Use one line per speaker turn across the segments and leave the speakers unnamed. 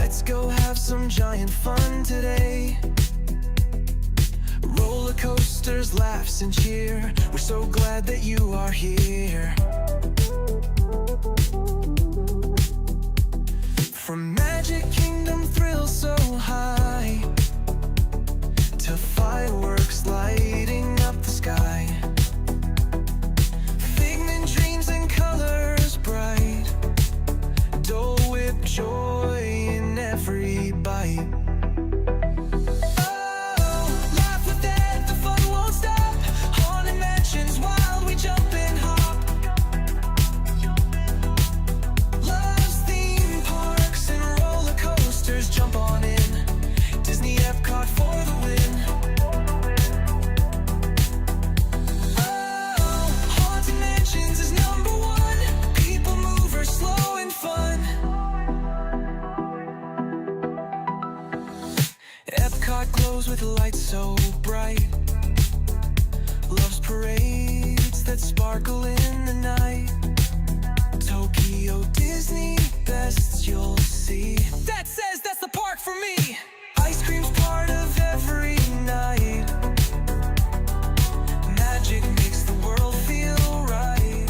Let's go have some giant fun today. Roller coasters, laughs and cheer. We're so glad that you are here. From Magic Kingdom thrills so high to fireworks lighting up the sky. Figment dreams and colors bright. Dole Whip joy in every bite. Jump on in, Disney Epcot for the win. Oh, Haunted Mansions is #1. People mover, slow and fun. Epcot glows with lights so bright. Loves parades that sparkle in the night. Tokyo Disney, best you'll see. That says that's the park for me. Ice cream's part of every night. Magic makes the world feel right.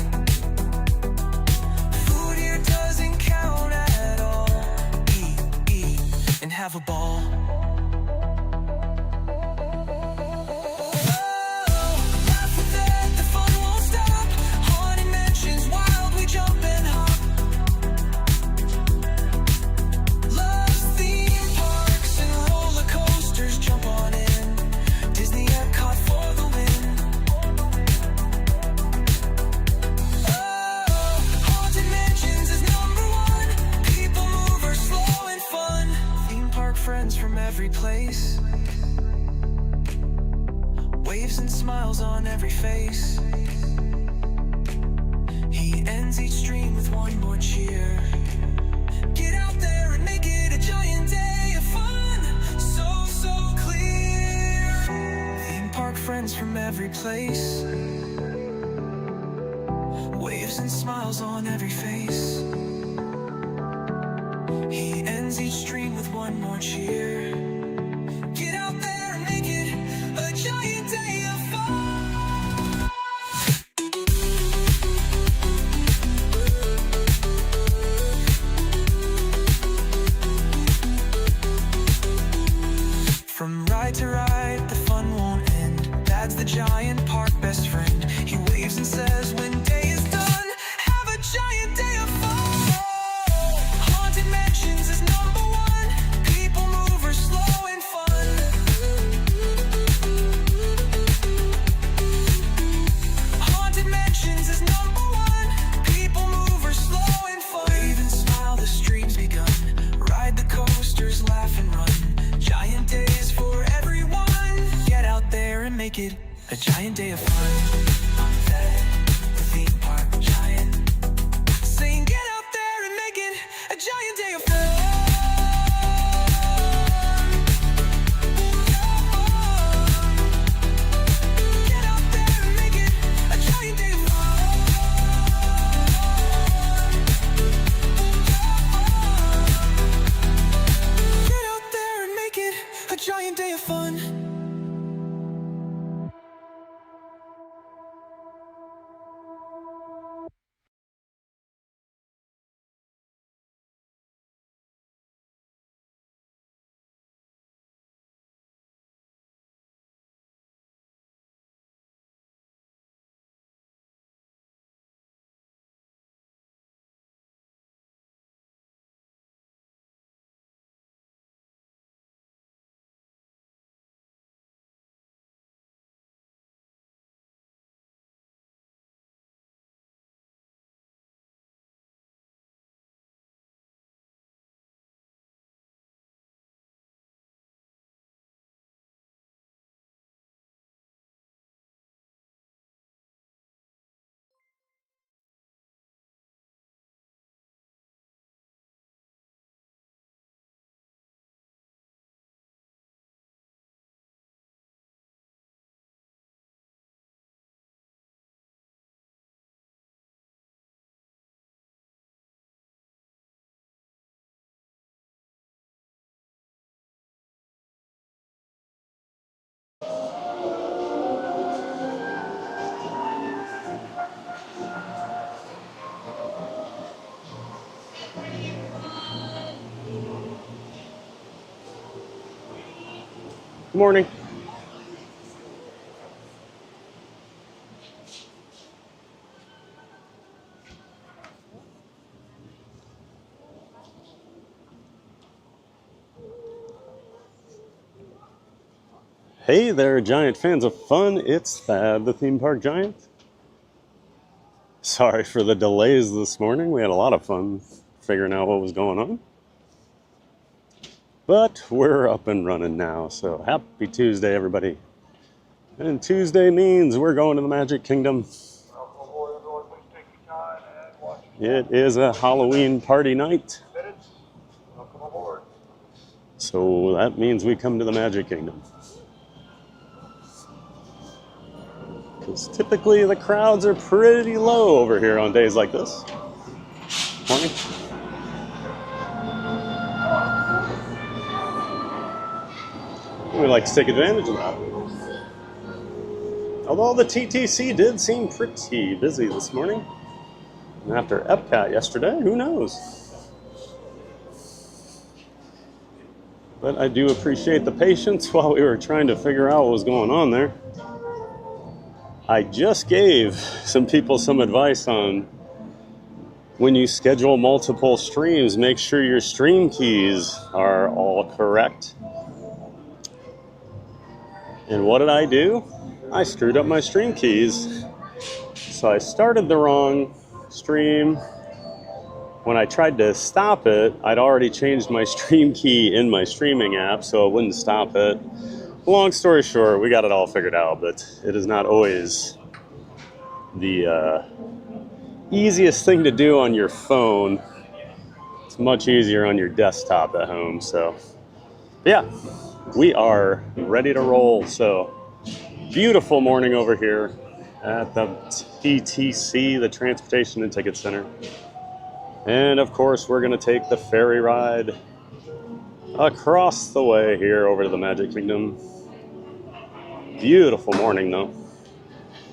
Food here doesn't count at all. Eat, and have a ball. Friends from every place. Waves and smiles on every face. He ends each stream with one more cheer. Get out there and make it a giant day of fun. So clear. Theme park friends from every place. Waves and smiles on every face. He ends each stream with one more cheer. Get out there and make it a giant day of fun. From ride to ride, the fun won't end. Dad's the giant park best friend. He waves and says when day is done, have a giant day of fun. Mansions is #1. People mover, slow and fun. Haunted Mansions is #1. People mover, slow and fun. Wave and smile, the stream's begun. Ride the coasters, laugh and run. Giant days for everyone. Get out there and make it a giant day of fun. The theme park giant saying get out there and make it a giant day of fun. Get out there and make it a giant day of fun. Get out there and make it a giant day of fun.
Good morning. Hey there, giant fans of fun. It's Thad, the theme park giant. Sorry for the delays this morning. We had a lot of fun figuring out what was going on. But we're up and running now, so happy Tuesday, everybody. And Tuesday means we're going to the Magic Kingdom. It is a Halloween party night. So that means we come to the Magic Kingdom. Because typically the crowds are pretty low over here on days like this. Morning. We like to take advantage of that. Although the TTC did seem pretty busy this morning. And after Epcot yesterday, who knows? But I do appreciate the patience while we were trying to figure out what was going on there. I just gave some people some advice on when you schedule multiple streams, make sure your stream keys are all correct. And what did I do? I screwed up my stream keys. So I started the wrong stream. When I tried to stop it, I'd already changed my stream key in my streaming app, so it wouldn't stop it. Long story short, we got it all figured out, but it is not always the easiest thing to do on your phone. It's much easier on your desktop at home. So yeah, we are ready to roll. So beautiful morning over here at the TTC, the Transportation and Ticket Center. And of course, we're going to take the ferry ride across the way here over to the Magic Kingdom. Beautiful morning though.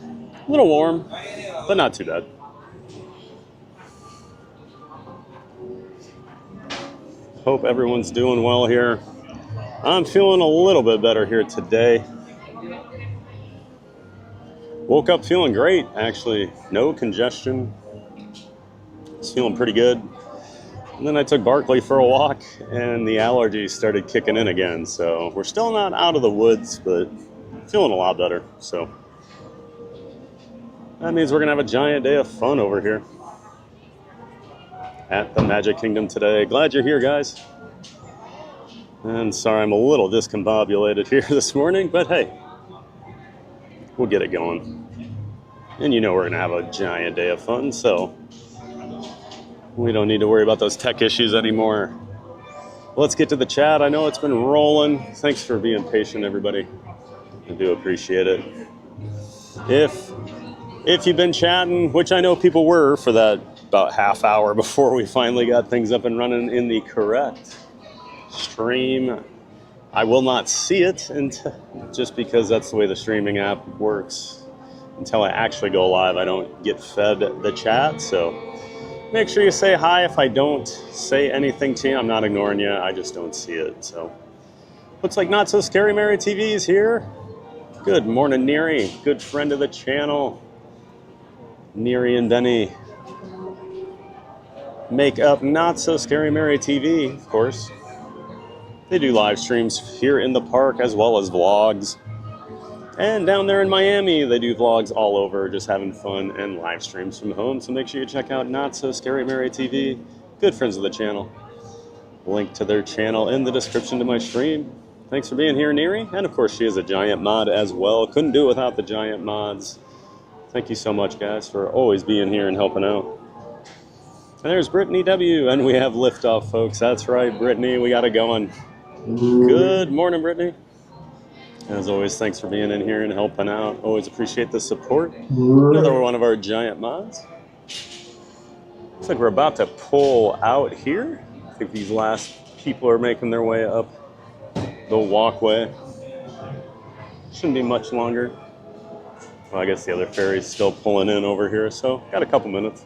A little warm, but not too bad. Hope everyone's doing well here. I'm feeling a little bit better here today. Woke up feeling great, actually. No congestion. It's feeling pretty good. And then I took Barkley for a walk, and the allergies started kicking in again. So we're still not out of the woods, but feeling a lot better. So that means we're going to have a giant day of fun over here at the Magic Kingdom today. Glad you're here, guys. And sorry I'm a little discombobulated here this morning, but hey, we'll get it going. And you know we're going to have a giant day of fun, so we don't need to worry about those tech issues anymore. Let's get to the chat. I know it's been rolling. Thanks for being patient, everybody. I do appreciate it. If you've been chatting, which I know people were for that about half hour before we finally got things up and running in the correct stream, I will not see it just because that's the way the streaming app works. Until I actually go live, I don't get fed the chat. So make sure you say hi. If I don't say anything to you, I'm not ignoring you. I just don't see it. So looks like Not So Scary Mary TV is here. Good morning, Neri. Good friend of the channel. Neri and Benny make up Not So Scary Mary TV, of course. They do live streams here in the park as well as vlogs. And down there in Miami, they do vlogs all over, just having fun and live streams from home. So make sure you check out Not So Scary Mary TV. Good friends of the channel. Link to their channel in the description to my stream. Thanks for being here, Neri. And of course, she is a giant mod as well. Couldn't do it without the giant mods. Thank you so much, guys, for always being here and helping out. And there's Brittany W. And we have liftoff, folks. That's right, Brittany. We got it going. Good morning, Brittany. As always, thanks for being in here and helping out. Always appreciate the support. Another one of our giant mods. Looks like we're about to pull out here. I think these last people are making their way up the walkway. Shouldn't be much longer. Well, I guess the other ferry's still pulling in over here, so got a couple minutes.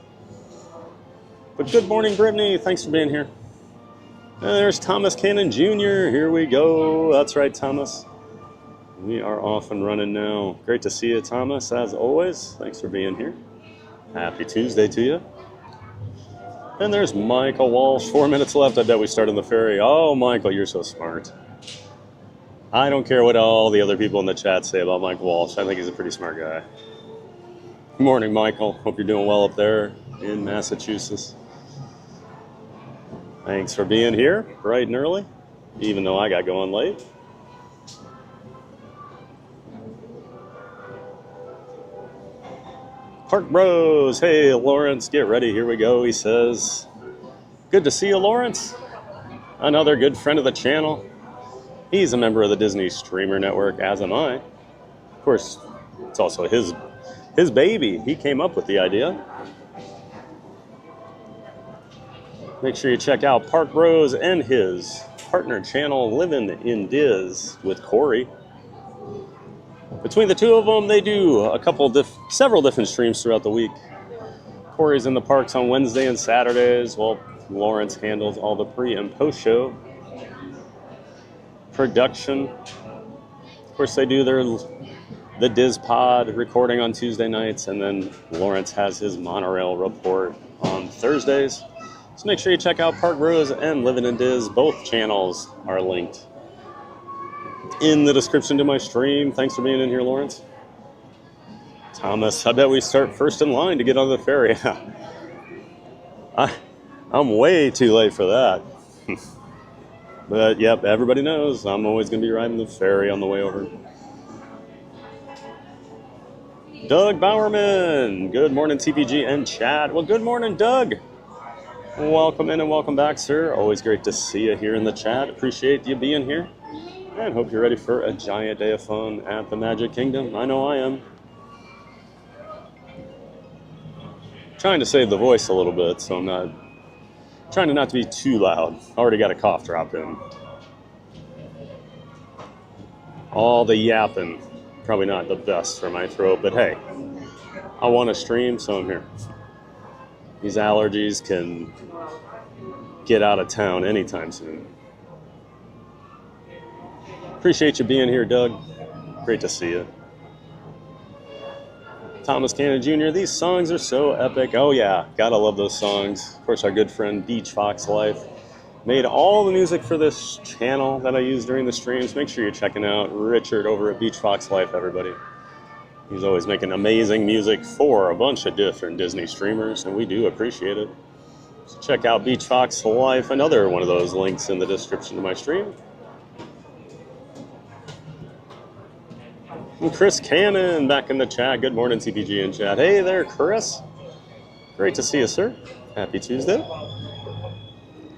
But good morning, Brittany. Thanks for being here. And there's Thomas Cannon Jr. Here we go. That's right, Thomas. We are off and running now. Great to see you, Thomas, as always. Thanks for being here. Happy Tuesday to you. And there's Michael Walsh. 4 minutes left. I bet we start on the ferry. Oh, Michael, you're so smart. I don't care what all the other people in the chat say about Michael Walsh. I think he's a pretty smart guy. Good morning, Michael. Hope you're doing well up there in Massachusetts. Thanks for being here bright and early, even though I got going late. Park Bros. Hey, Lawrence, get ready. Here we go, he says. Good to see you, Lawrence. Another good friend of the channel. He's a member of the Disney Streamer Network, as am I. Of course, it's also his baby. He came up with the idea. Make sure you check out Park Bros and his partner channel, Living in Diz, with Corey. Between the two of them, they do several different streams throughout the week. Corey's in the parks on Wednesday and Saturdays, while Lawrence handles all the pre and post show production. Of course, they do the Diz Pod recording on Tuesday nights, and then Lawrence has his monorail report on Thursdays. So make sure you check out Park Bros and Living in Diz. Both channels are linked in the description to my stream. Thanks for being in here, Lawrence. Thomas, I bet we start first in line to get on the ferry. I'm way too late for that. But, yep, everybody knows I'm always going to be riding the ferry on the way over. Doug Bowerman. Good morning, TPG and chat. Well, good morning, Doug. Welcome in and welcome back, sir. Always great to see you here in the chat. Appreciate you being here. And hope you're ready for a giant day of fun at the Magic Kingdom. I know I am. Trying to save the voice a little bit, so I'm not trying to not to be too loud. Already got a cough drop in. All the yapping, probably not the best for my throat, but hey, I want to stream, so I'm here. These allergies can get out of town anytime soon. Appreciate you being here, Doug. Great to see you. Thomas Cannon Jr., these songs are so epic. Oh yeah, gotta love those songs. Of course, our good friend Beach Fox Life made all the music for this channel that I use during the streams. Make sure you're checking out Richard over at Beach Fox Life, everybody. He's always making amazing music for a bunch of different Disney streamers, and we do appreciate it. So check out Beach Fox Life, another one of those links in the description to my stream. And Chris Cannon back in the chat. Good morning, TPG in chat. Hey there, Chris. Great to see you, sir. Happy Tuesday.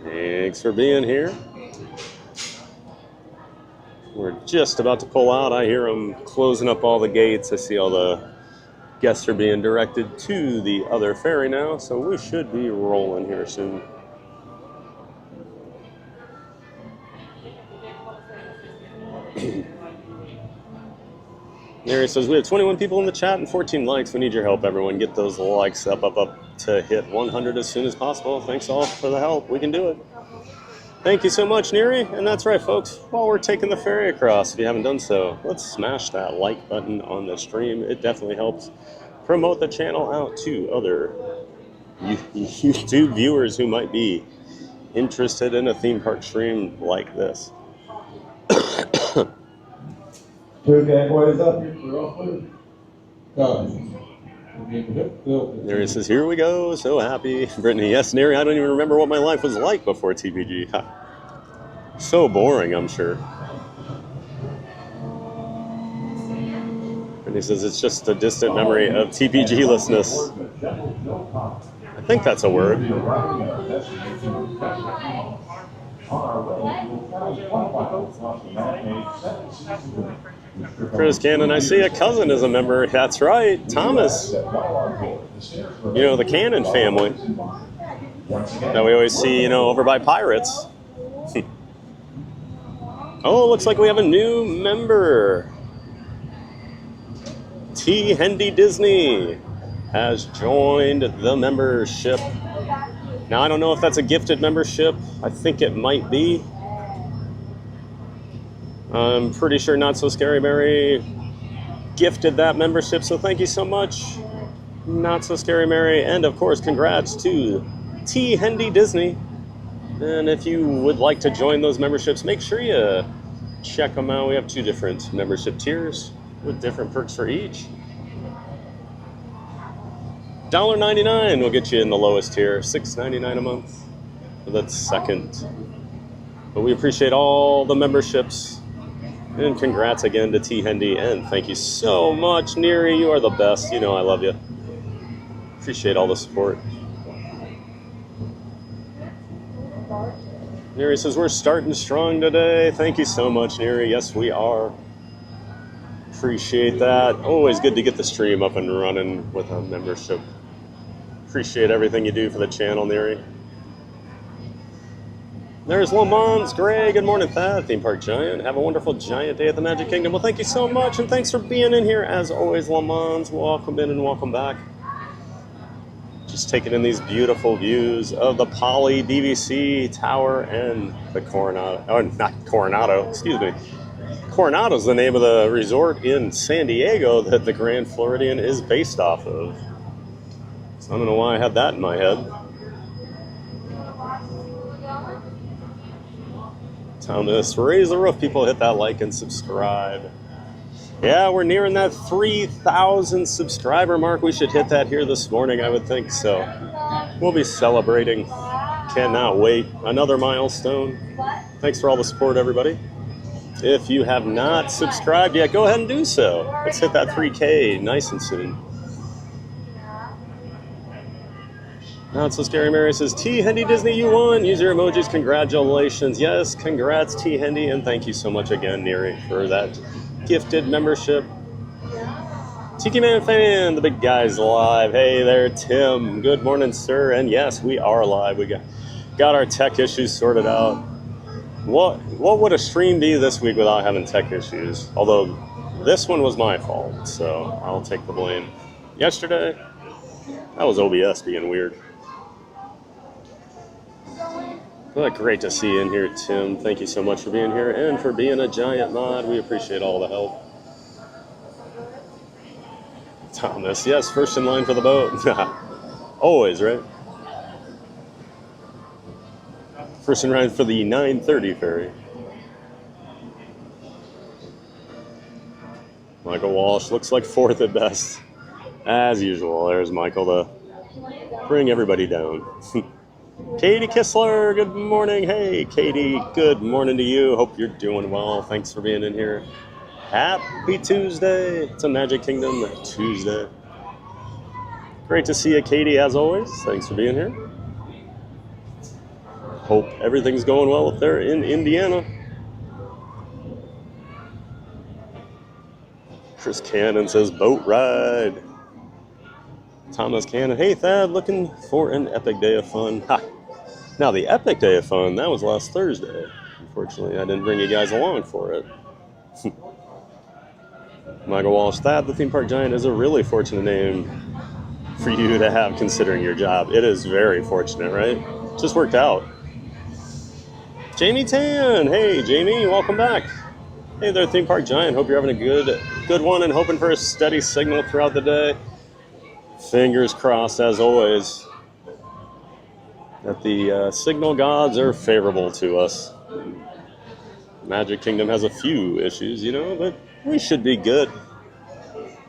Thanks for being here. We're just about to pull out. I hear them closing up all the gates. I see all the guests are being directed to the other ferry now, so we should be rolling here soon. Mary says, we have 21 people in the chat and 14 likes. We need your help, everyone. Get those likes up to hit 100 as soon as possible. Thanks all for the help. We can do it. Thank you so much, Neri. And that's right, folks. While we're taking the ferry across, if you haven't done so, let's smash that like button on the stream. It definitely helps promote the channel out to other YouTube viewers who might be interested in a theme park stream like this.
Okay, boys, up here for
Neri says, here we go, so happy. Brittany, yes, Neri, I don't even remember what my life was like before TPG. So boring, I'm sure. Brittany says, it's just a distant memory of TPG-lessness. I think that's a word. Chris Cannon, I see a cousin is a member. That's right, Thomas. You know, the Cannon family that we always see, over by Pirates. Oh, looks like we have a new member. T. Hendy Disney has joined the membership. Now, I don't know if that's a gifted membership. I think it might be. I'm pretty sure Not So Scary Mary gifted that membership, so thank you so much, Not So Scary Mary. And of course, congrats to T. Hendy Disney. And if you would like to join those memberships, make sure you check them out. We have 2 different membership tiers with different perks for each. $1.99 will get you in the lowest tier, $6.99 a month for that second. But we appreciate all the memberships. And congrats again to T. Hendy. And thank you so much, Neri. You are the best. You know I love you. Appreciate all the support. Neri says, we're starting strong today. Thank you so much, Neri. Yes, we are. Appreciate that. Always good to get the stream up and running with a membership. Appreciate everything you do for the channel, Neri. There's Lamons Gray. Good morning, Thad. Theme Park Giant. Have a wonderful giant day at the Magic Kingdom. Well, thank you so much, and thanks for being in here. As always, Lamons, welcome in and welcome back. Just taking in these beautiful views of the Poly DVC Tower and the Coronado. Oh, not Coronado, excuse me. Coronado's the name of the resort in San Diego that the Grand Floridian is based off of. So I don't know why I had that in my head. Thomas, raise the roof. People, hit that like and subscribe. Yeah, we're nearing that 3,000 subscriber mark. We should hit that here this morning, I would think. So we'll be celebrating. Cannot wait. Another milestone. Thanks for all the support, everybody. If you have not subscribed yet, go ahead and do so. Let's hit that 3K nice and soon. Not So Scary Mary says, T. Hendy Disney, you won. Use your emojis. Congratulations. Yes, congrats, T. Hendy. And thank you so much again, Neri, for that gifted membership. Tiki Man Fan, the big guy's live. Hey there, Tim. Good morning, sir. And yes, we are live. We got our tech issues sorted out. What would a stream be this week without having tech issues? Although this one was my fault, so I'll take the blame. Yesterday, that was OBS being weird. Well, great to see you in here, Tim. Thank you so much for being here and for being a giant mod. We appreciate all the help. Thomas, yes, first in line for the boat. Always, right? First in line for the 9:30 ferry. Michael Walsh looks like 4th at best. As usual, there's Michael to bring everybody down. Katie Kistler, good morning. Hey, Katie, good morning to you. Hope you're doing well. Thanks for being in here. Happy Tuesday. It's a Magic Kingdom Tuesday. Great to see you, Katie, as always. Thanks for being here. Hope everything's going well up there in Indiana. Chris Cannon says, boat ride. Thomas Cannon, hey Thad, looking for an epic day of fun. Ha! Now the epic day of fun, that was last Thursday. Unfortunately, I didn't bring you guys along for it. Michael Walsh, Thad, the Theme Park Giant is a really fortunate name for you to have considering your job. It is very fortunate, right? Just worked out. Jamie Tan, hey Jamie, welcome back. Hey there, Theme Park Giant. Hope you're having a good one and hoping for a steady signal throughout the day. Fingers crossed, as always, that the signal gods are favorable to us. Magic Kingdom has a few issues, you know, but we should be good.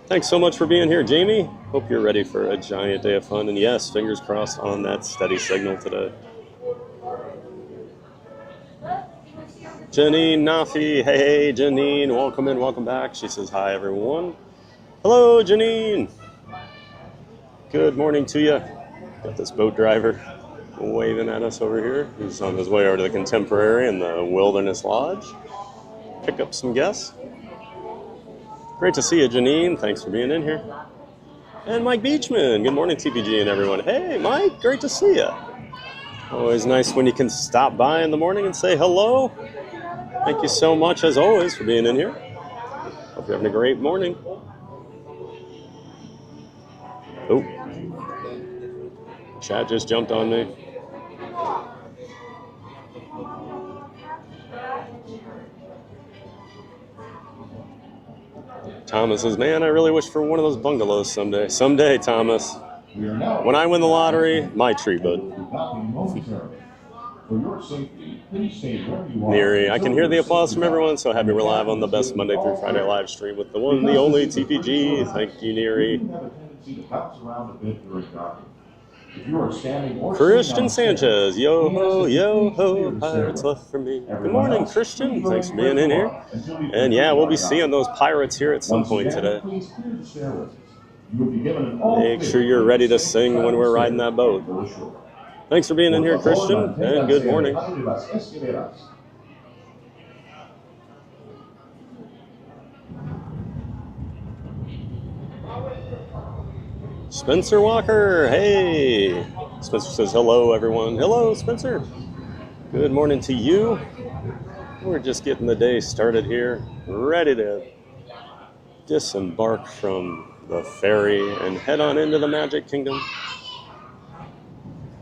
Thanks so much for being here, Jamie. Hope you're ready for a giant day of fun. And yes, fingers crossed on that steady signal today. Janine Nafi, hey Janine, welcome in, welcome back. She says hi everyone. Hello Janine. Good morning to you. Got this boat driver waving at us over here. He's on his way over to the Contemporary and the Wilderness Lodge. Pick up some guests. Great to see you, Janine. Thanks for being in here. And Mike Beachman. Good morning, TPG and everyone. Hey, Mike, great to see you. Always nice when you can stop by in the morning and say hello. Thank you so much, as always, for being in here. Hope you're having a great morning. Oh. Chat just jumped on me. Thomas says, man, I really wish for one of those bungalows someday. Someday, Thomas. When I win the lottery, my tree, bud.
For your safety, please stay where you are.
Neri, I can hear the applause from everyone, so happy we're live on the best Monday through Friday live stream with the one, the only TPG. Thank you, Neri. Christian Sanchez, yo ho, pirates left for me. Good morning, Christian. Thanks for being in here. And yeah, we'll be seeing those pirates here at some point today. Make sure you're ready to sing when we're riding that boat. Thanks for being in here, Christian, and good morning. Spencer Walker, hey. Spencer says hello, everyone. Hello, Spencer. Good morning to you. We're just getting the day started here, ready to disembark from the ferry and head on into the Magic Kingdom.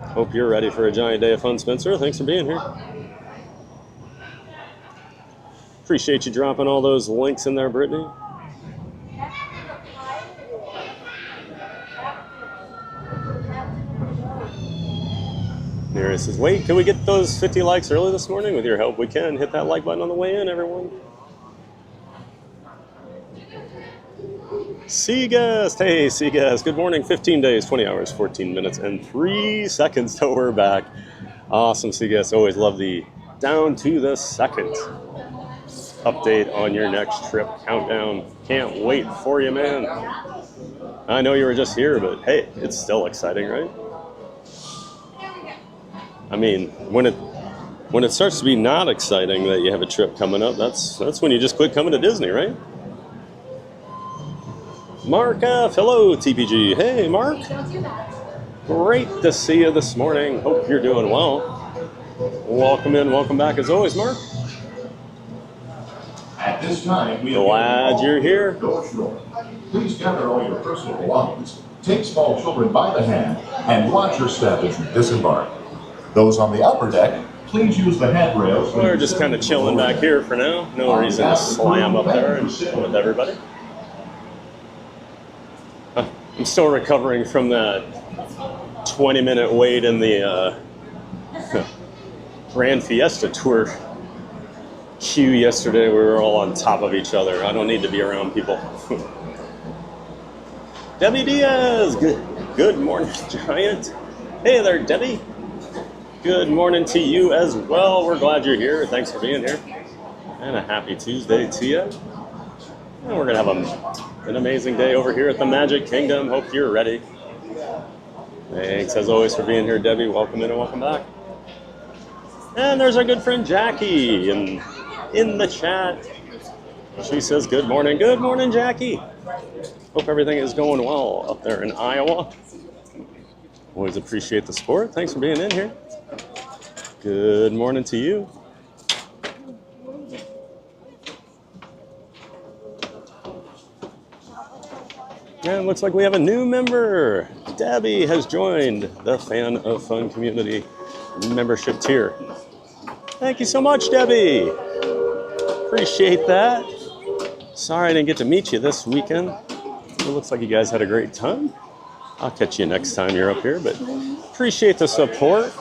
Hope you're ready for a giant day of fun, Spencer. Thanks for being here. Appreciate you dropping all those links in there, Brittany. Neri says, wait, can we get those 50 likes early this morning? With your help, we can. Hit that like button on the way in, everyone. Seaguest, hey Seaguest, good morning. 15 days, 20 hours, 14 minutes, and 3 seconds till we're back. Awesome, Seaguest. Always love the down to the second update on your next trip countdown. Can't wait for you, man. I know you were just here, but hey, it's still exciting, right? I mean, when it starts to be not exciting that you have a trip coming up, that's when you just quit coming to Disney, right? Mark F. Hello, TPG. Hey, Mark. Great to see you this morning. Hope you're doing well. Welcome in, welcome back as always, Mark.
At this time, we
glad you're here.
Please gather all your personal belongings, take small children by the hand, and watch your step as you disembark. Those on the upper deck, please use the handrails.
We're just kind of chilling back here for now. No reason to slam up there and with everybody. I'm still recovering from that 20-minute wait in the Grand Fiesta Tour queue yesterday. We were all on top of each other. I don't need to be around people. Debbie Diaz, good morning, Giant. Hey there, Debbie. Good morning to you as well. We're glad you're here. Thanks for being here. And a happy Tuesday to you. And we're going to have an amazing day over here at the Magic Kingdom. Hope you're ready. Thanks as always for being here, Debbie. Welcome in and welcome back. And there's our good friend Jackie in the chat. She says good morning. Good morning, Jackie. Hope everything is going well up there in Iowa. Always appreciate the support. Thanks for being in here. Good morning to you. And looks like we have a new member. Debbie has joined the Fan of Fun Community membership tier. Thank you so much, Debbie. Appreciate that. Sorry I didn't get to meet you this weekend. It looks like you guys had a great time. I'll catch you next time you're up here, but appreciate the support.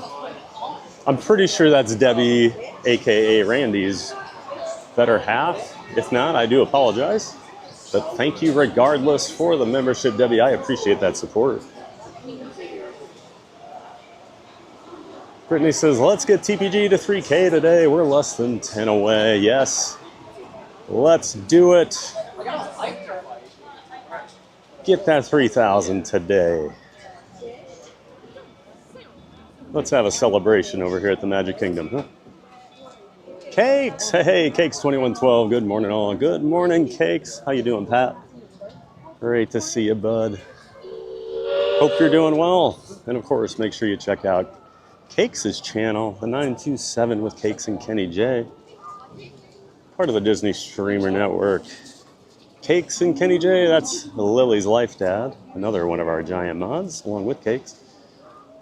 I'm pretty sure that's Debbie, aka Randy's better half. If not, I do apologize. But thank you regardless for the membership, Debbie. I appreciate that support. Brittany says, let's get TPG to 3K today. We're less than 10 away. Yes. Let's do it. Get that 3,000 today. Let's have a celebration over here at the Magic Kingdom, huh? Cakes, hey, Cakes 2112. Good morning, all. Good morning, Cakes. How you doing, Pat? Great to see you, bud. Hope you're doing well. And of course, make sure you check out Cakes' channel, the 927 with Cakes and Kenny J. Part of the Disney Streamer Network. Cakes and Kenny J, that's Lily's life dad, another one of our giant mods, along with Cakes.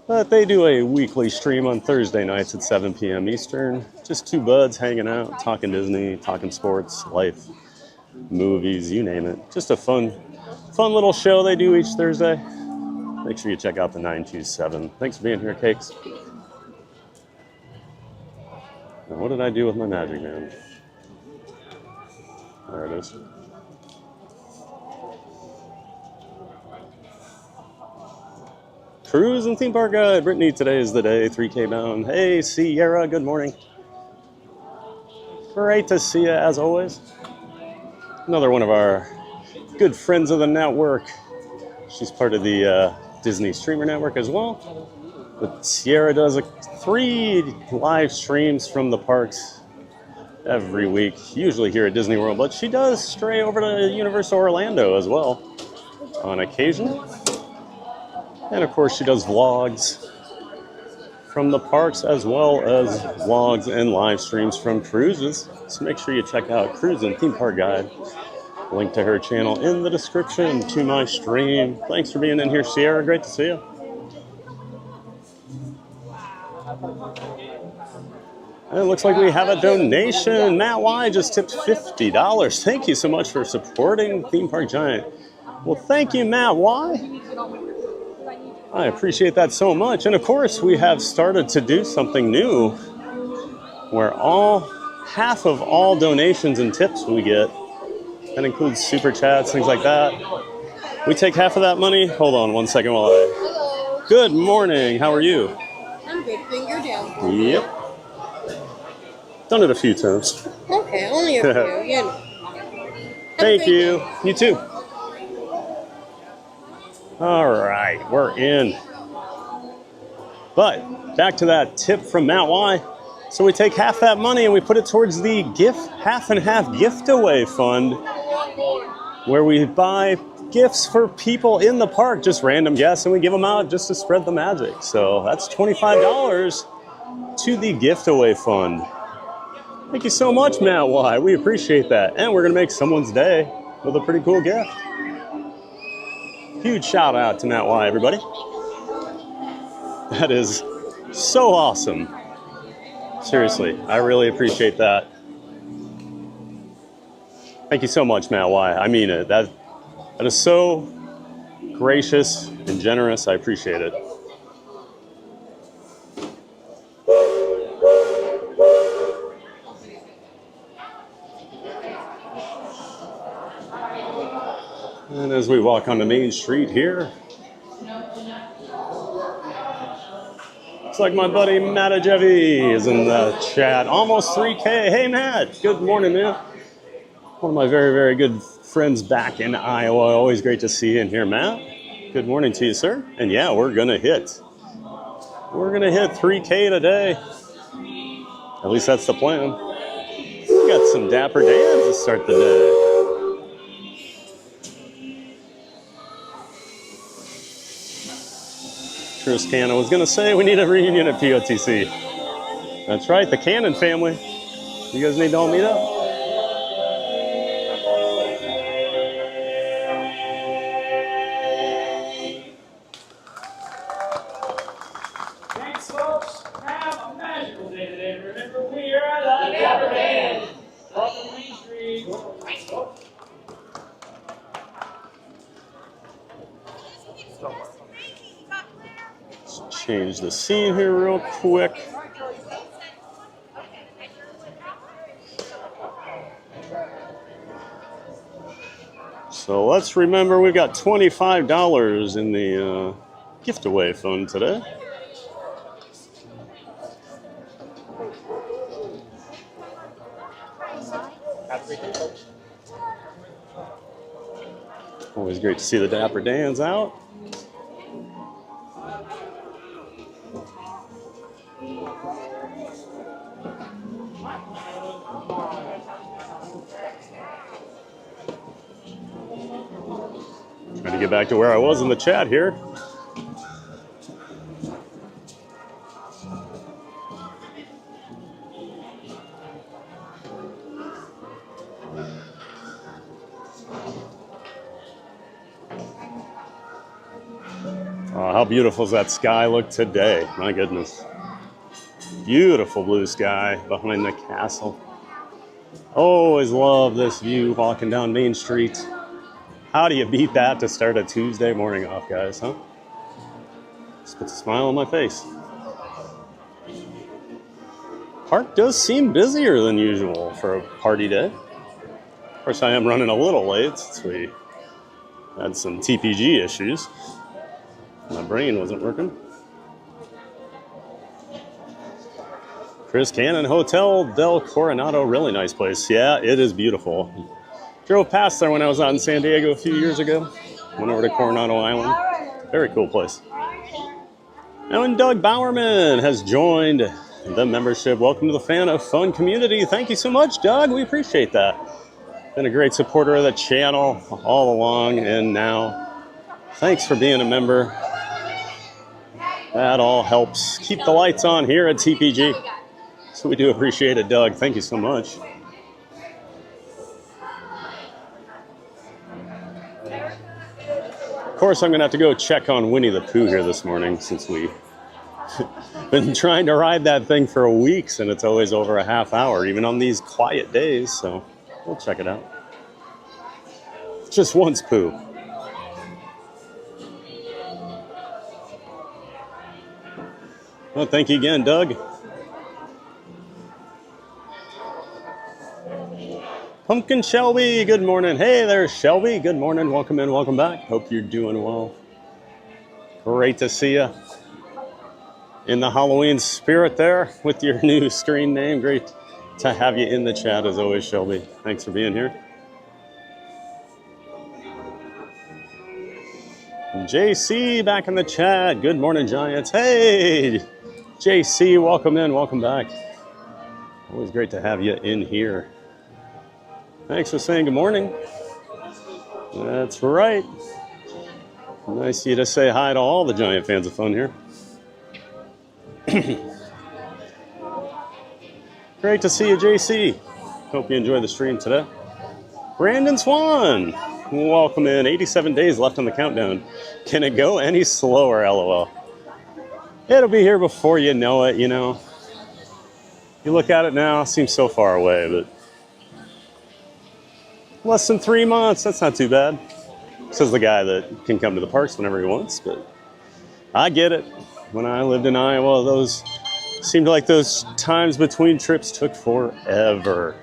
But they do a weekly stream on Thursday nights at 7 p.m. Eastern. Just two buds hanging out, talking Disney, talking sports, life, movies, you name it. Just a fun little show they do each Thursday. Make sure you check out the 927. Thanks for being here, Cakes. Now, what did I do with my magic man? There it is. Cruise and theme park guide. Brittany, today is the day. 3K bound. Hey, Sierra, good morning. Great to see you as always. Another one of our good friends of the network. She's part of the Disney Streamer Network as well. But Sierra does 3 live streams from the parks every week, usually here at Disney World, but she does stray over to Universal Orlando as well on occasion. And of course, she does vlogs from the parks as well as vlogs and live streams from cruises. So make sure you check out Cruise and Theme Park Guide. Link to her channel in the description to my stream. Thanks for being in here, Sierra. Great to see you. And it looks like we have a donation. Matt Y just tipped $50. Thank you so much for supporting Theme Park Giant. Well, thank you, Matt Y. I appreciate that so much. And of course, we have started to do something new where half of all donations and tips we get, that includes super chats, things like that, we take half of that money. Hold on one second while I...
Hello.
Good morning. How are you?
I'm good. Finger down.
Yep. Done it a few times.
Okay, only a few. You know.
Thank you. You too. All right, we're in. But back to that tip from Matt Y. So we take half that money and we put it towards the half and half gift away fund, where we buy gifts for people in the park, just random guests, and we give them out just to spread the magic. So that's $25 to the gift away fund. Thank you so much, Matt Y. We appreciate that. And we're going to make someone's day with a pretty cool gift. Huge shout out to Matt Y, everybody. That is so awesome. Seriously, I really appreciate that. Thank you so much, Matt Y. I mean it. That is so gracious and generous. I appreciate it. And as we walk on the main street here, looks like my buddy Matt Ajevi is in the chat. Almost 3K. Hey, Matt. Good morning, man. One of my very, very good friends back in Iowa. Always great to see you in here, Matt. Good morning to you, sir. And yeah, we're going to hit 3K today. At least that's the plan. We got some Dapper Dans to start the day. Chris Cannon was going to say we need a reunion at POTC. That's right, the Cannon family. You guys need to all meet up.
Thanks, folks. Have a magical day today. Remember, we are the Dapper Band. Welcome to Main Street. Thanks, folks.
Change the scene here real quick. So let's remember we've got $25 in the gift away fund today. Always great to see the Dapper Dans out. Trying to get back to where I was in the chat here. Oh, how beautiful does that sky look today? My goodness. Beautiful blue sky behind the castle. Always love this view walking down Main Street. How do you beat that to start a Tuesday morning off, guys, huh? Just puts a smile on my face. Park does seem busier than usual for a party day. Of course, I am running a little late since we had some TPG issues. My brain wasn't working. Chris Cannon Hotel del Coronado, really nice place. Yeah, it is beautiful. Drove past there when I was out in San Diego a few years ago. Went over to Coronado Island. Very cool place. Now, and Doug Bowerman has joined the membership. Welcome to the Fan of Fun community. Thank you so much, Doug. We appreciate that. Been a great supporter of the channel all along and now. Thanks for being a member. That all helps keep the lights on here at TPG. So we do appreciate it, Doug. Thank you so much. Of course, I'm going to have to go check on Winnie the Pooh here this morning since we've been trying to ride that thing for weeks and it's always over a half hour, even on these quiet days. So we'll check it out. Just once, Pooh. Well, thank you again, Doug. Pumpkin Shelby, good morning. Hey there, Shelby. Good morning. Welcome in, welcome back. Hope you're doing well. Great to see you in the Halloween spirit there with your new screen name. Great to have you in the chat as always, Shelby. Thanks for being here. JC back in the chat. Good morning, Giants. Hey, JC, welcome in, welcome back. Always great to have you in here. Thanks for saying good morning. That's right. Nice of you to say hi to all the Giant fans of fun here. Great to see you, JC. Hope you enjoy the stream today. Brandon Swan, welcome in. 87 days left on the countdown. Can it go any slower, LOL? It'll be here before you know it, you know. You look at it now, it seems so far away, but less than 3 months, that's not too bad. Says the guy that can come to the parks whenever he wants, but I get it. When I lived in Iowa, those seemed like those times between trips took forever.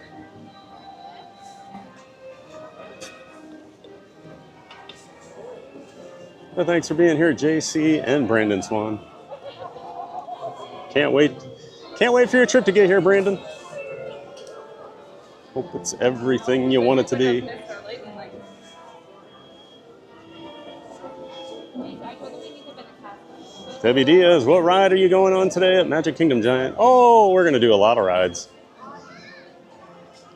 Well, thanks for being here, JC and Brandon Swan. Can't wait for your trip to get here, Brandon. Hope it's everything you want it to be. Debbie Diaz, what ride are you going on today at Magic Kingdom Giant? Oh, we're going to do a lot of rides.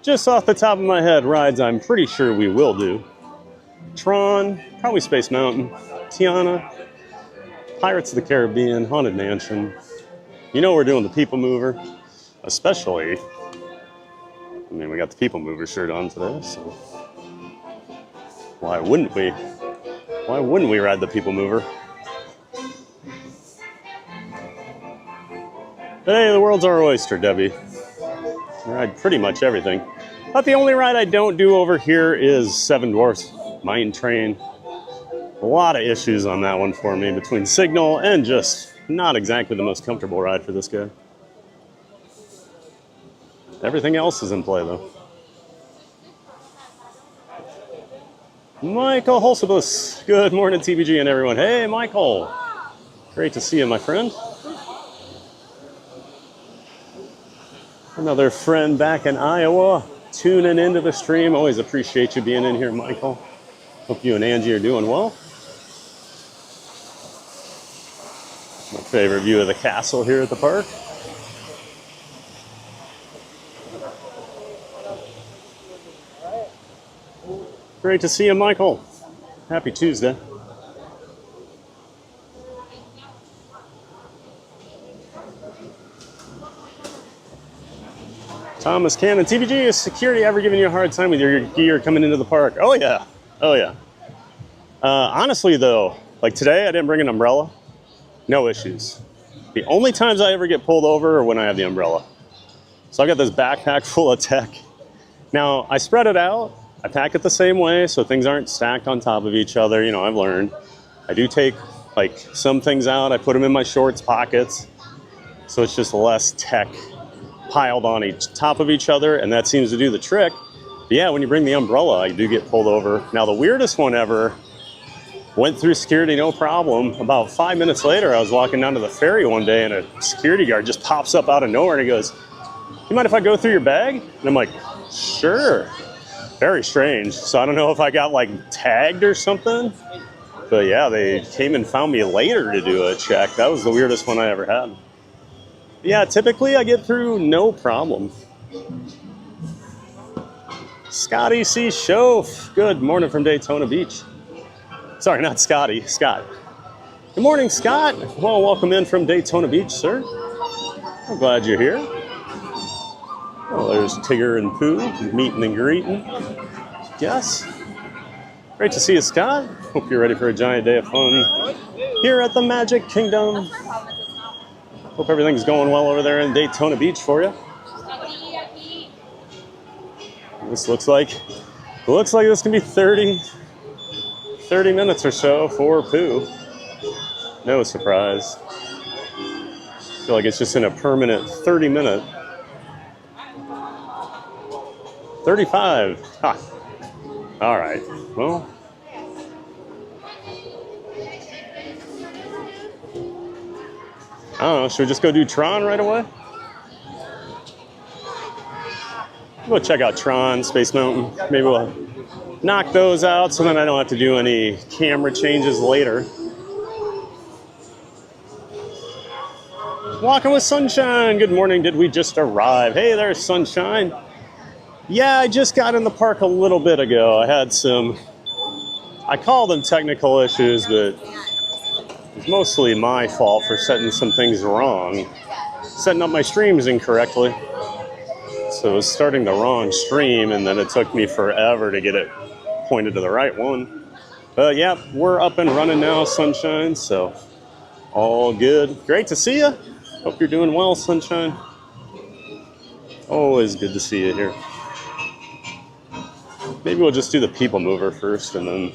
Just off the top of my head, rides I'm pretty sure we will do. Tron, probably Space Mountain, Tiana, Pirates of the Caribbean, Haunted Mansion. You know we're doing the People Mover, especially, I mean, we got the People Mover shirt on today, so why wouldn't we? Why wouldn't we ride the People Mover? But hey, the world's our oyster, Debbie. I ride pretty much everything. But the only ride I don't do over here is Seven Dwarfs Mine Train. A lot of issues on that one for me between signal and just not exactly the most comfortable ride for this guy. Everything else is in play, though. Michael Holsibus. Good morning, TBG and everyone. Hey, Michael. Great to see you, my friend. Another friend back in Iowa, tuning into the stream. Always appreciate you being in here, Michael. Hope you and Angie are doing well. My favorite view of the castle here at the park. Great to see you, Michael. Happy Tuesday. Thomas Cannon, TBG, is security ever giving you a hard time with your gear coming into the park? Oh yeah, oh yeah. Honestly though, like today I didn't bring an umbrella. No issues. The only times I ever get pulled over are when I have the umbrella. So I've got this backpack full of tech Now, I spread it out. I pack it the same way so things aren't stacked on top of each other. You know, I've learned. I do take like some things out. I put them in my shorts pockets. So it's just less tech piled on each top of each other. And that seems to do the trick. But yeah, when you bring the umbrella, I do get pulled over. Now, the weirdest one ever, went through security, no problem. About 5 minutes later, I was walking down to the ferry one day and a security guard just pops up out of nowhere and he goes, "You mind if I go through your bag?" And I'm like, "Sure." Very strange. So I don't know if I got like tagged or something. But yeah, they came and found me later to do a check. That was the weirdest one I ever had. Yeah, typically I get through no problem. Scotty C. Shoaf. Good morning from Daytona Beach. Sorry, not Scotty, Scott. Good morning, Scott. Well, welcome in from Daytona Beach, sir. I'm glad you're here. Oh, there's Tigger and Pooh, meeting and greeting. Yes. Great to see you, Scott. Hope you're ready for a giant day of fun here at the Magic Kingdom. Hope everything's going well over there in Daytona Beach for you. This looks like this can be 30 minutes or so for Pooh. No surprise. I feel like it's just in a permanent 30-minute. 35. Ha. All right. Well. I don't know. Should we just go do Tron right away? We'll check out Tron, Space Mountain. Maybe we'll knock those out so then I don't have to do any camera changes later. Walking with Sunshine. Good morning. Did we just arrive? Hey there, Sunshine. Yeah, I just got in the park a little bit ago. I had I call them technical issues, but it's mostly my fault for setting some things wrong. Setting up my streams incorrectly. So it was starting the wrong stream, and then it took me forever to get it pointed to the right one. But yeah, we're up and running now, Sunshine, so all good. Great to see you. Hope you're doing well, Sunshine. Always good to see you here. Maybe we'll just do the People Mover first, and then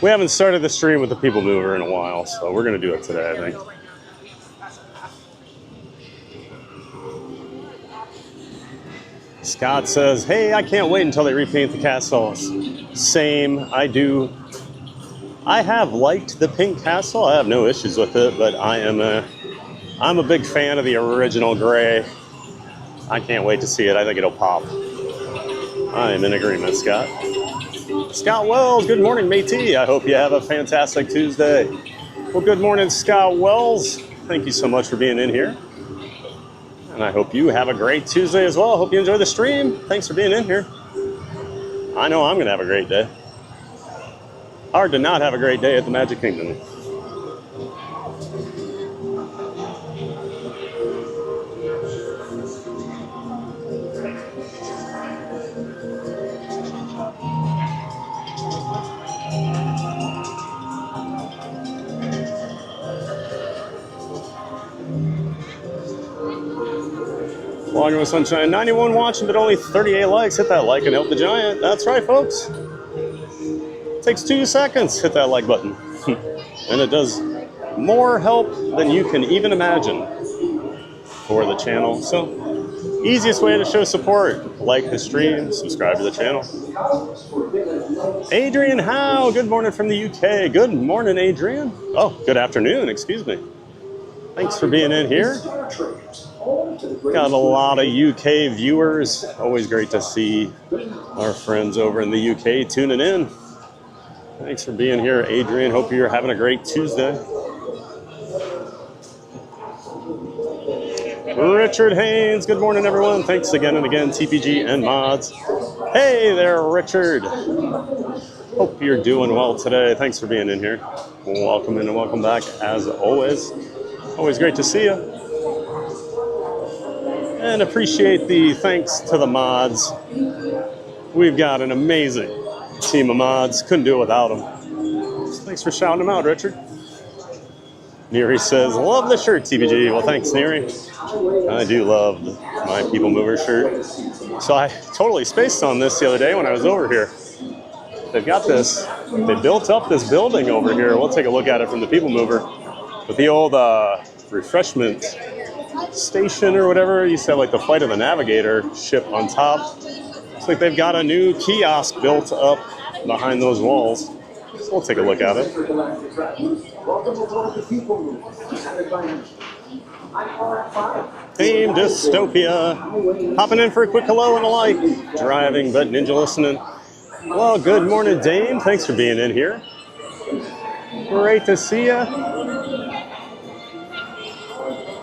we haven't started the stream with the People Mover in a while, so we're going to do it today, I think. Scott says, hey, I can't wait until they repaint the castle. Same, I do. I have liked the pink castle. I have no issues with it, but I'm a big fan of the original gray. I can't wait to see it. I think it'll pop. I am in agreement, Scott. Scott Wells, good morning, matey. I hope you have a fantastic Tuesday. Well, good morning, Scott Wells. Thank you so much for being in here. And I hope you have a great Tuesday as well. Hope you enjoy the stream. Thanks for being in here. I know I'm going to have a great day. Hard to not have a great day at the Magic Kingdom. Walking with Sunshine, 91 watching, but only 38 likes. Hit that like and help the giant. That's right, folks. It takes 2 seconds. Hit that like button. And it does more help than you can even imagine for the channel. So, easiest way to show support. Like the stream, subscribe to the channel. Adrian Howe, good morning from the UK. Good morning, Adrian. Oh, good afternoon, excuse me. Thanks for being in here. Got a lot of UK viewers. Always great to see our friends over in the UK tuning in. Thanks for being here, Adrian. Hope you're having a great Tuesday. Richard Haynes, good morning, everyone. Thanks again and again, TPG and mods. Hey there, Richard. Hope you're doing well today. Thanks for being in here. Welcome in and welcome back, as always. Always great to see you. And appreciate the thanks to the mods. We've got an amazing team of mods. Couldn't do it without them. So thanks for shouting them out, Richard. Neri says, love the shirt, TBG. Well, thanks, Neri. I do love my People Mover shirt. So I totally spaced on this the other day when I was over here. They've got this, they built up this building over here. We'll take a look at it from the People Mover. With the old refreshment station or whatever, used to have like the Flight of the Navigator ship on top. Looks like they've got a new kiosk built up behind those walls. So we'll take a look at it. Team Dystopia, popping in for a quick hello and a like. Driving but Ninja listening. Well, good morning, Dame. Thanks for being in here. Great to see ya.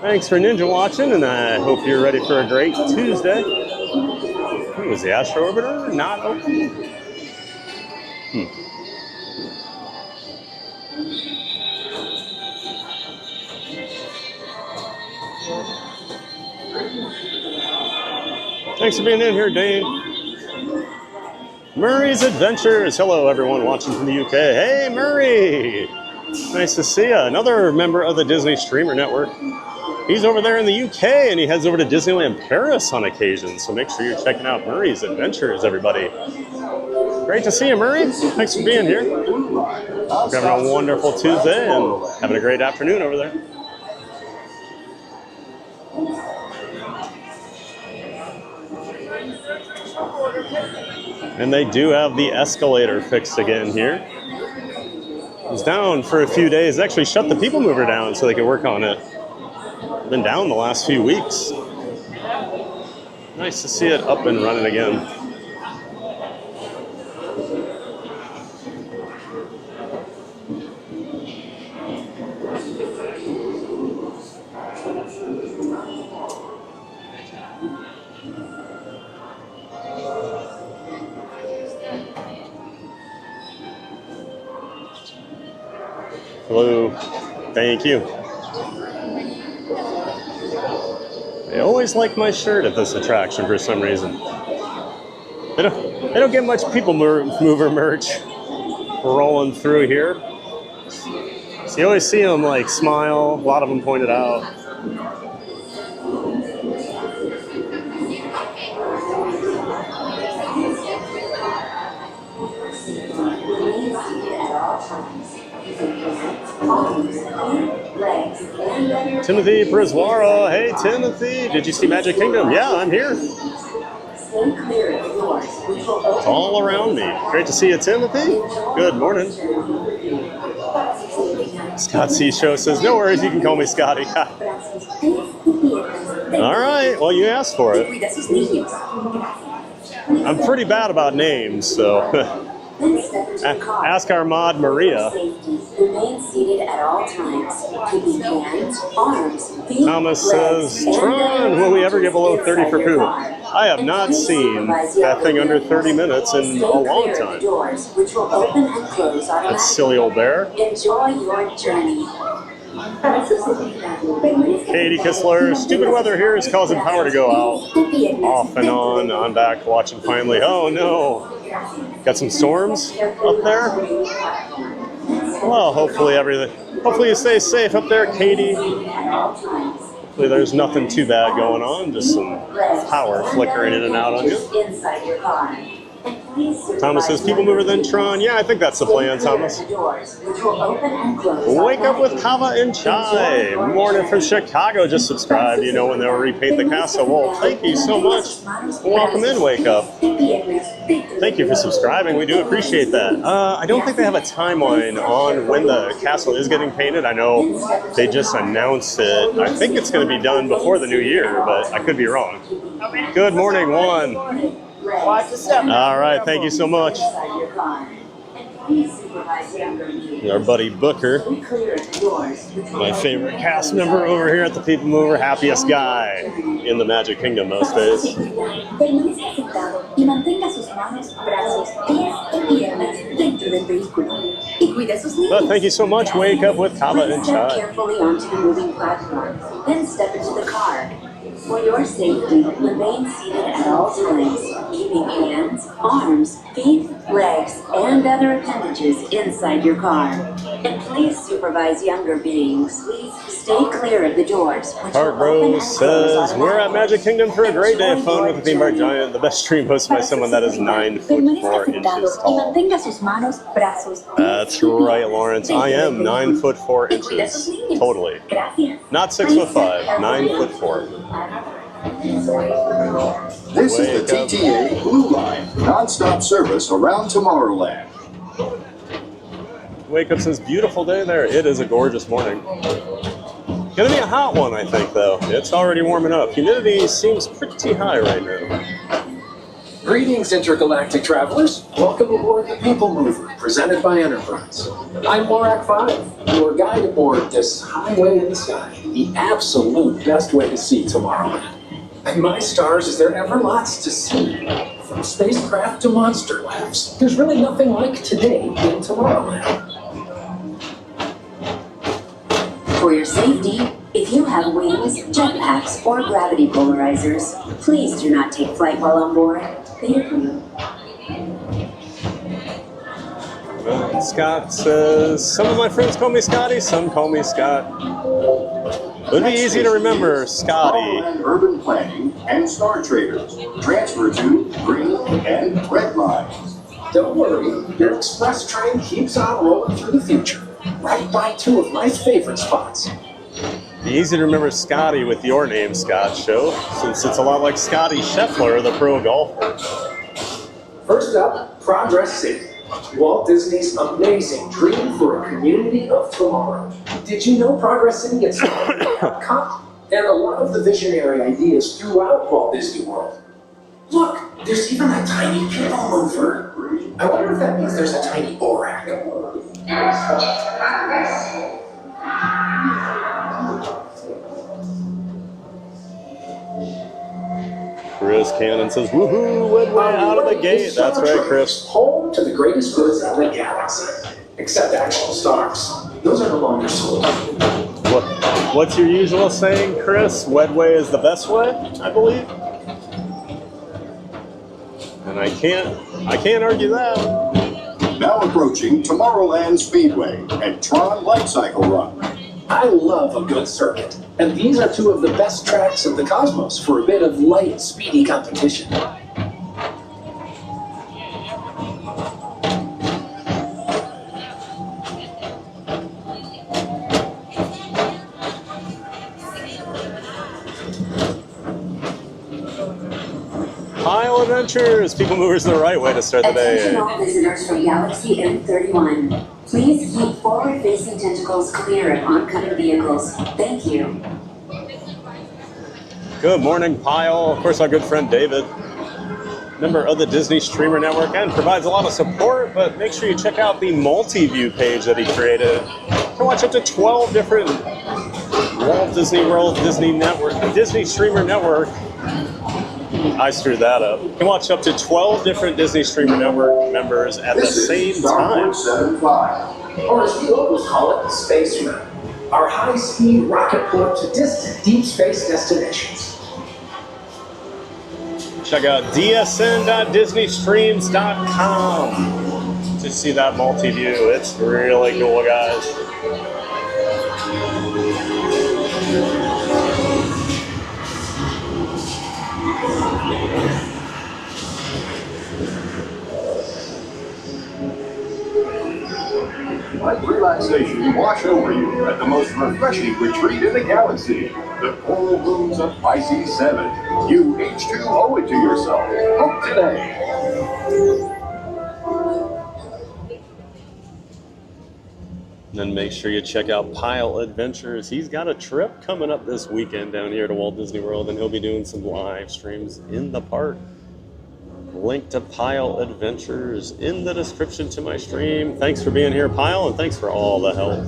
Thanks for Ninja watching, and I hope you're ready for a great Tuesday. Was the Astro Orbiter not open? Thanks for being in here, Dane. Murray's Adventures. Hello, everyone watching from the UK. Hey, Murray. Nice to see you. Another member of the Disney Streamer Network. He's over there in the UK, and he heads over to Disneyland Paris on occasion. So make sure you're checking out Murray's Adventures, everybody. Great to see you, Murray. Thanks for being here. We're having a wonderful Tuesday and having a great afternoon over there. And they do have the escalator fixed again here. It was down for a few days. They actually shut the People Mover down so they could work on it. Been down the last few weeks. Nice to see it up and running again. Hello. Thank you. I always like my shirt at this attraction for some reason. They don't get much People Mover merch rolling through here. So you always see them like smile. A lot of them pointed out. Timothy Briswara. Hey, Timothy. Did you see Magic Kingdom? Yeah, I'm here. It's all around me. Great to see you, Timothy. Good morning. Scott C. Show says, no worries, you can call me Scotty. All right, well, you asked for it. I'm pretty bad about names, so ask our mod Maria. Thomas says, Tron, will we ever get below 30 for poo? I have not seen that thing under 30 minutes in a long time. That silly old bear.
Enjoy your journey.
Katie Kistler, stupid weather here is causing power to go out. Off and on. I'm back watching finally. Oh no. Got some storms up there? Well, hopefully you stay safe up there, Katie. Hopefully there's nothing too bad going on, just some power flickering in and out on you. Thomas says, People Mover then Tron. Yeah, I think that's the plan, Thomas. Wake up with Kava and Chai. Morning from Chicago. Just subscribed, you know, when they'll repaint the castle. Well, thank you so much. Welcome in, Wake Up. Thank you for subscribing. We do appreciate that. I don't think they have a timeline on when the castle is getting painted. I know they just announced it. I think it's going to be done before the new year, but I could be wrong. Good morning, Juan. All right, thank you so much. Our buddy Booker, my favorite cast member over here at the People Mover, happiest guy in the Magic Kingdom most days. But thank you so much. Wake up with Kava and Chai.
Carefully onto the moving platform, then step into the car. For your safety, remain seated at all times, keeping hands, arms, feet, legs, and other appendages inside your car. And please supervise younger beings. Please stay clear of the doors, which
Park
will open
Bros
and close
says, we're at
automatically.
Magic Kingdom for a great day of
Enjoy
fun
your
with the theme park
journey.
giant. The best stream hosted by someone that is 9 foot
Permanezca
4
sentado
inches
y
tall.
mantenga sus manos, brazos, pies
That's
y
right,
piernas
Lawrence.
dentro
I
del
am 9
vehículo.
foot 4
Y cuida a sus
inches.
niños.
Totally.
Gracias.
Not 6
Please
foot
sit
5, 9
carefully.
foot 4.
This is
Wake
the
up.
TTA Blue Line, non-stop service around Tomorrowland.
Wake up says, beautiful day there. It is a gorgeous morning. Gonna be a hot one, I think, though. It's already warming up. Humidity seems pretty high right now.
Greetings, intergalactic travelers. Welcome aboard the People Mover, presented by Enterprise. I'm Borak 5, your guide aboard this highway in the sky, the absolute best way to see Tomorrowland. And my stars, is there ever lots to see? From spacecraft to monster labs, there's really nothing like today in Tomorrowland.
For your safety, if you have wings, jetpacks, or gravity polarizers, please do not take flight while on board. Thank you.
Well, Scott says, some of my friends call me Scotty, some call me Scott. It would be easy to remember Scotty.
Tomorrowland Urban Planning and Star Traders. Transfer to green and red lines.
Don't worry, your express train keeps on rolling through the future, right by two of my favorite spots.
Be easy to remember Scotty with your name, Scott, show, since it's a lot like Scotty Scheffler, the pro golfer.
First up, Progress City, Walt Disney's amazing dream for a community of tomorrow. Did you know Progress City gets started at Epcot? And a lot of the visionary ideas throughout Walt Disney World. Look, there's even a tiny people mover. I wonder if that means there's a tiny Borak.
Chris Cannon says, woohoo, Wedway out of the gate. That's right, Chris.
Home to the greatest goods in the galaxy. Except actual stars. Those are no longer sold.
What's your usual saying, Chris? Wedway is the best way, I believe. And I can't argue that.
Now approaching Tomorrowland Speedway and Tron Light Cycle Run.
I love a good circuit, and these are two of the best tracks in the cosmos for a bit of light, speedy competition.
Pile Adventures! People Movers are the right way to start the
Attention
day.
all visitors from Galaxy M31. Please keep forward-facing tentacles clear of oncoming vehicles. Thank you.
Good morning, Pile. Of course, our good friend David, member of the Disney Streamer Network, and provides a lot of support, but make sure you check out the multi-view page that he created. You can watch up to 12 different Walt Disney World, Disney Network, Disney Streamer Network. I screwed that up. You can watch up to 12 different Disney Streamer Network members at the
This
same
is Star
time.
Wars 75.
Or as the locals call it, Space Run. Our high-speed rocket port to distant deep space destinations.
Check out dsn.disneystreams.com to see that multi-view. It's really cool, guys.
Let relaxation wash over you at the most refreshing retreat in the galaxy. The Coral Rooms of Pisces 7. You H2 owe it to yourself. Book today.
And then make sure you check out Pile Adventures. He's got a trip coming up this weekend down here to Walt Disney World, and he'll be doing some live streams in the park. Link to Pile Adventures in the description to my stream. Thanks for being here, Pile, and thanks for all the help.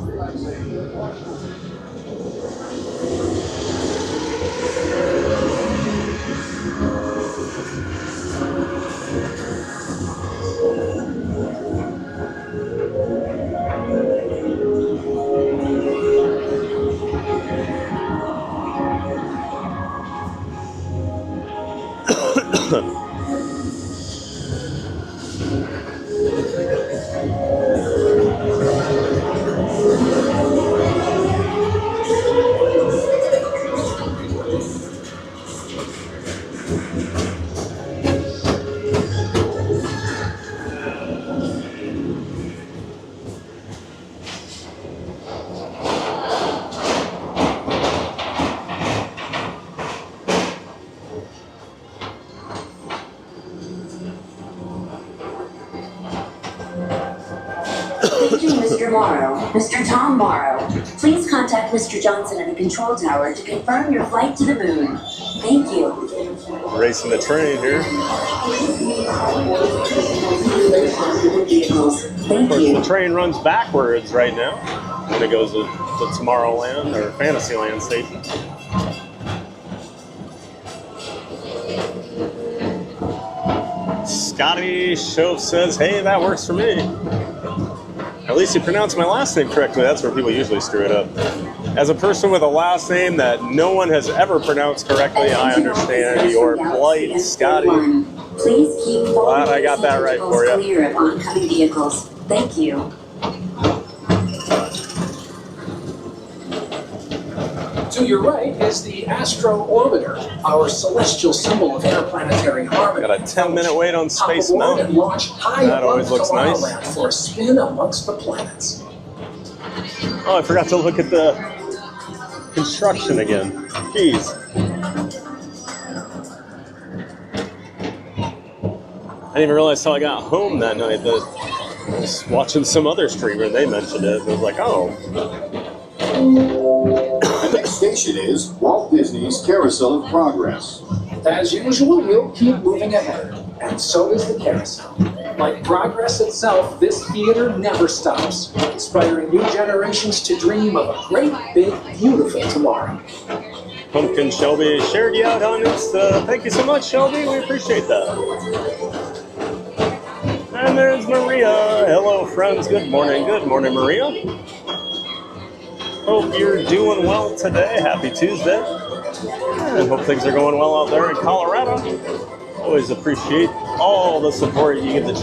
Mr. Morrow, Mr. Tom Morrow, please contact Mr. Johnson in the control tower to confirm your flight to the moon. Thank you.
Racing the train here.
Thank
Of course,
you.
the train runs backwards right now when it goes to Tomorrowland or Fantasyland station. Scotty Shove says, hey, that works for me. At least you pronounced my last name correctly. That's where people usually screw it up. As a person with a last name that no one has ever pronounced correctly, I understand your plight, Scotty.
Please keep
Glad I got that right for you.
clear of oncoming vehicles. Thank you.
To your right is the Astro Orbiter, our celestial symbol of interplanetary harmony.
Got a 10-minute wait on Space
Hop aboard
Mountain.
and launch high
That
above
always looks nice.
Tomorrowland for a spin amongst the planets.
Oh, I forgot to look at the construction again. Jeez. I didn't even realize till I got home that night that I was watching some other streamer and they mentioned it. And I was like, oh.
The next station is Walt Disney's Carousel of Progress.
As usual, we'll keep moving ahead, and so does the carousel. Like progress itself, this theater never stops, inspiring new generations to dream of a great, big, beautiful tomorrow.
Pumpkin Shelby shared you out on Insta. Thank you so much, Shelby. We appreciate that. And there's Maria. Hello, friends. Good morning. Good morning, Maria. Hope you're doing well today. Happy Tuesday. And hope things are going well out there in Colorado. Always appreciate all the support you give the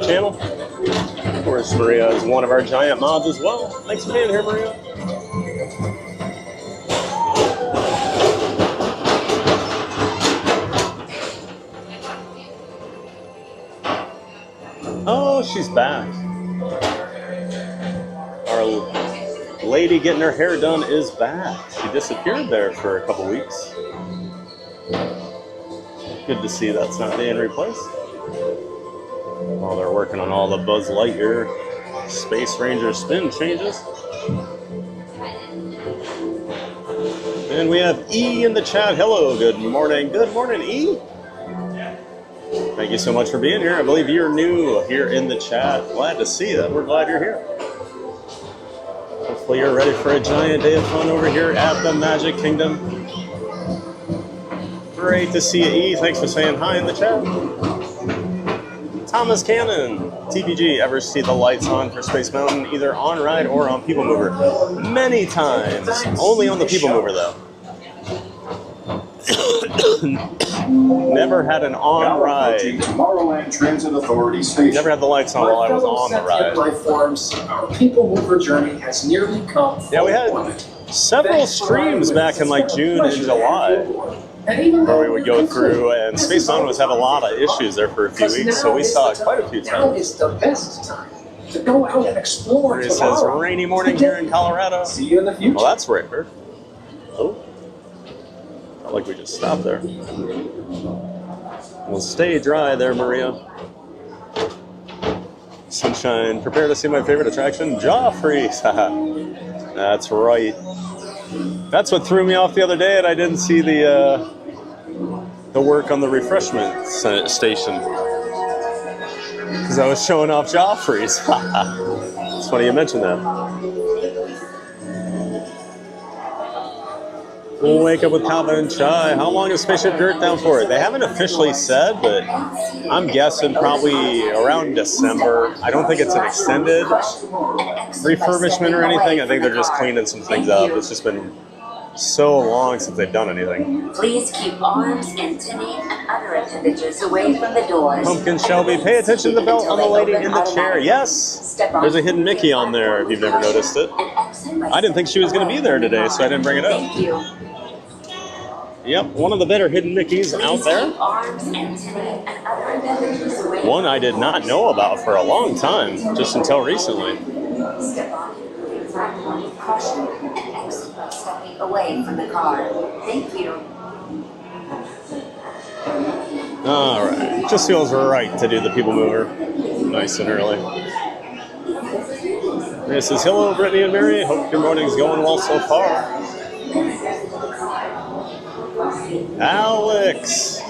channel. Of course, Maria is one of our giant mods as well. Thanks for being here, Maria. Oh, she's back. Our lady getting her hair done is back. She disappeared there for a couple weeks. Good to see that's not being replaced. While they're working on all the Buzz Lightyear Space Ranger spin changes. And we have E in the chat. Hello, good morning. Good morning, E. Thank you so much for being here. I believe you're new here in the chat. Glad to see that. We're glad you're here. Hopefully you're ready for a giant day of fun over here at the Magic Kingdom. Great to see you, E. Thanks for saying hi in the chat. Thomas Cannon, TPG, ever see the lights on for Space Mountain, either on ride or on People Mover? Many times. Only on the People Mover, though. Never had an on ride.
Tomorrowland Transit Authority Station.
Never had the lights on while I was on the ride.
Forms, our People Mover journey has nearly come.
Yeah, we had several streams back in like June and July where we would go through, and Space Mountain was having a lot of issues there for a few weeks, so we saw it quite a few
Now
times.
is the best time to go out and explore
It says
tomorrow.
rainy morning here in Colorado.
See you in the future.
Well, that's rare. Oh, not like we just stopped there. Well, stay dry there, Maria. Sunshine, prepare to see my favorite attraction, Joffrey's. That's right. That's what threw me off the other day, and I didn't see the work on the refreshment station because I was showing off Joffrey's. It's funny you mentioned that. We'll wake up with Calvin and Chai. How long is Spaceship Dirt down for? They haven't officially said, but I'm guessing probably around December. I don't think it's an extended refurbishment or anything. I think they're just cleaning some things up. It's just been so long since they've done anything.
Please keep arms, antennae, and other appendages away from the doors.
Pumpkin Shelby, pay attention to the belt on the lady in the chair. Yes! There's a hidden Mickey on there if you've never noticed it. I didn't think she was going to be there today, so I didn't bring it up.
Thank you.
Yep, one of the better hidden Mickeys out there.
Arms and feet and other appendages away.
One I did not know about for a long time, just until recently.
Step on it, platform with caution, and exit by stepping away from the car. Thank you.
All right, just feels right to do the People Mover nice and early. This is hello, Brittany and Mary. Hope your morning's going well so far. Alex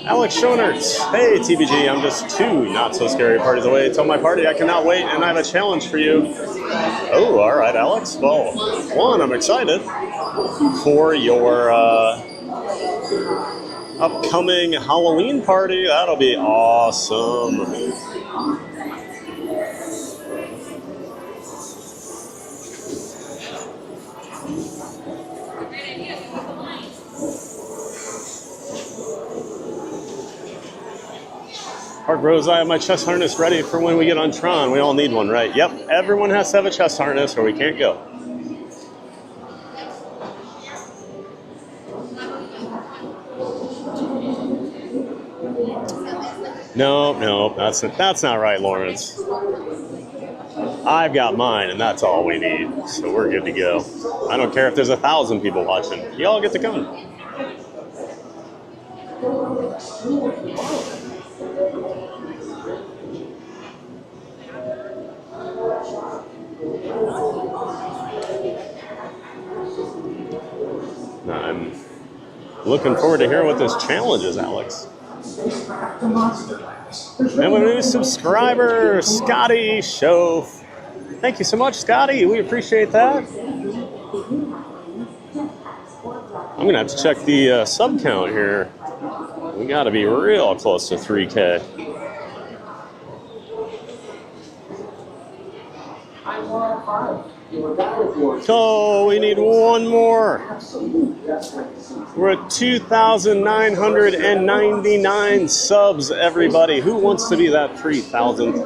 Schoenertz. Hey, TBG, I'm just 2 not-so-scary parties away till my party. I cannot wait, and I have a challenge for you. Oh, all right, Alex. Well, 1, I'm excited for your upcoming Halloween party. That'll be awesome. Park Rose, I have my chest harness ready for when we get on Tron. We all need one, right? Yep, everyone has to have a chest harness or we can't go. No, that's not right, Lawrence. I've got mine, and that's all we need, so we're good to go. I don't care if there's 1,000 people watching. You all get to come. I'm looking forward to hearing what this challenge is, Alex. And we have a new subscriber, Scotty Show. Thank you so much, Scotty. We appreciate that. I'm going to have to check the sub count here. We got to be real close to 3K. Oh, we need one more. We're at 2,999 subs, everybody. Who wants to be that 3,000th?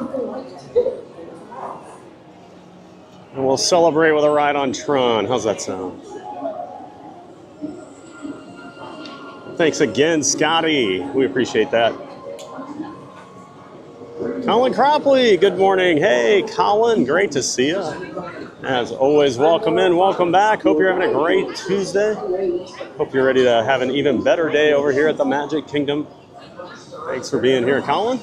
And we'll celebrate with a ride on Tron. How's that sound? Thanks again, Scotty. We appreciate that. Colin Cropley, good morning. Hey, Colin, great to see you. As always, welcome in, welcome back. Hope you're having a great Tuesday. Hope you're ready to have an even better day over here at the Magic Kingdom. Thanks for being here, Colin.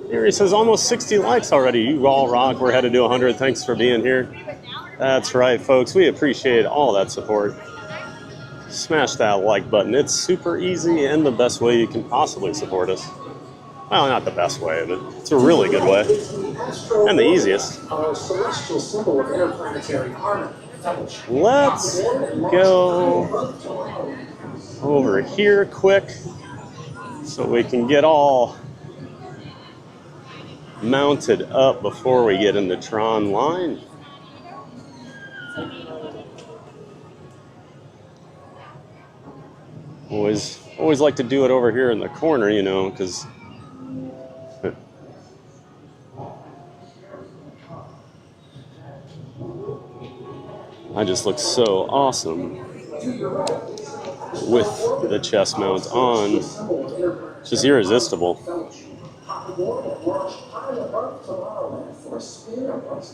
Here he says almost 60 likes already. You all rock. We're headed to 100. Thanks for being here. That's right, folks. We appreciate all that support. Smash that like button. It's super easy and the best way you can possibly support us. Well, not the best way, but it's a really good way. And the easiest. Let's go over here quick so we can get all mounted up before we get into Tron line. Always like to do it over here in the corner, you know, because I just look so awesome with the chest mount on. It's just irresistible.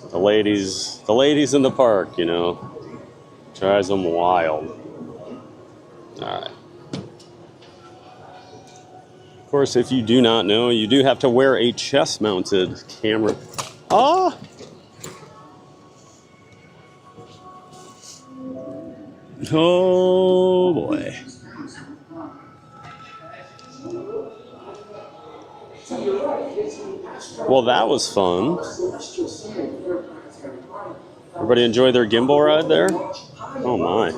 The ladies in the park, you know, drives them wild. All right. Of course, if you do not know, you do have to wear a chest-mounted camera. Ah! Oh boy. Well, that was fun. Everybody enjoy their gimbal ride there? Oh my.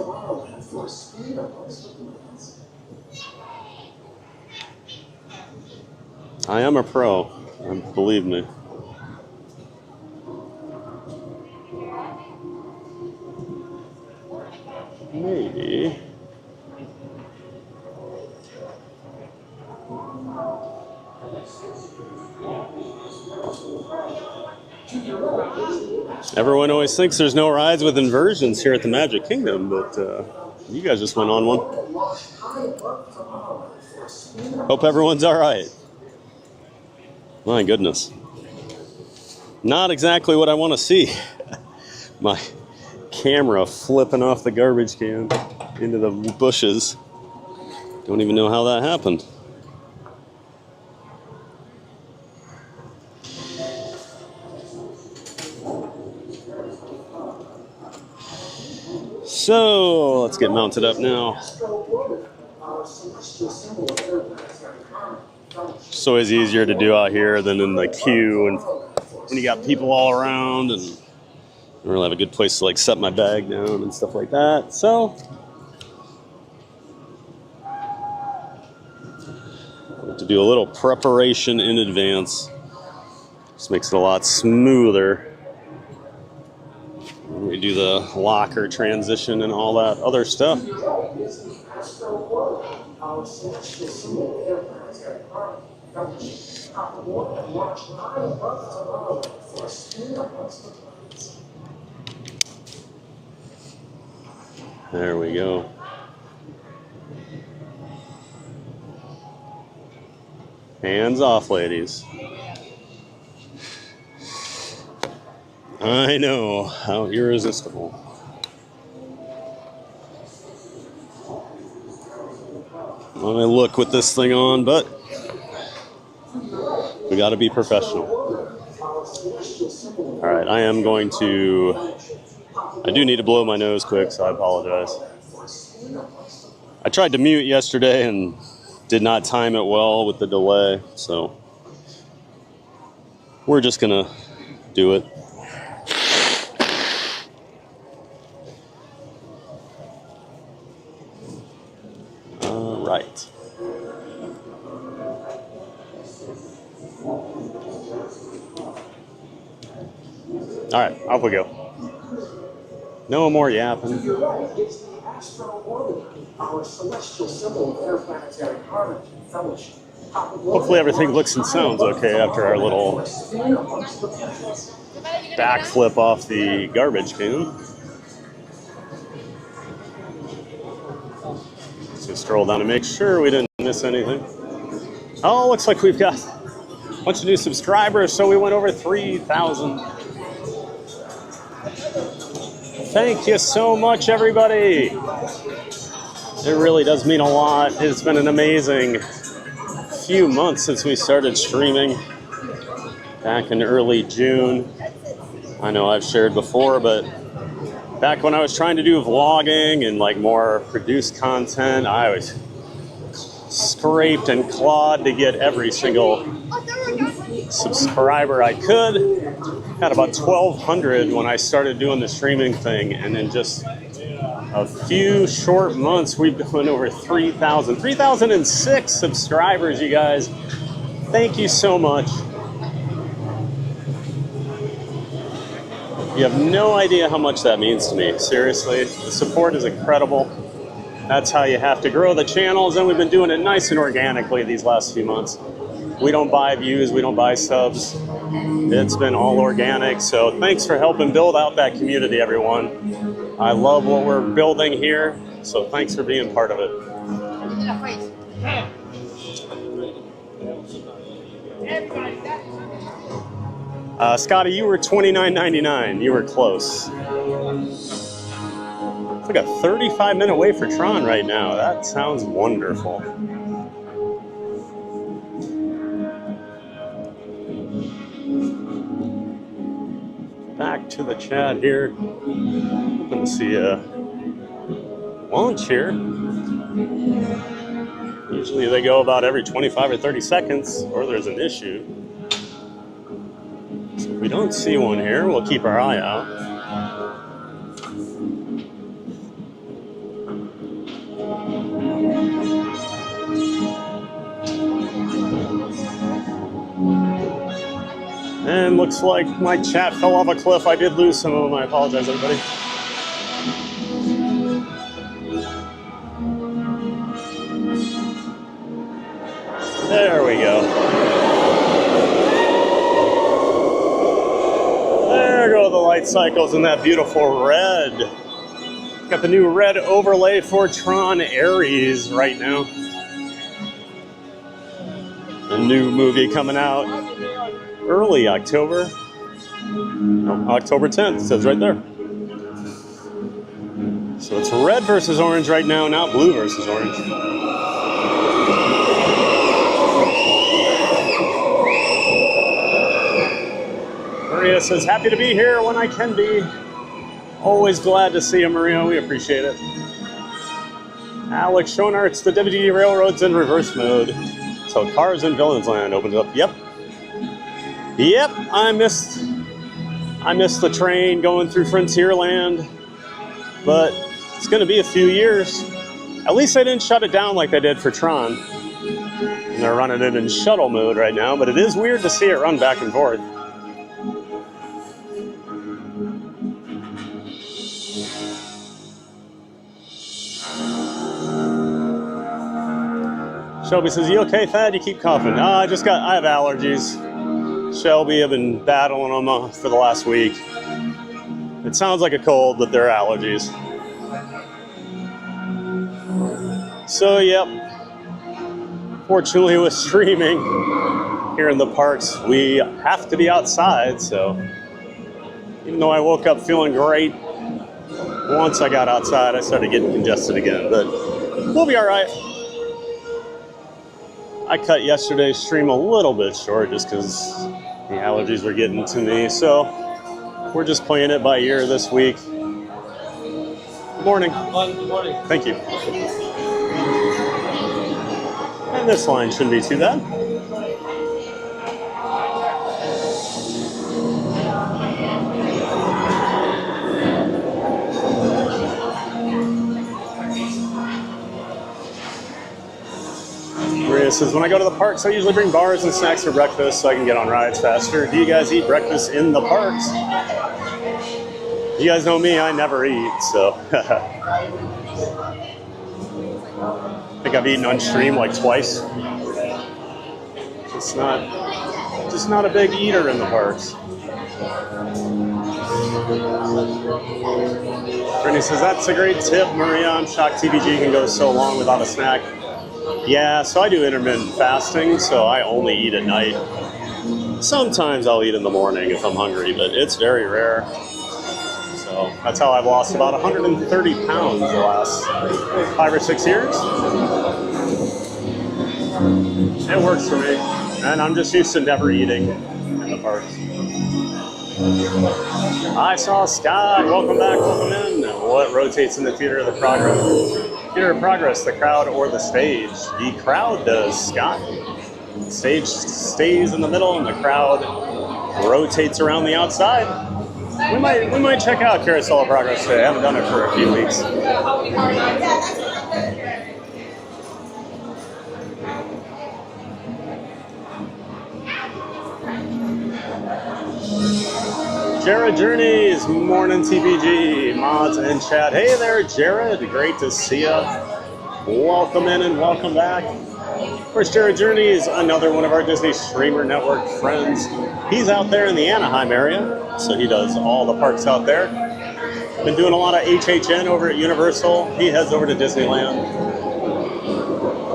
I am a pro, believe me. Maybe. Everyone always thinks there's no rides with inversions here at the Magic Kingdom, but You guys just went on one. Hope everyone's all right. My goodness. Not exactly what I want to see. My camera flipping off the garbage can into the bushes. Don't even know how that happened. So let's get mounted up now. It's always easier to do out here than in the queue, and when you got people all around, and I don't really have a good place to like set my bag down and stuff like that. So I have to do a little preparation in advance. Just makes it a lot smoother. We do the locker transition and all that other stuff. There we go. Hands off, ladies. I know, how irresistible. I look with this thing on, but we got to be professional. All right, I am going to. I do need to blow my nose quick, so I apologize. I tried to mute yesterday and did not time it well with the delay, so we're just gonna do it. Right. All right, off we go. No more yapping. Hopefully everything looks and sounds okay after our little backflip off the garbage can. So scroll down to make sure we didn't miss anything. Oh, looks like we've got a bunch of new subscribers, so we went over 3,000. Thank you so much, everybody. It really does mean a lot. It's been an amazing few months since we started streaming back in early June. I know I've shared before, but back when I was trying to do vlogging and like more produced content, I was scraped and clawed to get every single subscriber I could. Had about 1,200 when I started doing the streaming thing, and in just a few short months, we've gone over 3,000. 3,006 subscribers, you guys. Thank you so much. You have no idea how much that means to me. Seriously, the support is incredible. That's how you have to grow the channels, and we've been doing it nice and organically these last few months. We don't buy views, we don't buy subs. It's been all organic, so thanks for helping build out that community, everyone. I love what we're building here, so thanks for being part of it. Scotty, you were $29.99. You were close. It's like a 35-minute wait for Tron right now. That sounds wonderful. Back to the chat here. Hoping to see a launch here. Usually they go about every 25 or 30 seconds, or there's an issue. So if we don't see one here, we'll keep our eye out. And looks like my chat fell off a cliff. I did lose some of them. I apologize, everybody. There we go. There go the light cycles in that beautiful red. Got the new red overlay for Tron Ares right now. A new movie coming out early October. No, October 10th, it says right there. So it's red versus orange right now, not blue versus orange. Maria says, happy to be here when I can be. Always glad to see you, Maria. We appreciate it. Alex Schoenart's the WDW Railroad's in reverse mode. So Cars in Villains Land opens up. Yep. Yep, I missed the train going through Frontierland. But it's going to be a few years. At least they didn't shut it down like they did for Tron. And they're running it in shuttle mode right now, but it is weird to see it run back and forth. Shelby says, you okay, Thad? You keep coughing. I have allergies. Shelby, I've been battling them for the last week. It sounds like a cold, but they're allergies. So, yep. Fortunately, with streaming here in the parks, we have to be outside. So, even though I woke up feeling great, once I got outside, I started getting congested again. But we'll be all right. I cut yesterday's stream a little bit short just because the allergies were getting to me. So we're just playing it by ear this week. Good morning.
Good morning.
Thank you. And this line shouldn't be too bad. Maria says, when I go to the parks, I usually bring bars and snacks for breakfast so I can get on rides faster. Do you guys eat breakfast in the parks? You guys know me, I never eat, so. I think I've eaten on stream like twice. Just not a big eater in the parks. Brittany says, that's a great tip, Maria. I'm shocked TVG can go so long without a snack. Yeah, so I do intermittent fasting, so I only eat at night. Sometimes I'll eat in the morning if I'm hungry, but it's very rare. So that's how I've lost about 130 pounds the last 5 or 6 years. It works for me, and I'm just used to never eating in the parks. I saw Scott. Welcome back, welcome in. What rotates in the Theater of the Progress? Theater of Progress, the crowd or the stage? The crowd does, Scott. The stage stays in the middle and the crowd rotates around the outside. We might check out Carousel of Progress today. I haven't done it for a few weeks. Jared Journeys, morning TVG, mods and chat. Hey there, Jared, great to see you. Welcome in and welcome back. Of course, Jared Journeys, another one of our Disney Streamer Network friends. He's out there in the Anaheim area, so he does all the parks out there. Been doing a lot of HHN over at Universal. He heads over to Disneyland.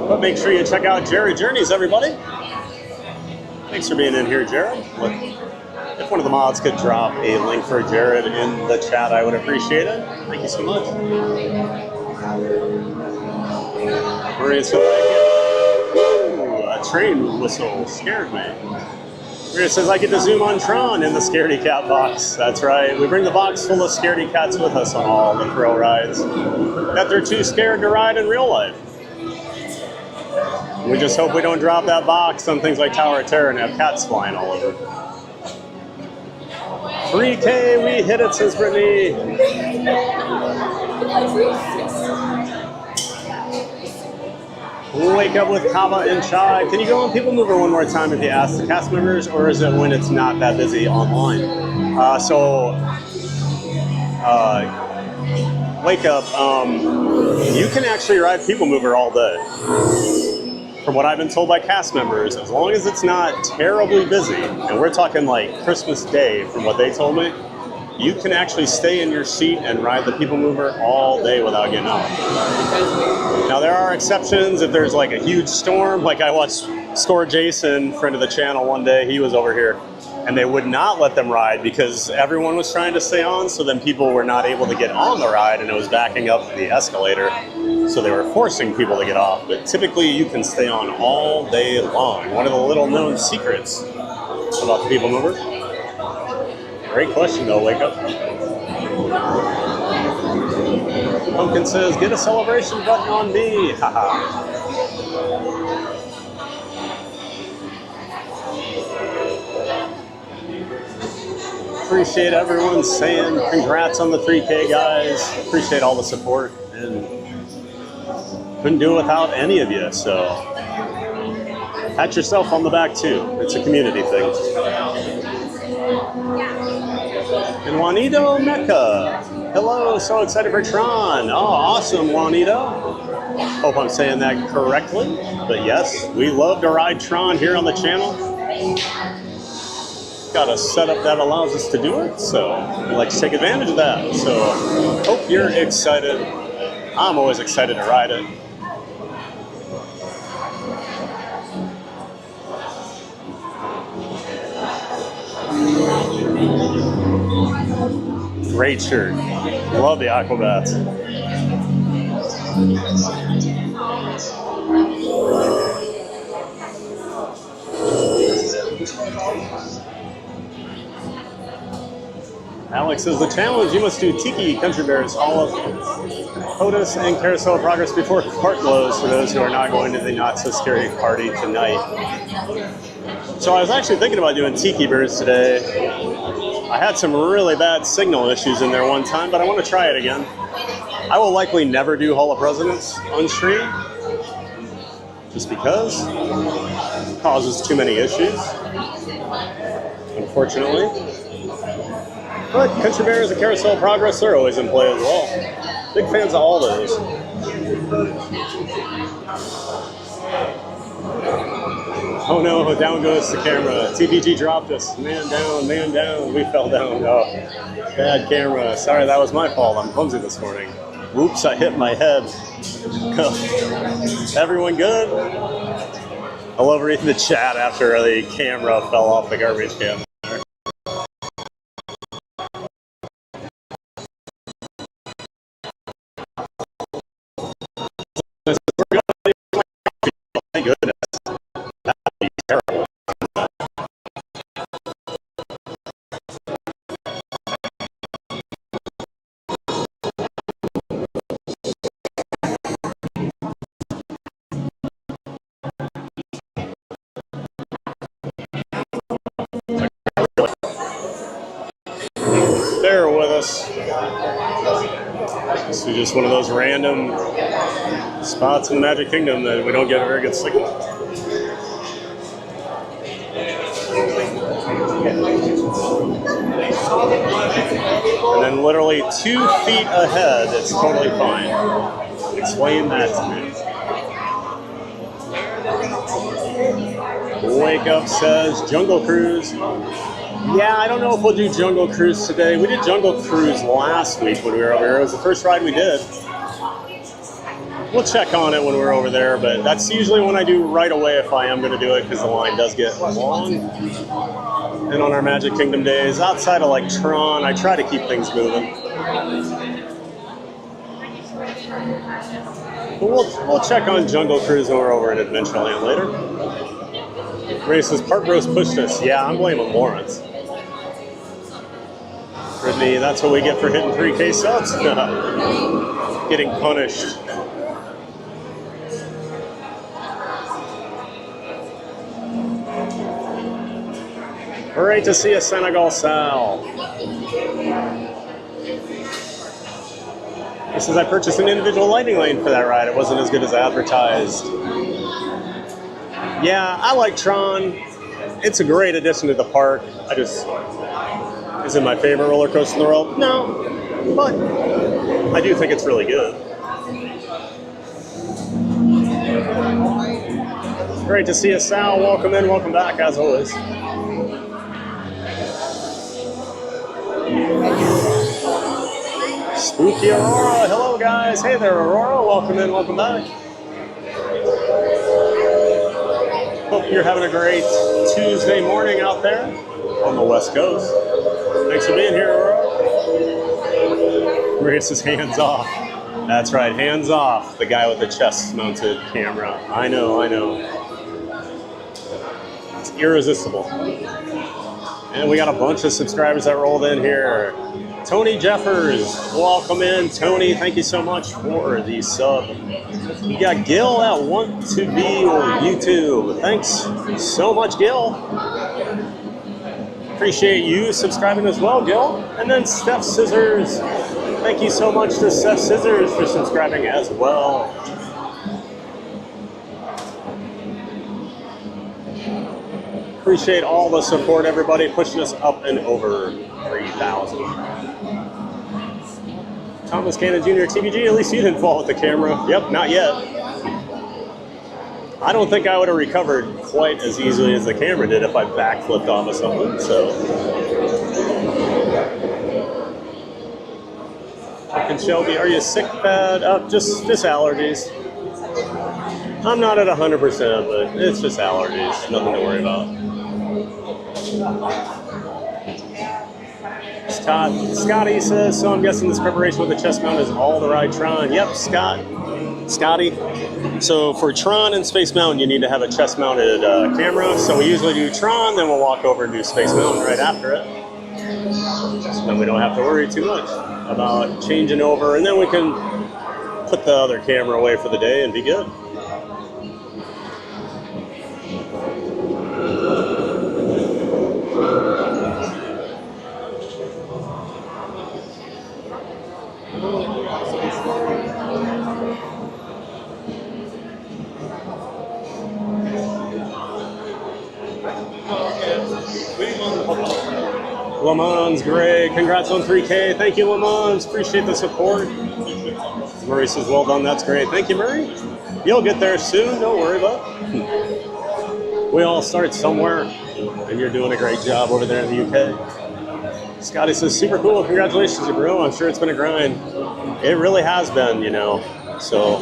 But make sure you check out Jared Journeys, everybody. Thanks for being in here, Jared. If one of the mods could drop a link for Jared in the chat, I would appreciate it. Thank you so much. Maria's so a train whistle scared me. Maria says, I get to zoom on Tron in the Scaredy Cat box. That's right. We bring the box full of Scaredy Cats with us on all the thrill rides that they're too scared to ride in real life. We just hope we don't drop that box on things like Tower of Terror and have cats flying all over. 3K, we hit it, says Brittany. Wake up with Kava and Chai. Can you go on People Mover one more time if you ask the cast members, or is it when it's not that busy online? Wake up. You can actually ride People Mover all day. From what I've been told by cast members, as long as it's not terribly busy, and we're talking like Christmas Day from what they told me, you can actually stay in your seat and ride the People Mover all day without getting off. Now, there are exceptions if there's like a huge storm. Like I watched Score Jason, friend of the channel, one day, he was over here, and they would not let them ride because everyone was trying to stay on, so then people were not able to get on the ride, and it was backing up the escalator, so they were forcing people to get off. But typically, you can stay on all day long. One of the little-known secrets about the People Mover. Great question, though. Wake up. Pumpkin says, "Get a celebration button on me." Haha. Appreciate everyone saying congrats on the 3K, guys. Appreciate all the support, and couldn't do it without any of you. So pat yourself on the back too. It's a community thing. And Juanito Mecca, hello, so excited for Tron. Oh, awesome, Juanito. Hope I'm saying that correctly. But yes, we love to ride Tron here on the channel. Got a setup that allows us to do it, so we like to take advantage of that. So hope you're excited. I'm always excited to ride it. Great shirt. Love the Aquabats. Alex says, the challenge, you must do Tiki, Country Bears, Hall of POTUS, and Carousel of Progress before cart blows for those who are not going to the Not So Scary party tonight. So I was actually thinking about doing Tiki Bears today. I had some really bad signal issues in there one time, but I want to try it again. I will likely never do Hall of Presidents on stream, just because it causes too many issues, unfortunately. But Country Bears and Carousel of Progress are always in play as well. Big fans of all those. Oh no, down goes the camera. TPG dropped us. Man down, we fell down. Oh, bad camera. Sorry, that was my fault. I'm clumsy this morning. Whoops, I hit my head. Everyone good? I love reading the chat after the camera fell off the garbage can. Thank goodness. That would be terrible. Bear with us. This is just one of those random spots in the Magic Kingdom that we don't get a very good signal. And then literally 2 feet ahead, it's totally fine. Explain that to me. Wake Up says, Jungle Cruise. Yeah, I don't know if we'll do Jungle Cruise today. We did Jungle Cruise last week when we were over here. It was the first ride we did. We'll check on it when we're over there, but that's usually when I do right away if I am going to do it, because the line does get long. And on our Magic Kingdom days, outside of like Tron, I try to keep things moving. But we'll check on Jungle Cruise when we're over at Adventureland later. Ray says, Park Bros pushed us. Yeah, I'm blaming morons. Brittany, that's what we get for hitting 3K subs. Getting punished. Great to see you, Senegal Sal. He says, I purchased an individual lightning lane for that ride. It wasn't as good as advertised. Yeah, I like Tron. It's a great addition to the park. Is it my favorite roller coaster in the world? No, but I do think it's really good. Great to see you, Sal. Welcome in, welcome back, as always. Spooky Aurora, hello guys. Hey there, Aurora. Welcome in, welcome back. Hope you're having a great Tuesday morning out there on the West Coast. Thanks for being here, Aurora. Maria says hands off. That's right, hands off. The guy with the chest-mounted camera. I know. It's irresistible. And we got a bunch of subscribers that rolled in here. Tony Jeffers, welcome in. Tony, thank you so much for the sub. You got Gil that want to be on YouTube. Thanks so much, Gil. Appreciate you subscribing as well, Gil. And then Steph Scissors. Thank you so much to Steph Scissors for subscribing as well. Appreciate all the support, everybody, pushing us up and over 3,000. Thomas Cannon Jr. TVG, at least you didn't fall with the camera. Yep, not yet. I don't think I would have recovered quite as easily as the camera did if I backflipped off of something, so. And Shelby, are you sick, bad? Just allergies. I'm not at 100%, but it's just allergies. Nothing to worry about. Scotty says, so I'm guessing this preparation with the chest mount is all the ride Tron. Yep, Scotty. So for Tron and Space Mountain, you need to have a chest mounted camera. So we usually do Tron, then we'll walk over and do Space Mountain right after it. So then we don't have to worry too much about changing over, and then we can put the other camera away for the day and be good. Lamons, Greg, congrats on 3K. Thank you, Lamons. Appreciate the support. Murray says, well done. That's great. Thank you, Murray. You'll get there soon. Don't worry about it. We all start somewhere, and you're doing a great job over there in the UK. Scotty says, super cool. Congratulations, bro. I'm sure it's been a grind. It really has been, you know. So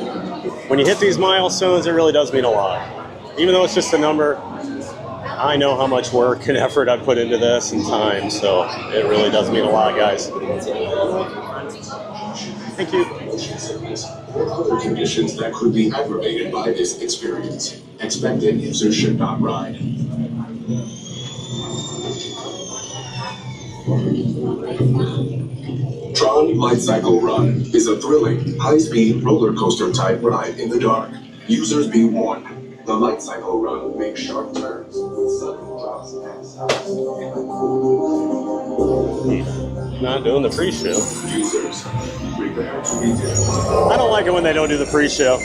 when you hit these milestones, it really does mean a lot. Even though it's just a number, I know how much work and effort I put into this and time, so it really does mean a lot, guys. Thank you.
Or other conditions that could be aggravated by this experience. Expected users should not ride. Tron Light Cycle Run is a thrilling, high-speed roller coaster type ride in the dark. Users be warned. The Light Cycle Run makes sharp turns with sudden drops and stops.
Not doing the pre-show.
Users, prepare to be dimmed.
I don't like it when they don't do the pre-show.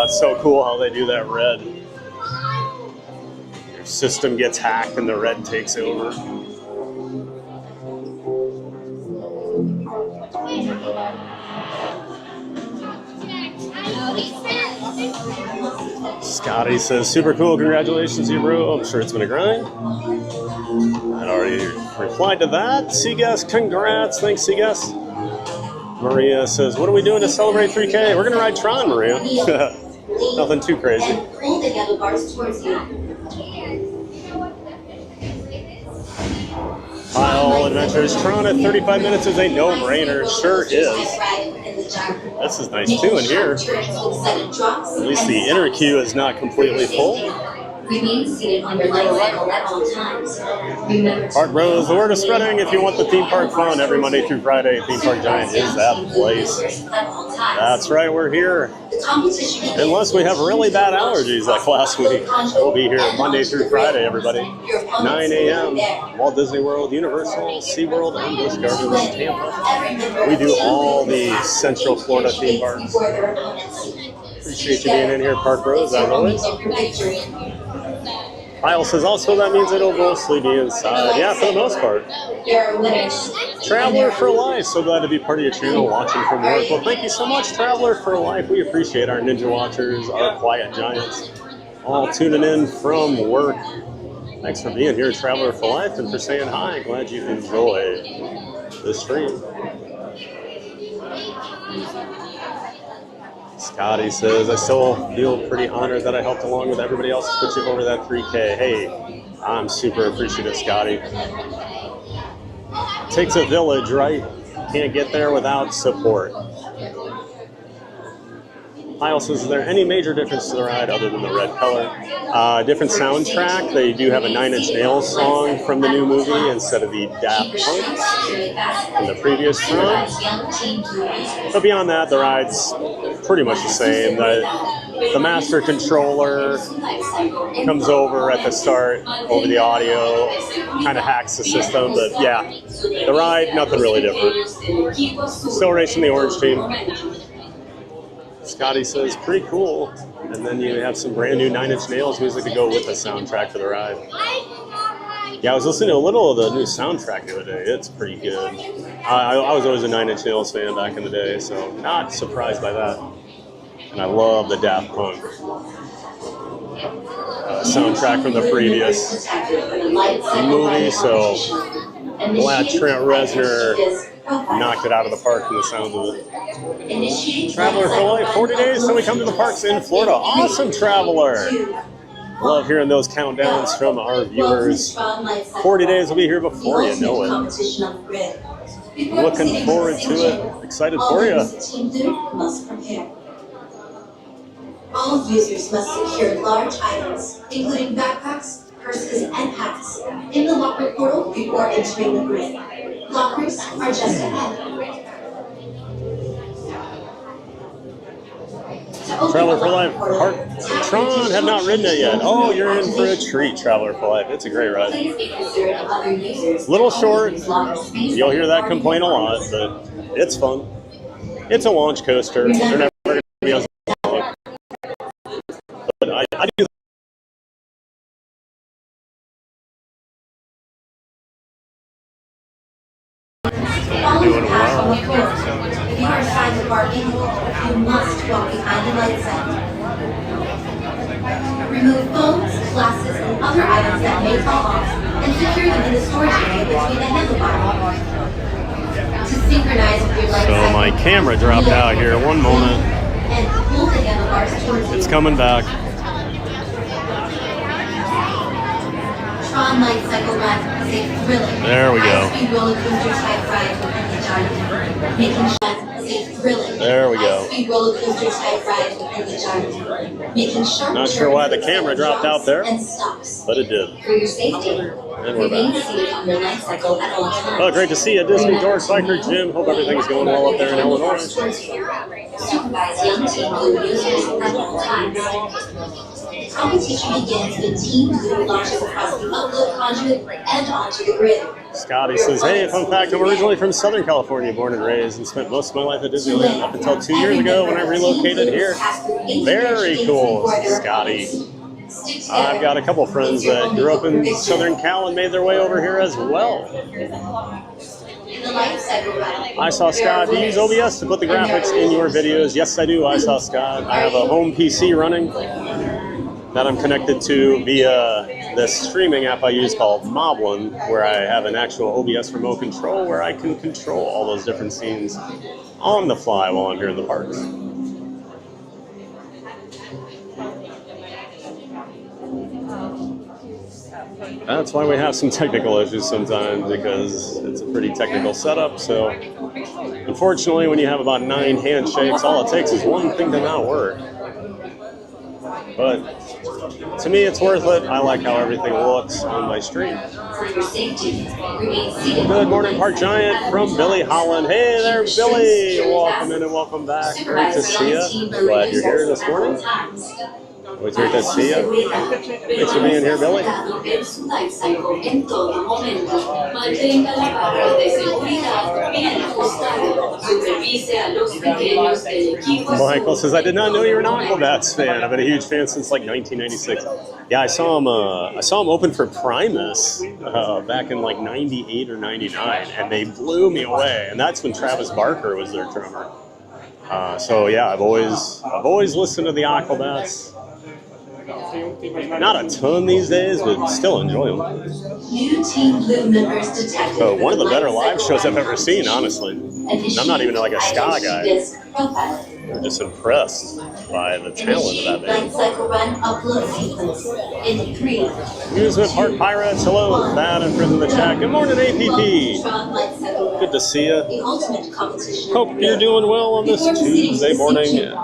It's so cool how they do that red. Your system gets hacked and the red takes over. Scotty says, super cool, congratulations, you bro. I'm sure it's been a grind. I already replied to that. Seagus, congrats. Thanks, Seagus. Maria says, what are we doing to celebrate 3K? We're going to ride Tron, Maria. Nothing too crazy.
Pull the yellow bars towards you.
Hi, all adventures. Tron at 35 minutes is a no-brainer. Sure is. This is nice too in here. At least the inner queue is not completely full.
Remain seated on your light cycle at all times. Remember
Park Bros, the word is spreading. If you want the theme park fun every Monday through Friday, Theme Park Giant is that place. That's right, we're here. Unless we have really bad allergies like last week. We'll be here Monday through Friday, everybody. 9 a.m. Walt Disney World, Universal, SeaWorld, and Busch Gardens, Tampa. We do all the Central Florida theme parks. Appreciate you being in here, Park Bros, as always. Kyle says also that means it'll mostly be inside. Yeah, for the most part. Traveler for Life, so glad to be part of your channel watching from work. Well, thank you so much, Traveler for Life. We appreciate our Ninja Watchers, our Quiet Giants. all tuning in from work. Thanks for being here, Traveler for Life, and for saying hi. Glad you enjoy the stream. Scotty says, I still feel pretty honored that I helped along with everybody else to put you over that 3K. Hey, I'm super appreciative, Scotty. Takes a village, right? Can't get there without support. Kyle says, is there any major difference to the ride other than the red color? Different soundtrack. They do have a 9 Inch Nails song from the new movie instead of the Daft Punk from the previous Tron. But beyond that, the ride's pretty much the same. The master controller comes over at the start over the audio, kind of hacks the system. But yeah, the ride, nothing really different. Still racing the orange team. Scotty says, pretty cool. And then you have some brand new 9 Inch Nails music to go with the soundtrack for the ride. Yeah, I was listening to a little of the new soundtrack the other day. It's pretty good. I was always a 9 Inch Nails fan back in the day, so not surprised by that. And I love the Daft Punk soundtrack from the previous movie, so glad Trent Reznor knocked it out of the park from the sounds of it. Traveler for Life, 40 days till we come to the parks in Florida. Awesome, Traveler. Love hearing those countdowns from our viewers. 40 days will be here before you know it. Looking forward to it. Excited for you.
All users must secure large items, including backpacks, purses, and hats, in the locker portal before entering the grid. Lockers are just ahead.
Traveler for Life, Tron, have not ridden it yet. Oh, you're in for a treat, Traveler for Life. It's a great ride. Little short. You'll hear that complaint a lot, but it's fun. It's a launch coaster. They're never going to be as long. But I do. Doing well.
If you are assigned to parking, you must walk behind the light sign. Remove phones, glasses, and other items that may fall off, and secure them in the storage area between the handlebars. To synchronize with your light
So
cycle,
my camera dropped out here. One moment.
and pull the handlebars towards you.
It's coming back.
Tron Light Cycle Ride is a thrilling,
There we go.
high-speed roller coaster type ride within the giant. Making sure is a thrilling,
There we go.
high-speed roller coaster type ride within the giant. Making sharp
Not sure why the
turns,
camera dropped out there,
and stops.
but it did.
For your safety,
And we're
remain
back.
seated on your light cycle at all times.
Oh, great to see you, Disney Dork Biker Jim. Hope everything's going well up there in Illinois.
Supervise young Team Blue users at all times. Competition begins when Team Blue launches across the upload conduit and onto the grid.
Scotty says, hey, fun fact, I'm originally from Southern California, born and raised, and spent most of my life at Disneyland up until 2 years ago when I relocated here. Very cool, Scotty. I've got a couple friends that grew up in Southern Cal and made their way over here as well. I saw Scott. Do you use OBS to put the graphics in your videos? Yes, I do. I saw Scott. I have a home PC running that I'm connected to via this streaming app I use called Moblin, where I have an actual OBS remote control where I can control all those different scenes on the fly while I'm here in the parks. That's why we have some technical issues sometimes, because it's a pretty technical setup. So unfortunately, when you have about 9 handshakes, all it takes is one thing to not work. But to me, it's worth it. I like how everything looks on my stream. Good morning, Park Giant from Billy Holland. Hey there, Billy. Welcome in and welcome back. Great to see you. Glad you're here this morning. Always great to see you. Thanks for being here, Billy. Michael says, I did not know you were an Aquabats fan. I've been a huge fan since like 1996. Yeah, I saw him open for Primus back in like 98 or 99, and they blew me away. And that's when Travis Barker was their drummer. So yeah, I've always listened to the Aquabats. Not a ton these days, but still enjoy them.
New Team Blue members detected.
So one of the better live shows I've ever seen, honestly. And I'm not even like a ska guy. I'm just impressed by the talent of that band.
Light cycle run upload sequence in 3.
Amusement Park Pirates, hello, Thad and friends in the chat. Good morning, APP. Good to see you.
The ultimate competition.
Hope you're doing well on this Tuesday morning.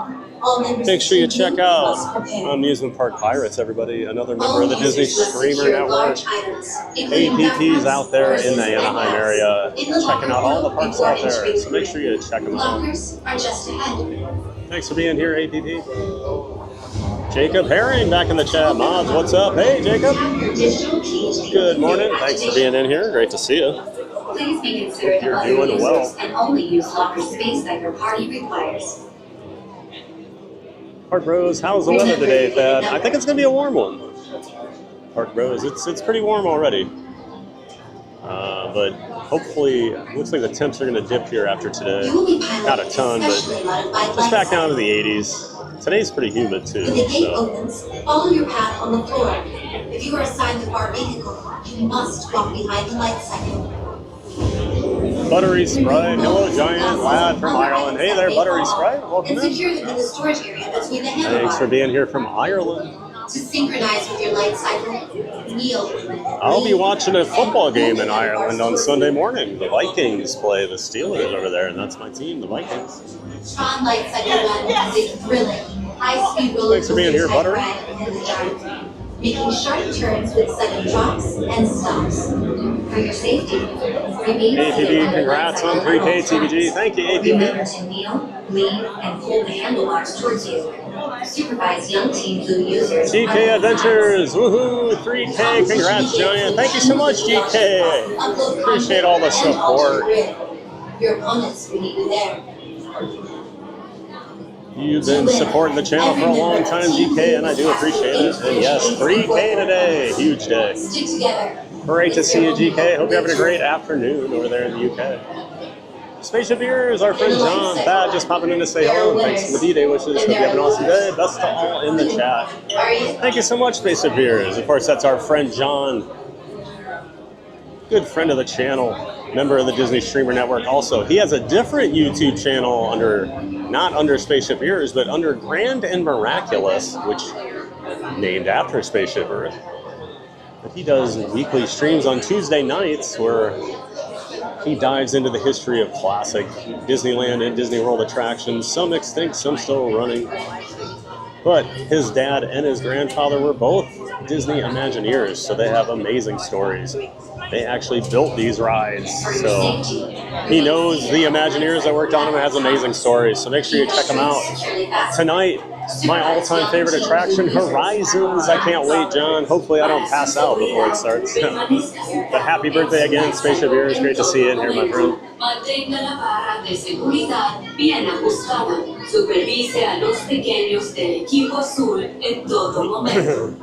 Make sure you check out Amusement Park Pirates, everybody. Another member of the Disney Streamer Network. APP's out there in the Anaheim area, checking out all the parks out there. So make sure you check them out. Thanks for being here, APP. Jacob Herring back in the chat. Mods, what's up? Hey, Jacob. Good morning. Thanks for being in here. Great to see you.
Please be considerate of other users and only use locker space that your party requires.
Park Bros, how's the weather today, Thad? I think it's going to be a warm one. Park Bros, it's pretty warm already. But hopefully, it looks like the temps are going to dip here after today. Not a ton, but just back down to the 80s. Today's pretty humid, too.
When the gate opens, follow your path on the floor. If you are assigned the bar vehicle, you must walk behind the light cycle.
Buttery Sprite, hello Giant Lad from Ireland. Hey there, Buttery Sprite, welcome in.
Secure them in the storage area between the handlebars.
Thanks for being here from Ireland.
To synchronize with your light cycle, kneel.
I'll be watching a football game in Ireland on Sunday morning. The Vikings play the Steelers over there, and that's my team, the Vikings.
Tron light cycle run is a thrilling, high-speed roller
Thanks for being here,
coaster
Buttery.
type ride in the dark, making sharp turns with sudden drops and stops. For your safety, remain
APB, congrats on 3K TBG. Thank you,
Remember
APB.
to kneel, lean, and pull the handlebars towards you. Supervise young Team Blue users.
GK Adventures, woohoo, 3K, congrats Giant. Thank you so much, GK. Appreciate all the support.
Your opponents will meet you there.
You've been supporting the channel for a long time, GK, and I do appreciate it. And yes, 3K today, huge day.
Stick together.
Great to see you, GK. Hope you're having a great afternoon over there in the UK. Spaceship Ears, our friend John Thad just popping in to say hello. Thanks for the D-Day wishes. Hope you have an awesome day. Best to all in the chat. Thank you so much, Spaceship Ears. Of course, that's our friend John. Good friend of the channel, member of the Disney Streamer Network also. He has a different YouTube channel not under Spaceship Ears, but under Grand and Miraculous, which named after Spaceship Earth. But he does weekly streams on Tuesday nights where he dives into the history of classic Disneyland and Disney World attractions, some extinct, some still running. But his dad and his grandfather were both Disney Imagineers, so they have amazing stories. They actually built these rides, so he knows the Imagineers that worked on them and has amazing stories, so make sure you check them out. Tonight, my all-time favorite attraction, Horizons. I can't wait, John. Hopefully I don't pass out before it starts. But happy birthday again, Spaceship Ears. Great to see you in here, my friend.
Mantenga la barra de seguridad bien ajustada. Supervise a los pequeños del equipo azul en todo momento.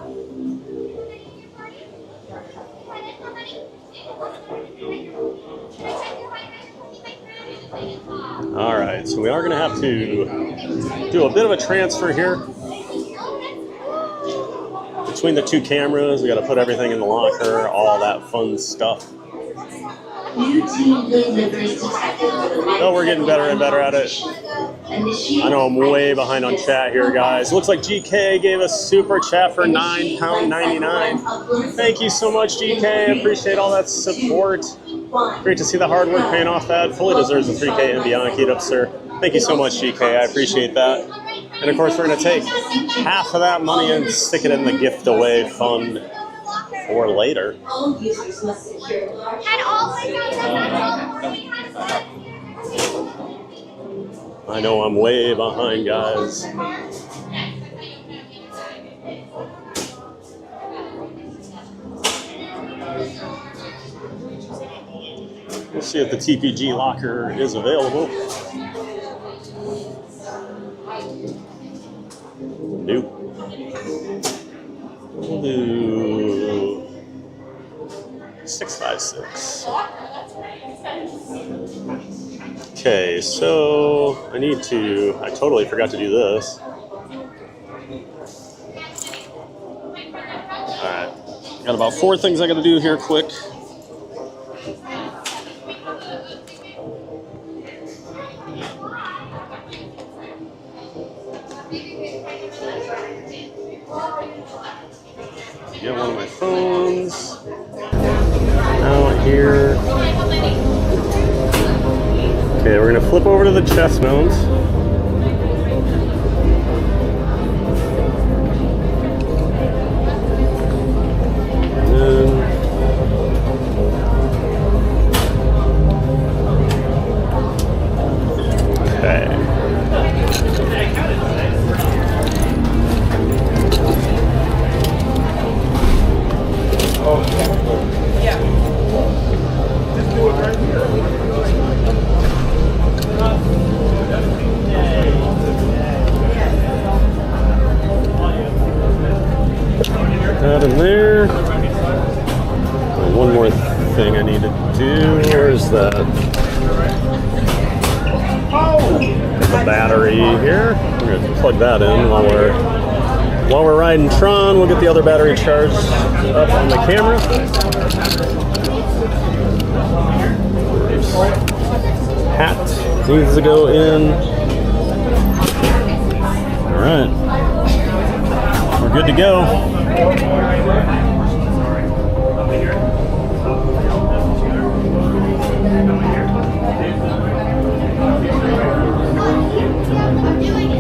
All right, so we are going to have to do a bit of a transfer here between the two cameras. We got to put everything in the locker, all that fun stuff. Oh, we're getting better and better at it. I know I'm way behind on chat here, guys. Looks like GK gave us super chat for £9.99. Thank you so much, GK. I appreciate all that support. Great to see the hard work paying off. That fully deserves a 3K and beyond. Keep it up, sir. Thank you so much, GK. I appreciate that. And of course, we're going to take half of that money and stick it in the gift away fund for later.
All users must secure large.
I know I'm way behind, guys. We'll see if the TPG locker is available. Nope. We'll do 656. Okay, so I totally forgot to do this. Got about 4 things I got to do here quick. Get one of my phones out here. Okay, we're gonna flip over to the chest mount. That in there. One more thing I need to do. Where's that? The battery here. We're gonna plug that in while we're riding Tron. We'll get the other battery charged up on the camera. Hat needs to go in. All right, we're good to go.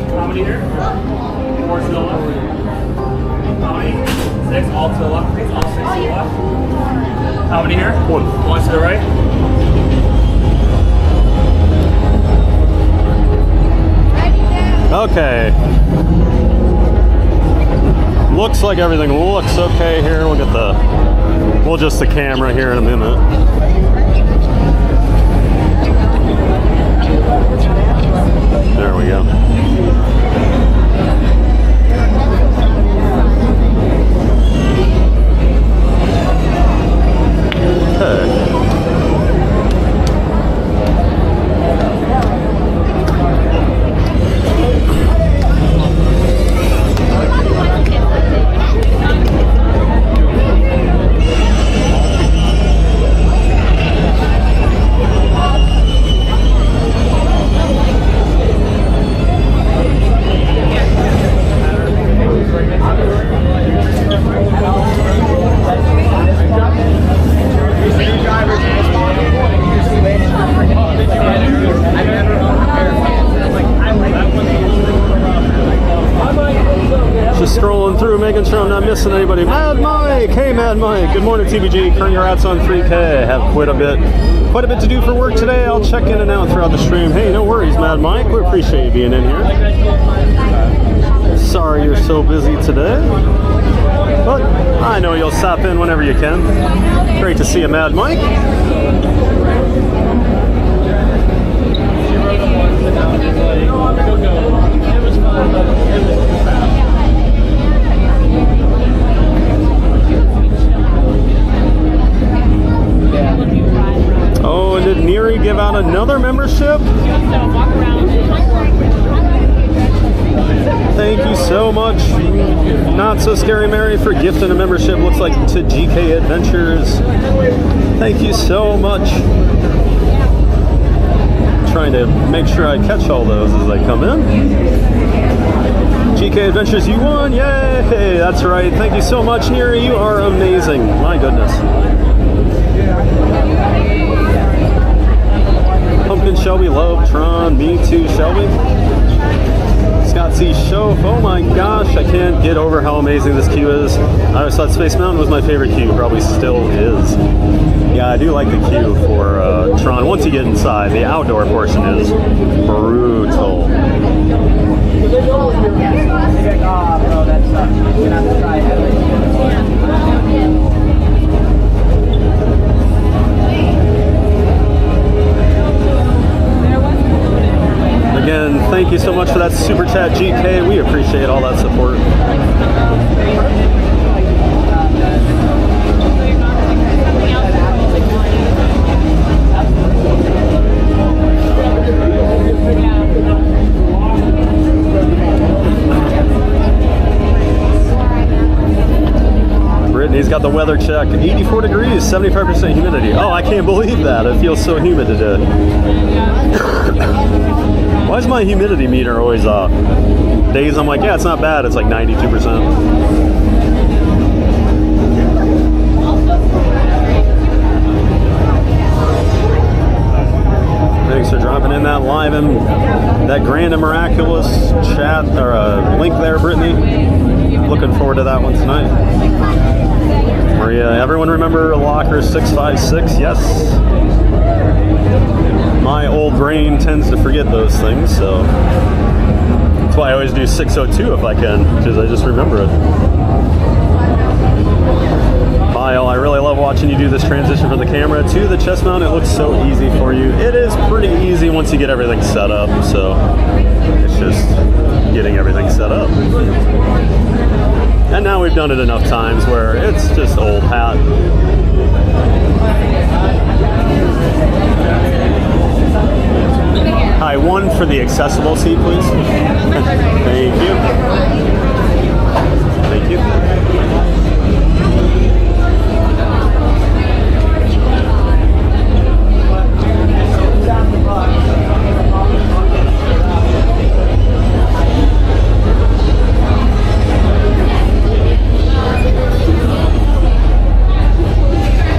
How many here? 4 to the left. How many? 6 all to the left, please. All 6 to the left. How many here? 1. 1 to the right.
Okay. Looks like everything looks okay here. We'll get we'll adjust the camera here in a minute. There we go. Okay. Just scrolling through, making sure I'm not missing anybody. Mad Mike! Hey Mad Mike! Good morning TBG. Current your outs on 3K. Have quite a bit to do for work today. I'll check in and out throughout the stream. Hey, no worries, Mad Mike. We appreciate you being in here. Sorry you're so busy today, but I know you'll stop in whenever you can. Great to see you, Mad Mike. Oh, and did Neri give out another membership? Thank you so much, Not So Scary Mary, for gifting a membership. Looks like to GK Adventures. Thank you so much. Trying to make sure I catch all those as they come in. GK Adventures, you won! Yay! That's right. Thank you so much, Neri. You are amazing. My goodness. Pumpkin Shelby, love Tron. Me too, Shelby. Scott C. Show. Oh my gosh, I can't get over how amazing this queue is. I always thought Space Mountain was my favorite queue. Probably still is. Yeah, I do like the queue for Tron. Once you get inside, the outdoor portion is brutal. Again, thank you so much for that super chat, GK. We appreciate all that support. Brittany's He's got the weather check. 84 degrees, 75% humidity. Oh, I can't believe that. It feels so humid today. Why is my humidity meter always off? Days I'm like, yeah, it's not bad. It's like 92%. Thanks for dropping in that live and that grand and miraculous chat or link there, Brittany. Looking forward to that one tonight. Maria, everyone remember locker 656? Yes. My old brain tends to forget those things, so that's why I always do 602 if I can, because I just remember it. Kyle, I really love watching you do this transition from the camera to the chest mount. It looks so easy for you. It is pretty easy once you get everything set up, so it's just getting everything set up. And now we've done it enough times where it's just old hat. Hi, one for the accessible seat, please. Thank you. Thank you.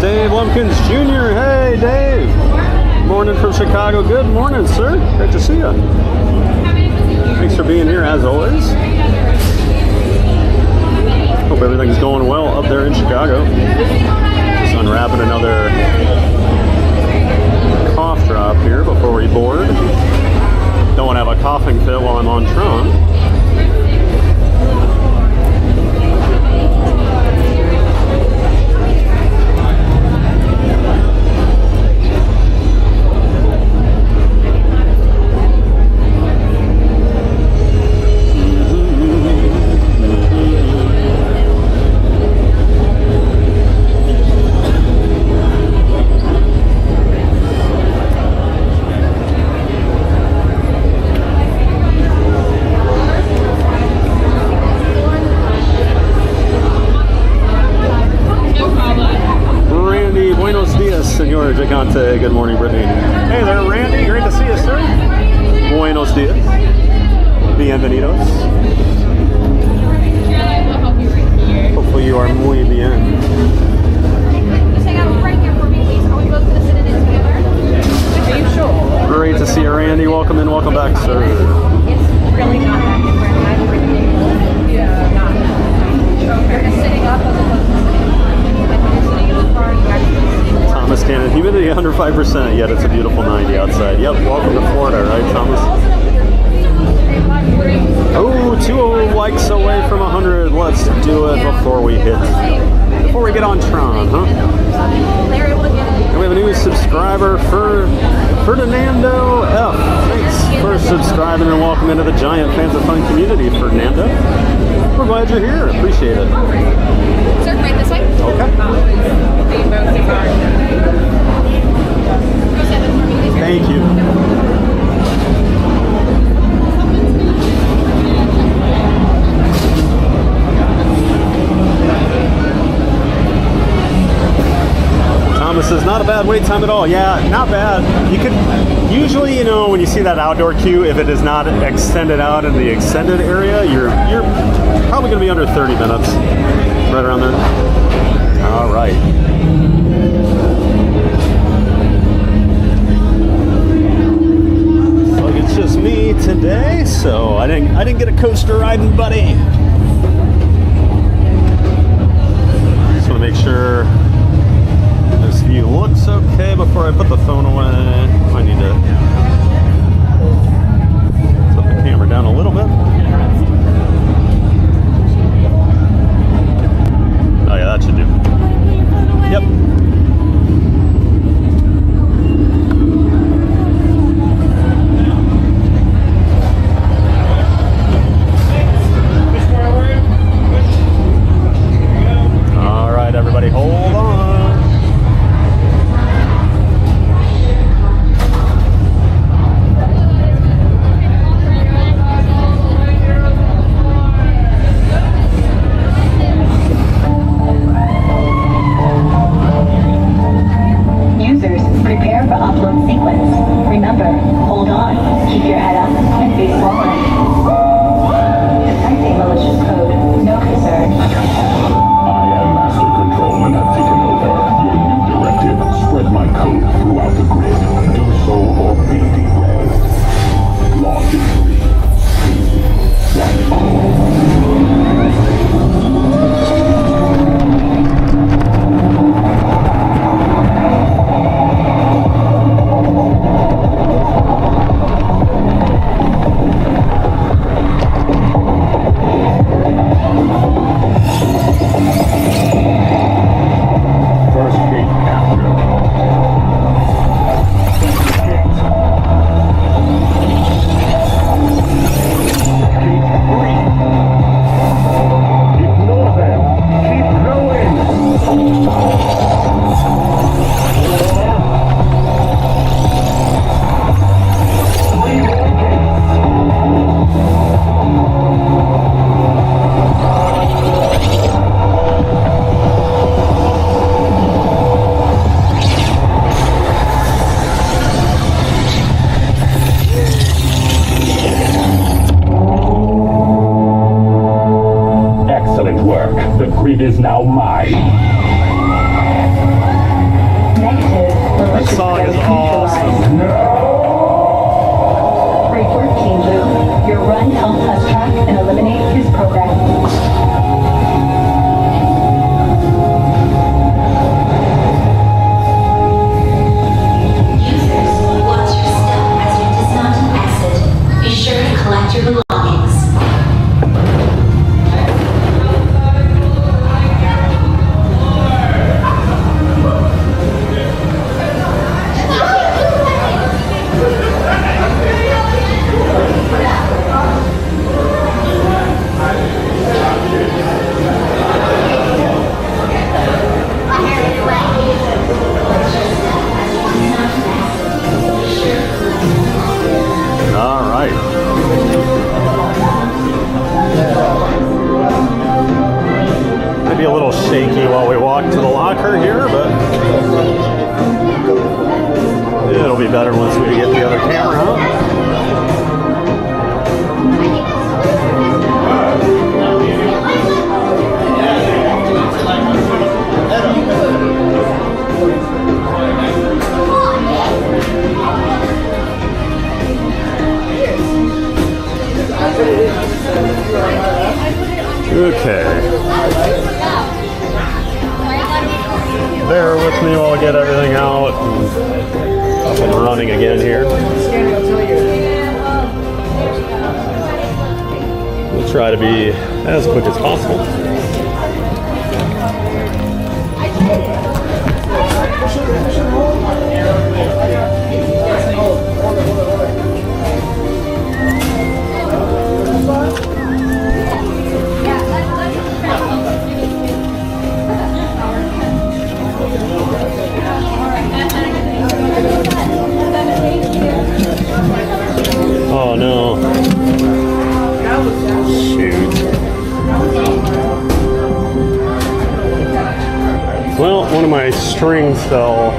Dave Lumpkins Jr. Hey, Dave. Morning from Chicago. Good morning, sir. Great to see you. Thanks for being here, as always. Hope everything's going well up there in Chicago. Just unwrapping another cough drop here before we board. Don't want to have a coughing fit while I'm on Tron. Senor Gigante. Good morning, Brittany. Hey there, Randy. Great to see you, sir. Buenos dias. Bienvenidos. Hopefully you are muy bien.
Just hang out right here for me, please. Are we both going to sit in it together? Are you sure?
Great to see you, Randy. Welcome in, welcome back, sir.
It's really not that different. I'm really not that. You're just sitting up as opposed to sitting. Like when you're sitting in the car, you actually
Thomas Cannon, humidity 105%, yet it's a beautiful 90 outside. Yep, welcome to Florida, right, Thomas? Oh, 2 likes away from 100. Let's do it before we get on Tron, huh? And we have a new subscriber for Fernando F. Thanks for subscribing and welcome into the giant Fans of Fun community, Fernando. We're glad you're here. Appreciate it.
Sir, right this way.
Okay. Thank you. Thomas says, not a bad wait time at all. Yeah, not bad. You could, usually, you know, when you see that outdoor queue, if it is not extended out in the extended area, you're probably going to be under 30 minutes. Right around there. All right. Look, it's just me today, so I didn't get a coaster riding buddy. Just want to make sure this view looks okay before I put the phone away. I need to put the camera down a little bit. Oh yeah, that should do. Yep. All right, everybody, hold on.
Prepare for upload sequence. Remember, hold on, keep your head up, and face forward. Detecting malicious code. No concern.
I am Master Control and have taken over. Your new directive, spread my code throughout the grid. Do so or be derailed. Lost in 3, 2, 1. It is now mine.
That
song is awesome.
Great work, Team Blue. Your run helped us track and eliminate his program.
Users, watch your step as you dismount and exit. Be sure to collect your belongings.
All right. Maybe a little shaky while we walk to the locker here, but it'll be better once we get the other camera out. Okay. Bear with me while I get everything out and up and running again here. We'll try to be as quick as possible. Oh no. Shoot. Well, one of my strings fell.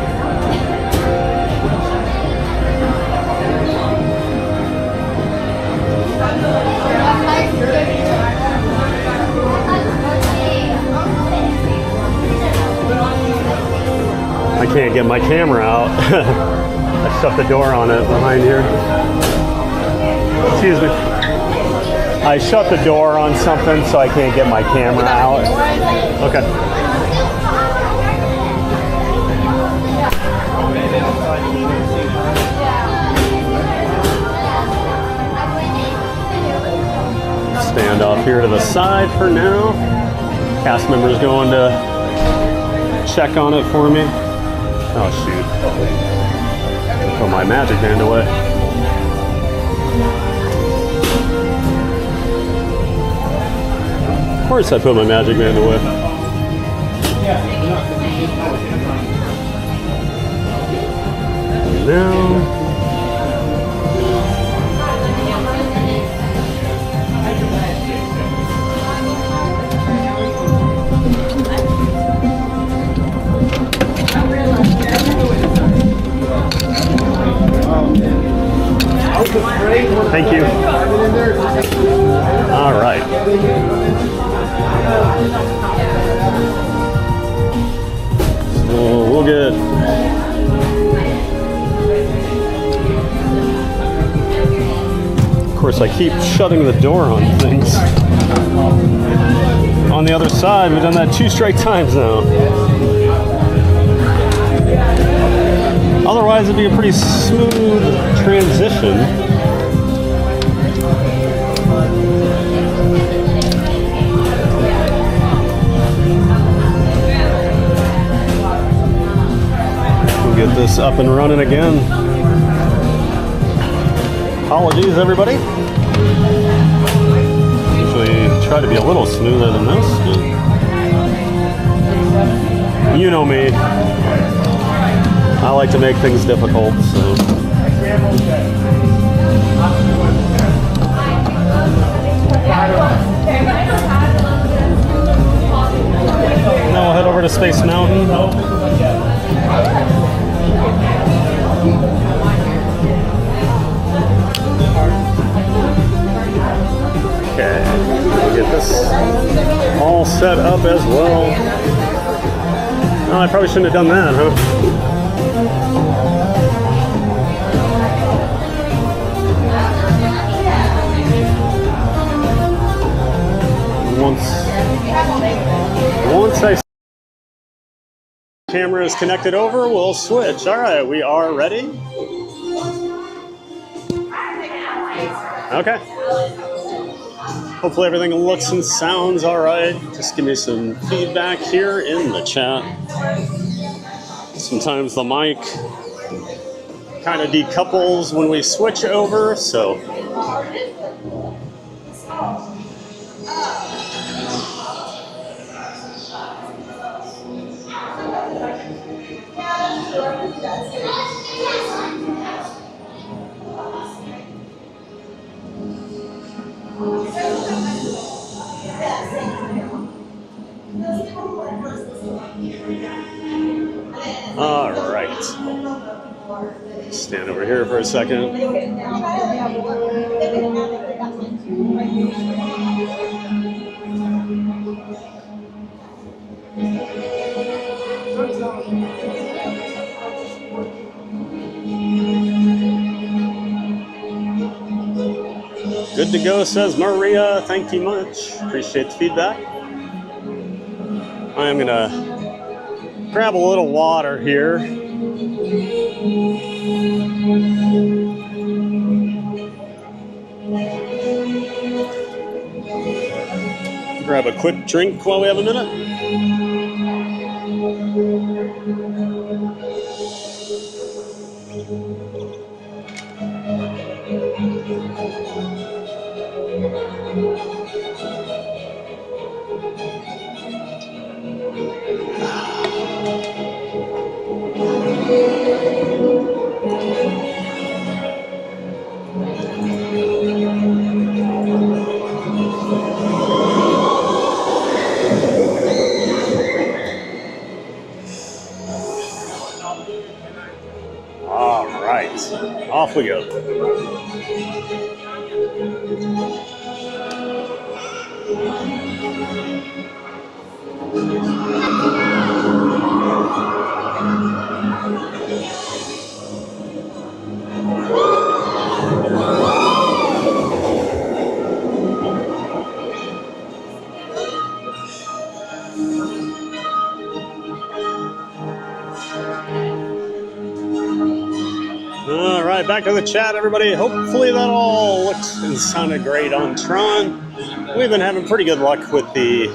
I can't get my camera out. I shut the door on it behind here. Excuse me. I shut the door on something so I can't get my camera out. Okay. Stand off here to the side for now. Cast member's going to check on it for me. Oh shoot. Put my magic band away. Of course I put my magic band away. Now course, I keep shutting the door on things. On the other side, we've done that 2 straight times now. Otherwise, it'd be a pretty smooth transition. We'll get this up and running again. Apologies, everybody. Usually try to be a little smoother than this. You know me. I like to make things difficult, so. Now we'll head over to Space Mountain. Okay, we'll get this all set up as well. Oh, I probably shouldn't have done that, huh? Once I camera is connected over, we'll switch. All right, we are ready. Okay. Hopefully everything looks and sounds all right. Just give me some feedback here in the chat. Sometimes the mic kind of decouples when we switch over, so. All right. Stand over here for a second. Good to go, says Maria. Thank you much. Appreciate the feedback. I'm gonna grab a little water here. Grab a quick drink while we have a minute. All right, off we go. All right, back to the chat, everybody. Hopefully that all looked and sounded great on Tron. We've been having pretty good luck with the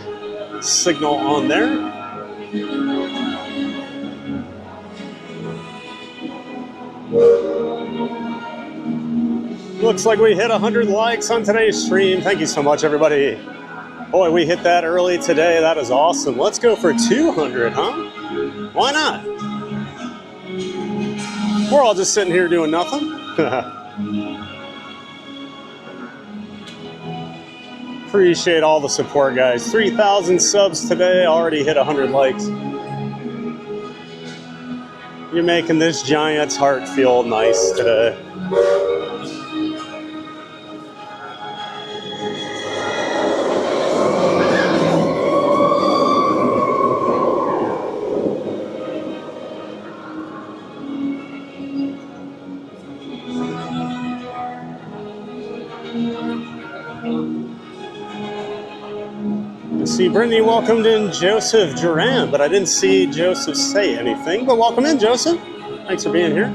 signal on there. Looks like we hit 100 likes on today's stream. Thank you so much, everybody. Boy, we hit that early today. That is awesome. Let's go for 200, huh? Why not? We're all just sitting here doing nothing. Appreciate all the support, guys. 3,000 subs today. Already hit 100 likes. You're making this Giants heart feel nice today. See, Brittany welcomed in Joseph Duran, but I didn't see Joseph say anything. But welcome in, Joseph. Thanks for being here.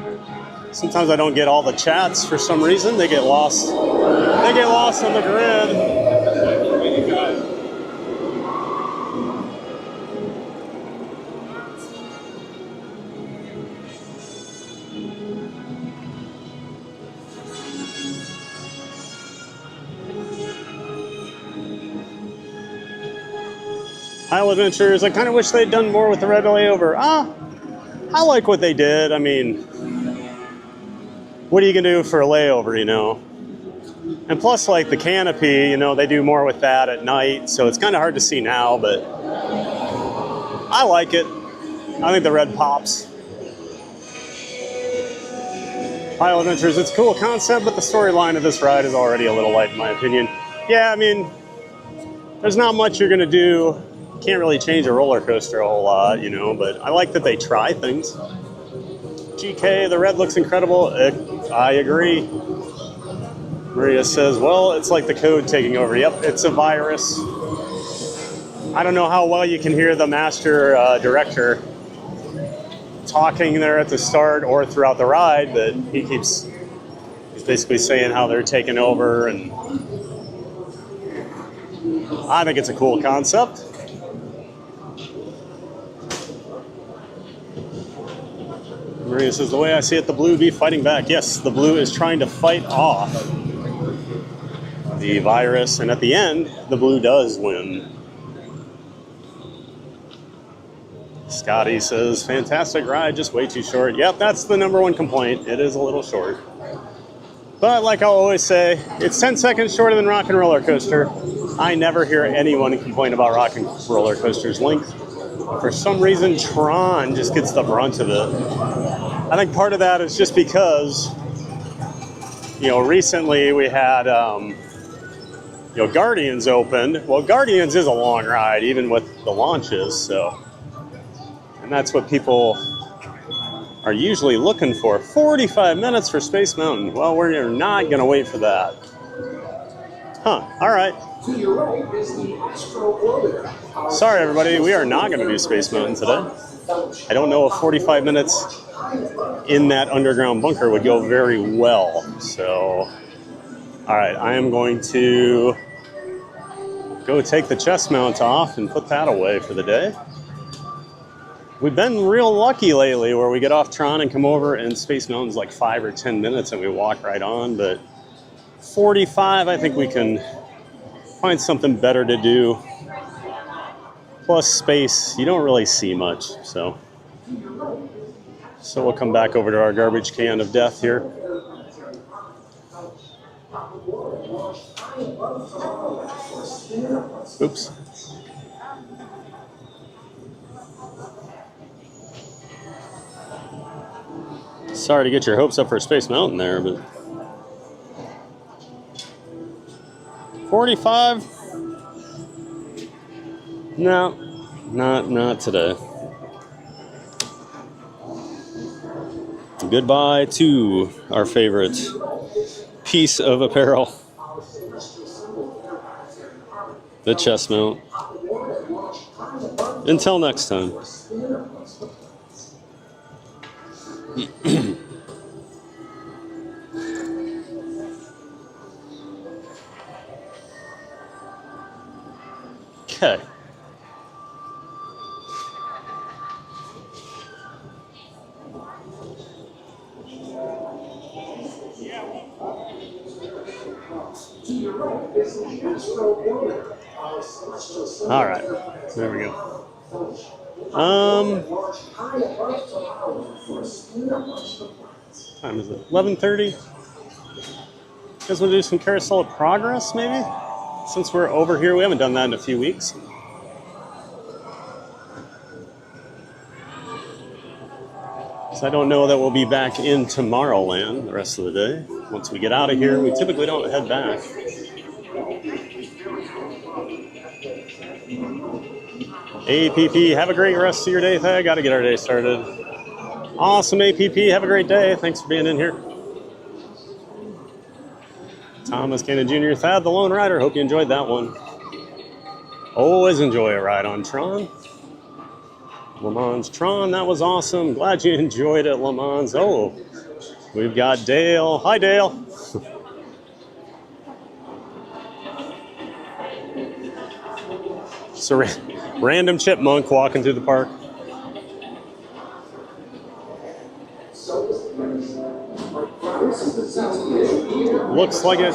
Sometimes I don't get all the chats for some reason. They get lost. They get lost on the grid. Isle Adventures, I kind of wish they'd done more with the red layover. I like what they did. I mean, what are you going to do for a layover, you know? And plus, like, the canopy, you know, they do more with that at night, so it's kind of hard to see now, but I like it. I think the red pops. Isle Adventures, it's a cool concept, but the storyline of this ride is already a little light, in my opinion. Yeah, I mean, there's not much you're going to do. Can't really change a roller coaster a whole lot, you know, but I like that they try things. GK, the red looks incredible. I agree. Maria says, well, it's like the code taking over. Yep, it's a virus. I don't know how well you can hear the master director talking there at the start or throughout the ride, but he's basically saying how they're taking over, and I think it's a cool concept. Maria says, the way I see it, the blue be fighting back. Yes, the blue is trying to fight off the virus, and at the end, the blue does win. Scotty says, fantastic ride, just way too short. Yep, that's the number one complaint. It is a little short. But like I'll always say, it's 10 seconds shorter than Rock and Roller Coaster. I never hear anyone complain about Rock and Roller Coaster's length. For some reason, Tron just gets the brunt of it. I think part of that is just because, you know, recently we had, you know, Guardians opened. Well, Guardians is a long ride, even with the launches, so. And that's what people are usually looking for. 45 minutes for Space Mountain. Well, we're not going to wait for that. Huh, all right.
To your right is the Astro Orbiter.
Sorry, everybody, we are not going to do Space Mountain today. I don't know if 45 minutes in that underground bunker would go very well. So, all right, I am going to go take the chest mount off and put that away for the day. We've been real lucky lately where we get off Tron and come over, and Space Mountain's like 5 or 10 minutes and we walk right on, but 45, I think we can find something better to do. Plus space, you don't really see much, so we'll come back over to our garbage can of death here. Oops. Sorry to get your hopes up for Space Mountain there, but 45? No, not today. Goodbye to our favorite piece of apparel, the chest mount. Until next time. Okay. All right, there we go. Time is it? 11:30. Guys want to do some Carousel of Progress, maybe? Since we're over here, we haven't done that in a few weeks. So I don't know that we'll be back in Tomorrowland the rest of the day. Once we get out of here, we typically don't head back. APP, have a great rest of your day. I got to get our day started. Awesome, APP. Have a great day. Thanks for being in here. Thomas Cannon Jr., Thad the Lone Rider. Hope you enjoyed that one. Always enjoy a ride on Tron. Le Mans Tron, that was awesome. Glad you enjoyed it, Le Mans. Oh, we've got Dale. Hi, Dale. It's a random chipmunk walking through the park. Looks like it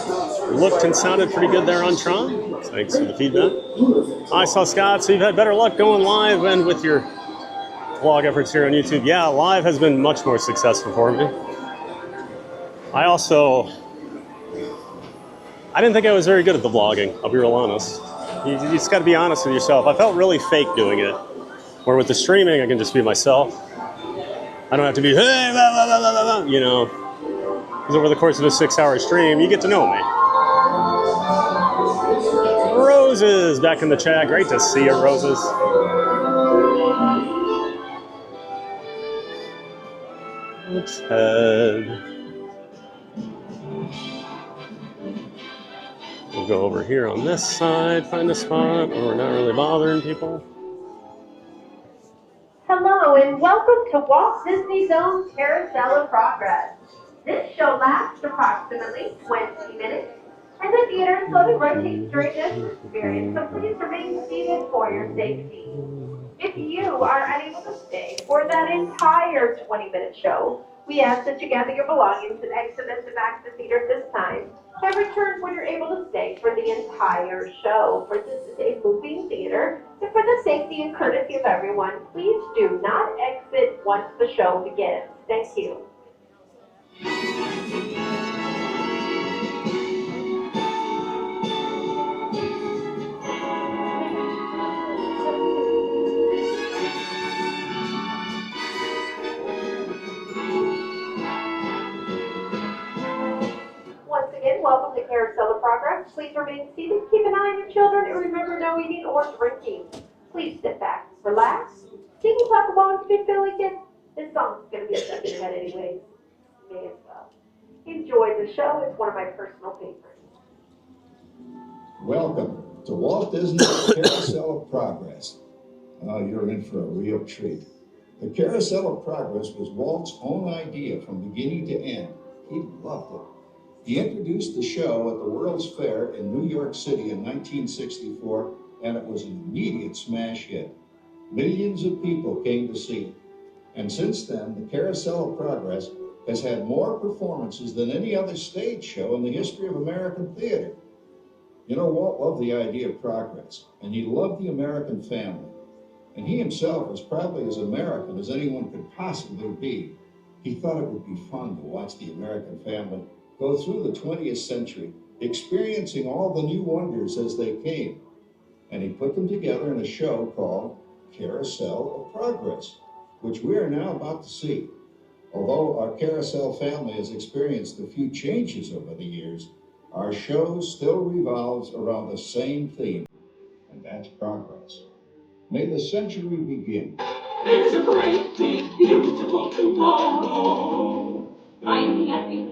looked and sounded pretty good there on Tron. Thanks for the feedback. I saw Scott, so you've had better luck going live and with your vlog efforts here on YouTube. Yeah, live has been much more successful for me. I didn't think I was very good at the vlogging, I'll be real honest. You just got to be honest with yourself. I felt really fake doing it. Where with the streaming, I can just be myself. I don't have to be, hey, blah, blah, blah, blah, blah, you know. Because over the course of a 6-hour stream, you get to know me. Roses back in the chat. Great to see you, Roses. Let's head. We'll go over here on this side, find a spot where we're not really bothering people.
Hello and welcome to Walt Disney Zone's Carousel of Progress. This show lasts approximately 20 minutes, and the theater slowly rotates during this experience, so please remain seated for your safety. If you are unable to stay for that entire 20-minute show, we ask that you gather your belongings and exit at the back of the theater at this time, and return when you're able to stay for the entire show. For this is a moving theater, and for the safety and courtesy of everyone, please do not exit once the show begins. Thank you. Once again, welcome to Carousel of Progress. Please remain seated, keep an eye on your children, and remember no eating or drinking. Please sit back, relax, sing and clap along if you feel like it. This song is going to be a second head anyways. You may as well. Enjoy the show. It's one of my personal favorites.
Welcome to Walt Disney Carousel of Progress. Oh, you're in for a real treat. The Carousel of Progress was Walt's own idea from beginning to end. He loved it. He introduced the show at the World's Fair in New York City in 1964, and it was an immediate smash hit. Millions of people came to see it. And since then, the Carousel of Progress has had more performances than any other stage show in the history of American theater. You know, Walt loved the idea of progress, and he loved the American family. And he himself was probably as American as anyone could possibly be. He thought it would be fun to watch the American family go through the 20th century, experiencing all the new wonders as they came. And he put them together in a show called Carousel of Progress, which we are now about to see. Although our Carousel family has experienced a few changes over the years, our show still revolves around the same theme, and that's progress. May the century begin.
There's a great big beautiful tomorrow. I'm happy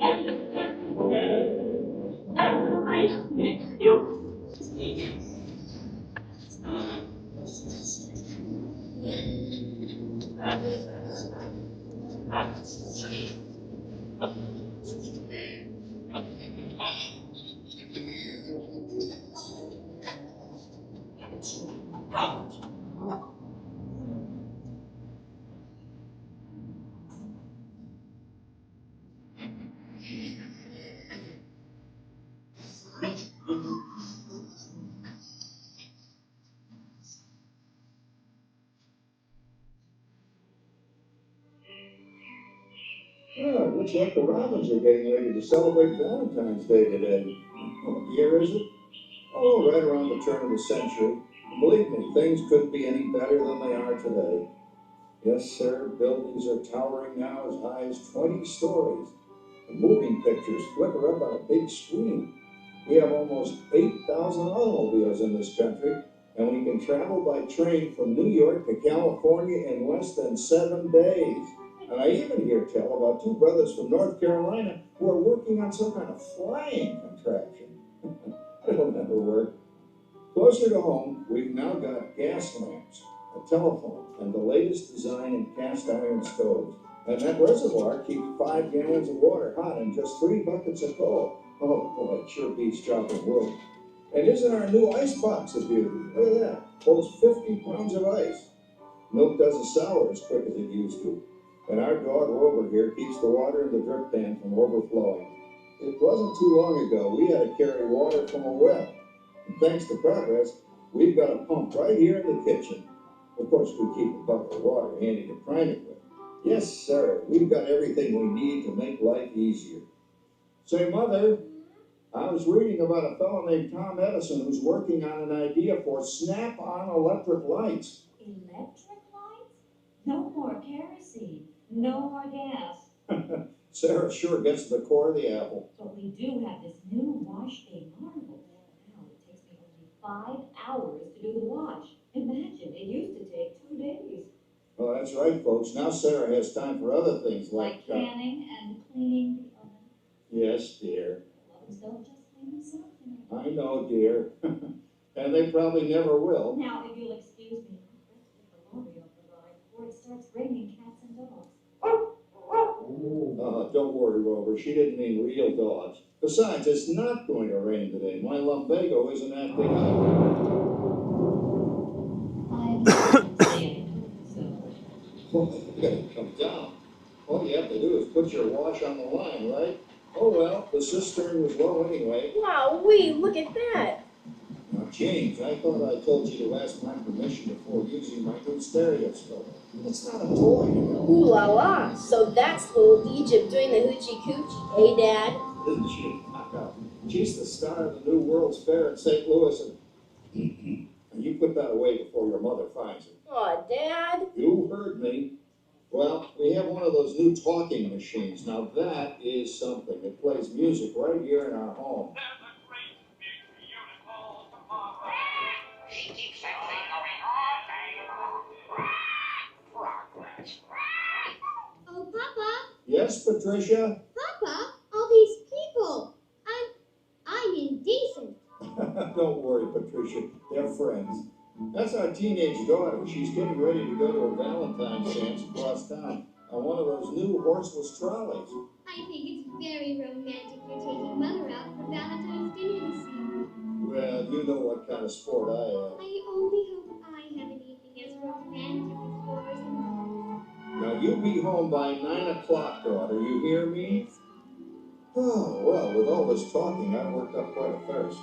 Oh, it looks like the Robins are getting ready to celebrate Valentine's Day today. What year is it? Oh, right around the turn of the century. Believe me, things couldn't be any better than they are today. Yes, sir, buildings are towering now as high as 20 stories. The moving pictures flicker up on a big screen. We have almost 8,000 automobiles in this country, and we can travel by train from New York to California in less than 7 days. And I even hear tell about 2 brothers from North Carolina who are working on some kind of flying contraption. It'll never work. Closer to home, we've now got gas lamps, a telephone, and the latest design in cast iron stoves. And that reservoir keeps 5 gallons of water hot and just 3 buckets of coal. Oh boy, it sure beats chopping wood. And isn't our new ice box a beauty? Look at that, holds 50 pounds of ice. Milk doesn't sour as quick as it used to. And our dog Rover here keeps the water in the drip pan from overflowing. It wasn't too long ago we had to carry water from a well. And thanks to progress, we've got a pump right here in the kitchen. Of course, we keep a bucket of water handy to prime it with. Yes, sir, we've got everything we need to make life easier. Say, Mother, I was reading about a fellow named Tom Edison who's working on an idea for snap-on electric lights.
Electric lights? No more kerosene, no more gas.
Sarah sure gets to the core of the apple.
But we do have this new wash day marvel. Now it takes me only 5 hours to do the wash. Imagine, it used to take 2 days.
Well, that's right, folks. Now Sarah has time for other things
Like canning and cleaning the oven.
Yes, dear.
Ovens don't just clean themselves, you know.
I know, dear. And they probably never will.
Now, if you'll excuse me, I'll get the laundry override before it starts raining cats and dogs.
Don't worry, Rover. She didn't mean real dogs. Besides, it's not going to rain today. My lumbago isn't acting up. Oh, you gotta come down. All you have to do is put your wash on the line, right? Oh well, the cistern was low anyway.
Wow, look at that.
Now, James, I thought I told you to ask my permission before using my new stereoscope. It's not a toy, you know.
Ooh la la. So that's little Egypt doing the hoochie coochie. Hey, Dad.
Isn't she? She's the star of the new World's Fair in St. Louis, and you put that away before your mother finds it.
Aw, Dad.
You heard me. Well, we have one of those new talking machines. Now that is something. It plays music right here in our home.
Oh, Papa.
Yes, Patricia?
Papa, all these people. I'm indecent.
Don't worry, Patricia. They're friends. That's our teenage daughter. She's getting ready to go to a Valentine's dance across town on one of those new horseless trolleys.
I think it's very romantic you're taking Mother out for Valentine's dinner this year.
Well, you know what kind of sport I am.
I only hope I have an evening as romantic as yours and Mother's.
Now, you be home by 9 o'clock, daughter. You hear me? Oh, well, with all this talking, I've worked up quite a thirst.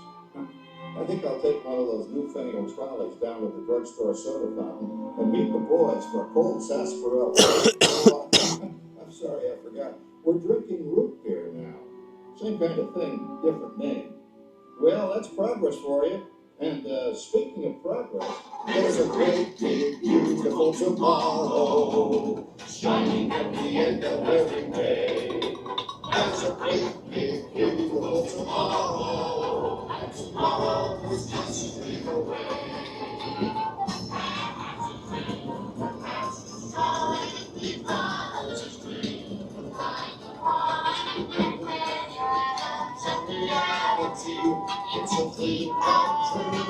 I think I'll take one of those newfangled trolleys down to the drugstore soda fountain and meet the boys for a cold sarsaparilla. I'm sorry, I forgot. We're drinking root beer now. Same kind of thing, different name. Well, that's progress for you. And speaking of progress, there's a great, big, beautiful tomorrow shining at the end of every day. There's a great, big, beautiful tomorrow, and tomorrow is just a dream away. It's a dream come true.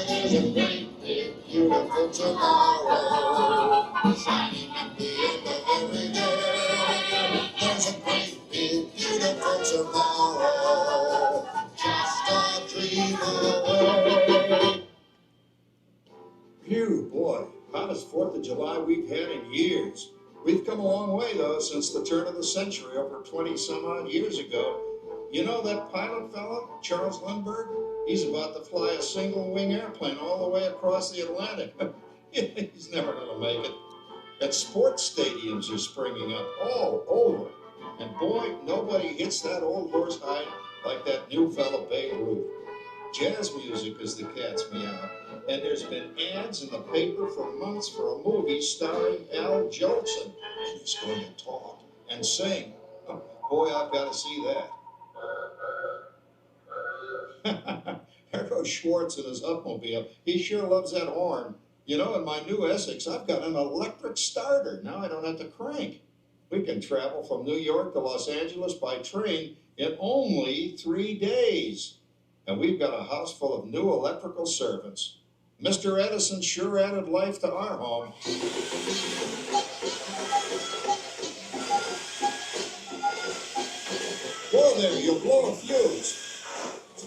There's a great, big, beautiful tomorrow shining at the end of every day. There's a great, big, beautiful tomorrow, just a dream away. Phew, boy, hottest 4th of July we've had in years. We've come a long way, though, since the turn of the century, over 20-some-odd years ago. You know that pilot fella, Charles Lindbergh? He's about to fly a single-wing airplane all the way across the Atlantic. He's never going to make it. And sports stadiums are springing up all over. And boy, nobody hits that old horse high like that new fella Babe Ruth. Jazz music is the cat's meow. And there's been ads in the paper for months for a movie starring Al Jolson. And he's going to talk and sing. Boy, I've got to see that. There goes Schwartz in his Upmobile. He sure loves that horn. You know, in my new Essex, I've got an electric starter. Now I don't have to crank. We can travel from New York to Los Angeles by train in only 3 days. And we've got a house full of new electrical servants. Mr. Edison sure added life to our home. Whoa there, you'll blow a fuse.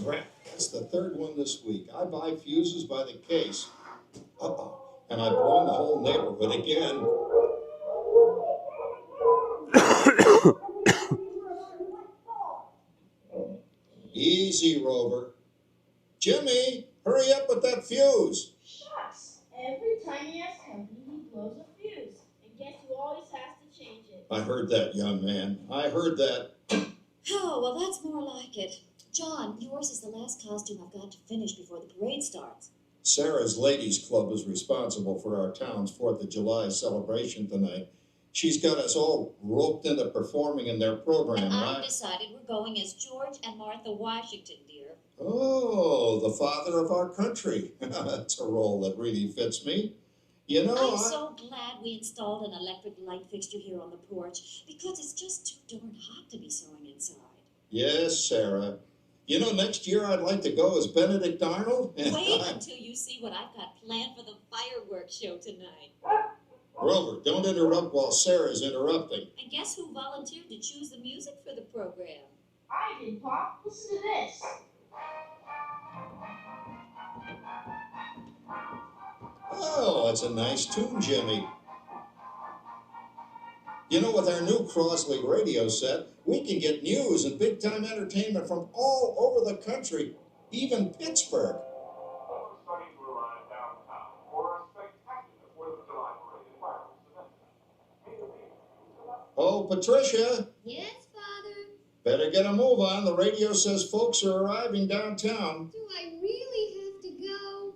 Crap, that's the third one this week. I buy fuses by the case. Uh-oh, and I've blown the whole neighborhood again. Easy, Rover. Jimmy, hurry up with that fuse.
Shucks. Every time he has company, he blows a fuse. And guess who always has to change it?
I heard that, young man. I heard that.
Oh, well, that's more like it. John, yours is the last costume I've got to finish before the parade starts.
Sarah's Ladies Club is responsible for our town's 4th of July celebration tonight. She's got us all roped into performing in their program,
And
right?
I've decided we're going as George and Martha Washington, dear.
Oh, the father of our country. That's a role that really fits me. You know,
I'm so glad we installed an electric light fixture here on the porch because it's just too darn hot to be sewing inside.
Yes, Sarah. You know, next year I'd like to go as Benedict Arnold.
Wait until you see what I've got planned for the fireworks show tonight.
Rover, don't interrupt while Sarah's interrupting.
And guess who volunteered to choose the music for the program?
I did, Pop. Listen to this.
Oh, that's a nice tune, Jimmy. You know, with our new Crosley radio set, we can get news and big-time entertainment from all over the country, even Pittsburgh.
Starting to arrive downtown for a spectacular 4th of July parade and fireworks event.
Oh, Patricia,
Yes, Father?
better get a move on. The radio says folks are arriving downtown.
Do I really have to go?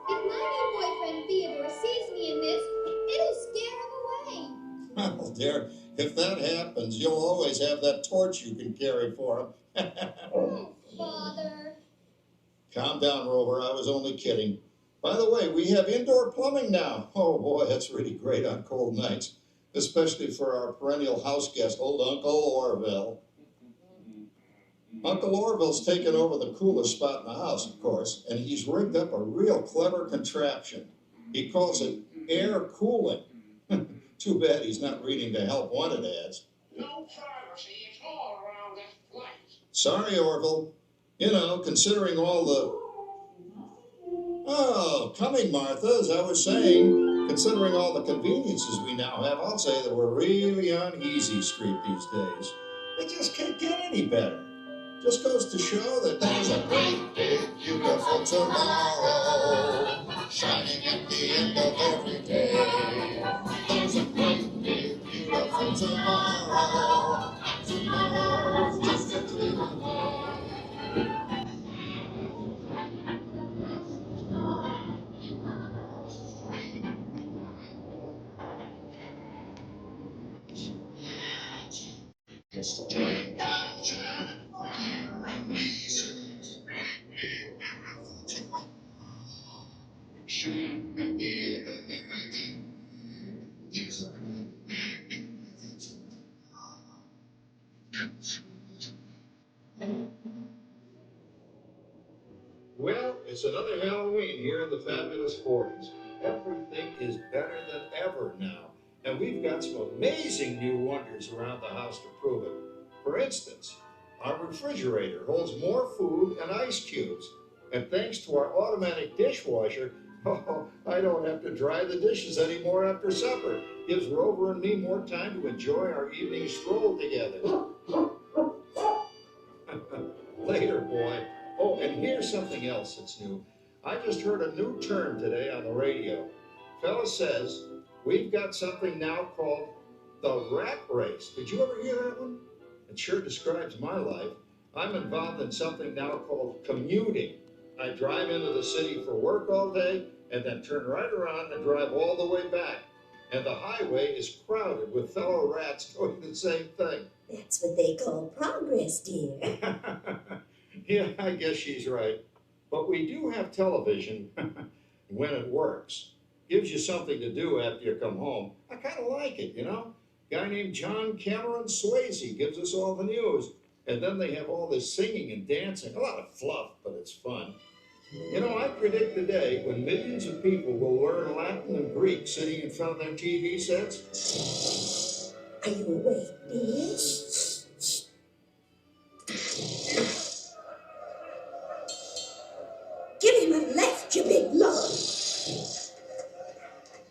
If my new boyfriend Theodore sees me in this, it'll scare him away.
Well, dear, if that happens, you'll always have that torch you can carry for him.
Oh, Father.
Calm down, Rover. I was only kidding. By the way, we have indoor plumbing now. Oh, boy, that's really great on cold nights, especially for our perennial house guest, old Uncle Orville. Uncle Orville's taken over the coolest spot in the house, of course, and he's rigged up a real clever contraption. He calls it air cooling. Too bad he's not reading the help wanted ads.
No privacy at all around this place.
Sorry, Orville. You know, considering all the... Oh, coming, Martha, as I was saying, considering all the conveniences we now have, I'll say that we're really on easy street these days. It just can't get any better. Just goes to show that there's a great, big, beautiful tomorrow shining at the end of every day. There's a great, big, beautiful tomorrow. Tomorrow's just a little away. Well, it's another Halloween here in the fabulous 40s. Everything is better than ever now. And we've got some amazing new wonders around the house to prove it. For instance, our refrigerator holds more food and ice cubes. And thanks to our automatic dishwasher, I don't have to dry the dishes anymore after supper. Gives Rover and me more time to enjoy our evening stroll together. Later, boy. Oh, and here's something else that's new. I just heard a new term today on the radio. Fella says we've got something now called the rat race. Did you ever hear that one? It sure describes my life. I'm involved in something now called commuting. I drive into the city for work all day and then turn right around and drive all the way back. And the highway is crowded with fellow rats doing the same thing.
That's what they call progress, dear.
Yeah, I guess she's right. But we do have television when it works. Gives you something to do after you come home. I kind of like it, you know? Guy named John Cameron Swayze gives us all the news. And then they have all this singing and dancing, a lot of fluff, but it's fun. You know, I predict the day when millions of people will learn Latin and Greek sitting in front of their TV sets.
Are you awake, dear? Give him a left, you big love.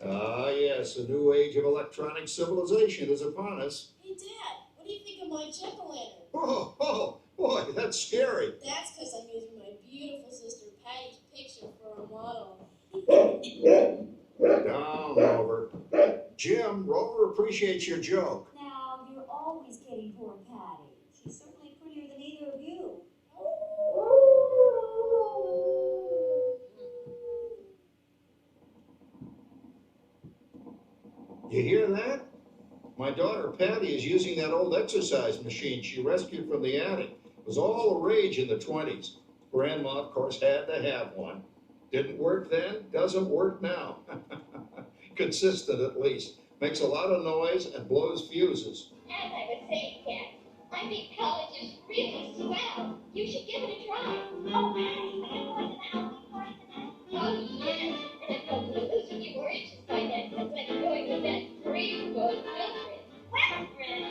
Ah, yes, a new age of electronic civilization is upon us.
Hey, Dad, what do you think of my jack-o'-lantern?
Oh, boy, that's scary.
That's because I'm using my beautiful sister Patty's picture for a model.
Down, Rover. Jim, Rover appreciates your joke.
Now, you're always kidding poor Patty. She's certainly prettier than either of you.
You hear that? My daughter Patty is using that old exercise machine she rescued from the attic. It was all the rage in the 20s. Grandma, of course, had to have one. Didn't work then, doesn't work now. Consistent, at least. Makes a lot of noise and blows fuses.
As I was saying, Ken, I think college is really swell. You should give it a try. Oh, Patty, are you going to the Halloween party tonight? Oh, yes. And I'm going to lose a few more inches by then, because I'm going with that dream boat, Wilfred. Wilfred?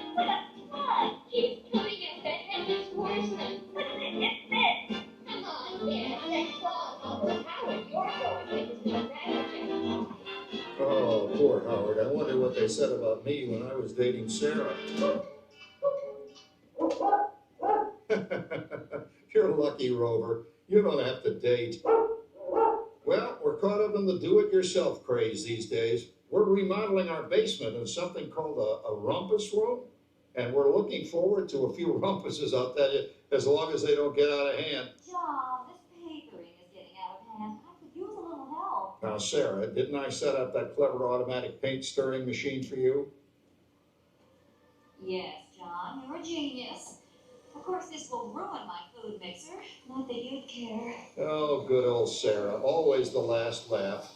What? He's coming out that headless horseman. What is it? It's this. Come on, Dad. That Tron Ares. Howard, you're going with his new
Oh, poor Howard. I wonder what they said about me when I was dating Sarah. You're lucky, Rover. You don't have to date. Well, we're caught up in the do-it-yourself craze these days. We're remodeling our basement in something called a rumpus room, and we're looking forward to a few rumpuses, I'll tell you, as long as they don't get out of hand.
John, this papering is getting out of hand. I could use a little help.
Now, Sarah, didn't I set up that clever automatic paint stirring machine for you?
Yes, John, you're a genius. Of course, this will ruin my food mixer. Not that you'd care.
Oh, good old Sarah. Always the last laugh.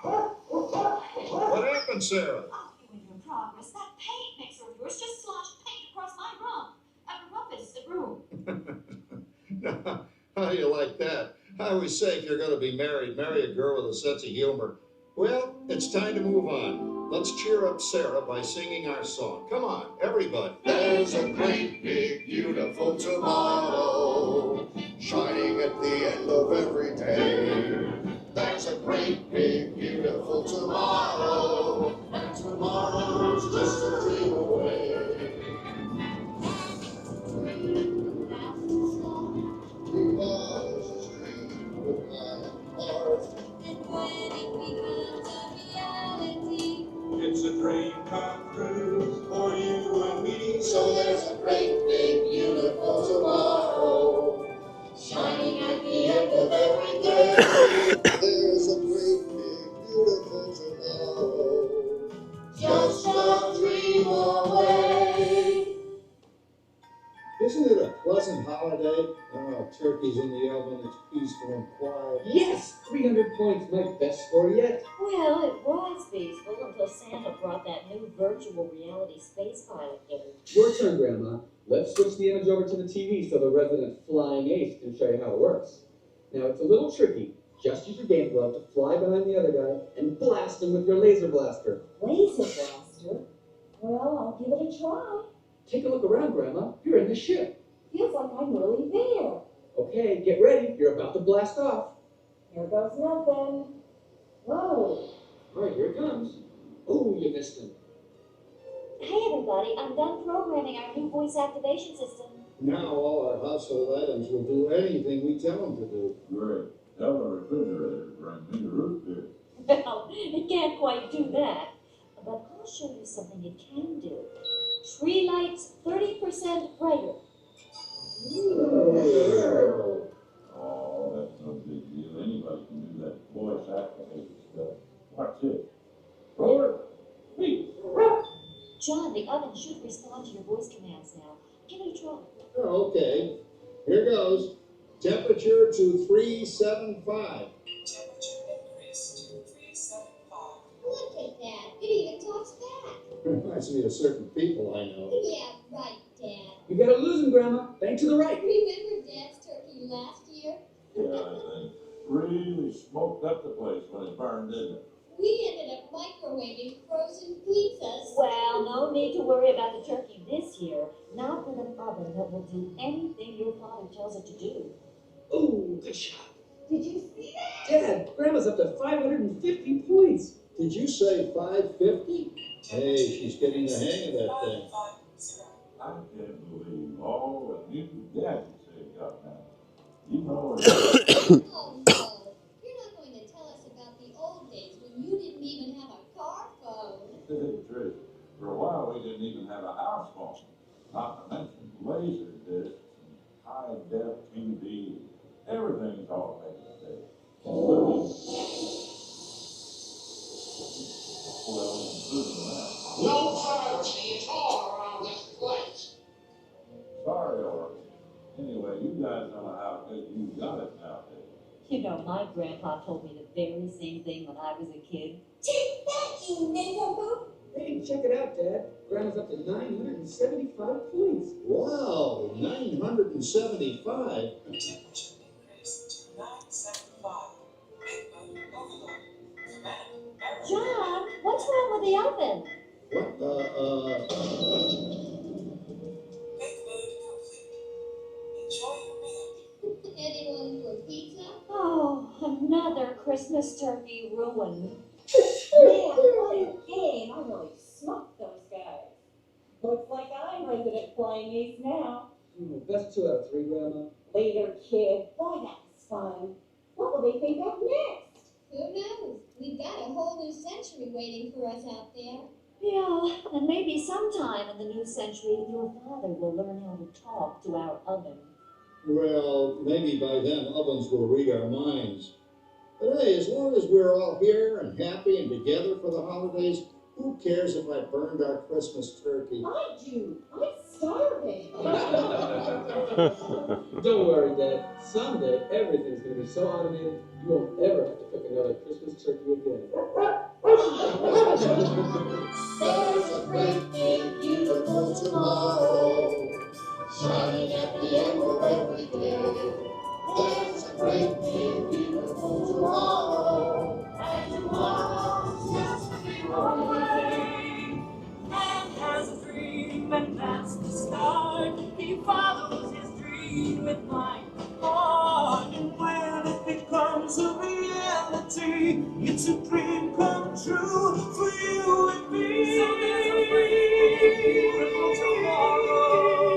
What happened, Sarah?
Oh, you and your progress. That paint mixer of yours just sloshed paint across my rump. A rumpus, the room.
How do you like that? I always say if you're going to be married, marry a girl with a sense of humor. Well, it's time to move on. Let's cheer up Sarah by singing our song. Come on, everybody.
There's a great big beautiful tomorrow shining at the end of every day. There's a great big beautiful tomorrow, and tomorrow's just a dream away.
It's a dream come true for you and me.
So there's a great big beautiful tomorrow shining at the end of every day. There's a great big beautiful tomorrow, just a dream away.
Isn't it a pleasant holiday? Oh, turkey's in the oven, it's peaceful and quiet.
Yes! 300 points, my best score yet.
Well, it was peaceful until Santa brought that new virtual reality space pilot game.
Your turn, Grandma. Let's switch the image over to the TV so the resident flying ace can show you how it works. Now, it's a little tricky. Just use your game glove to fly behind the other guy and blast him with your laser blaster.
Laser blaster? Well, I'll give it a try.
Take a look around, Grandma. You're in the ship.
Feels like I'm really there.
Okay, get ready. You're about to blast off.
Here goes nothing. Whoa.
All right, here it comes. Oh, you missed him.
Hey, everybody. I'm done programming our new voice activation system.
Now all our household items will do anything we tell them to do.
Great. Tell the refrigerator to bring me a root beer.
Well, it can't quite do that. But I'll show you something it can do. Tree lights 30% brighter.
Oh, that's no big deal. Anybody can do that voice activated stuff. Watch it. Roller, me.
John, the oven should respond to your voice commands now. Give it a try.
Oh, okay. Here goes. Temperature to 375.
Temperature increased to 375. Look at that. It even talks back.
Reminds me of certain people I know.
Yeah, right, Dad.
losing, Grandma. Bank to the right.
Remember Dad's turkey last year?
Yeah, that thing really smoked up the place when it burned, didn't it?
We ended up microwaving frozen pizzas.
Well, no need to worry about the turkey this year. Not with an oven that will do anything your father tells it to do.
Oh, good shot.
Did you see that?
Dad, Grandma's up to 550 points.
Did you say 550? Hey, she's getting the hang of that thing.
I can't believe all the new gadgets they've got now. You know,
Oh no, you're not going to tell us about the old days when you didn't even have a car phone.
Trish, for a while we didn't even have a house phone. Not to mention laser discs and high-def TV. Everything's automated today. Well, including that.
No 5G at all around this place.
Sorry, Oregon. Anyway, you guys don't know how good you got it nowadays.
You know, my grandpa told me the very same thing when I was a kid.
Take that, you nincompoop!
Hey, check it out, Dad. Grandma's up to 975 points.
Wow, 975.
John, what's wrong with the oven?
What,
Anyone for pizza?
Oh, another Christmas turkey ruined.
What a game. I really smoked those guys. Looks like I'm resident flying ace now.
Best 2 out of 3, Grandma.
Later, kid. Boy, that was fun. What will they think of next?
Who knows? We've got a whole new century waiting for us out there.
Yeah, and maybe sometime in the new century, your father will learn how to talk to our oven.
well, maybe by then ovens will read our minds. But hey, as long as we're all here and happy and together for the holidays, who cares if I burned our Christmas turkey?
I do. I'm starving.
Don't worry, Dad. Someday, everything's going to be so automated, you won't ever have to cook another Christmas turkey again.
There's a great big beautiful tomorrow, shining at the end of every day. There's a great big beautiful tomorrow, and tomorrow's just a big away.
Man has a dream, and that's the start. He follows his dream with might and heart. And when it becomes a reality, it's a dream come true for you and me. So there's a great, beautiful tomorrow,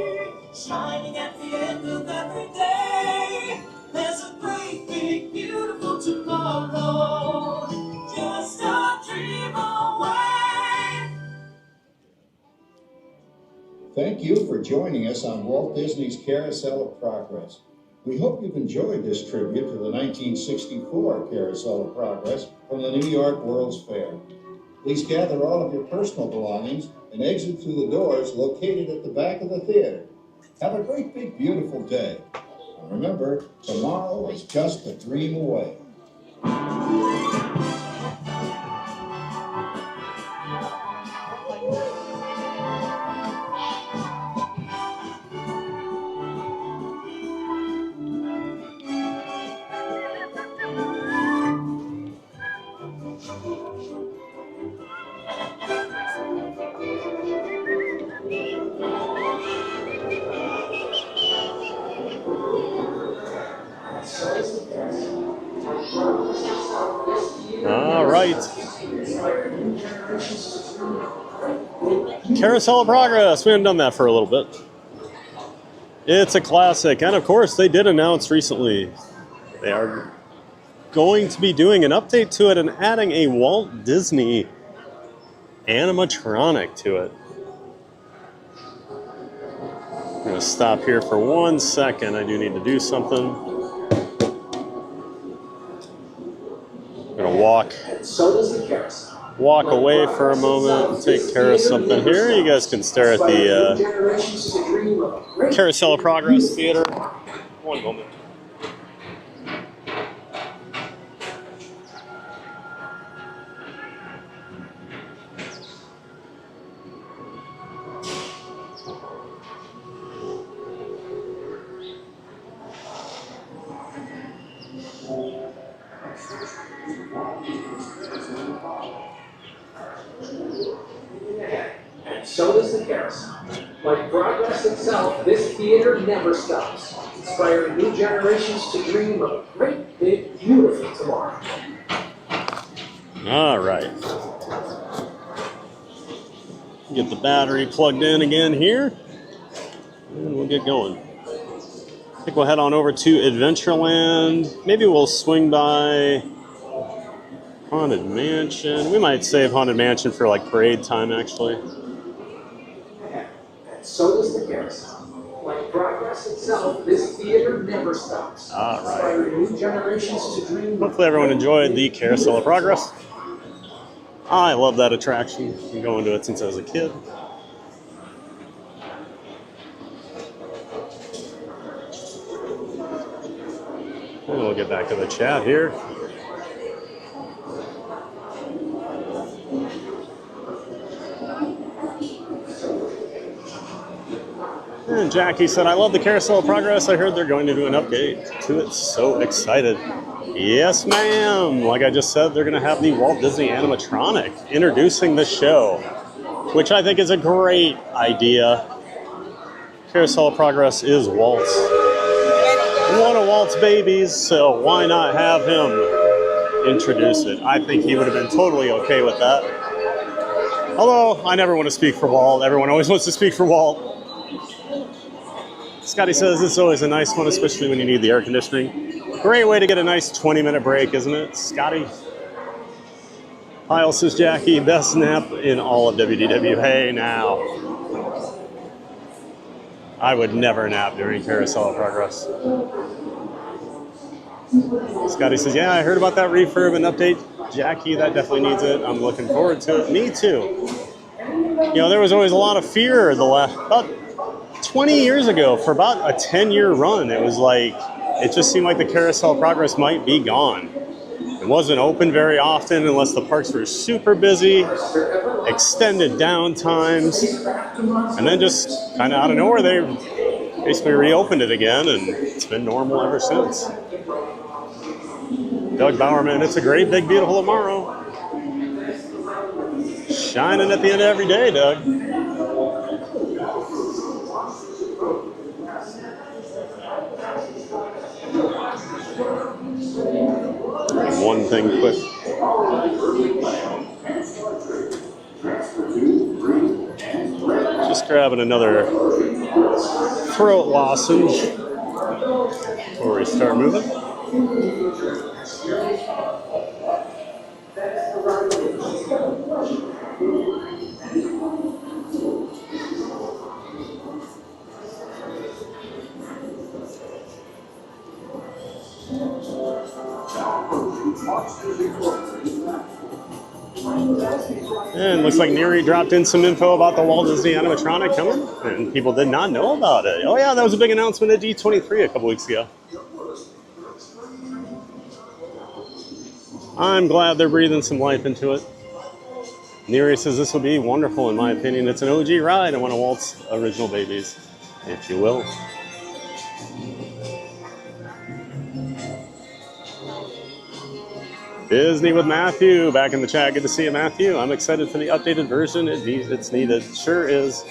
shining at the end of every day. There's a great, big, beautiful tomorrow, just a dream away.
Thank you for joining us on Walt Disney's Carousel of Progress. We hope you've enjoyed this tribute to the 1964 Carousel of Progress from the New York World's Fair. Please gather all of your personal belongings and exit through the doors located at the back of the theater. Have a great, big, beautiful day. And remember, tomorrow is just a dream away.
All right. Carousel of Progress. We haven't done that for a little bit. It's a classic. And of course, they did announce recently they are going to be doing an update to it and adding a Walt Disney animatronic to it. I'm going to stop here for 1 second. I do need to do something. I'm going to walk away for a moment and take care of something here. You guys can stare at the Carousel of Progress Theater. One moment.
And so does the carousel. Like progress itself, this theater never stops, inspiring new generations to dream of a great, big, beautiful tomorrow.
All right. Get the battery plugged in again here, and we'll get going. I think we'll head on over to Adventureland. Maybe we'll swing by Haunted Mansion. We might save Haunted Mansion for like parade time, actually.
And so does the carousel. Like progress itself, this theater never stops.
All right.
Inspiring new generations to dream.
Hopefully everyone enjoyed the Carousel of Progress. I love that attraction. I've been going to it since I was a kid. And we'll get back to the chat here. And Jackie said, I love the Carousel of Progress. I heard they're going to do an update to it. So excited. Yes, ma'am. Like I just said, they're going to have the Walt Disney animatronic introducing the show, which I think is a great idea. Carousel of Progress is Walt's. One of Walt's babies, so why not have him introduce it? I think he would have been totally okay with that. Although, I never want to speak for Walt. Everyone always wants to speak for Walt. Scotty says it's always a nice one, especially when you need the air conditioning. Great way to get a nice 20-minute break, isn't it, Scotty? Kyle says, Jackie, best nap in all of WDW. Hey, now. I would never nap during Carousel of Progress. Scotty says, yeah, I heard about that refurb and update. Jackie, that definitely needs it. I'm looking forward to it. Me too. You know, there was always a lot of fear about 20 years ago, for about a 10-year run. It was like, it just seemed like the Carousel of Progress might be gone. It wasn't open very often unless the parks were super busy, extended downtimes, and then just kind of out of nowhere, they basically reopened it again, and it's been normal ever since. Doug Bowerman, it's a great, big, beautiful tomorrow. Shining at the end of every day, Doug. And one thing quick. Just grabbing another throat lozenge before we start moving. And looks like Neri dropped in some info about the Walt Disney animatronic coming, and people did not know about it. Oh yeah, that was a big announcement at D23 a couple weeks ago. I'm glad they're breathing some life into it. Neri says this will be wonderful in my opinion. It's an OG ride and one of Walt's original babies, if you will. Disney with Matthew back in the chat. Good to see you, Matthew. I'm excited for the updated version. It's needed. Sure is.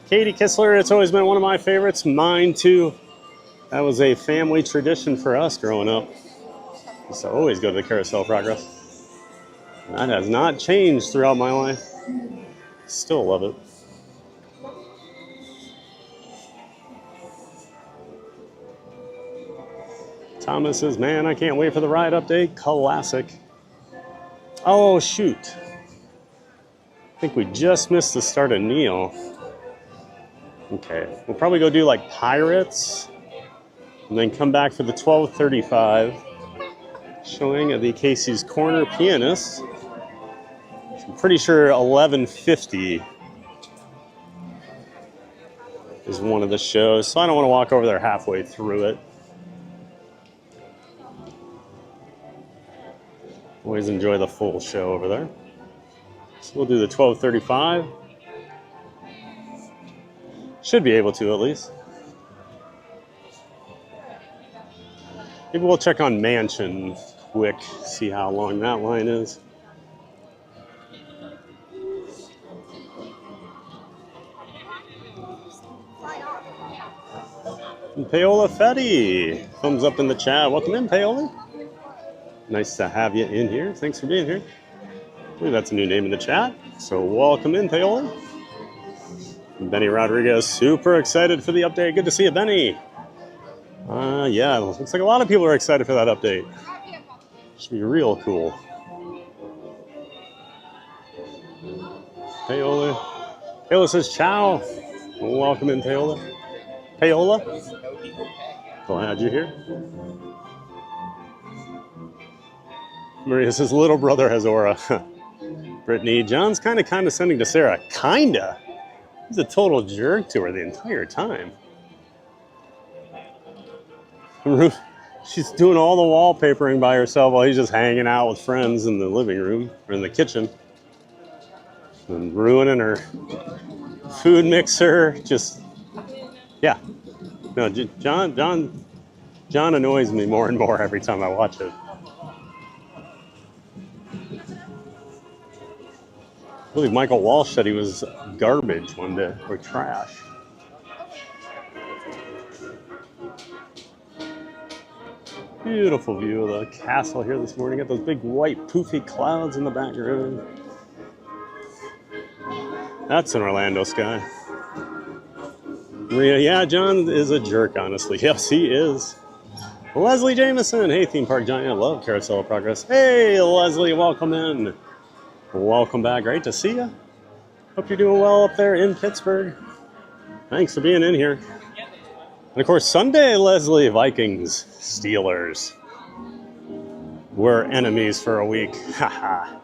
Katie Kissler, it's always been one of my favorites. Mine too. That was a family tradition for us growing up. Used to always go to the Carousel of Progress. That has not changed throughout my life. Still love it. Thomas says, man, I can't wait for the ride update. Classic. Oh, shoot. I think we just missed the start of Neil. Okay, we'll probably go do like Pirates and then come back for the 12:35 showing of the Casey's Corner Pianist. So I'm pretty sure 11:50 is one of the shows, so I don't want to walk over there halfway through it. Always enjoy the full show over there. So we'll do the 12:35. Should be able to at least. Maybe we'll check on Mansion quick, see how long that line is. And Paola Fetty, thumbs up in the chat. Welcome in, Paola. Nice to have you in here. Thanks for being here. I believe that's a new name in the chat. So welcome in, Paola. And Benny Rodriguez, super excited for the update. Good to see you, Benny. Yeah, looks like a lot of people are excited for that update. Should be real cool. Paola. Paola says ciao. Welcome in, Paola. Paola? Glad you're here. Maria says, little brother has aura. Brittany, John's kind of condescending to Sarah. Kinda. He's a total jerk to her the entire time. She's doing all the wallpapering by herself while he's just hanging out with friends in the living room or in the kitchen. And ruining her food mixer. Just, yeah. No, John annoys me more and more every time I watch it. I believe Michael Walsh said he was garbage one day, or trash. Beautiful view of the castle here this morning. Got those big white poofy clouds in the background. That's an Orlando sky. Maria, yeah, John is a jerk, honestly. Yes, he is. Leslie Jameson, hey, Theme Park Giant, I love Carousel of Progress. Hey, Leslie, welcome in. Welcome back, great to see you. Hope you're doing well up there in Pittsburgh. Thanks for being in here. And of course, Sunday, Leslie, Vikings, Steelers. We're enemies for a week. Haha.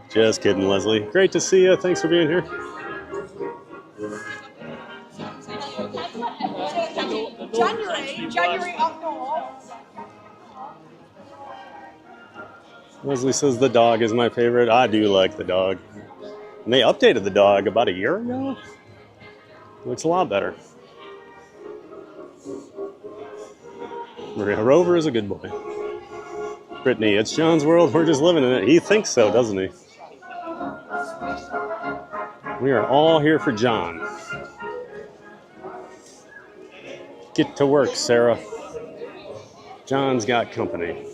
Just kidding, Leslie. Great to see you. Thanks for being here.
January up north.
Leslie says the dog is my favorite. I do like the dog. And they updated the dog about a year ago. Looks a lot better. Maria Rover is a good boy. Brittany, it's John's world. We're just living in it. He thinks so, doesn't he? We are all here for John. Get to work, Sarah. John's got company.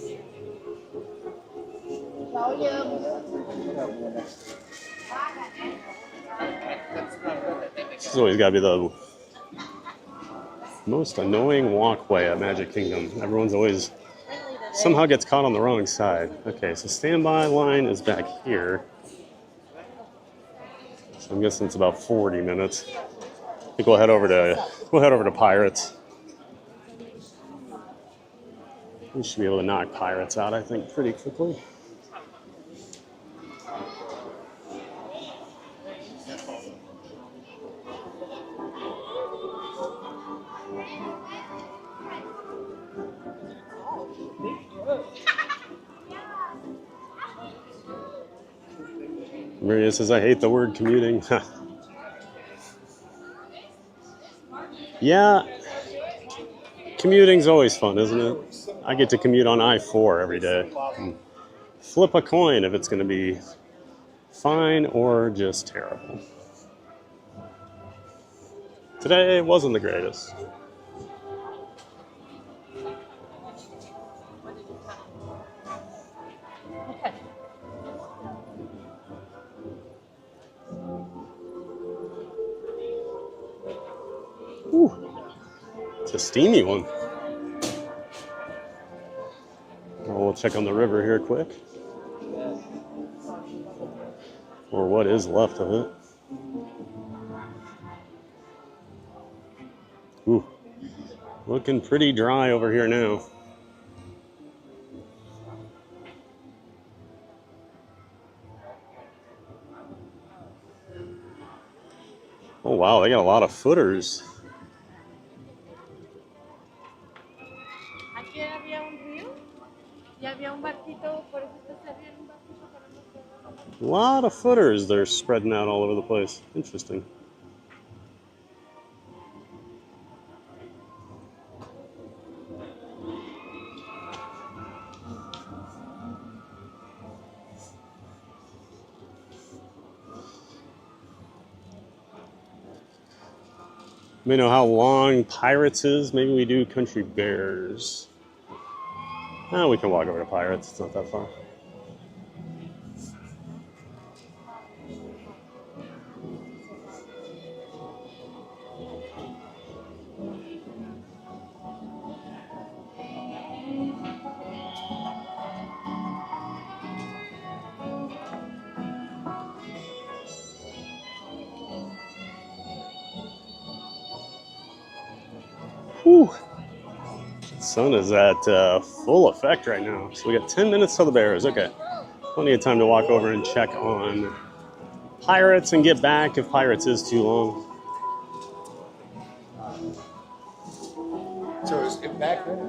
This has always got to be the most annoying walkway at Magic Kingdom. Everyone's always somehow gets caught on the wrong side. Okay, so standby line is back here. So I'm guessing it's about 40 minutes. I think we'll head over to Pirates. We should be able to knock Pirates out, I think, pretty quickly. Maria says, I hate the word commuting. Yeah, commuting's always fun, isn't it? I get to commute on I-4 every day. Flip a coin if it's going to be fine or just terrible. Today wasn't the greatest. Ooh, it's a steamy one. Well, we'll check on the river here quick. Or what is left of it. Ooh, looking pretty dry over here now. Oh wow, they got a lot of footers. A lot of footers they're spreading out all over the place. Interesting. Let me know how long Pirates is. Maybe we do Country Bears. Oh, we can walk over to Pirates. It's not that far. Whew. The sun is at full effect right now. So we got 10 minutes till the Bears. Okay. Plenty of time to walk over and check on Pirates and get back if Pirates is too long.
So is it back there?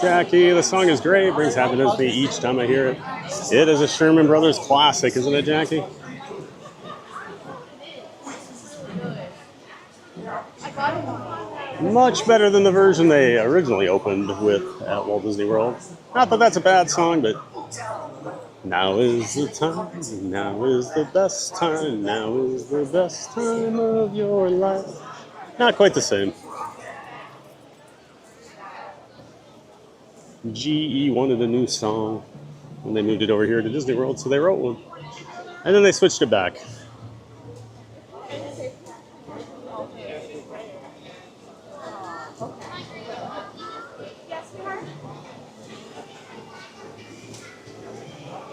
Jackie, the song is great. Brings happiness to me each time I hear it. It is a Sherman Brothers classic, isn't it, Jackie? Much better than the version they originally opened with at Walt Disney World. Not that that's a bad song, but now is the time, now is the best time, now is the best time of your life. Not quite the same. GE wanted a new song when they moved it over here to Disney World, so they wrote one. And then they switched it back.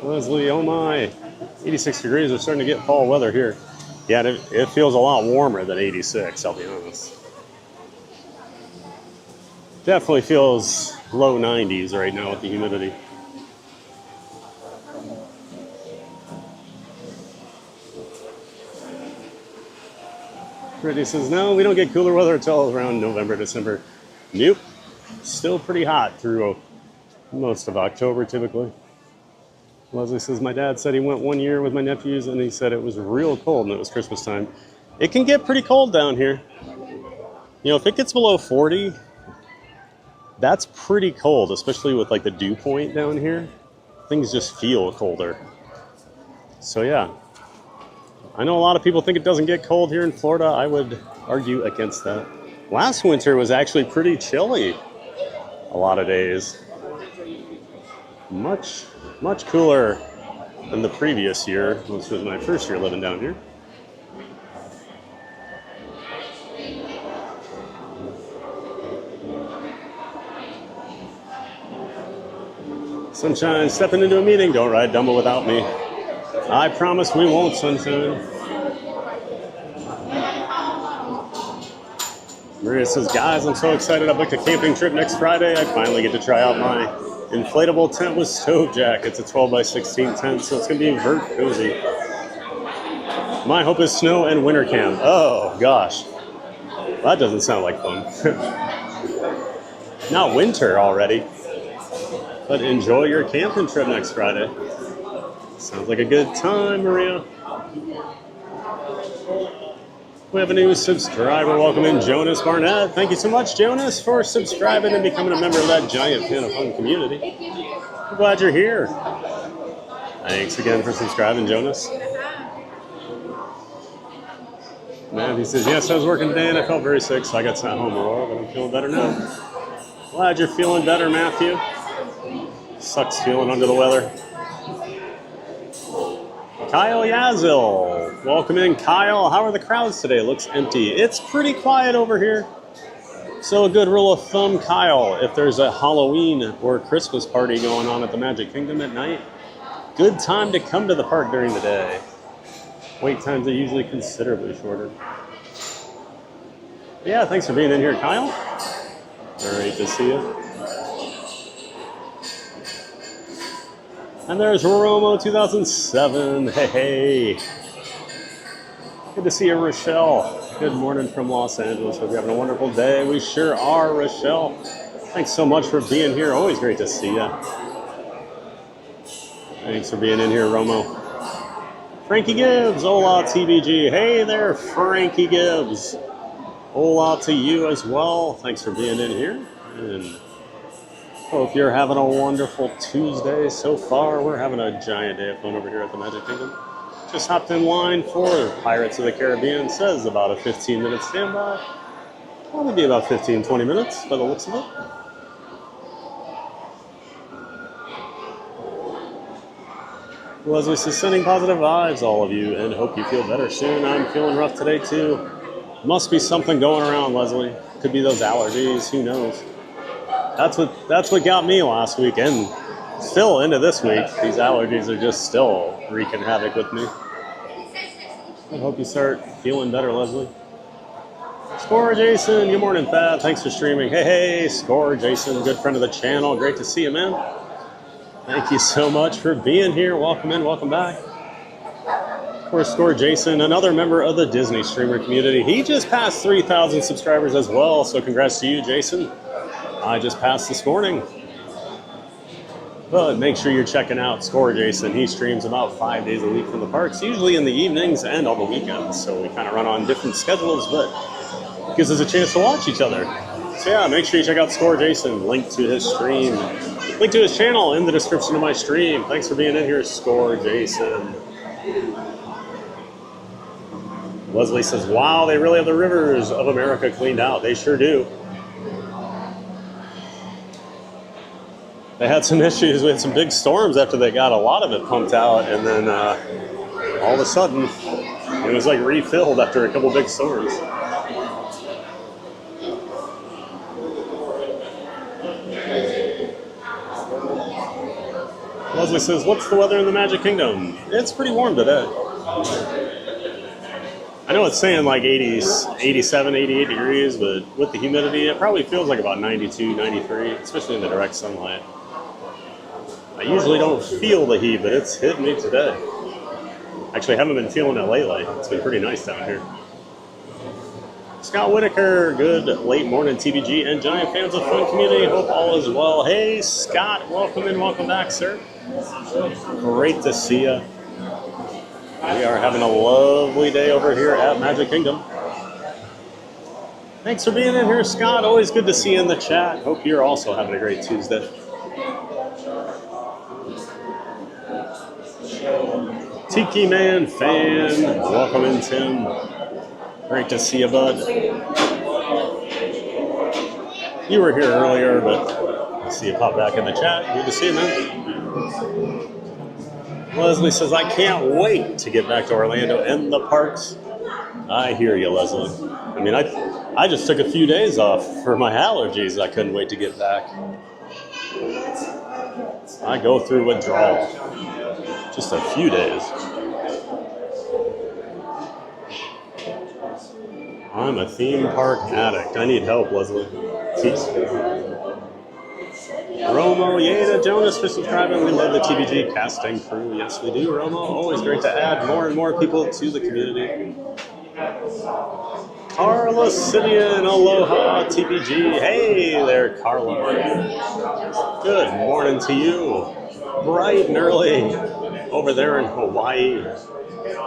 Leslie, oh my, 86 degrees. We're starting to get fall weather here. Yeah, it feels a lot warmer than 86, I'll be honest. Definitely feels low 90s right now with the humidity. Brittany says, no, we don't get cooler weather until around November, December. Nope. Still pretty hot through most of October typically. Leslie says, my dad said he went 1 year with my nephews and he said it was real cold and it was Christmas time. It can get pretty cold down here. You know, if it gets below 40, that's pretty cold, especially with like the dew point down here. Things just feel colder. So yeah, I know a lot of people think it doesn't get cold here in Florida. I would argue against that. Last winter was actually pretty chilly a lot of days. Much cooler than the previous year, which was my first year living down here. Sunshine, stepping into a meeting. Don't ride Dumbo without me. I promise we won't, Sunshine. Maria says, guys, I'm so excited. I booked a camping trip next Friday. I finally get to try out my inflatable tent with stove jack. It's a 12 by 16 tent, so it's going to be vert cozy. My hope is snow and winter camp. Oh, gosh. That doesn't sound like fun. Not winter already. But enjoy your camping trip next Friday. Sounds like a good time, Maria. We have a new subscriber. Welcome in, Jonas Barnett. Thank you so much, Jonas, for subscribing and becoming a member of that giant fan of fun community. I'm glad you're here. Thanks again for subscribing, Jonas. Matthew says, yes, I was working today and I felt very sick, so I got sent home, Aurora, but I'm feeling better now. Glad you're feeling better, Matthew. Sucks feeling under the weather. Kyle Yazil. Welcome in, Kyle. How are the crowds today? Looks empty. It's pretty quiet over here. So a good rule of thumb, Kyle, if there's a Halloween or Christmas party going on at the Magic Kingdom at night, good time to come to the park during the day. Wait times are usually considerably shorter. Yeah, thanks for being in here, Kyle. Great to see you. And there's Romo 2007. Hey. Good to see you, Rochelle. Good morning from Los Angeles. Hope you're having a wonderful day. We sure are, Rochelle. Thanks so much for being here. Always great to see you. Thanks for being in here, Romo. Frankie Gibbs, hola TBG. Hey there, Frankie Gibbs. Hola to you as well. Thanks for being in here. And hope you're having a wonderful Tuesday so far. We're having a giant day of fun over here at the Magic Kingdom. Just hopped in line for Pirates of the Caribbean. Says about a 15-minute standby. Probably be about 15-20 minutes by the looks of it. Leslie says, sending positive vibes, all of you, and hope you feel better soon. I'm feeling rough today, too. Must be something going around, Leslie. Could be those allergies. Who knows? That's what got me last week, and still into this week. These allergies are just still wreaking havoc with me. I hope you start feeling better, Leslie. Score Jason, good morning, Thad. Thanks for streaming. Hey, Score Jason, good friend of the channel. Great to see you, man. Thank you so much for being here. Welcome in, welcome back. Of course, Score Jason, another member of the Disney streamer community. He just passed 3,000 subscribers as well, so congrats to you, Jason. I just passed this morning. But make sure you're checking out Score Jason. He streams about 5 days a week from the parks, usually in the evenings and on the weekends. So we kind of run on different schedules, but it gives us a chance to watch each other. So yeah, make sure you check out Score Jason. Link to his stream. Link to his channel in the description of my stream. Thanks for being in here, Score Jason. Leslie says, wow, they really have the rivers of America cleaned out. They sure do. They had some issues. We had some big storms after they got a lot of it pumped out, and then all of a sudden, it was like refilled after a couple big storms. Leslie says, what's the weather in the Magic Kingdom? It's pretty warm today. I know it's saying like 87, 88 degrees, but with the humidity, it probably feels like about 92, 93, especially in the direct sunlight. I usually don't feel the heat, but it's hit me today. Actually, I haven't been feeling it lately. It's been pretty nice down here. Scott Whitaker, good late morning TBG and giant fans of fun community. Hope all is well. Hey, Scott, welcome in, welcome back, sir. Great to see you. We are having a lovely day over here at Magic Kingdom. Thanks for being in here, Scott. Always good to see you in the chat. Hope you're also having a great Tuesday. Tiki Man fan, welcome in, Tim. Great to see you, bud. You were here earlier, but I see you pop back in the chat. Good to see you, man. Leslie says, I can't wait to get back to Orlando and the parks. I hear you, Leslie. I mean, I just took a few days off for my allergies. I couldn't wait to get back. I go through withdrawal. Just a few days. I'm a theme park addict. I need help, Leslie. Romo, Yada, Jonas for subscribing. We love the TBG casting crew. Yes, we do, Romo. Always great to add more and more people to the community. Carla Simeon, aloha, TBG. Hey there, Carla. Good morning to you. Bright and early over there in Hawaii.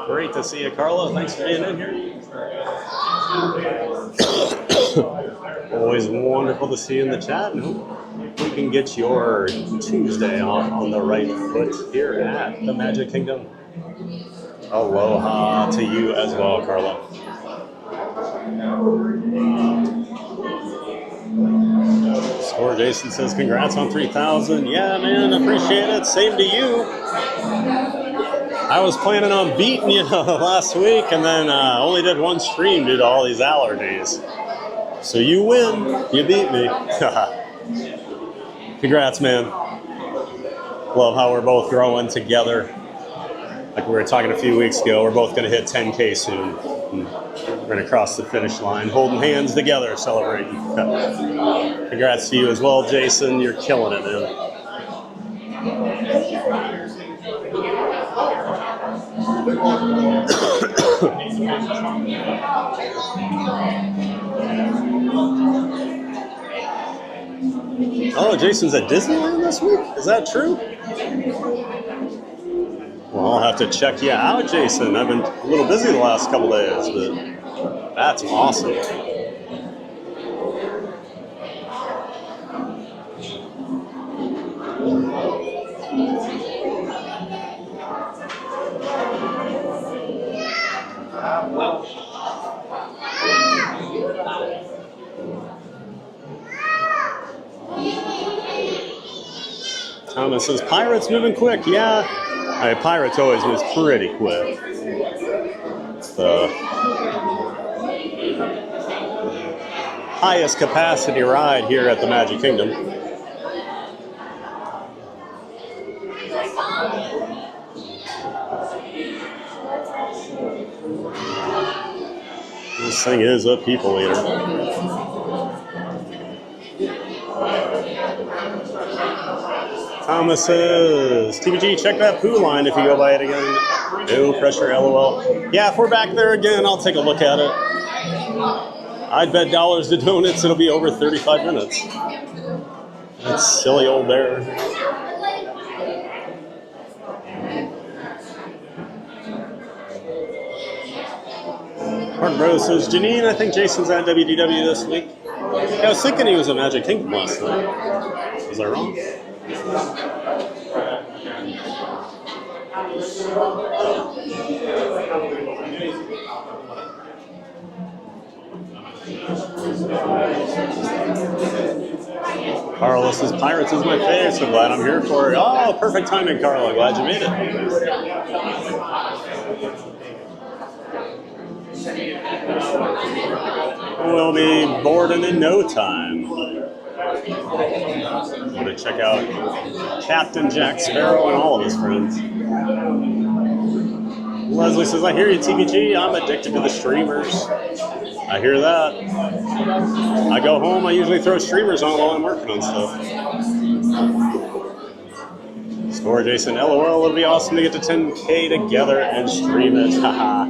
Great to see you, Carla. Thanks for being in here. Always wonderful to see you in the chat, and hope we can get your Tuesday off on the right foot here at the Magic Kingdom. Aloha to you as well, Carla. Score Jason says, congrats on 3,000. Yeah, man, appreciate it. Same to you. I was planning on beating you last week, and then only did one stream due to all these allergies. So you win. You beat me. Congrats, man. Love how we're both growing together. Like we were talking a few weeks ago, we're both going to hit 10K soon. We're going to cross the finish line, holding hands together, celebrating. Congrats to you as well, Jason. You're killing it, man. Oh, Jason's at Disneyland this week? Is that true? Well, I'll have to check you out, Jason. I've been a little busy the last couple days, but that's awesome. Thomas says, Pirates moving quick. Yeah, Pirates always moves pretty quick. It's the highest capacity ride here at the Magic Kingdom. This thing is a people eater. Thomas says, TBG, check that poo line if you go by it again. No pressure, LOL. Yeah, if we're back there again, I'll take a look at it. I'd bet dollars to donuts it'll be over 35 minutes. That's silly old there. Mark Bros says, Janine, I think Jason's at WDW this week. Yeah, I was thinking he was at Magic Kingdom last night. Was I wrong? Carla says, Pirates is my fave, so glad I'm here for it. Oh, perfect timing, Carla. Glad you made it. We'll be boarding in no time. I'm going to check out Captain Jack Sparrow and all of his friends. Leslie says, I hear you, TBG. I'm addicted to the streamers. I hear that. I go home, I usually throw streamers on while I'm working on stuff. Score Jason, LOL, it'll be awesome to get to 10K together and stream it. Haha.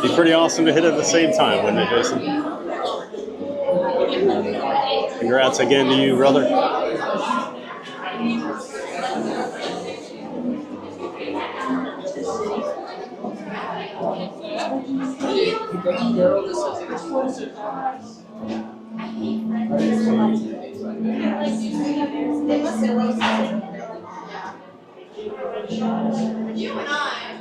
Be pretty awesome to hit it at the same time, wouldn't it, Jason? Congrats again to you, brother.
You and I.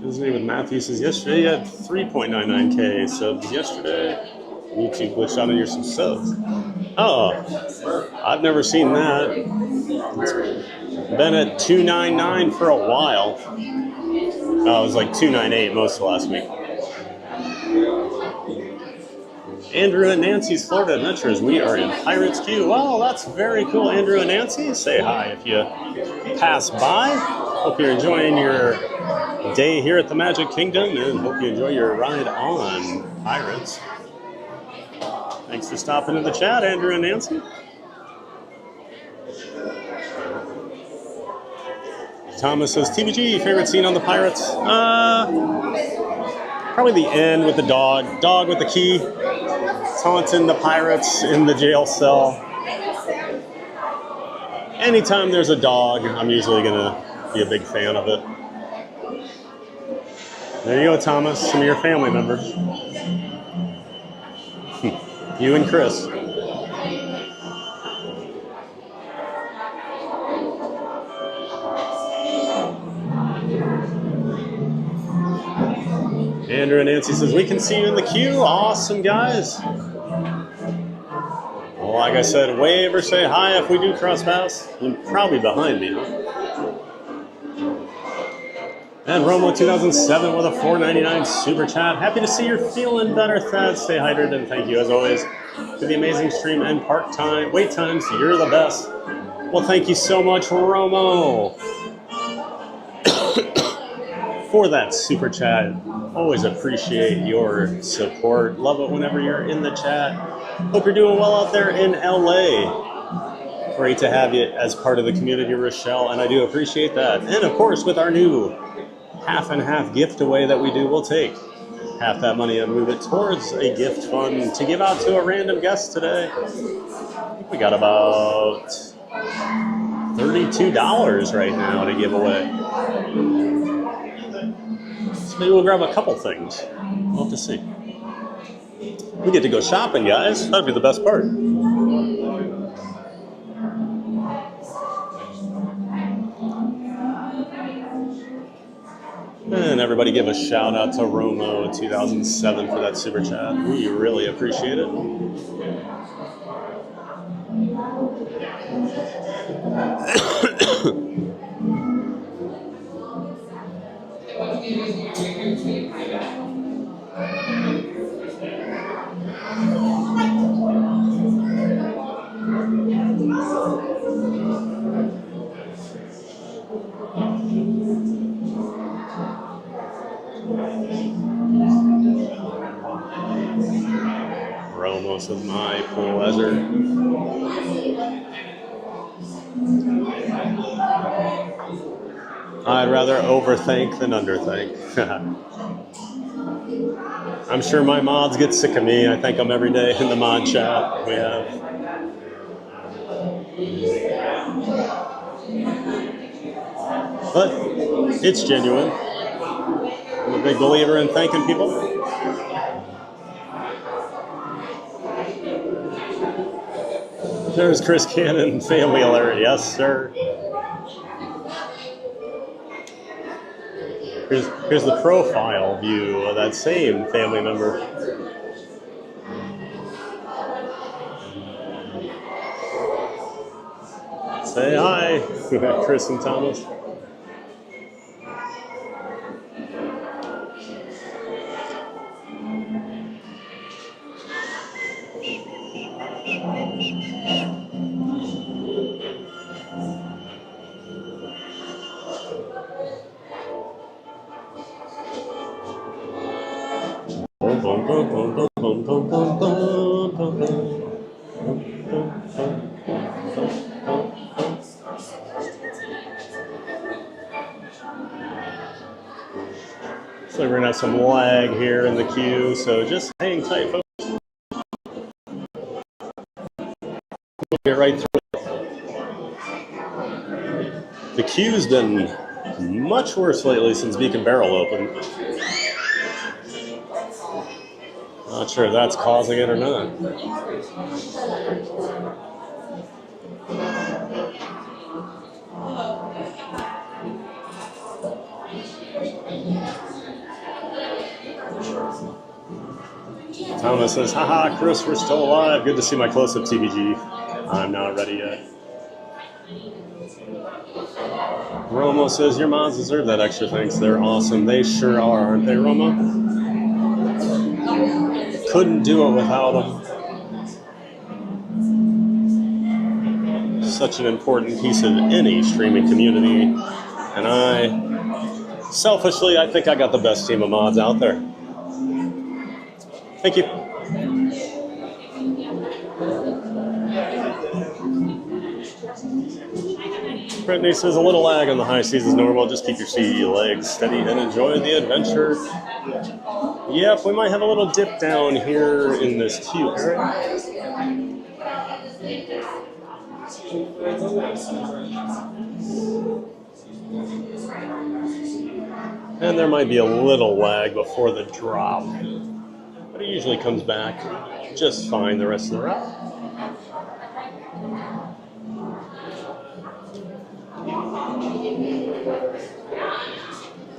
Disney with Matthew says, yesterday you had 3.99K subs yesterday. YouTube glitched out on your subs. Oh, I've never seen that. It's been at 299 for a while. Oh, it was like 298 most of last week. Andrew and Nancy's Florida Adventures. We are in Pirates Queue. Wow, that's very cool. Andrew and Nancy, say hi if you pass by. Hope you're enjoying your day here at the Magic Kingdom and hope you enjoy your ride on Pirates. Thanks for stopping in the chat, Andrew and Nancy. Thomas says, TBG, favorite scene on the Pirates? Probably the end with the dog. Dog with the key. Taunting the pirates in the jail cell. Anytime there's a dog, I'm usually going to be a big fan of it. There you go, Thomas. Some of your family members. You and Chris. Andrew and Nancy says, we can see you in the queue. Awesome, guys. Well, like I said, wave or say hi if we do cross paths. You're probably behind me. And Romo 2007 with a $4.99 super chat. Happy to see you're feeling better, Thad. Stay hydrated and thank you, as always, for the amazing stream and wait times. You're the best. Well, thank you so much, Romo, for that super chat. Always appreciate your support. Love it whenever you're in the chat. Hope you're doing well out there in LA. Great to have you as part of the community, Rochelle, and I do appreciate that. And of course, with our new half and half gift away that we do, we'll take half that money and move it towards a gift fund to give out to a random guest today. I think we got about $32 right now to give away. So maybe we'll grab a couple things. We'll have to see. We get to go shopping, guys. That'd be the best part. And everybody give a shout out to Romo 2007 for that super chat. We really appreciate it. Ramos is my pleasure. I'd rather overthink than underthink. I'm sure my mods get sick of me. I thank them every day in the mod chat we have. But it's genuine. I'm a big believer in thanking people. There's Chris Cannon, family alert. Yes, sir. Here's the profile view of that same family member. Say hi, Chris and Thomas. So we're gonna have some lag here in the queue, so just hang tight, folks. We'll get right through it. The queue's been much worse lately since Beacon Barrel opened. Not sure if that's causing it or not. Thomas says, haha, Chris, we're still alive. Good to see my close-up TVG. I'm not ready yet. Romo says, your mods deserve that extra thanks. They're awesome. They sure are, aren't they, Romo? Couldn't do it without them. Such an important piece of any streaming community. And selfishly, I think I got the best team of mods out there. Thank you. Brittany says a little lag on the high seas is normal. Just keep your sea legs steady and enjoy the adventure. Yep, we might have a little dip down here in this queue area. And there might be a little lag before the drop. But it usually comes back just fine the rest of the route.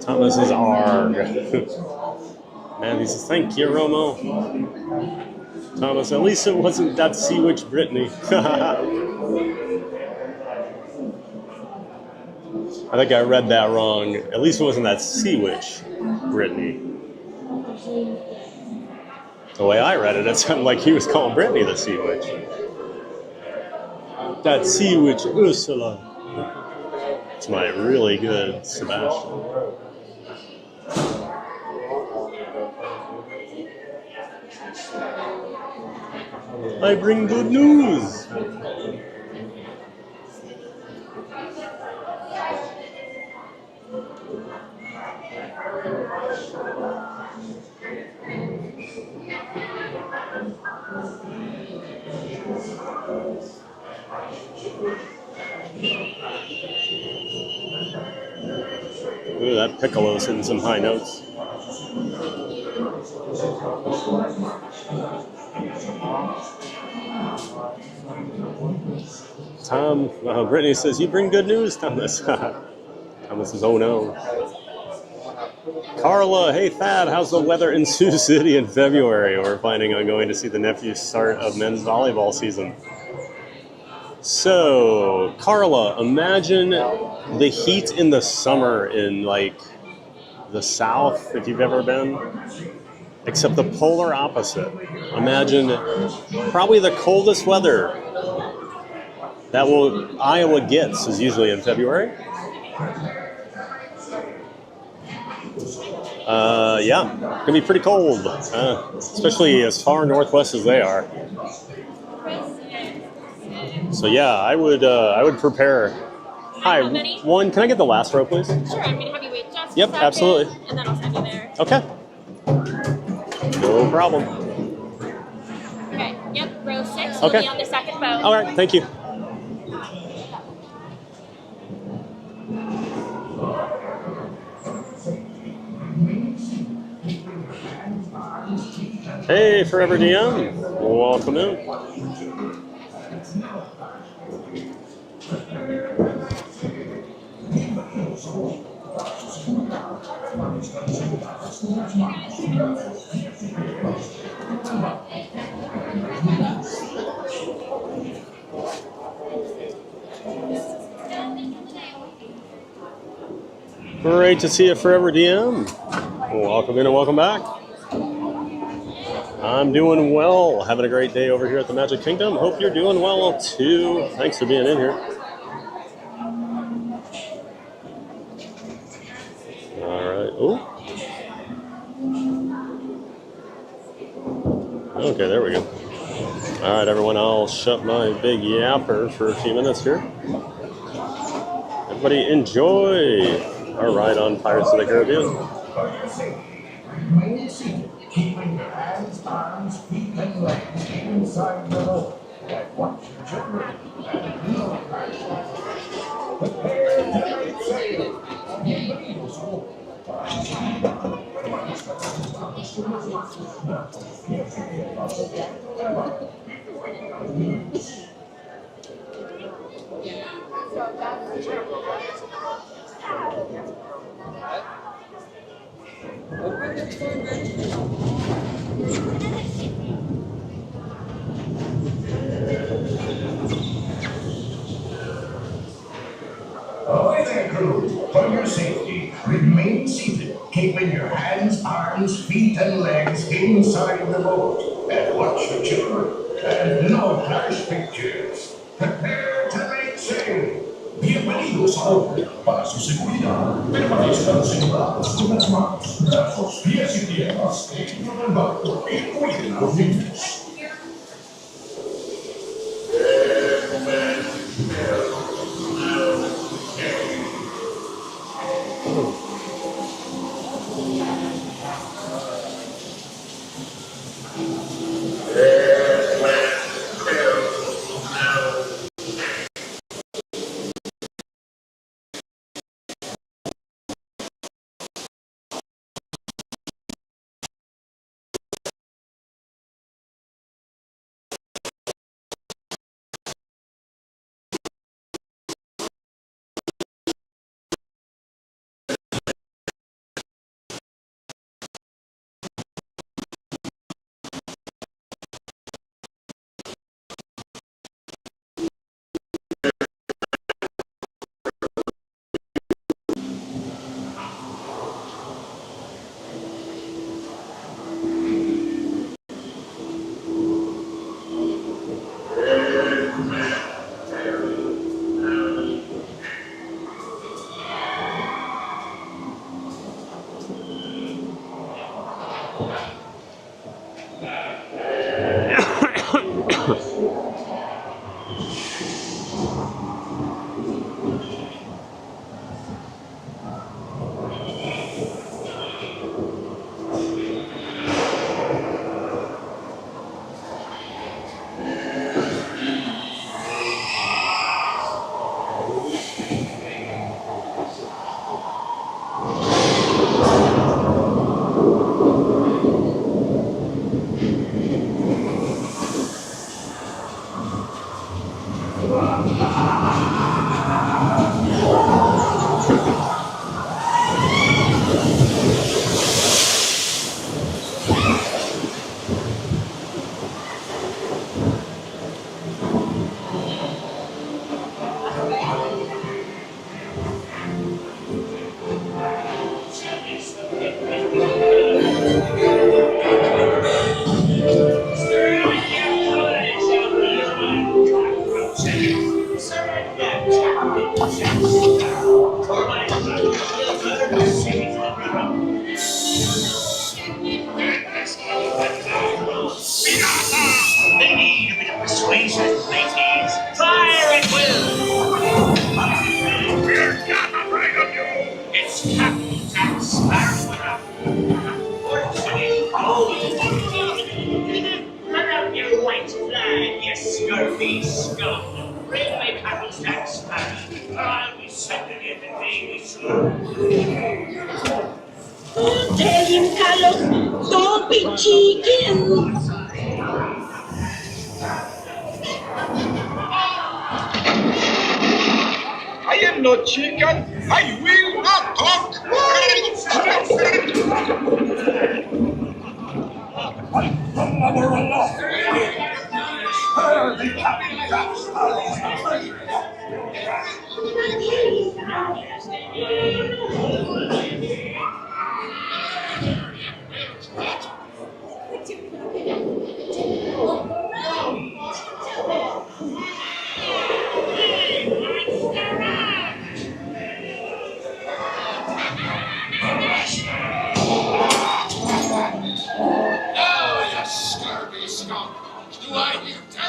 Thomas is arg. Man, he says, thank you, Romo. Thomas, at least it wasn't that Sea Witch Brittany. I think I read that wrong. At least it wasn't that Sea Witch Brittany. The way I read it, it sounded like he was calling Brittany the Sea Witch. That Sea Witch Ursula. It's my really good Sebastian. I bring good news. Ooh, that piccolo's hitting some high notes. Tom, Brittany says, you bring good news, Thomas. Thomas says, oh no. Carla, hey Thad, how's the weather in Sioux City in February? We're planning on going to see the nephew's start of men's volleyball season. So, Carla, imagine the heat in the summer in like the South, if you've ever been, except the polar opposite. Imagine probably the coldest weather that Iowa gets is usually in February. Yeah, gonna be pretty cold, especially as far northwest as they are. So yeah, I would prepare. Hi, one. Can I get the last row, please?
Sure, I'm gonna have you wait just
Yep,
a second,
absolutely.
and then I'll send you there.
Okay. No problem.
Okay, yep, row 6 will
Okay.
be on the second boat.
All right, thank you. Hey, Forever DM. Welcome in. Great to see you, Forever DM. Welcome in and welcome back. I'm doing well. Having a great day over here at the Magic Kingdom. Hope you're doing well too. Thanks for being in here. All right. Oh. Okay, there we go. All right, everyone. I'll shut my big yapper for a few minutes here. Everybody enjoy our ride on Pirates of the Caribbean.
Remain seated, keeping your hands, arms, feet, and legs inside the boat. And watch your children and no prepare to make sail. Bienvenidos Ahoy there, crew! For your safety, remain seated, keeping your hands, arms, feet, and legs inside the boat. And watch the children. And no flash pictures. Prepare to make sail. Bienvenidos a bordo. Para su seguridad, permanezcan sentados con las manos, brazos, pies y piernas dentro del barco y cuiden a los niños. Captain Jack Sparrow. Put up your white flag, you scurvy scum. Bring me Captain Jack Sparrow, or I'll be sending you to Navy soon.
Tell him, Carlos, don't be cheeky.
I am not chicken. I will not talk.
Oh, you scurvy skunk. Do I hear 10?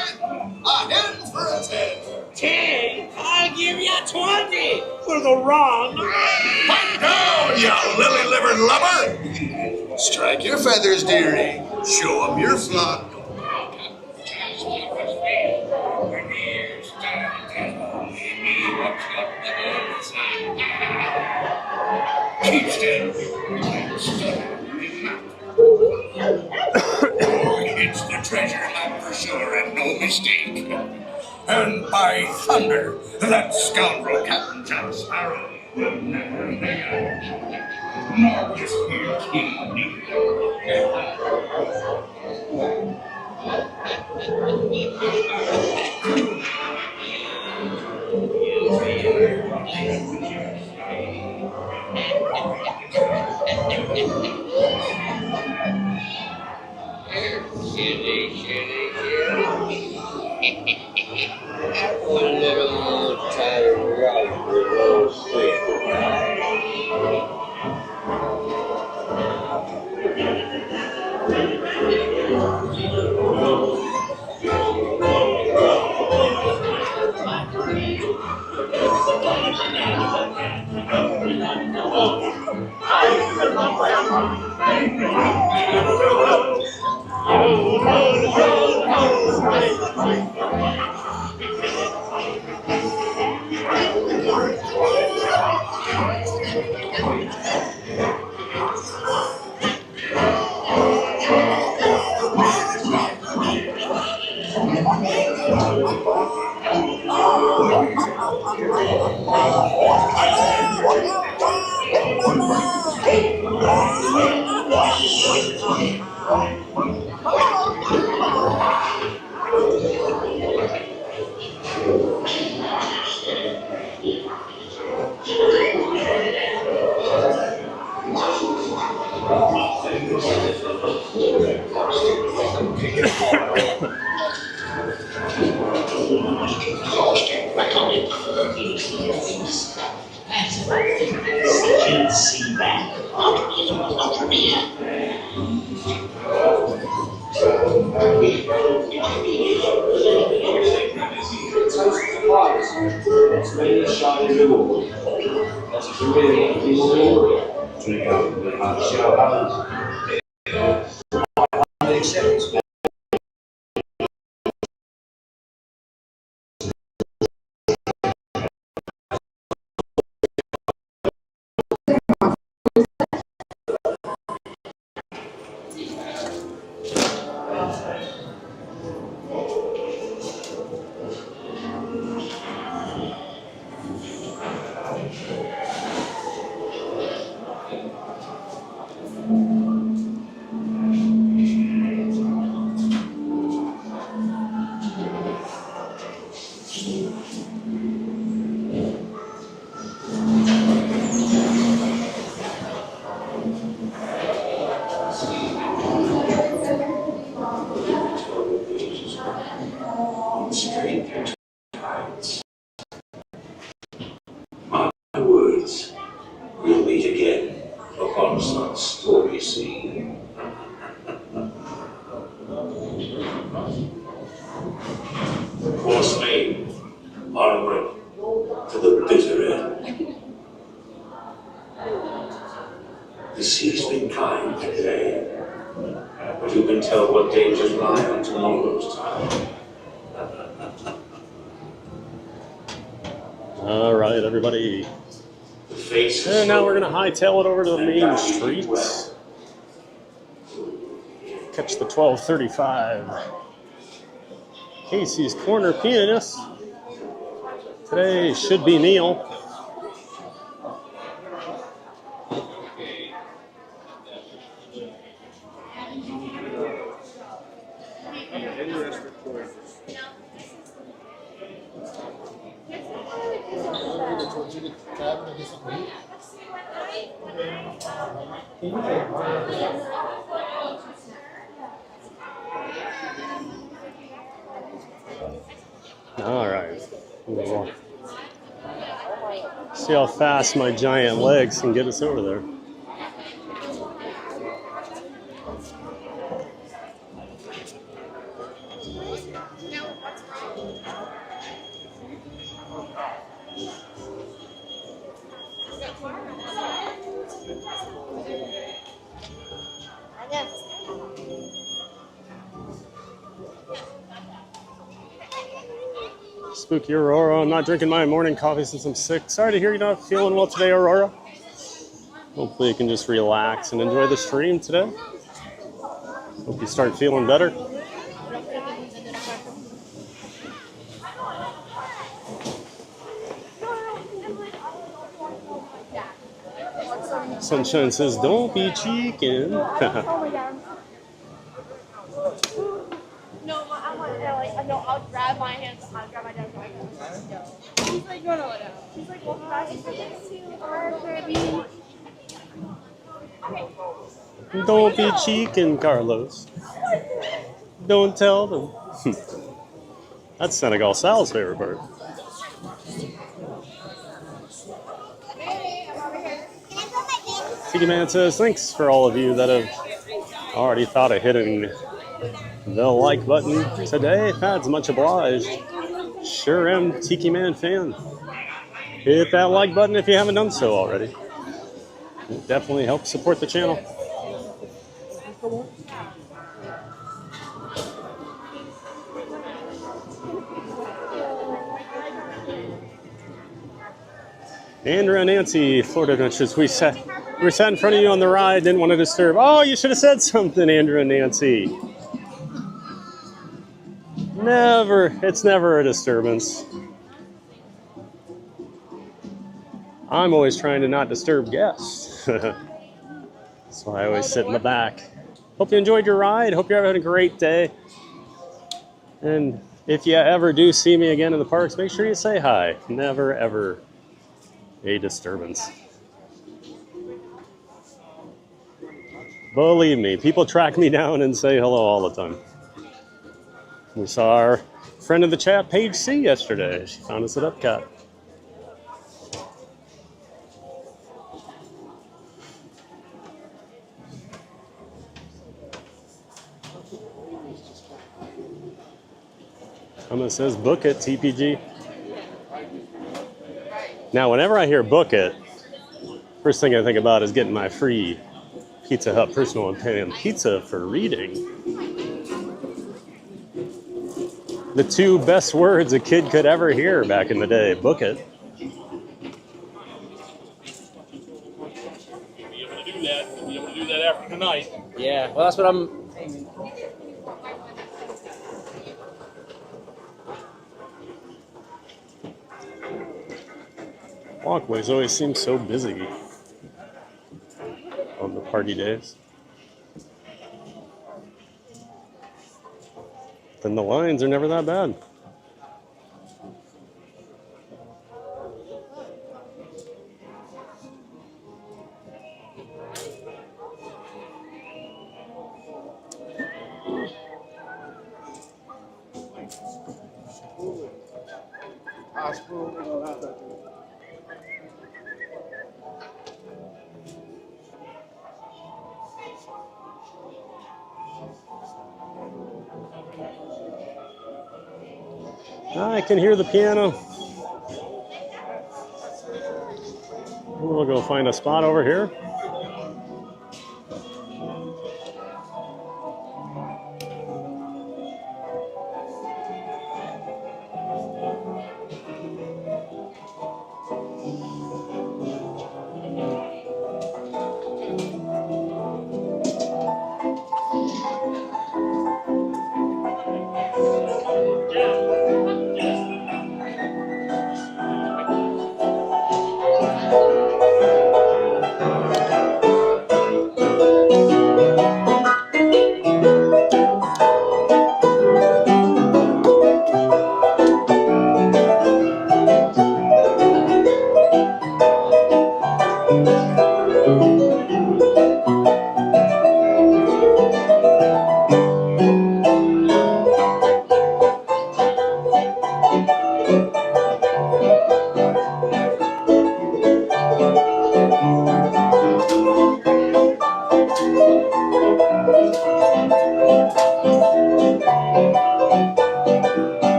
A hen for a 10.
10? I'll give you 20 for the wrong.
Pipe down, you lily-livered lubber. Strike your feathers, dearie. Show 'em your flock.
Keep still. It's the treasure map for sure and no mistake. And by thunder, that scoundrel Captain Jack Sparrow will never make it. Nor his here king
One little more tired rock with no sleep.
onward to the bitter end. sea's been kind today, but who can tell what dangers lie on tomorrow's tide?
All right, everybody. And now we're going to hightail it over to the main street. Catch the 12:35. Casey's Corner Pianist. Today should be Neil. All right. See how fast my giant legs can get us over there. Spooky Aurora. I'm not drinking my morning coffee since I'm sick. Sorry to hear you're not feeling well today, Aurora. Hopefully you can just relax and enjoy the stream today. Hope you start feeling better. Sunshine says, don't be cheeking.
No, I'll grab my hands. I'll grab my dad's hand. He's like, no. He's like, well, that's too hard for me.
Don't be cheeking, Carlos. Don't tell them. That's Senegal Sal's favorite part. Tiki Man says, thanks for all of you that have already thought of hitting the like button today. That's much obliged. Sure am Tiki Man fan. Hit that like button if you haven't done so already. It definitely helps support the channel. Andrew and Nancy, Florida Adventures. We sat in front of you on the ride, didn't want to disturb. Oh, you should have said something, Andrew and Nancy. It's never a disturbance. I'm always trying to not disturb guests. That's why I always sit in the back. Hope you enjoyed your ride. Hope you're having a great day. And if you ever do see me again in the parks, make sure you say hi. Never, ever a disturbance. Believe me, people track me down and say hello all the time. We saw our friend of the chat, Paige C, yesterday. She found us at Epcot. It says book it, TPG. Now, whenever I hear book it, first thing I think about is getting my free Pizza Hut personal opinion pizza for reading. The two best words a kid could ever hear back in the day. Book it.
You'll be able to do that. You'll be able to do that after tonight.
Yeah, well, that's what I'm aiming.
Walkways always seem so busy on the party days. Then the lines are never that bad. I can hear the piano. We'll go find a spot over here.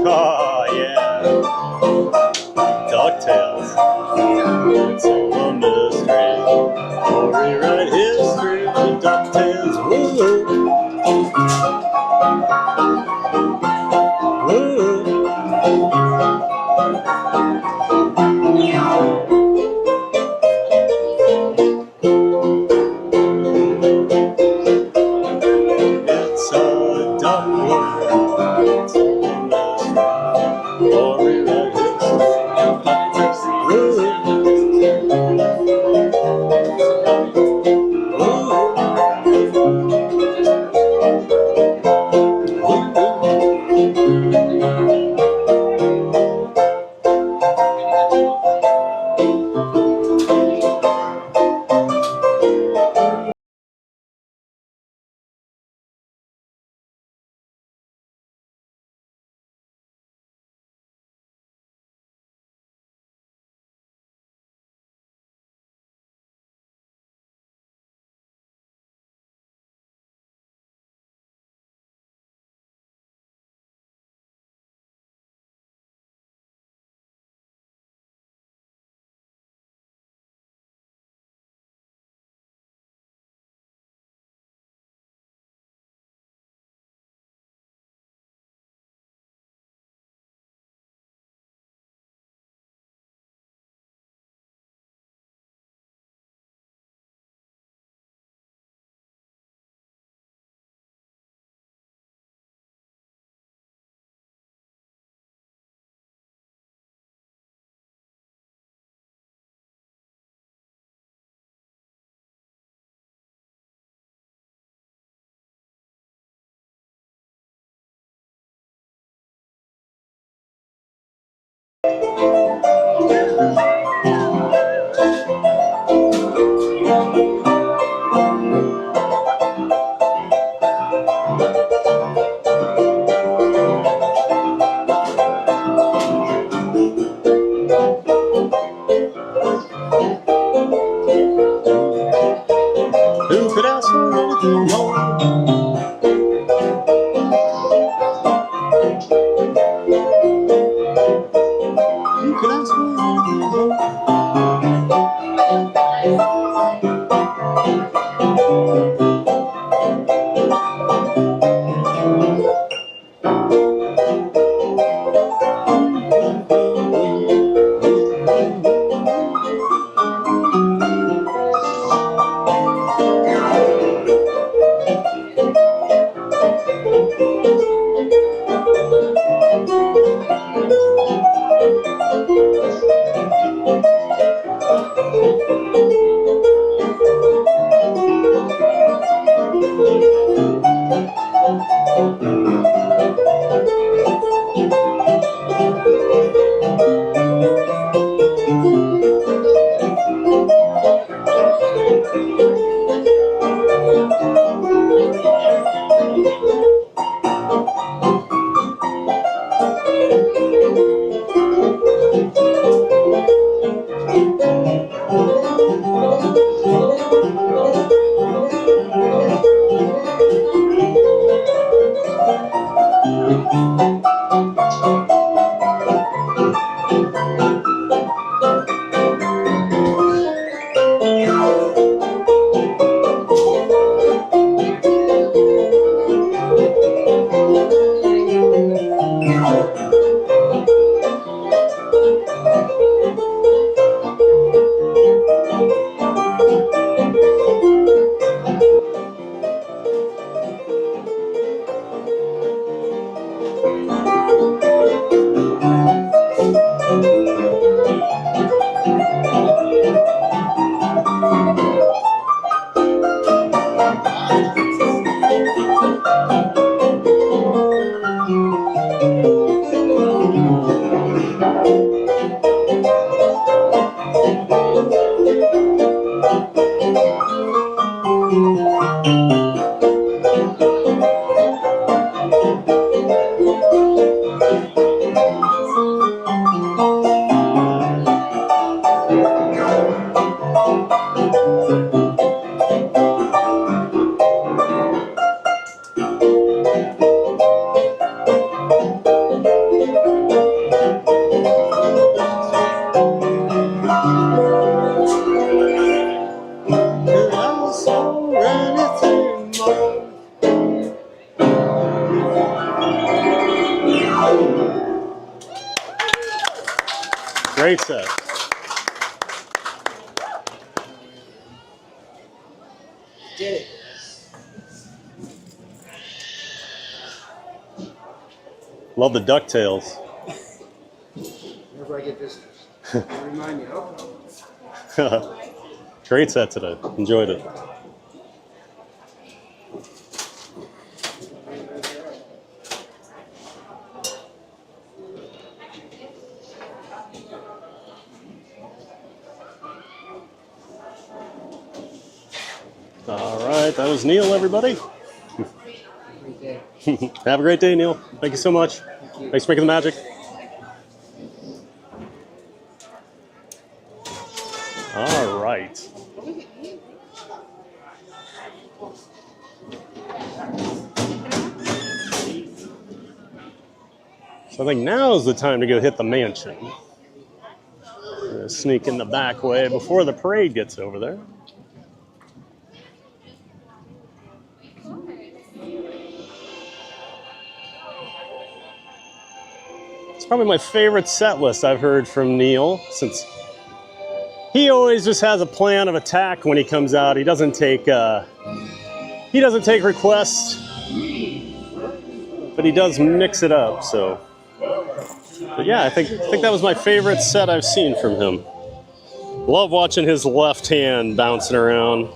Oh, yeah. DuckTales. It's all a mystery. Or rewrite history. DuckTales. Woo! Woo! It's a duck word. It's all a mystery. Or rewrite history. Who could ask for anything more? Who could ask for anything more? Great set.
Did it.
Love the DuckTales.
Whenever I get visitors, remind me. Oh.
Great set today. Enjoyed it. All right, that was Neil, everybody.
Great day.
Have a great day, Neil. Thank you so much. Thanks for making the magic. All right. So I think now is the time to go hit the mansion. We're gonna sneak in the back way before the parade gets over there. It's probably my favorite set list I've heard from Neil, since he always just has a plan of attack when he comes out. He doesn't take requests, but he does mix it up. So, but yeah, I think that was my favorite set I've seen from him. Love watching his left hand bouncing around.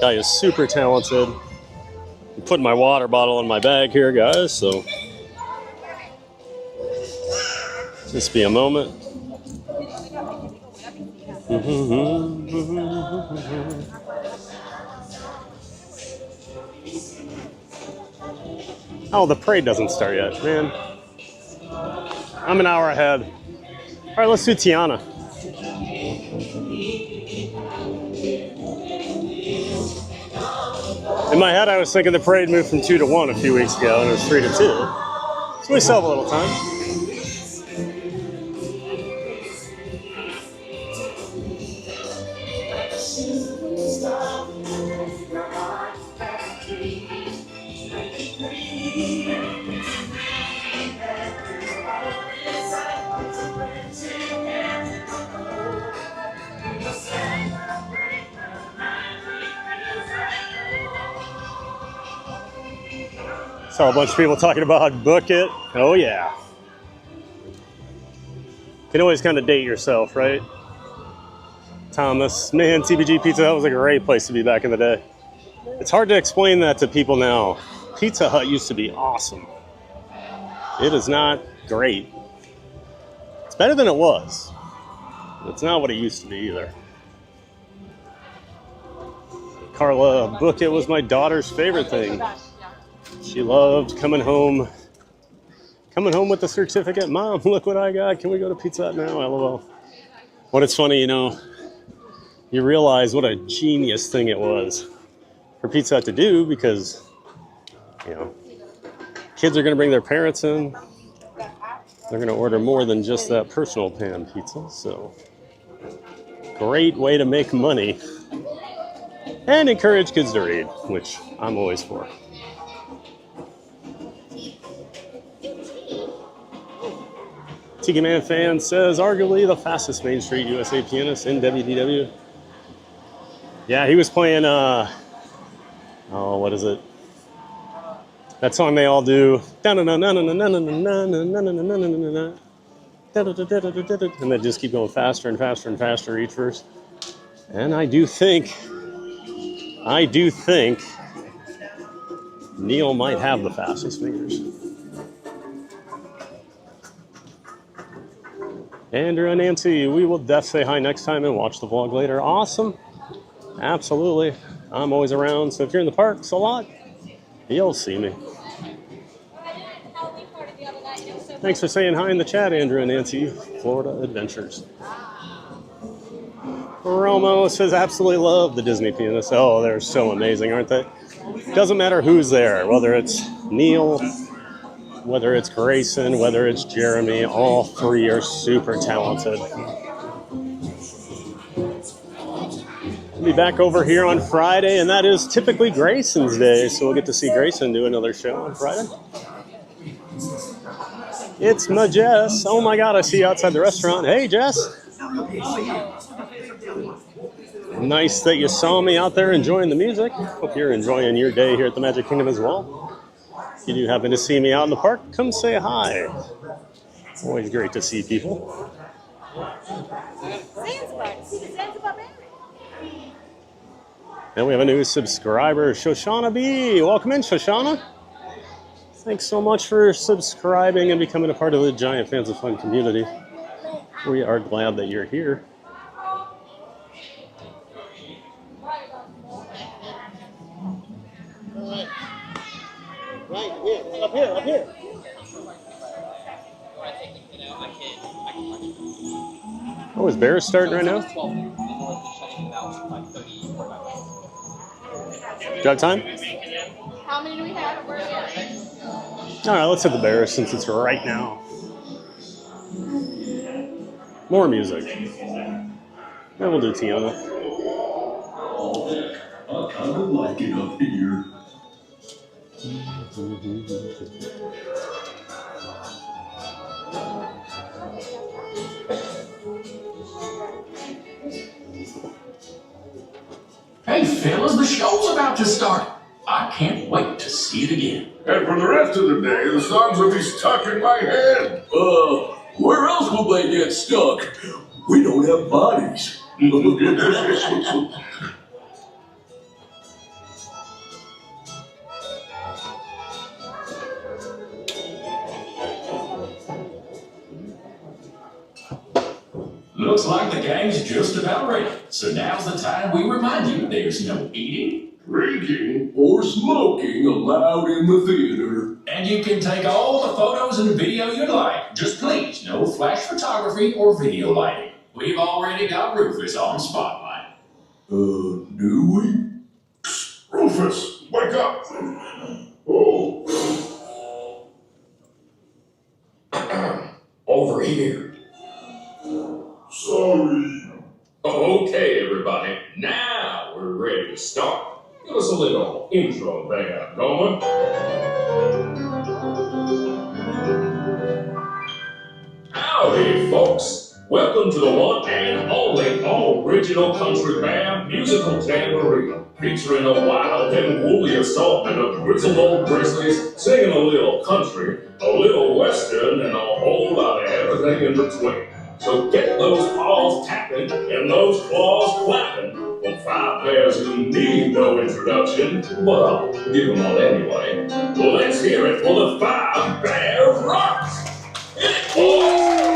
Guy is super talented. I'm putting my water bottle in my bag here, guys. So. Just be a moment. Oh, the parade doesn't start yet, man. I'm an hour ahead. All right, let's do Tiana. In my head, I was thinking the parade moved from 2 to 1 a few weeks ago, and it was 3 to 2. So we still have a little time. Saw a bunch of people talking about book it. Oh yeah. Can always kind of date yourself, right? Thomas, man, TBG Pizza Hut was a great place to be back in the day. It's hard to explain that to people now. Pizza Hut used to be awesome. It is not great. It's better than it was. It's not what it used to be either. Carla, book it was my daughter's favorite thing. She loved coming home with the certificate. Mom, look what I got. Can we go to Pizza Hut now? LOL. What it's funny, you realize what a genius thing it was for Pizza Hut to do, because, kids are going to bring their parents in. They're going to order more than just that personal pan pizza. So, great way to make money and encourage kids to read, which I'm always for. Tiki Man fan says, arguably the fastest Main Street USA pianist in WDW. Yeah, he was playing, what is it? That song they all do. And they just keep going faster and faster and faster each verse. And I do think Neil might have the fastest fingers. Andrew and Nancy, we will definitely say hi next time and watch the vlog later. Awesome. Absolutely. I'm always around, so if you're in the parks a lot, you'll see me. Thanks for saying hi in the chat, Andrew and Nancy. Florida Adventures. Romo says, absolutely love the Disney pianists. Oh, they're so amazing, aren't they? Doesn't matter who's there, whether it's Neil, whether it's Grayson, whether it's Jeremy, all three are super talented. We'll be back over here on Friday, and that is typically Grayson's day, so we'll get to see Grayson do another show on Friday. It's my Jess. Oh my God, I see you outside the restaurant. Hey, Jess. Nice that you saw me out there enjoying the music. Hope you're enjoying your day here at the Magic Kingdom as well. If you do happen to see me out in the park, come say hi. Always great to see people. And we have a new subscriber, Shoshana B. Welcome in, Shoshana. Thanks so much for subscribing and becoming a part of the Giant Fans of Fun community. We are glad that you're here.
Right here, up here.
Oh, is Bears starting right now? Do you have time?
How many do we have?
All right, let's hit the Bears since it's right now. More music. And we'll do Tiana.
I kind of like it up here. Hey fellas, the show's about to start. I can't wait to see it again.
And for the rest of the day, the songs will be stuck in my head.
Where else will they get stuck? We don't have bodies. Looks like the game's just about ready. So now's the time we remind you there's no eating, drinking, or smoking allowed in the theater. And you can take all the photos and video you'd like. Just please, no flash photography or video lighting. We've already got Rufus on spotlight. Do we?
Rufus, wake up! Oh.
Over here.
Sorry.
Okay, everybody. Now we're ready to start. Give us a little intro band going. Howdy, folks. Welcome to the one and only original country band musical jamboree, featuring a wild and woolly assortment of grizzled old grizzlies singing a little country, a little western, and a whole lot of everything in between. So get those paws tapping and those claws clapping from five bears who need no introduction, but I'll give them one anyway. Let's hear it for the Five Bear Rocks! Hit it, boys!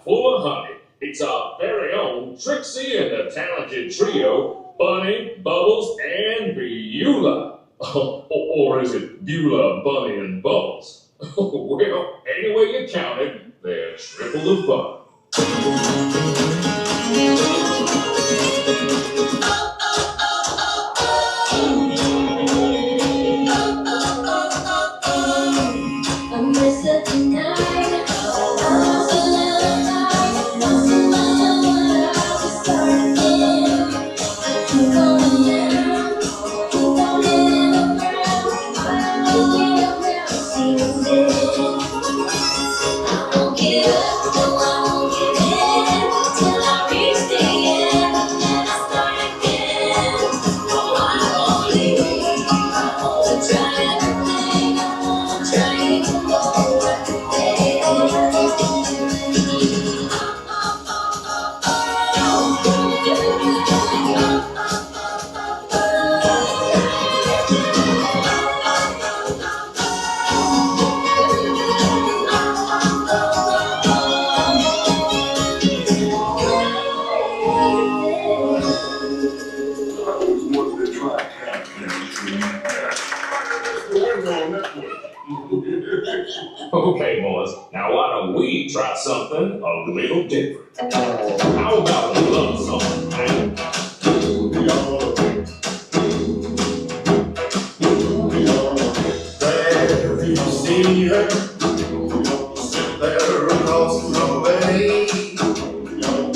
Full of honey. It's our very own Trixie and the talented trio, Bunny, Bubbles, and Beulah. Or is it Beulah, Bunny, and Bubbles? Well, any way you count it, they're triple the fun. Okay, boys, now why don't we try something a little different? How about a love song, man?
There you see her, sit there across the way.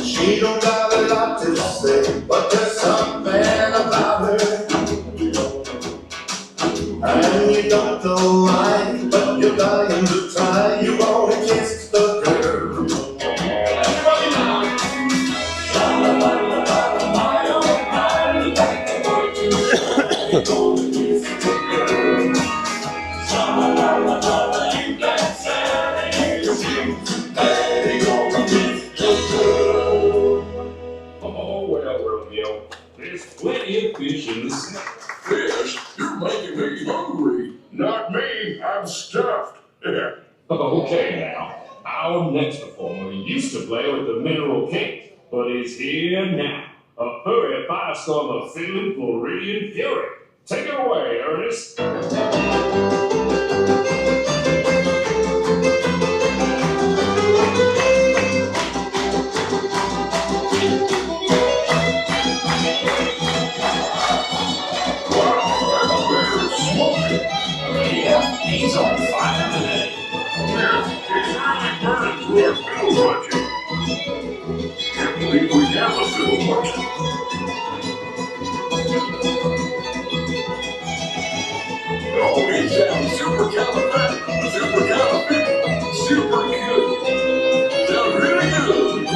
She don't got a lot to say, but there's something about her. And you don't know why, but you're dying to try. You wanna kiss the girl. Everybody now.
Oh, well, Romeo, there's plenty of fish in the sea.
Fish, you're making me hungry. Not me, I'm stuffed.
Okay, now, our next performer used to play with the Mineral King, but is here now. A furry firestorm of feeling Floridian fury. Take it away, Ernest.
Yeah, he's on fire today. Yes, it's really burning through our fiddle budget. Can't believe we have a fiddle budget. Oh, he sounds super super good. Sounds really good.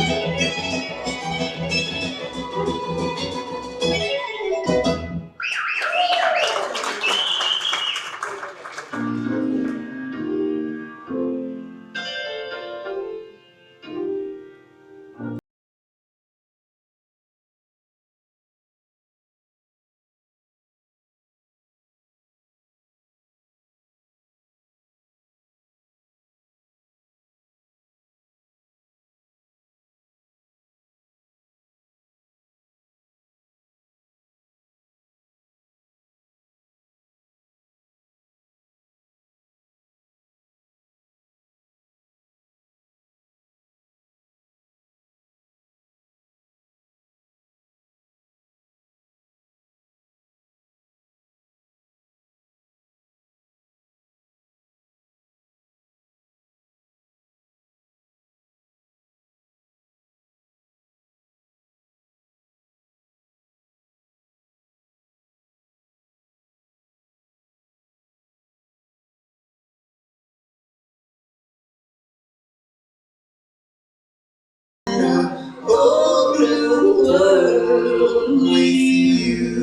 Oh, blue world with you.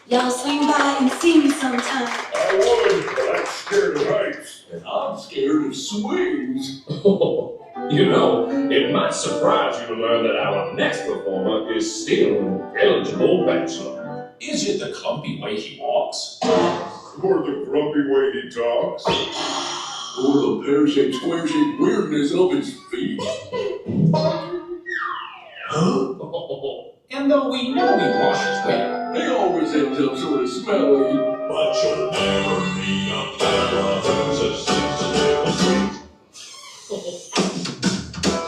Y'all swing by and see me sometime.
I would, but I'm scared of heights. And I'm scared of swings.
You know, it might surprise you to learn that our next performer is still an eligible bachelor.
Is it the clumpy way he walks? Or the grumpy way he talks? Or the pear-shaped, square-shaped weirdness of his feet? Huh?
And though we know he washes well,
He always ends up sort of smelly.
but you'll never be a fella who's as sensitive as sweet.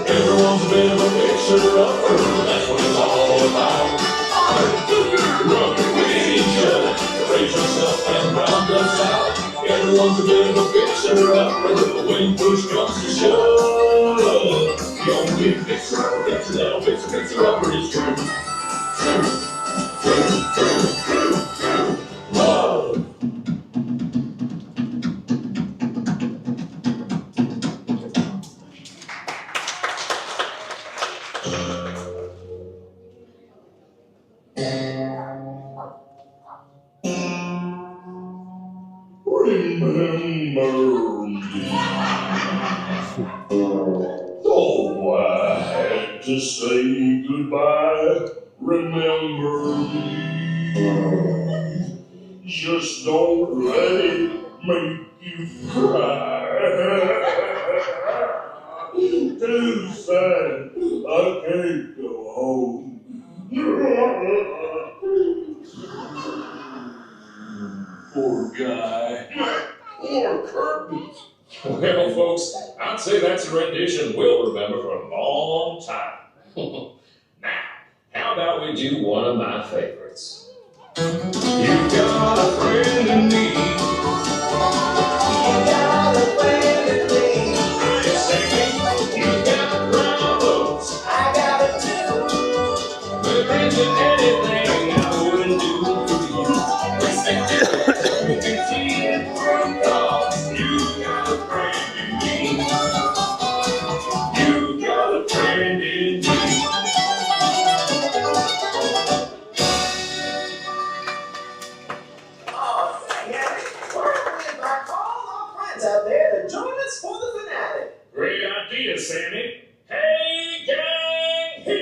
Everyone's a bit of a fixer-upper, that's what it's all about. Rubbing with each other, raise yourself and round us out. Everyone's a bit of a fixer-upper, when push comes to shove. The only fixer-upper that'll fix a fixer-upper is true. Love.
Remember me. Oh, I had to say goodbye. Remember me. Just don't let it make you cry. Too sad, I can't go home.
Poor guy.
Poor curtains.
Well, folks, I'd say that's a rendition we'll remember for a long time. Now, how about we do one of my favorites? You got a friend in me. You got a friend in me. I'm saying, you got problems. I got it too. There isn't anything I wouldn't do for you. You can see it through, 'cause you got a friend in me. You got a friend in me.
Oh, yeah. We're going to invite all our friends out there to join us for the finale.
Great idea, Sammy. Hey, gang! Hey.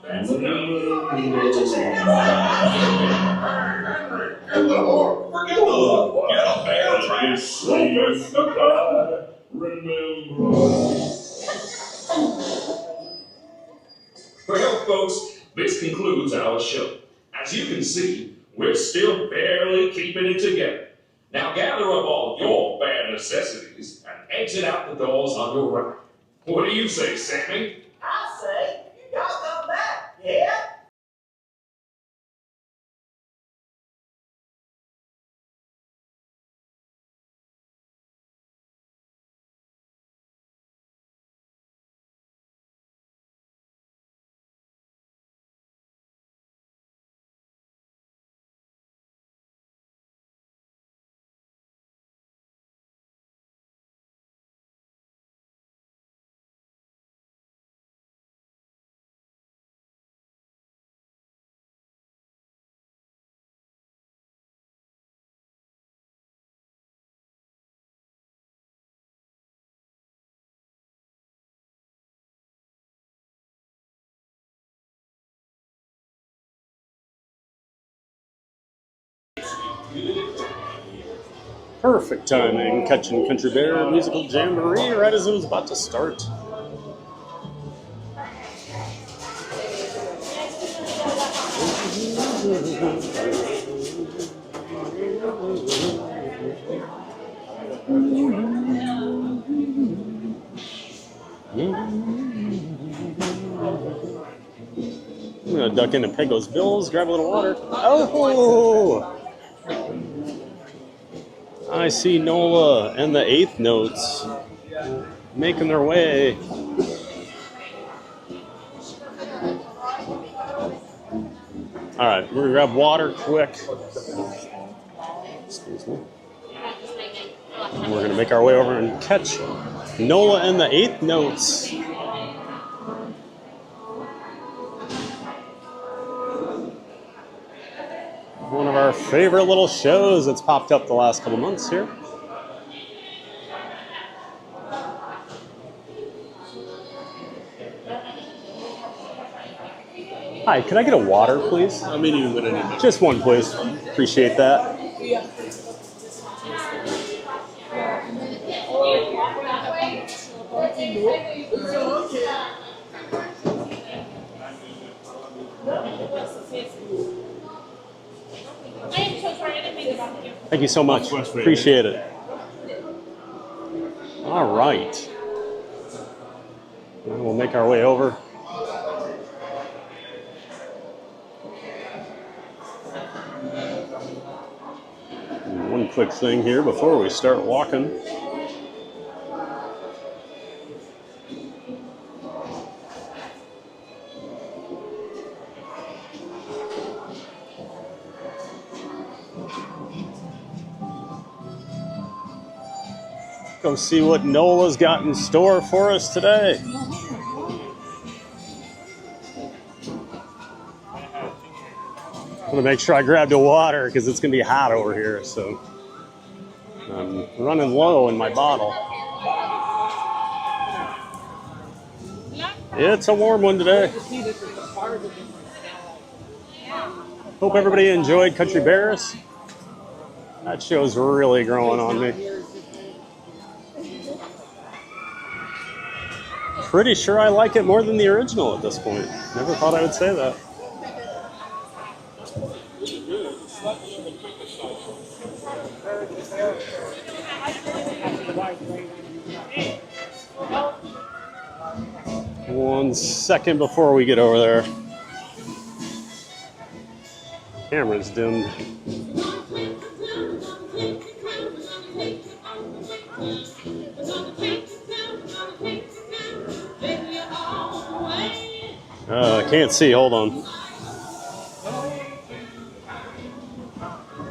That's enough.
Get the hook. Forget the hook. Get a bad trash. Sleep goodbye.
Remember. Well, folks, this concludes our show. As you can see, we're still barely keeping it together. Now gather up all your bad necessities and exit out the doors on your right. What do you say, Sammy?
I say, y'all come back, yeah?
Perfect timing, catching Country Bear musical jamboree right as it was about to start. I'm gonna duck into Pego's Bills, grab a little water. Oh! I see Nola and the Eighth Notes making their way. All right, we're gonna grab water quick. Excuse me. And we're gonna make our way over and catch Nola and the Eighth Notes. One of our favorite little shows that's popped up the last couple months here. Hi, could I get a water, please?
How many would I need?
Just one, please. Appreciate that. Thank you so much. Appreciate it. All right. We'll make our way over. One quick thing here before we start walking. Go see what Nola's got in store for us today. I'm gonna make sure I grabbed a water because it's gonna be hot over here. So I'm running low in my bottle. It's a warm one today. Hope everybody enjoyed Country Bears. That show's really growing on me. Pretty sure I like it more than the original at this point. Never thought I would say that. One second before we get over there. Camera's dimmed. I can't see. Hold on.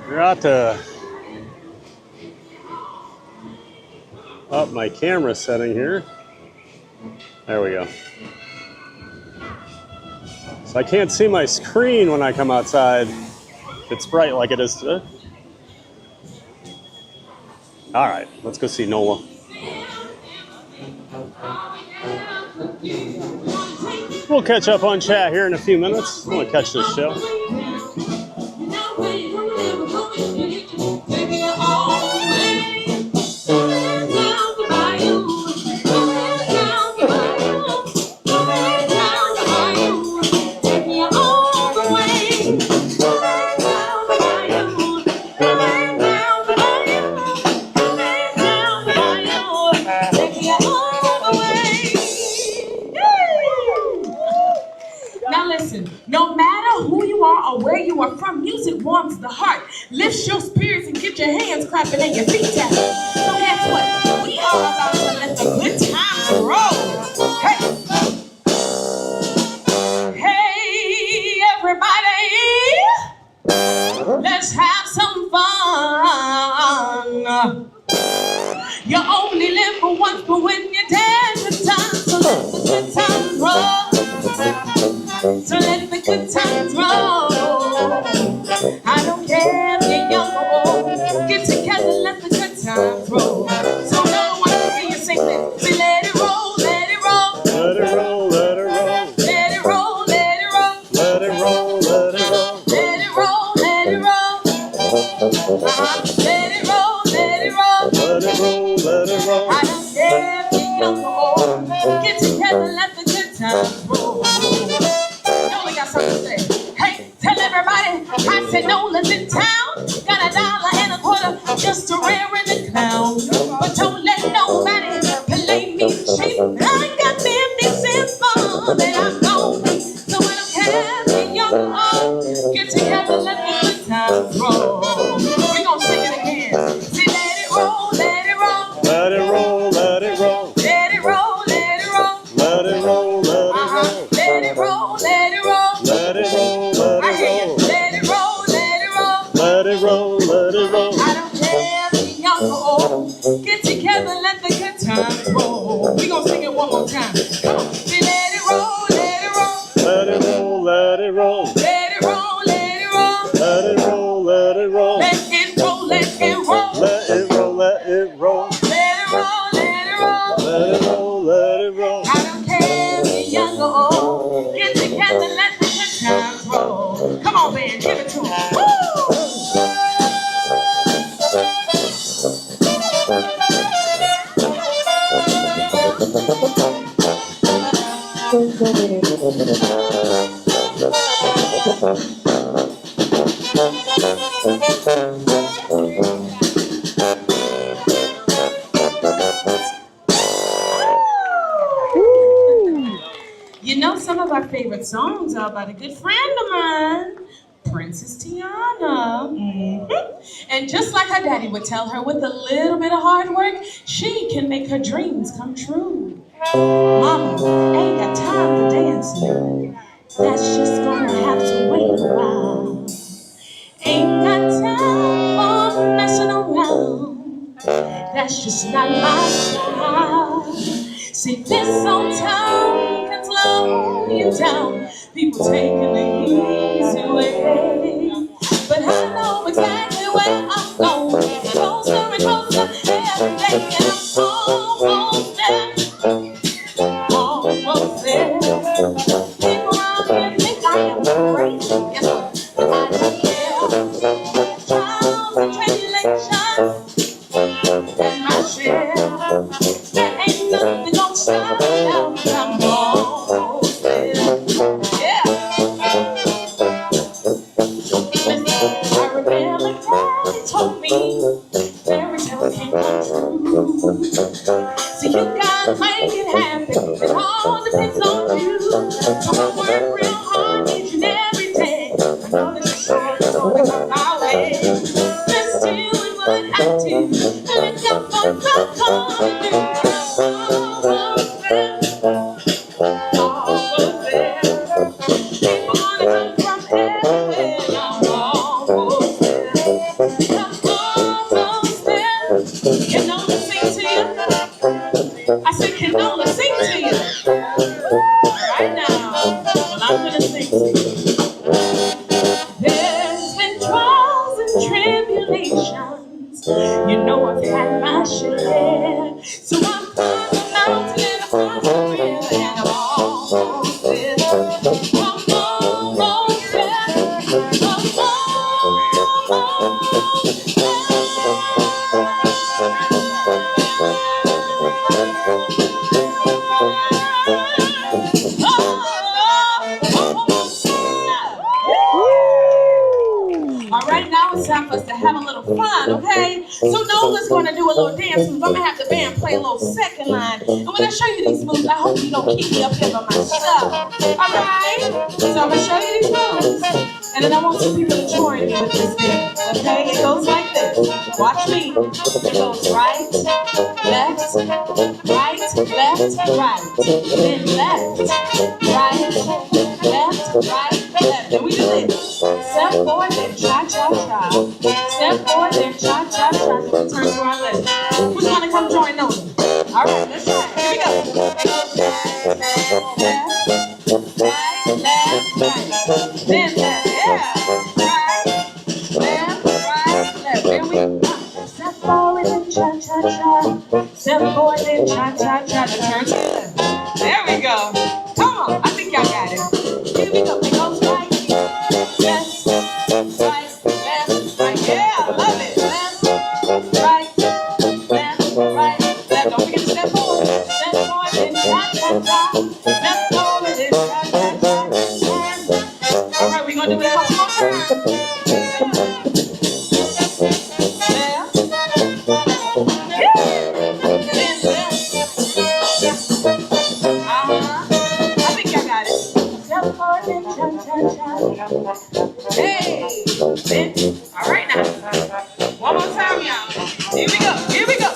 Got to up my camera setting here. There we go. So I can't see my screen when I come outside. It's bright like it is today. All right, let's go see Nola. We'll catch up on chat here in a few minutes. I'm gonna catch this show.
No matter who you are or where you are from, music warms the heart, lifts your spirits, and get your hands clapping and your feet tapping. So guess what? We are about to let the good times roll. Hey, everybody, let's have some fun. You only live for once, but when you're dead, the time, so let the good times roll. So let the good times roll. I don't care if you're young or old. Get together, let the good times roll. So no one can hear you sing it. Say let it roll, let it roll.
Let it roll, let it roll.
Let it roll, let it roll.
Let it roll, let it roll.
Let it roll, let it roll. Let it roll, let it roll.
Let it roll, let it roll.
I don't care if you're young or old. Get together, let the good times roll. Nola got something to say. Hey, tell everybody I said Nola's in town. Got $1.25 just to rear in the clown. But don't let nobody play me cheap. I got 50 cents more than I'm gonna. So I don't care if you're young or old. Get together, let the good times roll. We gonna sing it again. See, let it roll, let it roll.
Let it roll, let it roll.
Let it roll, let it roll.
Let it roll, let it roll.
Let it roll, let it roll.
Let it roll, let it roll.
Let it roll, let it roll.
Let it roll, let it roll.
I don't care if you're young or old. Get together, let the good times roll. We gonna sing it one more time. Come on. Say, let it roll, let it roll.
Let it roll, let it roll.
Let it roll, let it roll.
Let it roll, let it roll.
Let it roll, let it roll.
Let it roll, let it roll.
Let it roll, let it roll.
Let it roll, let it roll.
I don't care if you're young or old. Get together, let the good times roll. Come on, man, give it to 'em. Woo! You know, some of our favorite songs are about a good friend of mine, Princess Tiana. And just like her daddy would tell her, with a little bit of hard work, she can make her dreams come true. Mama ain't got time for dancing. That's just gonna have to wait a while. Ain't got time for messing around. that's just not my style. See, this old town can slow you down. People taking the easy way. But I know exactly where I'm going. Closer and closer every day. And I'm almost there. Almost there. People around here think I am crazy. Guess what? But I don't care. Trials and tribulations and my share. There ain't nothing gonna stop me now. I'm almost there. Yeah. I remember Daddy told me fairy tales can't come true. So you gotta make it happen. It all depends on you. So I work real hard each and every day. I know that it's short, it's always on my way. Just doing what I do. And I got fun, almost there. Almost there. People wanna come from everywhere. I'm almost there. I'm almost there. Can only sing to you. I said, can only sing to you. Right now. Well, I'm gonna sing to you. There's been trials and tribulations. You know I've had my share. So I'm climbing the mountain and I'm climbing the river and I'm almost there. I'm almost there. I'm all right, now it's time for us to have a little fun, okay? So Nola's going to do a little dance move. I'm going to have the band play a little second line. And when I show you these moves, I hope you don't keep me up here by myself. All right? So I'm going to show you these moves. And then I want some people to join me with this dance, okay? It goes like this. Watch me. It goes right, left, right, left, right. Then left, right, left, right, left. And we do this. Step forward, then cha-cha-cha. Step forward, then cha-cha-cha. Turn to our left. Who's going to come join Nola? All right, let's try it. Here we go. Left, right, left, right. Then left, yeah. Right, left, right, left. Here we go. Step forward, then cha-cha-cha. Step forward, then cha-cha-cha. Turn to the left. There we go. Come on, I think y'all got it. Here we go. It goes right, left, right, left, right. Yeah, love it. Left, right, left, right, left. Don't forget to step forward. Step forward, then cha-cha-cha. Step forward, then cha-cha-cha. All right, we're going to do it a couple more times. Hey! All right now. One more time, y'all. Here we go. Here we go.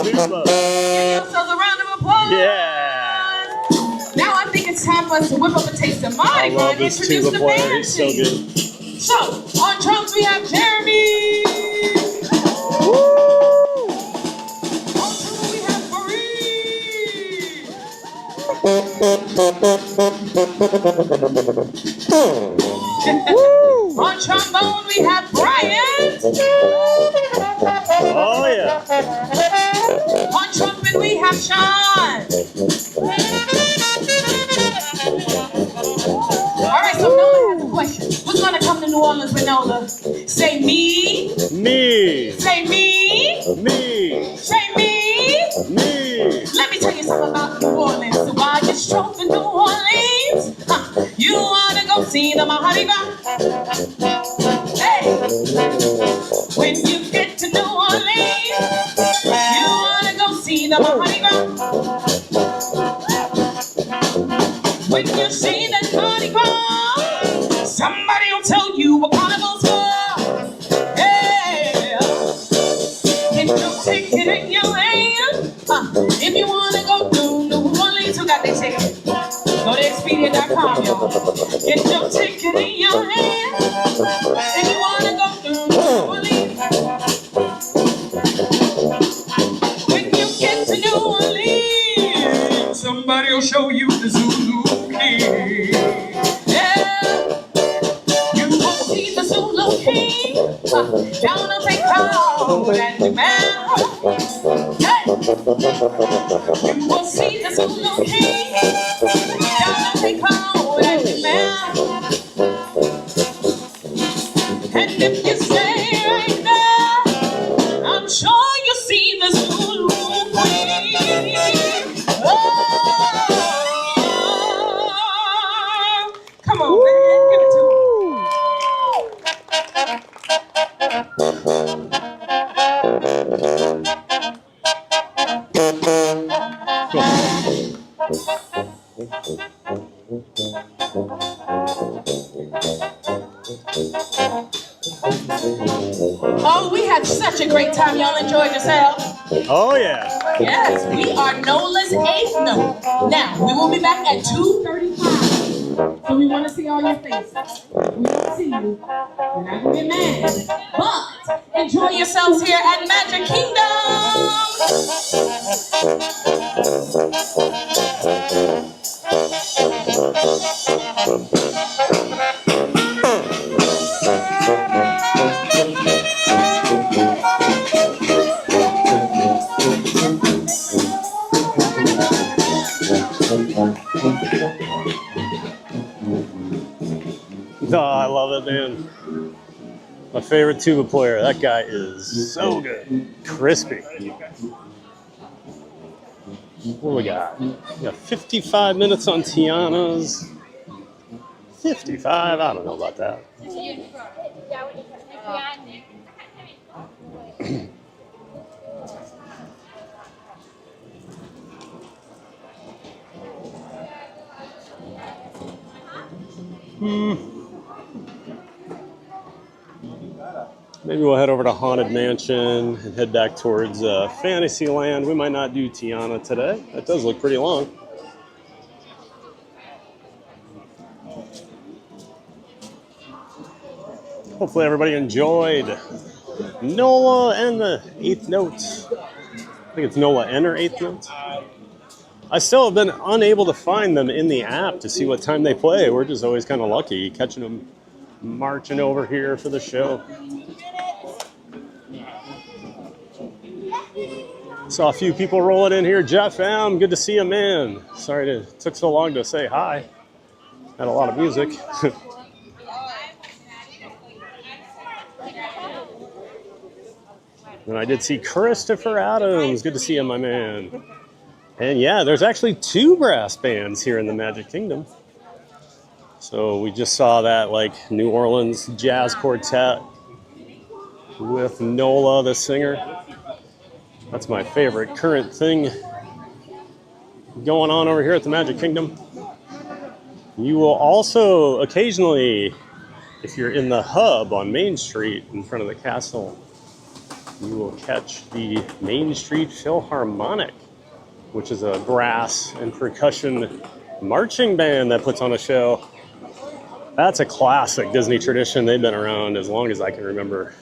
Give yourselves a round of applause.
Yeah.
Now I think it's time for us to whip up a taste of Mardi Gras and introduce the band.
He's so good.
So, on drums we have Jeremy. On trombone we have Brian.
Oh yeah.
On trumpet we have Sean. All right, so Nola has a question. Who's gonna come to New Orleans with Nola? Say me.
Me.
Say me.
Me.
Say me.
Me.
Let me tell you something about New Orleans. So while you're strolling New Orleans, you wanna go see the Mardi Gras. Hey, when you get to New Orleans, you wanna go see the Mardi Gras. When you see that Mardi Gras, somebody will tell you what carnival's for. Yeah, get your ticket in your hand. If you wanna go to New Orleans, who got their ticket? Go to Expedia.com, your hand if you wanna go to New Orleans. When you get to New Orleans, somebody will show you the Zulu King. Yeah, you will see the Zulu King down a big crowd and the man. Hey, you will see the Zulu King down a big crowd and the man. And if you stay right there, I'm sure you'll see the Zulu Queen. Oh, come on, man, give it to Oh, we had such a great time. Y'all enjoyed yourselves?
Oh, yeah.
Yes, we are NOLA's 8th note. Now, we will be back at 2:35. So we want to see all your faces. We want to see you. We're not going to get mad. But enjoy yourselves here at Magic Kingdom.
Oh, I love it, man. My favorite tuba player. That guy is so good. Crispy. What do we got? We got 55 minutes on Tiana's. 55? I don't know about that. Maybe we'll head over to Haunted Mansion and head back towards Fantasyland. We might not do Tiana today. That does look pretty long. Hopefully everybody enjoyed NOLA and the 8th note. I think it's NOLA and her 8th note. I still have been unable to find them in the app to see what time they play. We're just always kind of lucky catching them marching over here for the show. Saw a few people rolling in here. Jeff M, good to see you, man. Sorry it took so long to say hi. Had a lot of music. And I did see Christopher Adams. Good to see you, my man. And yeah, there's actually 2 brass bands here in the Magic Kingdom. So we just saw that like New Orleans Jazz Quartet with NOLA, the singer. That's my favorite current thing going on over here at the Magic Kingdom. You will also occasionally, if you're in the hub on Main Street in front of the castle, you will catch the Main Street Philharmonic, which is a brass and percussion marching band that puts on a show. That's a classic Disney tradition. They've been around as long as I can remember.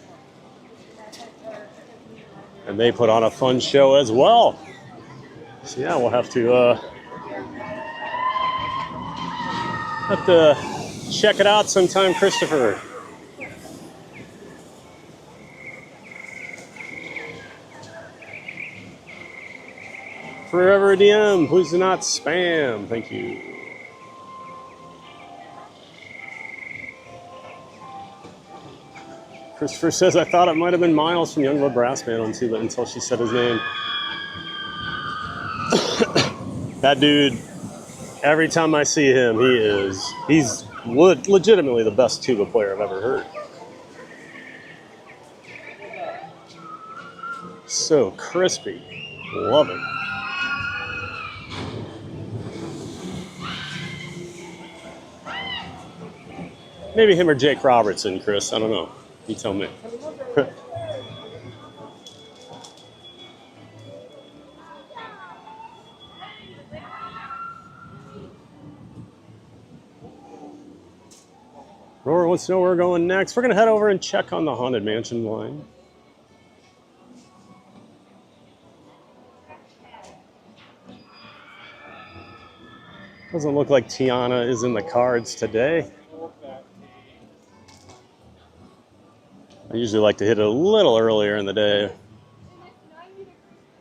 And they put on a fun show as well. So yeah, we'll have to check it out sometime, Christopher. Forever DM, please do not spam. Thank you. Christopher says, I thought it might have been Miles from Youngblood Brass Band on Tuba until she said his name. That dude, every time I see him, he's legitimately the best tuba player I've ever heard. So crispy. Love it. Maybe him or Jake Robertson, Chris. I don't know. You tell me. Roar wants to know where we're going next. We're going to head over and check on the Haunted Mansion line. Doesn't look like Tiana is in the cards today. I usually like to hit it a little earlier in the day,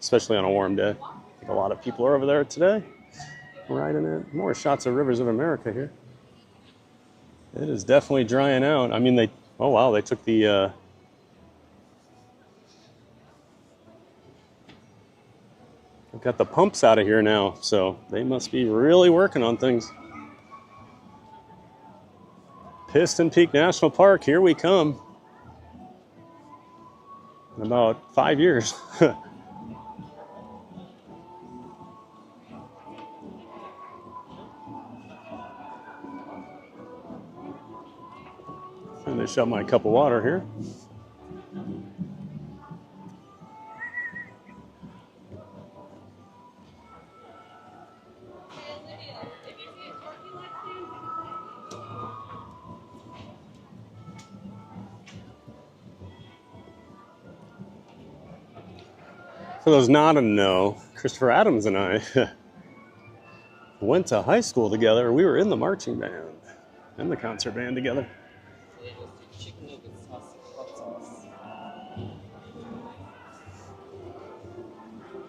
especially on a warm day. I think a lot of people are over there today, riding it. More shots of Rivers of America here. It is definitely drying out. I mean, they took the they've got the pumps out of here now, so they must be really working on things. Piston Peak National Park, here we come. In about 5 years. Finish up my cup of water here. For those not in the know, Christopher Adams and I went to high school together. We were in the marching band and the concert band together.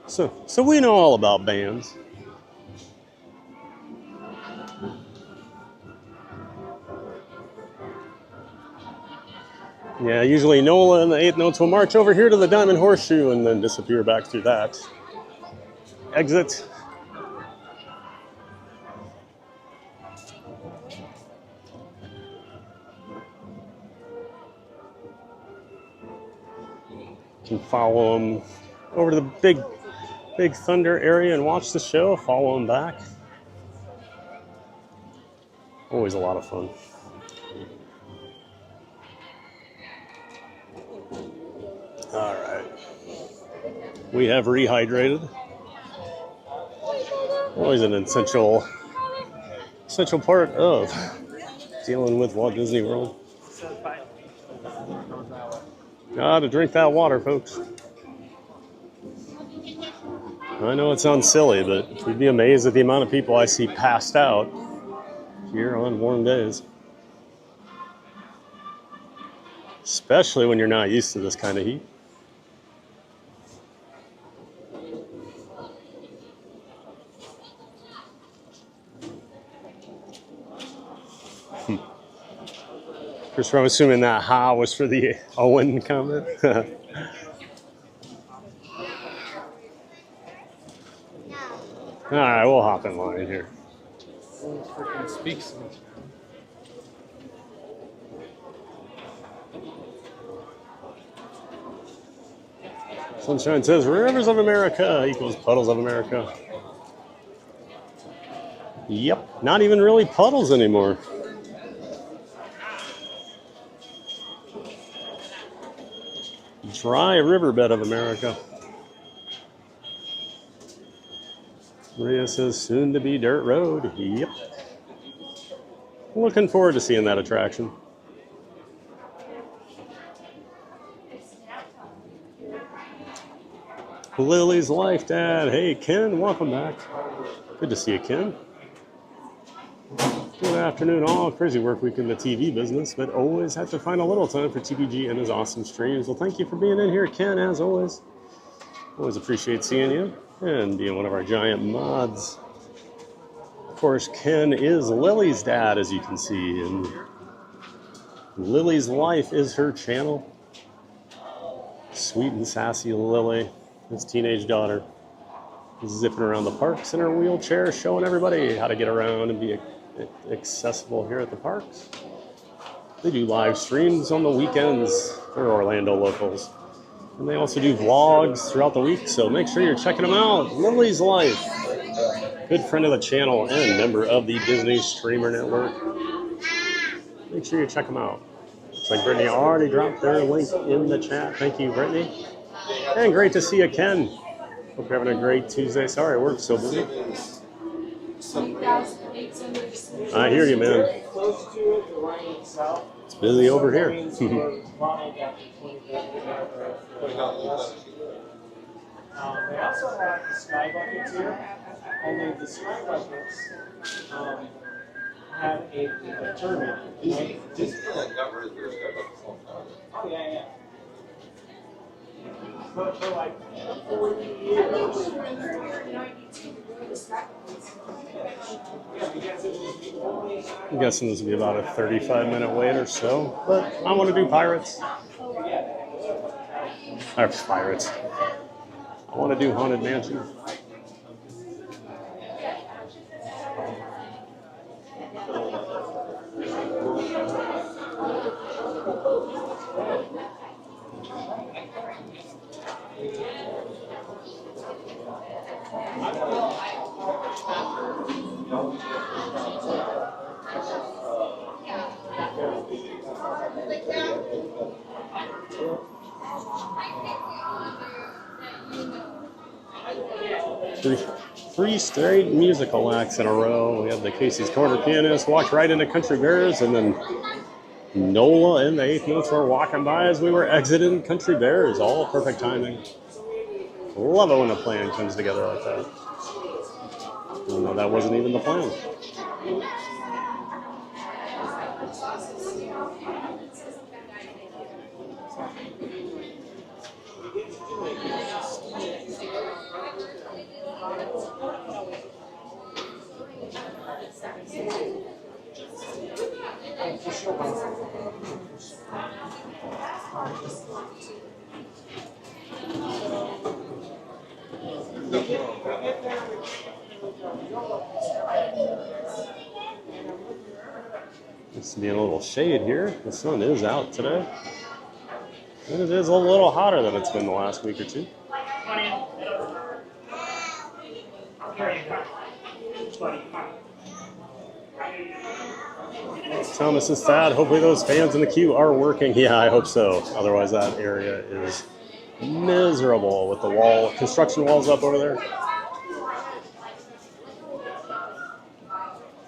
So we know all about bands. Yeah, usually Nola and the 8th Notes will march over here to the Diamond Horseshoe and then disappear back through that exit. You can follow them over to the Big Thunder area and watch the show, follow them back. Always a lot of fun. All right. We have rehydrated. Always an essential part of dealing with Walt Disney World. Gotta drink that water, folks. I know it sounds silly, but you'd be amazed at the amount of people I see passed out here on warm days. Especially when you're not used to this kind of heat. Christopher, I'm assuming that ha was for the Owen comment. All right, we'll hop in line here.
Freaking speak so much.
Sunshine says Rivers of America equals Puddles of America. Yep, not even really puddles anymore. Dry riverbed of America. Maria says soon to be dirt road. Yep. Looking forward to seeing that attraction. Lily's Life, Dad. Hey, Ken, welcome back. Good to see you, Ken. Good afternoon, all. Crazy work week in the TV business, but always have to find a little time for TPG and his awesome streams. Well, thank you for being in here, Ken, as always. Always appreciate seeing you and being one of our giant mods. Of course, Ken is Lily's dad, as you can see, and Lily's Life is her channel. Sweet and sassy Lily, his teenage daughter, zipping around the parks in her wheelchair, showing everybody how to get around and be accessible here at the parks. They do live streams on the weekends for Orlando locals. And they also do vlogs throughout the week, so make sure you're checking them out. Lily's Life, good friend of the channel and member of the Disney Streamer Network. Make sure you check them out. Looks like Brittany already dropped their link in the chat. Thank you, Brittany. And great to see you, Ken. Hope you're having a great Tuesday. Sorry, work's so busy. I hear you, man. It's Busy over here.
They also have the sky buckets here, only the sky buckets have a tournament. Right? Oh, yeah. But for like 40 years.
I'm guessing this will be about a 35-minute wait or so, but I want to do Pirates. Or Pirates. I want to do Haunted Mansion. Three straight musical acts in a row. We had the Casey's Corner pianist walked right into Country Bears, and then Nola and the Eighth Notes were walking by as we were exiting Country Bears. All perfect timing. Love it when a plan comes together like that. Even though that wasn't even the plan. It's being a little shade here. The sun is out today. And it is a little hotter than it's been the last week or two. Thomas is sad. Hopefully those fans in the queue are working. Yeah, I hope so. Otherwise that area is miserable with the wall, construction walls up over there.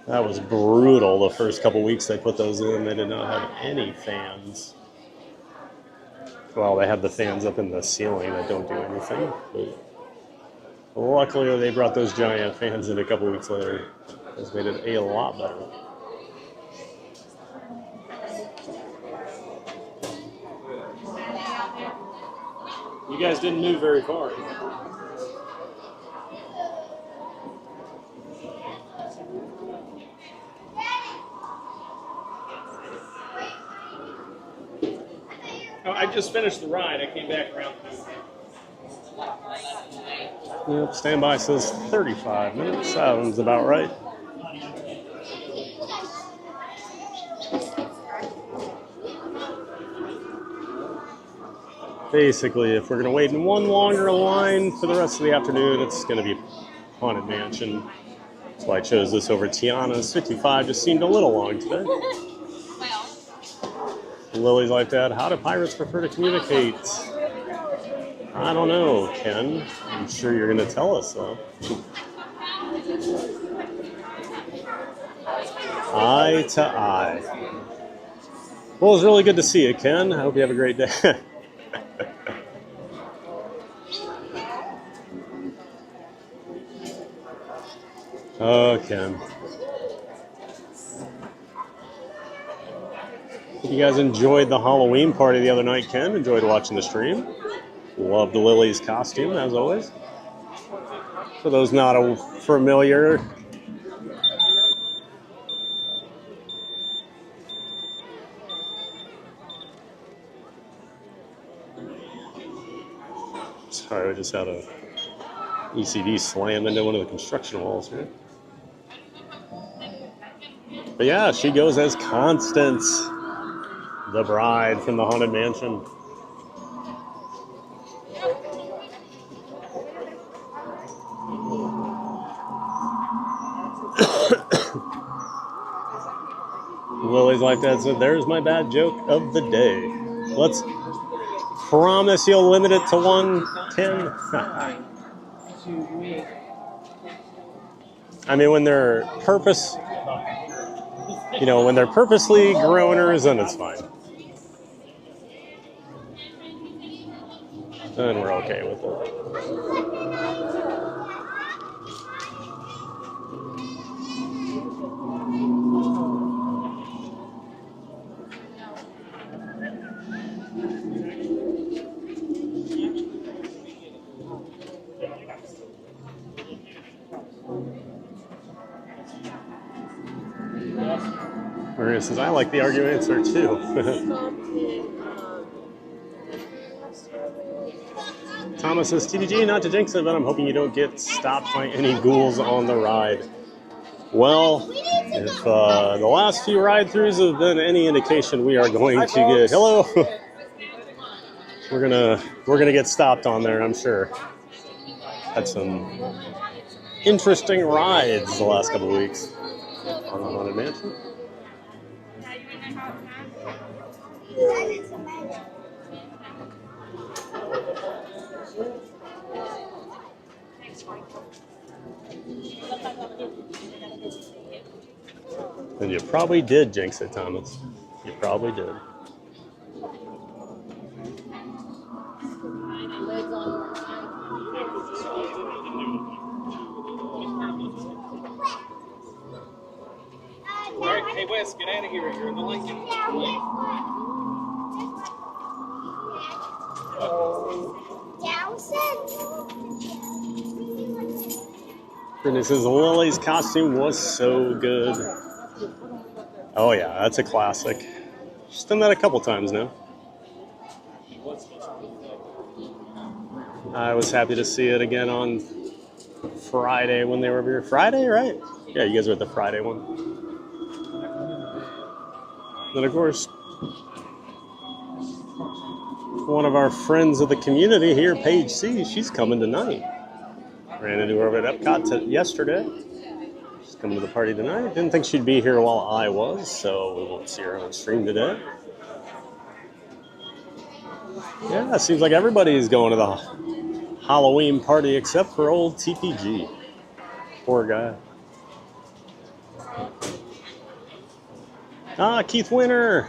That was brutal the first couple weeks they put those in. They did not have any fans. Well, they had the fans up in the ceiling that don't do anything. But luckily, they brought those giant fans in a couple weeks later. It's made it a lot better.
You guys didn't move very far. Oh, I just finished the ride. I came back around.
Yep, standby says 35 minutes. Sounds about right. Basically, if we're going to wait in one longer line for the rest of the afternoon, it's going to be Haunted Mansion. That's why I chose this over Tiana's. 55 just seemed a little long today. Lily's like that. How do pirates prefer to communicate? I don't know, Ken. I'm sure you're going to tell us, though. Eye to eye. Well, it was really good to see you, Ken. I hope you have a great day. Oh, Ken. Hope you guys enjoyed the Halloween party the other night, Ken. Enjoyed watching the stream. Loved Lily's costume, as always. For those not familiar, sorry, I just had a ECD slam into one of the construction walls here. But yeah, she goes as Constance, the bride from the Haunted Mansion. Lily's like that, so there's my bad joke of the day. Let's promise you'll limit it to 110. I mean, when they're You know, when they're purposely groaners, then it's fine. Then we're okay with it. Maria says, I like the argument answer too. Thomas says, TDG, not to jinx it, but I'm hoping you don't get stopped by any ghouls on the ride. Well, if the last few ride-throughs have been any indication, we are going to get... Hello! We're gonna get stopped on there, I'm sure. Had some interesting rides the last couple of weeks on the Haunted Mansion. And you probably did jinx it, Thomas. You probably did.
Alright, hey Wes, get out of here. You're in the Lincoln.
Brittany says Lily's costume was so good. Oh yeah, that's a classic. She's done that a couple times now. I was happy to see it again on Friday when they were here. Friday, right? Yeah, you guys were at the Friday one. Then of course, one of our friends of the community here, Paige C, she's coming tonight. Ran into her over at Epcot yesterday. She's coming to the party tonight. Didn't think she'd be here while I was, so we won't see her on stream today. Yeah, it seems like everybody's going to the Halloween party except for old TPG. Poor guy. Ah, Keith Winter.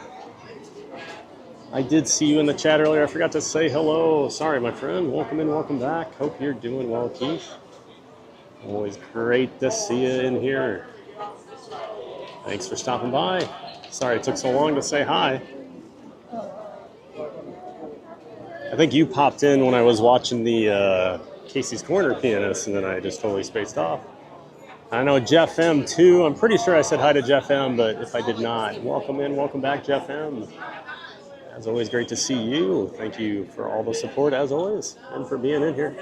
I did see you in the chat earlier. I forgot to say hello. Sorry, my friend. Welcome in, welcome back. Hope you're doing well, Keith. Always great to see you in here. Thanks for stopping by. Sorry it took so long to say hi. I think you popped in when I was watching the Casey's Corner pianist, and then I just totally spaced off. I know Jeff M too. I'm pretty sure I said hi to Jeff M, but if I did not, welcome in, welcome back, Jeff M. As always, great to see you. Thank you for all the support, as always, and for being in here.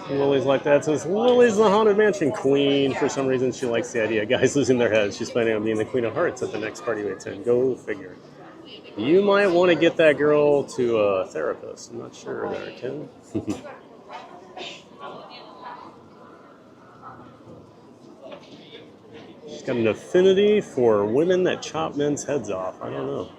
Lily's like that. Says Lily's the Haunted Mansion queen. For some reason, she likes the idea of guys losing their heads. She's planning on being the Queen of Hearts at the next party we attend. Go figure. You might want to get that girl to a therapist. I'm not sure there, Ken. She's got an affinity for women that chop men's heads off. I don't know.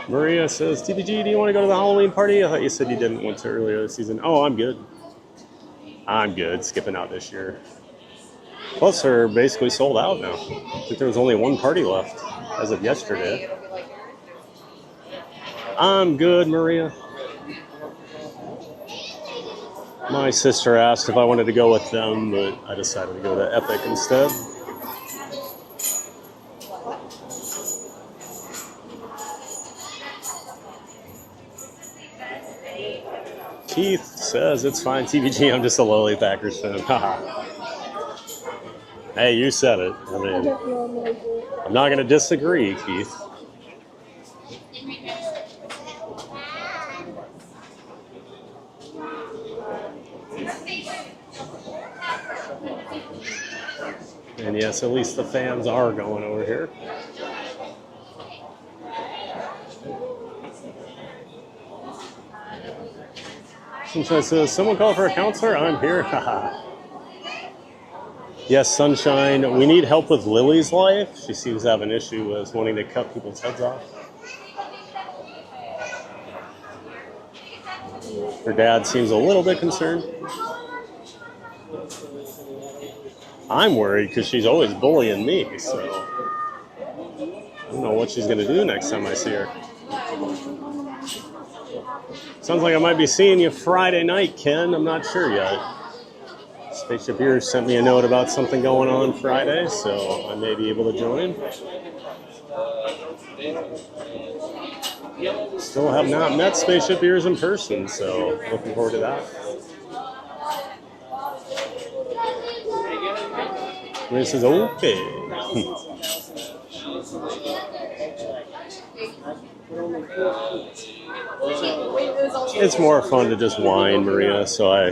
Maria says, TPG, do you want to go to the Halloween party? I thought you said you didn't want to earlier this season. Oh, I'm good. I'm good. Skipping out this year. Plus, they're basically sold out now. I think there was only one party left as of yesterday. I'm good, Maria. My sister asked if I wanted to go with them, but I decided to go to Epic instead. Keith says it's fine, TVG. I'm just a Lily Packers fan. Hey, you said it. I mean, I'm not going to disagree, Keith. And yes, at least the fans are going over here. Sunshine says, someone call for a counselor? I'm here. Yes, Sunshine, we need help with Lily's life. She seems to have an issue with wanting to cut people's heads off. Her dad seems a little bit concerned. I'm worried because she's always bullying me, so I don't know what she's going to do next time I see her. Sounds like I might be seeing you Friday night, Ken. I'm not sure yet. Spaceship Ears sent me a note about something going on Friday, so I may be able to join. Still have not met Spaceship Ears in person, so looking forward to that. This is okay. It's more fun to just whine, Maria, so I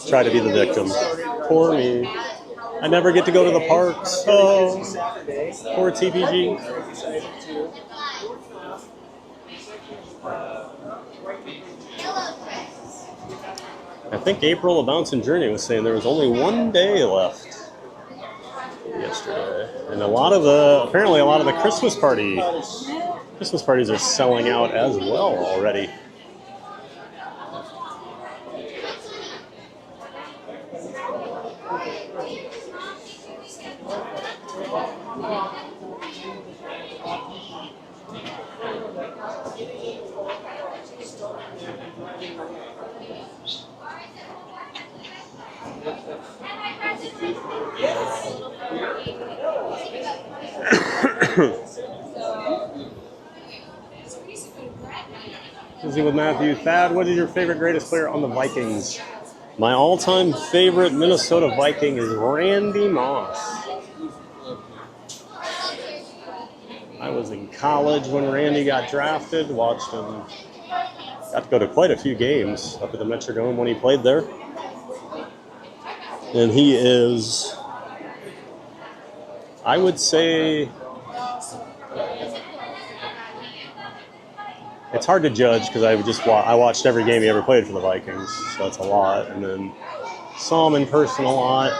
try to be the victim. Poor me. I never get to go to the parks. Oh, poor TPG. I think April of Bounce and Journey was saying there was only one day left yesterday. And apparently a lot of the Christmas parties are selling out as well already. Busy with Matthew. Thad, what is your favorite greatest player on the Vikings? My all-time favorite Minnesota Viking is Randy Moss. I was in college when Randy got drafted, watched him. Got to go to quite a few games up at the Metrodome when he played there. And he is, I would say, it's hard to judge because I watched every game he ever played for the Vikings, so that's a lot. And then saw him in person a lot.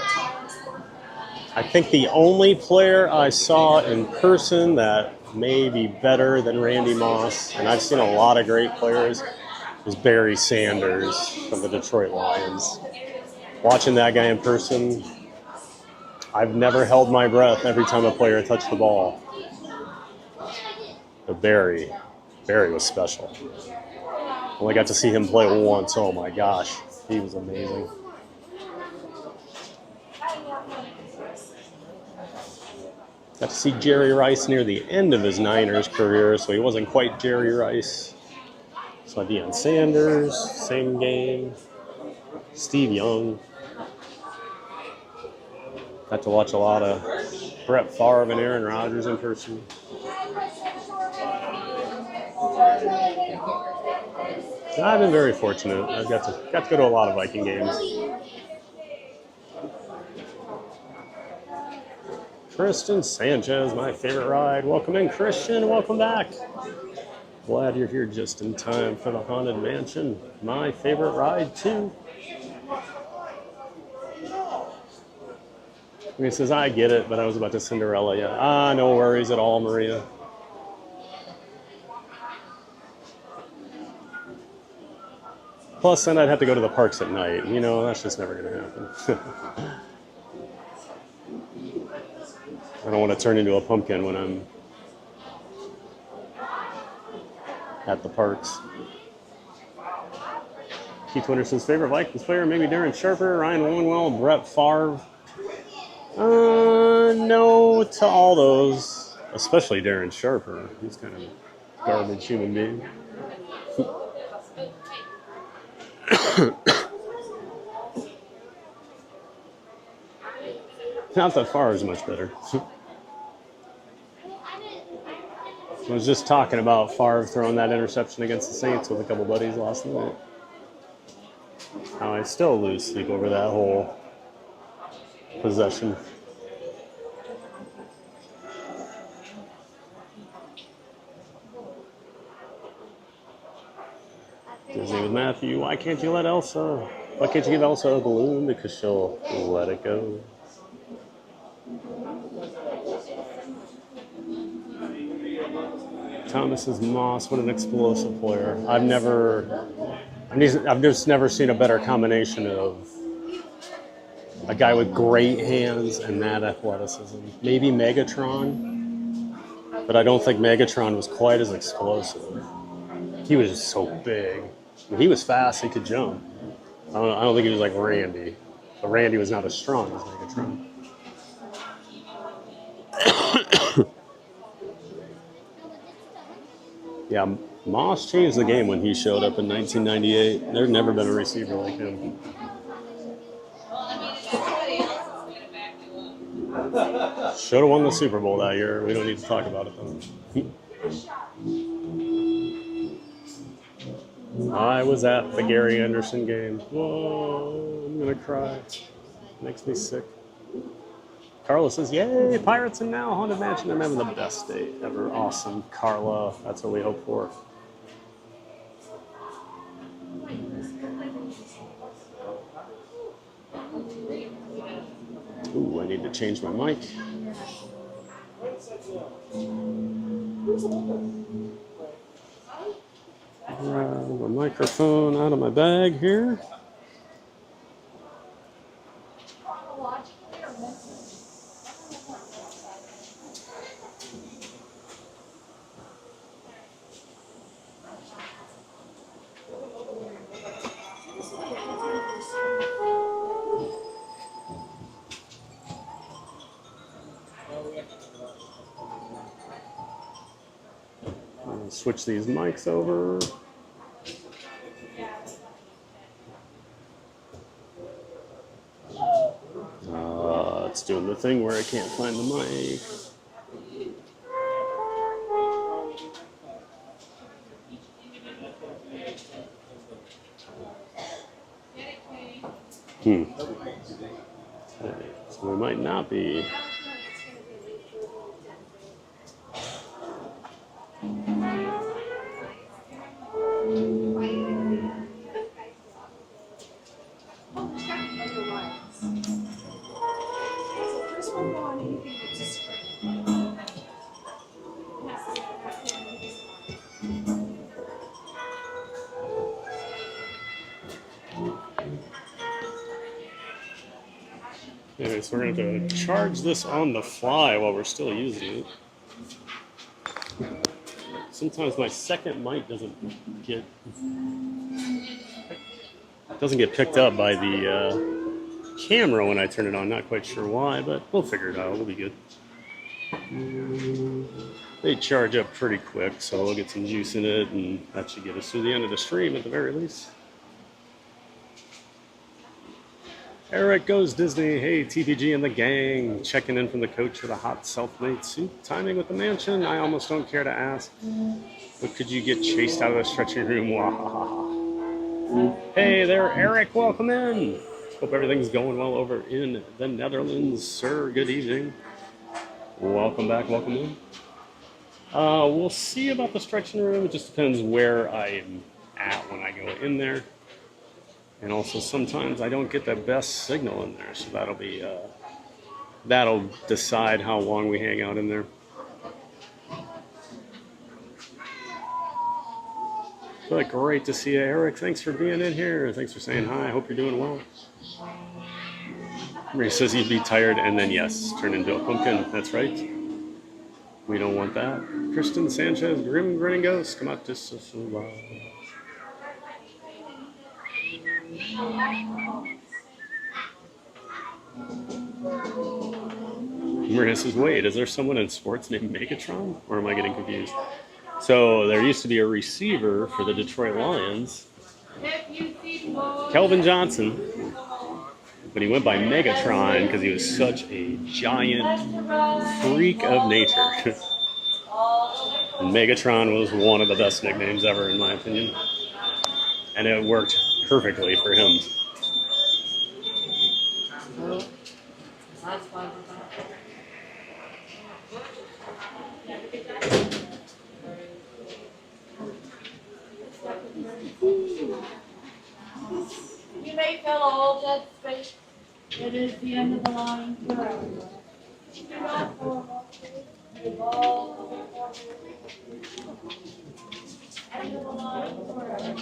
I think the only player I saw in person that may be better than Randy Moss, and I've seen a lot of great players, is Barry Sanders from the Detroit Lions. Watching that guy in person, I've never held my breath every time a player touched the ball. But Barry was special. Only got to see him play once. Oh my gosh, he was amazing. Got to see Jerry Rice near the end of his Niners career, so he wasn't quite Jerry Rice. So Deion Sanders, same game. Steve Young. Got to watch a lot of Brett Favre and Aaron Rodgers in person. I've been very fortunate. I've got to go to a lot of Viking games. Kristen Sanchez, my favorite ride. Welcome in, Christian. Welcome back. Glad you're here just in time for the Haunted Mansion. My favorite ride, too. He says, I get it, but I was about to Cinderella you. No worries at all, Maria. Plus, then I'd have to go to the parks at night. You know, that's just never going to happen. I don't want to turn into a pumpkin when I'm at the parks. Keith Winterson's favorite Vikings player, maybe Darren Sharper, Ryan Wollwell, Brett Favre. No to all those, especially Darren Sharper. He's kind of a garbage human being. Not that far is much better. I was just talking about Favre throwing that interception against the Saints with a couple buddies last night. How I still lose sleep over that whole possession. Disney with Matthew. Why can't you let Elsa? Why can't you give Elsa a balloon? Because she'll let it go. Thomas is Moss. What an explosive player. I've just never seen a better combination of a guy with great hands and mad athleticism. Maybe Megatron, but I don't think Megatron was quite as explosive. He was just so big. He was fast. He could jump. I don't think he was like Randy. But Randy was not as strong as Megatron. Yeah, Moss changed the game when he showed up in 1998. There's never been a receiver like him. Should have won the Super Bowl that year. We don't need to talk about it though. I was at the Gary Anderson game. Whoa, I'm gonna cry. Makes me sick. Carla says, yay, Pirates and now Haunted Mansion. I'm having the best day ever. Awesome. Carla, that's what we hope for. Ooh, I need to change my mic. Grab the microphone out of my bag here. Switch these mics over. It's doing the thing where I can't find the mic. So we might not be. Anyway, so we're going to have to charge this on the fly while we're still using it. Sometimes my second mic doesn't get picked up by the camera when I turn it on. Not quite sure why, but we'll figure it out. We'll be good. They charge up pretty quick, so we'll get some juice in it, and that should get us through the end of the stream at the very least. Eric goes Disney. Hey, TPG and the gang. Checking in from the coach with a hot self-made suit. Timing with the mansion. I almost don't care to ask. But could you get chased out of the stretching room? Wahaha. Hey there, Eric. Welcome in. Hope everything's going well over in the Netherlands, sir. Good evening. Welcome back. Welcome in. We'll see about the stretching room. It just depends where I'm at when I go in there. And also sometimes I don't get the best signal in there, so that'll decide how long we hang out in there. But great to see you, Eric. Thanks for being in here. Thanks for saying hi. I hope you're doing well. Marie says he'd be tired and then yes, turn into a pumpkin. That's right. We don't want that. Kristen Sanchez, grim grinning ghost, come out just so loud. Maria says, wait, is there someone in sports named Megatron? Or am I getting confused? So there used to be a receiver for the Detroit Lions, Kelvin Johnson, but he went by Megatron because he was such a giant freak of nature. Megatron was one of the best nicknames ever, in my opinion. And it worked perfectly for him.
You may feel all that space. It is the end of the line forever. Do not form up. End of the line forever.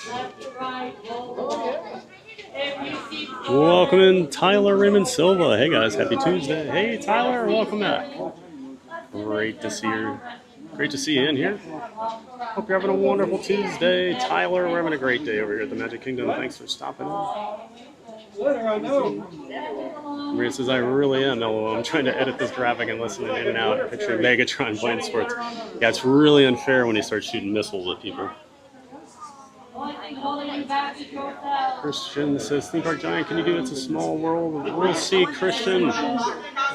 Left to right, roll the ball. If you see
Welcome in Tyler Raymond Silva. Hey guys, happy Tuesday. Hey Tyler, welcome back. Great to see you. Great to see you in here. Hope you're having a wonderful Tuesday. Tyler, we're having a great day over here at the Magic Kingdom. Thanks for stopping in. Maria says, I really am, LOL. I'm trying to edit this graphic and listen in and out, picturing Megatron playing sports. Yeah, it's really unfair when he starts shooting missiles at people. Christian says, Theme Park Giant, can you do It's a Small World? We'll see, Christian.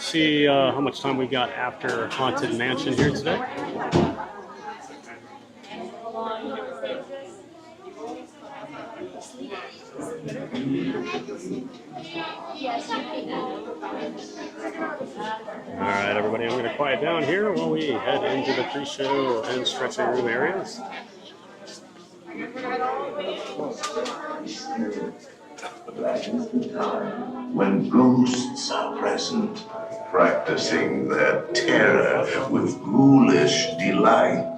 See how much time we've got after Haunted Mansion here today. Alright, everybody, I'm going to quiet down here while we head into the pre-show and stretching room areas.
That is the time when ghosts are present, practicing their terror with ghoulish delight.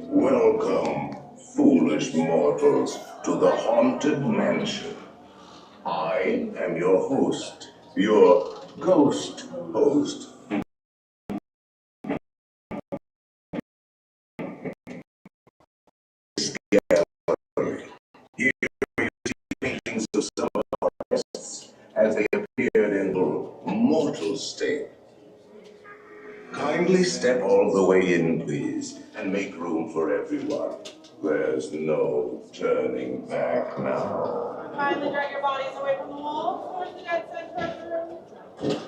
Welcome, foolish mortals, to the Haunted Mansion. I am your host, your ghost host. Here you see paintings of some of our guests as they appeared in mortal state. Kindly step all the way in, please, and make room for everyone. There's no turning back now.
Kindly drag your bodies away from the wall towards the dead center of the room.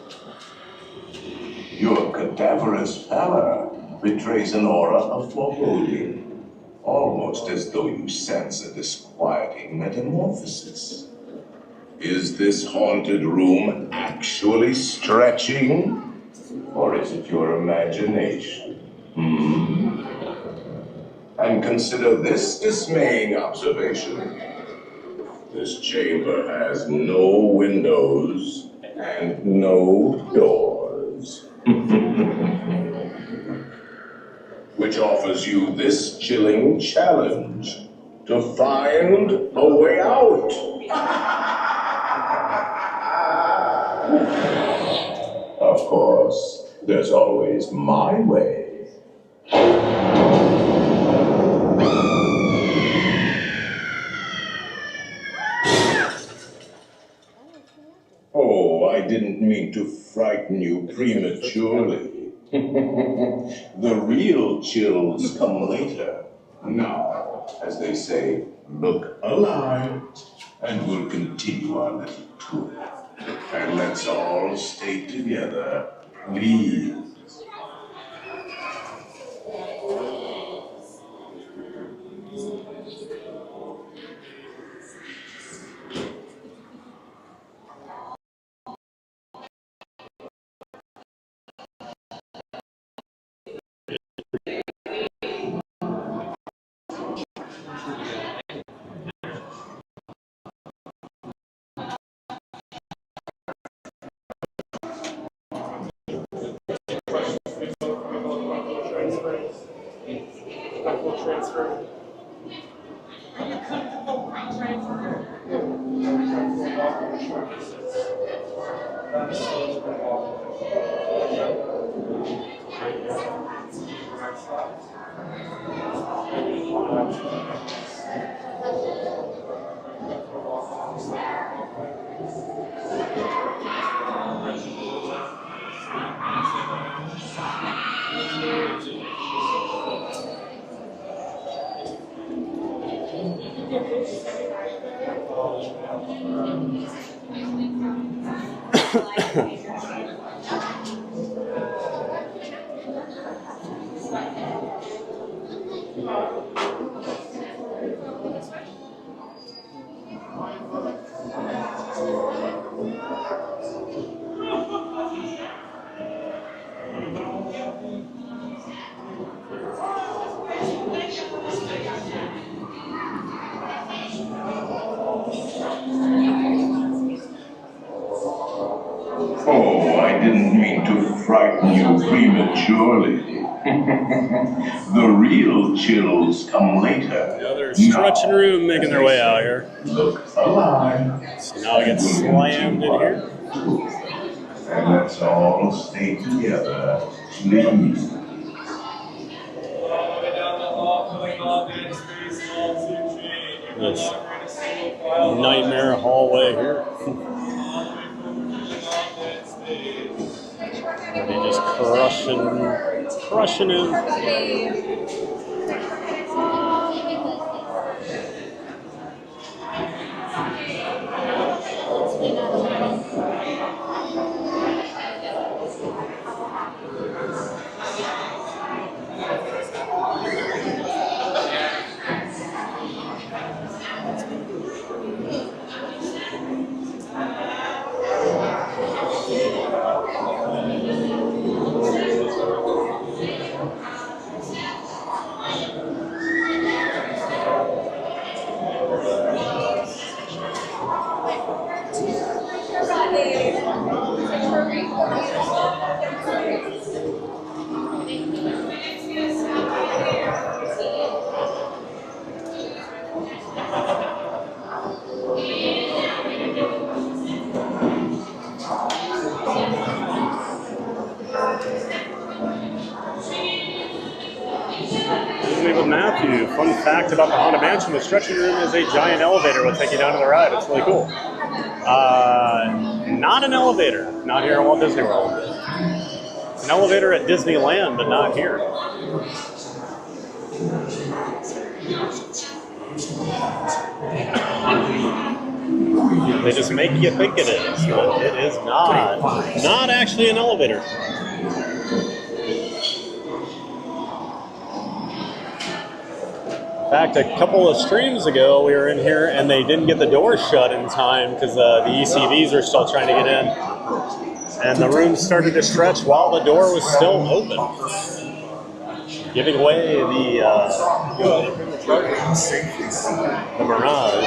Your cadaverous pallor betrays an aura of foreboding, almost as though you sense a disquieting metamorphosis. Is this haunted room actually stretching? Or is it your imagination? And consider this dismaying observation. This chamber has no windows and no doors. Which offers you this chilling challenge to find a way out. Of course, there's always my way. Oh, I didn't mean to frighten you prematurely. The real chills come later. Now, as they say, look alive, and we'll continue our little tour. And let's all stay together, please.
Transfer.
Are you comfortable transferring?
Oh, I didn't mean to frighten you prematurely. The real chills come later.
The other stretching room making their way out here.
Look alive.
So now we get slammed in here.
And let's all stay together, please.
This nightmare hallway here. And he just crushing him. With Matthew, fun fact about the Haunted Mansion, the stretching room is a giant elevator. Will take you down to the ride. It's really cool. Not an elevator, not here at Walt Disney World. An elevator at Disneyland, but not here. They just make you think it is, but it is not. Not actually an elevator. In fact, a couple of streams ago, we were in here and they didn't get the doors shut in time because the ECVs are still trying to get in. And the room started to stretch while the door was still open, giving away the Mirage.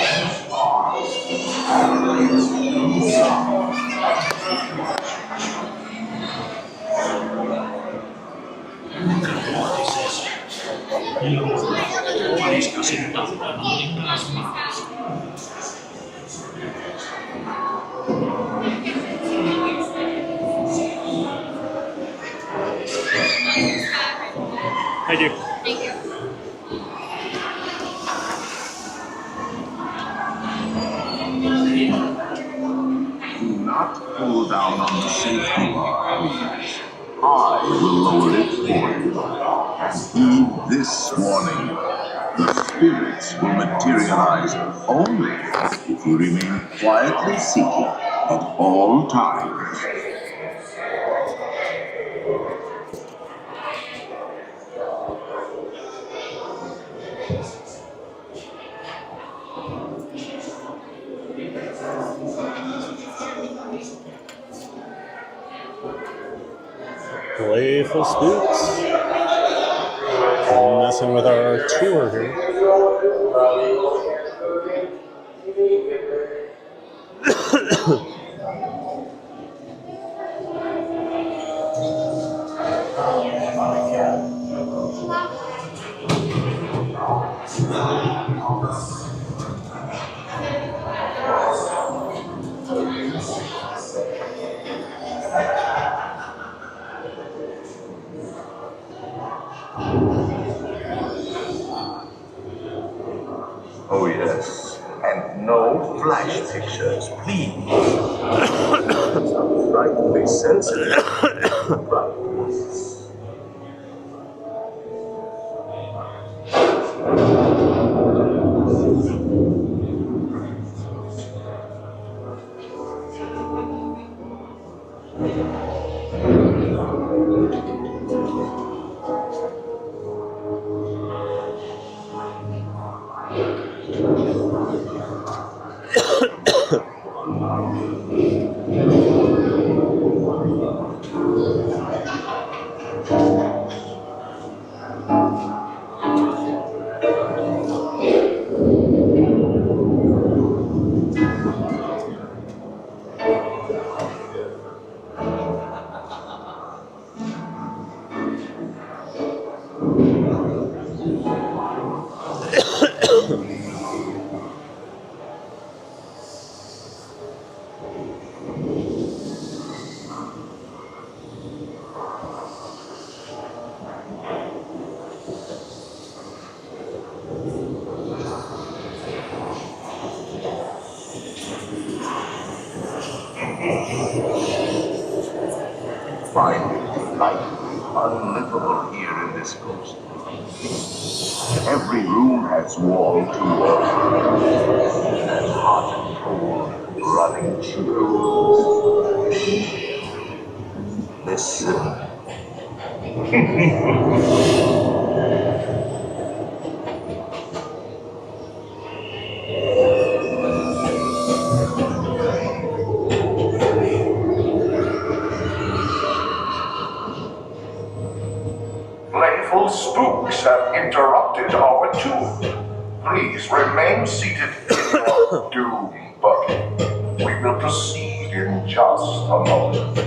Thank you.
Thank you.
Do not pull down on the safety bar, please. I will lower it for you. Heed this warning. The spirits will materialize only if you remain quietly seeking at all times.
Playful spooks. Messing with our tour here.
Oh yes, and no flash pictures, please. Some frightfully sensitive.
Finding life unlivable here in this ghost. Every room has wall to wall, and hot and cold running chills. Listen.
Playful spooks have interrupted our tour. Please remain seated in your doom buggy. We will proceed in just a moment.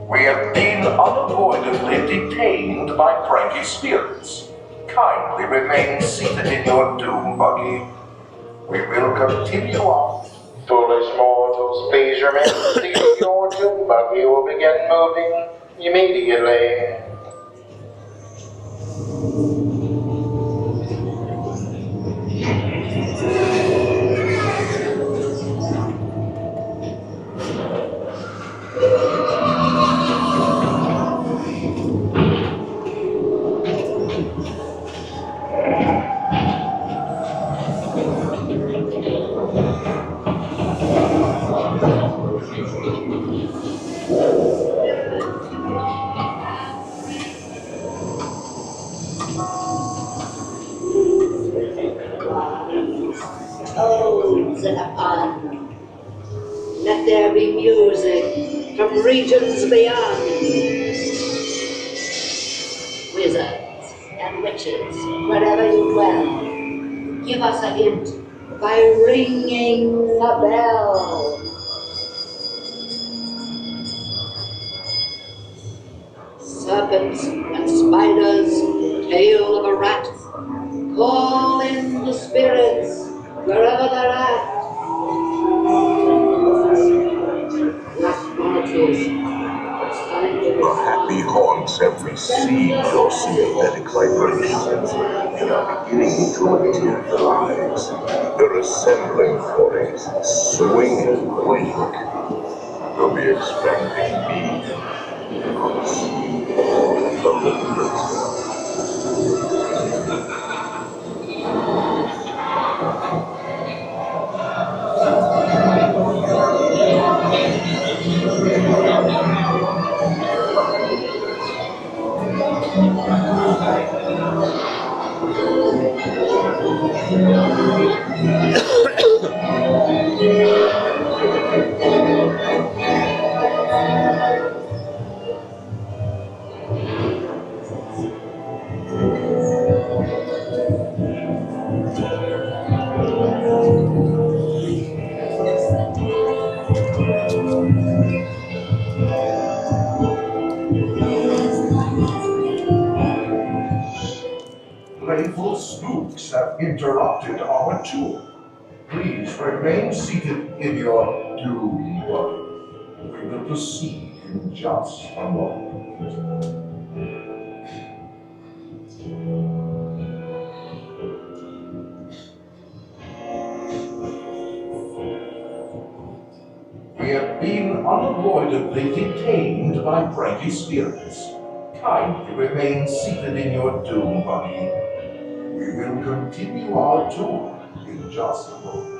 We have been unavoidably detained by cranky spirits. Kindly remain seated in your doom buggy. We will continue on.
Foolish mortals, please remain seated. Your doom buggy will begin moving immediately.
Toads in a pond. Let there be music from regions beyond. Wizards and witches, wherever you dwell, give us a hint by ringing a bell. Serpents and spiders, tail of a rat, call in the spirits wherever they're at. Black martyrs,
The happy haunts have received your sympathetic vibrations and are beginning to materialize. They're assembling for a swinging wake. They'll be expecting me on the sea of the hopeless.
Playful spooks have interrupted our tour. Please remain seated in your doom buggy. We will proceed in just a moment. We have been unavoidably detained by cranky spirits. Kindly remain seated in your doom buggy. We will continue our tour in just a moment.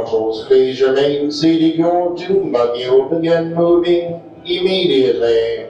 Ruffles, please remain seated. Your dune buggy will begin moving immediately.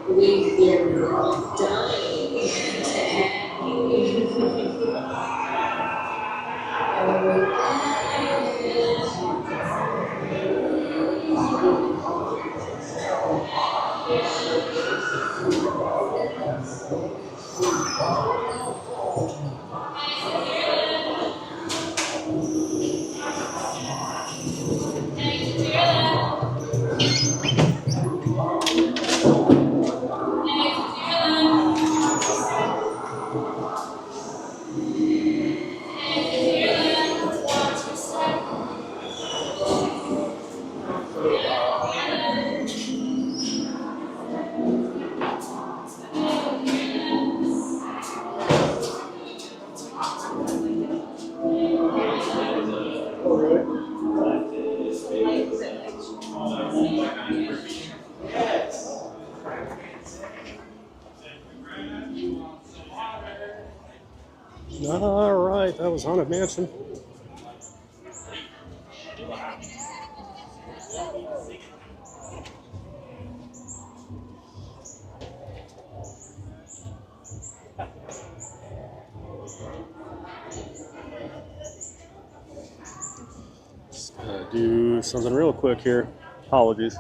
We've been dying to have you.
All right, that was Haunted Mansion. Just gotta do something real quick here. Apologies.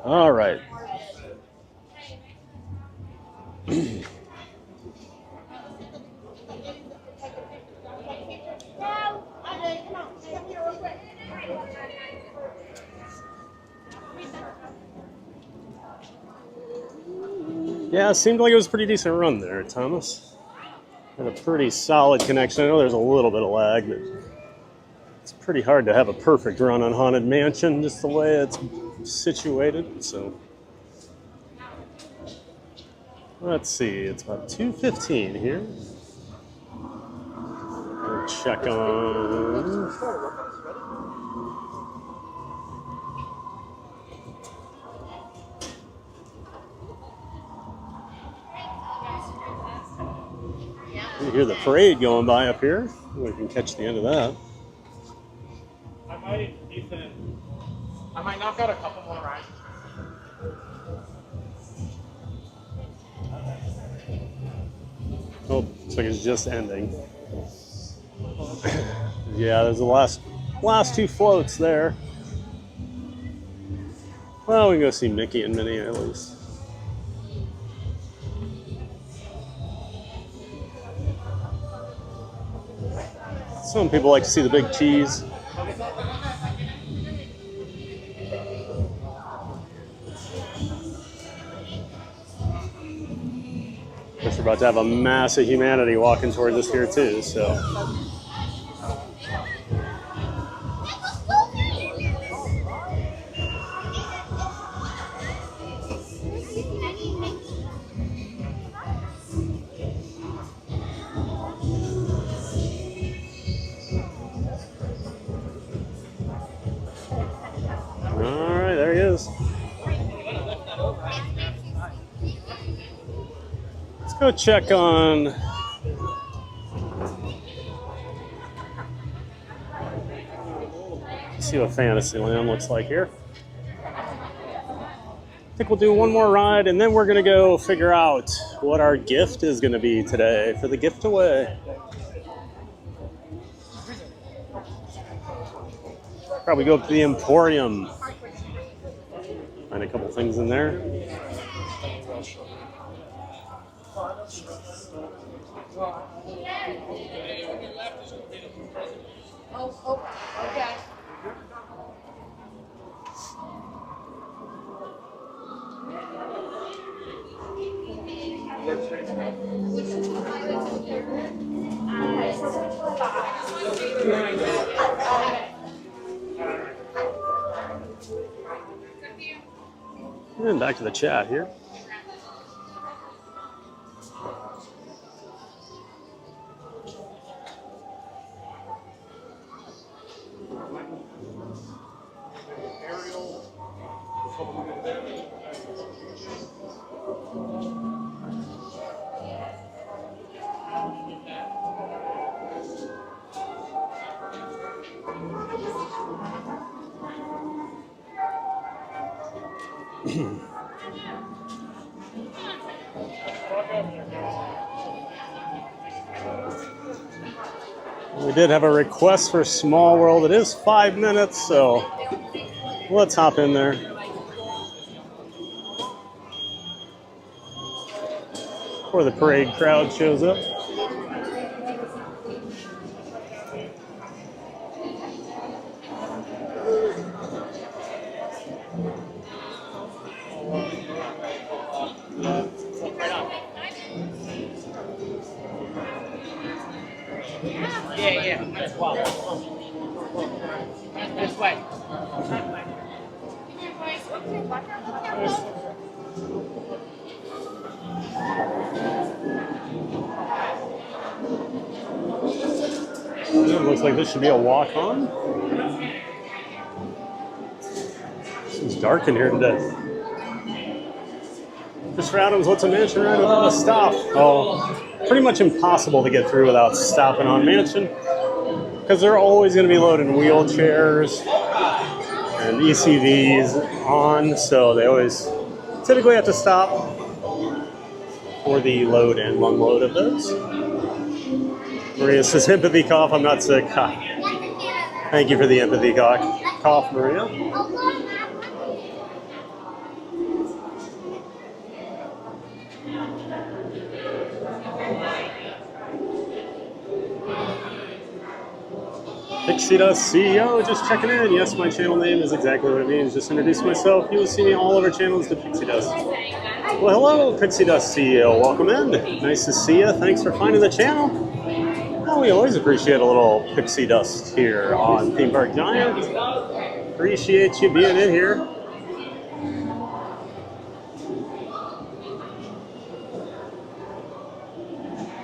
All right. Yeah, it seemed like it was a pretty decent run there, Thomas. Had a pretty solid connection. I know there's a little bit of lag, but it's pretty hard to have a perfect run on Haunted Mansion, just the way it's situated. So let's see, it's about 2:15 here. check on. You hear the parade going by up here. We can catch the end of that.
I might knock out a couple more rides.
Oh, looks like it's just ending. Yeah, there's the last two floats there. Well, we can go see Mickey and Minnie at least. Some people like to see the big cheese. Guess we're about to have a mass of humanity walking towards us here too, so. All right, there he is. Let's go check on see what Fantasyland looks like here. I think we'll do one more ride and then we're gonna go figure out what our gift is gonna be today for the gift away. Probably go up to the Emporium. Find a couple things in there.
Oh, okay.
And back to the chat here. We did have a request for Small World. It is 5 minutes, so let's hop in there. Before the parade crowd shows up.
Yeah. That's well. This way.
It looks like this should be a walk-on. It's dark in here today. Mr. Adams, what's a mansion ride without a stop? Oh, pretty much impossible to get through without stopping on mansion, because they're always going to be loading wheelchairs and ECVs on, so they always typically have to stop for the load and unload of those. Maria says, empathy cough, I'm not sick. Thank you for the empathy cough, Maria. Pixie Dust CEO, just checking in. Yes, my channel name is exactly what it means. Just introduce myself. You will see me all over channels to Pixie Dust. Well, hello, Pixie Dust CEO. Welcome in. Nice to see you. Thanks for finding the channel. Well, we always appreciate a little Pixie Dust here on Theme Park Giant. Appreciate you being in here.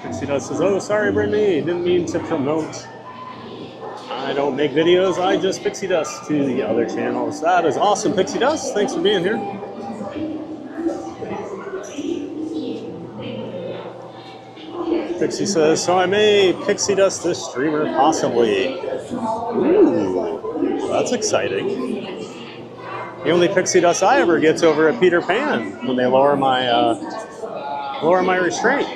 Pixie Dust says, oh, sorry, Brittany. Didn't mean to promote I don't make videos, I just pixie dust to the other channels. That is awesome, Pixie Dust. Thanks for being here. Pixie says, so I may pixie dust this streamer, possibly. Ooh, that's exciting. The only pixie dust I ever get's over at Peter Pan when they lower my restraint.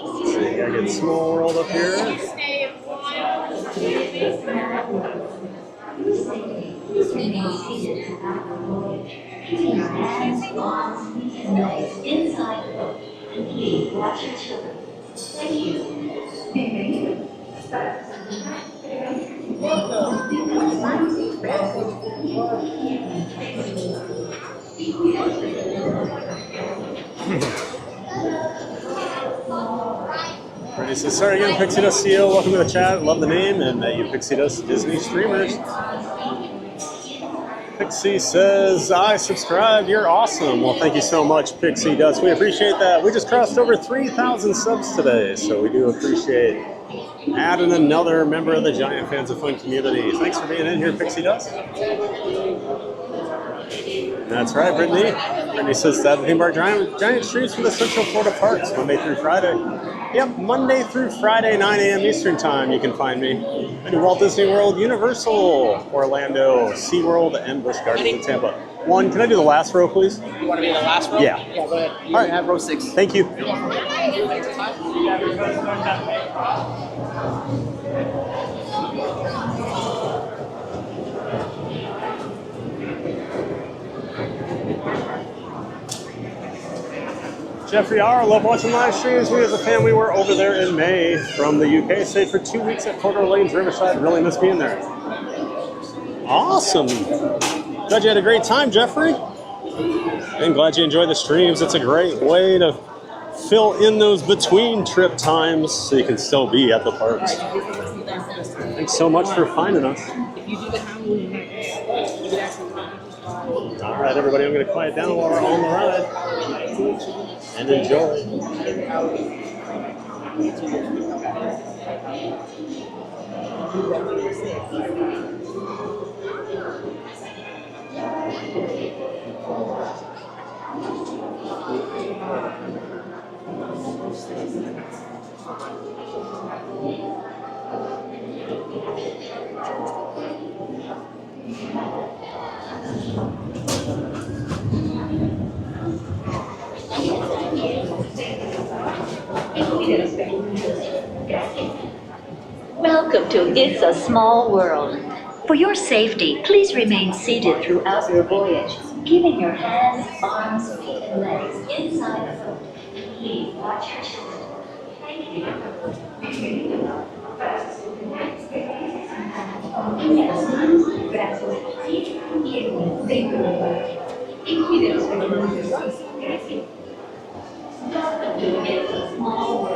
Let's see, I get Small World up here. Brittany says, sorry again, Pixie Dust CEO. Welcome to the chat. Love the name and you Pixie Dust Disney streamers. Pixie says, I subscribe. You're awesome. Well, thank you so much, Pixie Dust. We appreciate that. We just crossed over 3,000 subs today, so we do appreciate adding another member of the Giant Fans of Fun community. Thanks for being in here, Pixie Dust. That's right, Brittany. Brittany says that theme park giant streets from the Central Florida parks, Monday through Friday. Yep, Monday through Friday, 9 a.m. Eastern Time, you can find me. I do Walt Disney World, Universal, Orlando, SeaWorld, and Busch Gardens in Tampa. One, can I do the last row, please?
You want to be in the last row?
Yeah.
Yeah, go ahead. You
All right.
have row 6.
Thank you. Jeffrey R., love watching live streams. We as a family were over there in May from the UK. Stayed for 2 weeks at Port Orleans Riverside. Really miss being there. Awesome. Glad you had a great time, Jeffrey. And glad you enjoyed the streams. It's a great way to fill in those between trip times so you can still be at the parks. Thanks so much for finding us. All right, everybody, I'm going to quiet down while we're on the ride. And enjoy.
Welcome to It's a Small World. For your safety, please remain seated throughout your voyage, keeping your hands, arms, feet, and legs inside the boat. Please watch your children. Thank you. Welcome to It's a Small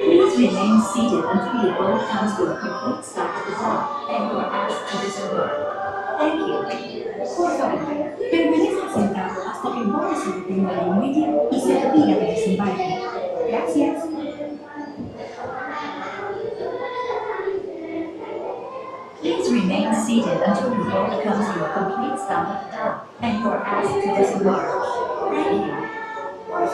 Please remain seated until the boat comes to a complete stop at the dock and you are asked to disembark. Thank you. Por favor, permanezca sentado hasta que el bote se detenga en el muelle y se le diga que desembarque. Gracias. Please remain seated until the boat comes to a complete stop at the dock and you are asked to disembark. Thank you.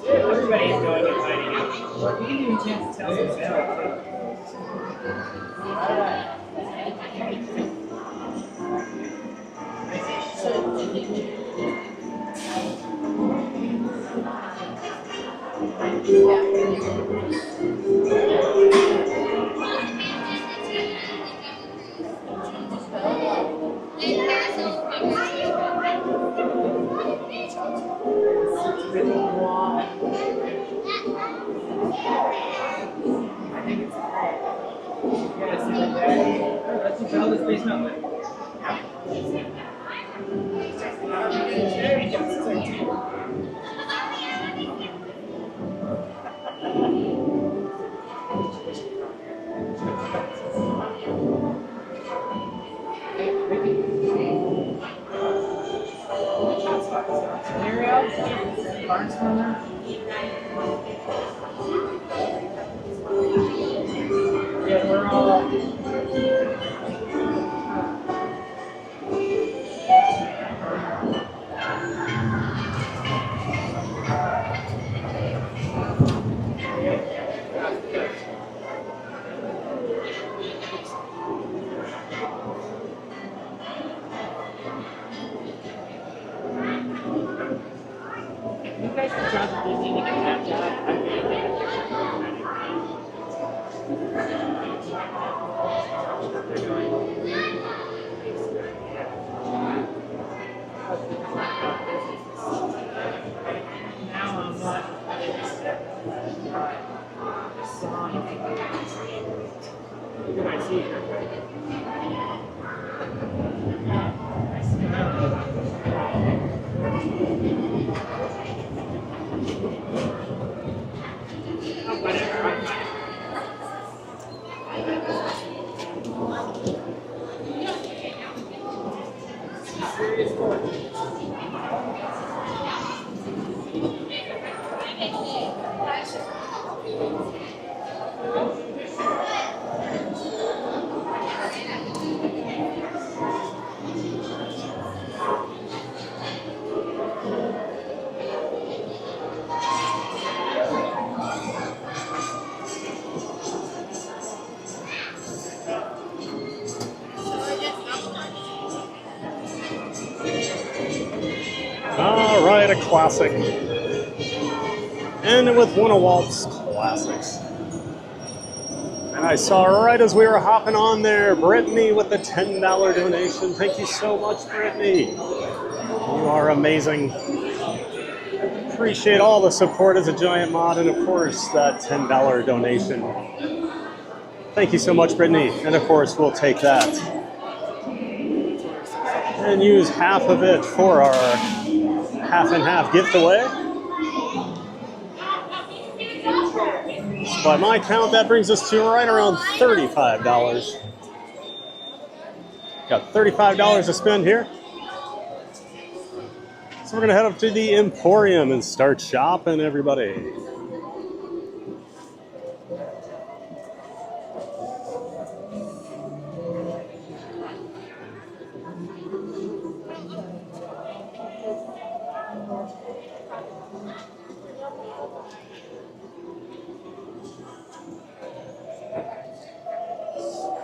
Everybody's going and hiding out. You didn't even chance to tell some Yeah, we're all. You guys can travel Disney to get that. Now I'm not. You might see it.
All right, a classic. And with one of Walt's classics. And I saw right as we were hopping on there, Brittany with the $10 donation. Thank you so much, Brittany. You are amazing. Appreciate all the support as a giant mod, and of course, that $10 donation. Thank you so much, Brittany. And of course, we'll take that and use half of it for our half and half gift away. So by my count, that brings us to right around $35. Got $35 to spend here. So we're gonna head up to the Emporium and start shopping, everybody.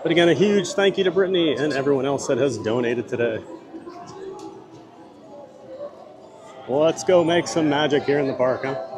But again, a huge thank you to Brittany and everyone else that has donated today. Let's go make some magic here in the park, huh?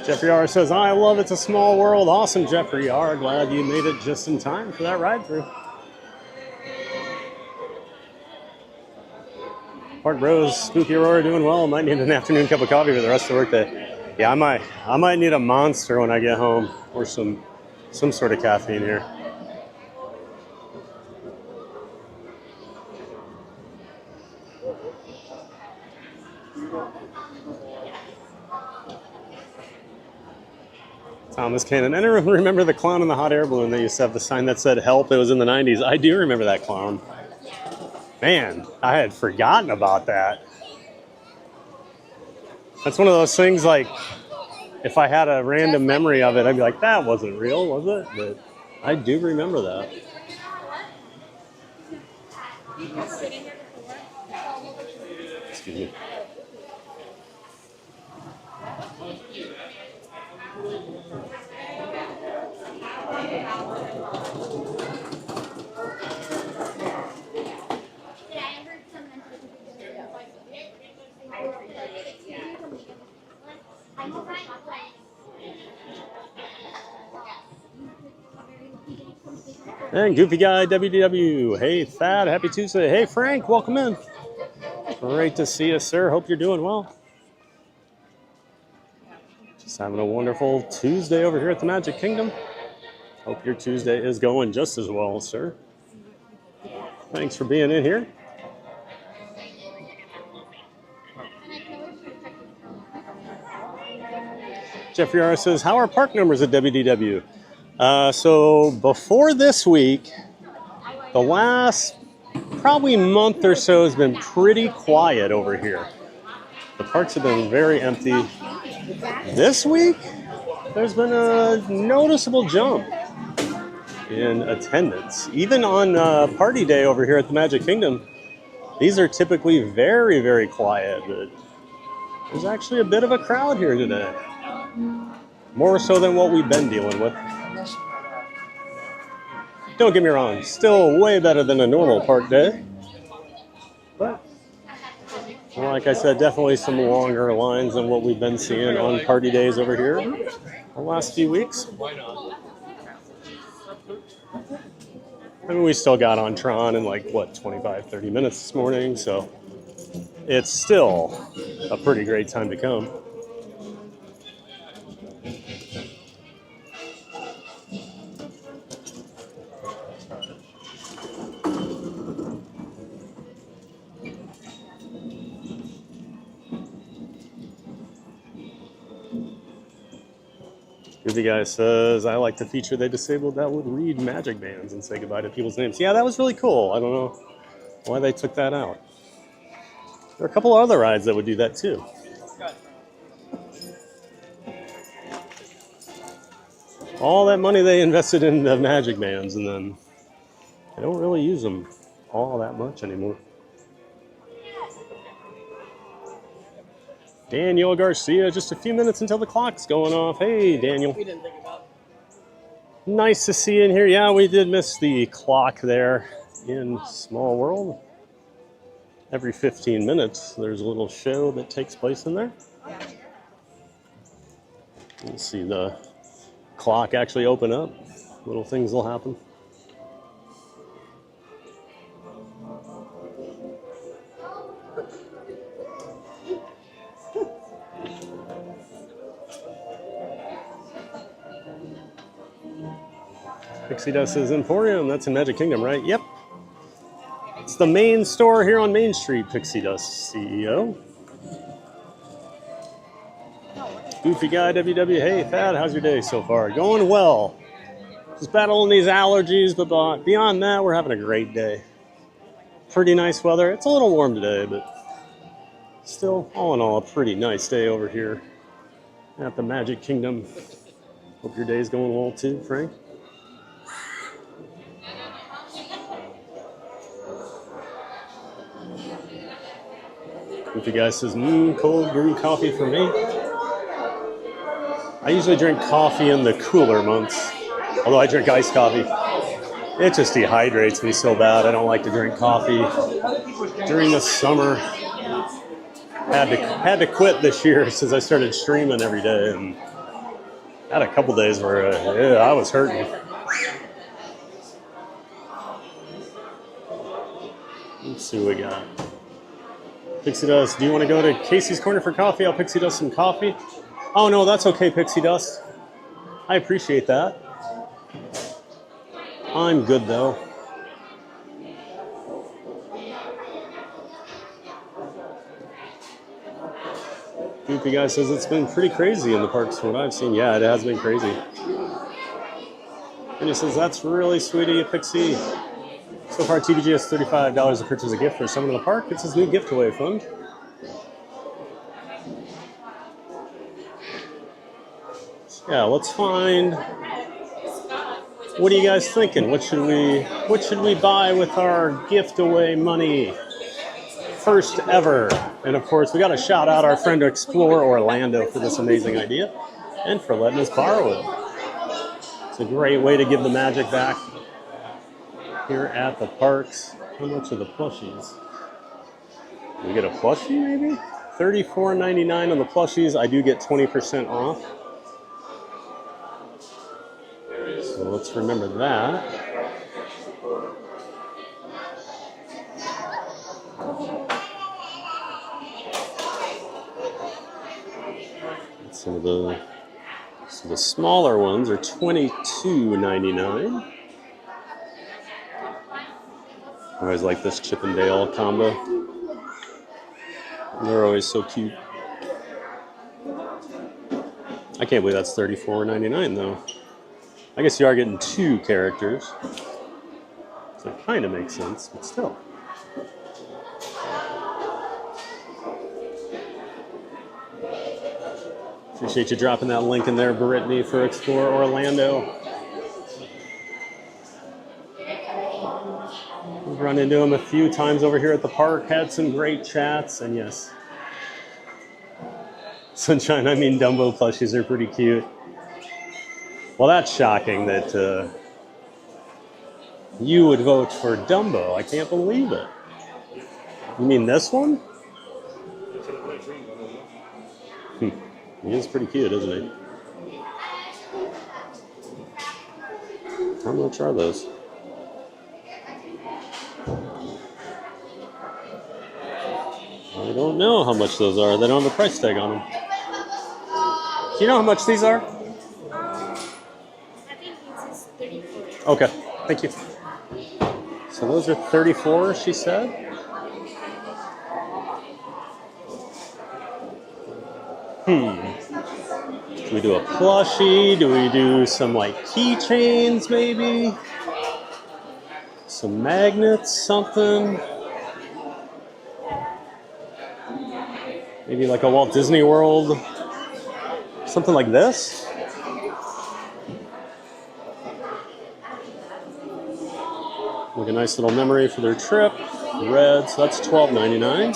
Jeffrey R. says, I love It's a Small World. Awesome, Jeffrey R. Glad you made it just in time for that ride through. Park Bros, Spooky Aurora doing well. Might need an afternoon cup of coffee for the rest of the workday. Yeah, I might need a Monster when I get home, or some sort of caffeine here. Thomas Cannon. I don't remember the clown in the hot air balloon. They used to have the sign that said help. It was in the 90s. I do remember that clown. Man, I had forgotten about that. That's one of those things, like, if I had a random memory of it, I'd be like, that wasn't real, was it? But I do remember that. Excuse me. And Goofy Guy WDW. Hey, Thad. Happy Tuesday. Hey, Frank. Welcome in. Great to see you, sir. Hope you're doing well. Just having a wonderful Tuesday over here at the Magic Kingdom. Hope your Tuesday is going just as well, sir. Thanks for being in here. Jeffrey R. says, how are park numbers at WDW? So before this week, the last probably month or so has been pretty quiet over here. The parks have been very empty. This week, there's been a noticeable jump in attendance. Even on party day over here at the Magic Kingdom, these are typically very, very quiet, but there's actually a bit of a crowd here today. More so than what we've been dealing with. Don't get me wrong, still way better than a normal park day. But, like I said, definitely some longer lines than what we've been seeing on party days over here the last few weeks. I mean, we still got on Tron in like, 25-30 minutes this morning, so it's still a pretty great time to come. The guy says, I like the feature they disabled that would read magic bands and say goodbye to people's names. Yeah, that was really cool. I don't know why they took that out. There are a couple of other rides that would do that too. All that money they invested in the magic bands, and then they don't really use them all that much anymore. Daniel Garcia, just a few minutes until the clock's going off. Hey, Daniel. We didn't think about it. Nice to see you in here. Yeah, we did miss the clock there in Small World. Every 15 minutes, there's a little show that takes place in there. You'll see the clock actually open up. Little things will happen. Pixie Dust's Emporium, that's in Magic Kingdom, right? Yep. It's the main store here on Main Street, Pixie Dust CEO. Goofy Guy WW, hey Thad, how's your day so far? Going well. Just battling these allergies, but beyond that, we're having a great day. Pretty nice weather. It's a little warm today, but still, all in all, a pretty nice day over here at the Magic Kingdom. Hope your day's going well too, Frank. Goofy Guy says, cold brew coffee for me. I usually drink coffee in the cooler months, although I drink iced coffee. It just dehydrates me so bad. I don't like to drink coffee during the summer. Had to quit this year since I started streaming every day, and had a couple days where I was hurting. Let's see what we got. Pixie Dust, do you want to go to Casey's Corner for coffee? I'll Pixie Dust some coffee. Oh, no, that's okay, Pixie Dust. I appreciate that. I'm good, though. Goofy Guy says it's been pretty crazy in the parks from what I've seen. Yeah, it has been crazy. And he says, that's really sweet of you, Pixie. So far, TVG has $35 to purchase a gift for someone in the park. It's his new gift away fund. Yeah, let's find. What are you guys thinking? What should we buy with our gift away money? First ever. And of course, we got to shout out our friend Explore Orlando for this amazing idea and for letting us borrow it. It's a great way to give the magic back here at the parks. How much are the plushies? We get a plushie maybe? $34.99 on the plushies. I do get 20% off. So let's remember that. Some of the smaller ones are $22.99. I always like this Chip and Dale combo. They're always so cute. I can't believe that's $34.99 though. I guess you are getting two characters. So it kind of makes sense, but still. Appreciate you dropping that link in there, Brittany, for Explore Orlando. We've run into him a few times over here at the park, had some great chats, and yes. Sunshine, I mean Dumbo plushies are pretty cute. Well, that's shocking that you would vote for Dumbo. I can't believe it. You mean this one? He is pretty cute, isn't he? How much are those? I don't know how much those are. They don't have a price tag on them. Do you know how much these are?
I think this is 34.
Okay, thank you. So those are 34, she said. Do we do a plushie? Do we do some like keychains maybe? Some magnets, something? Maybe like a Walt Disney World? Something like this? Like a nice little memory for their trip. Red, so that's $12.99.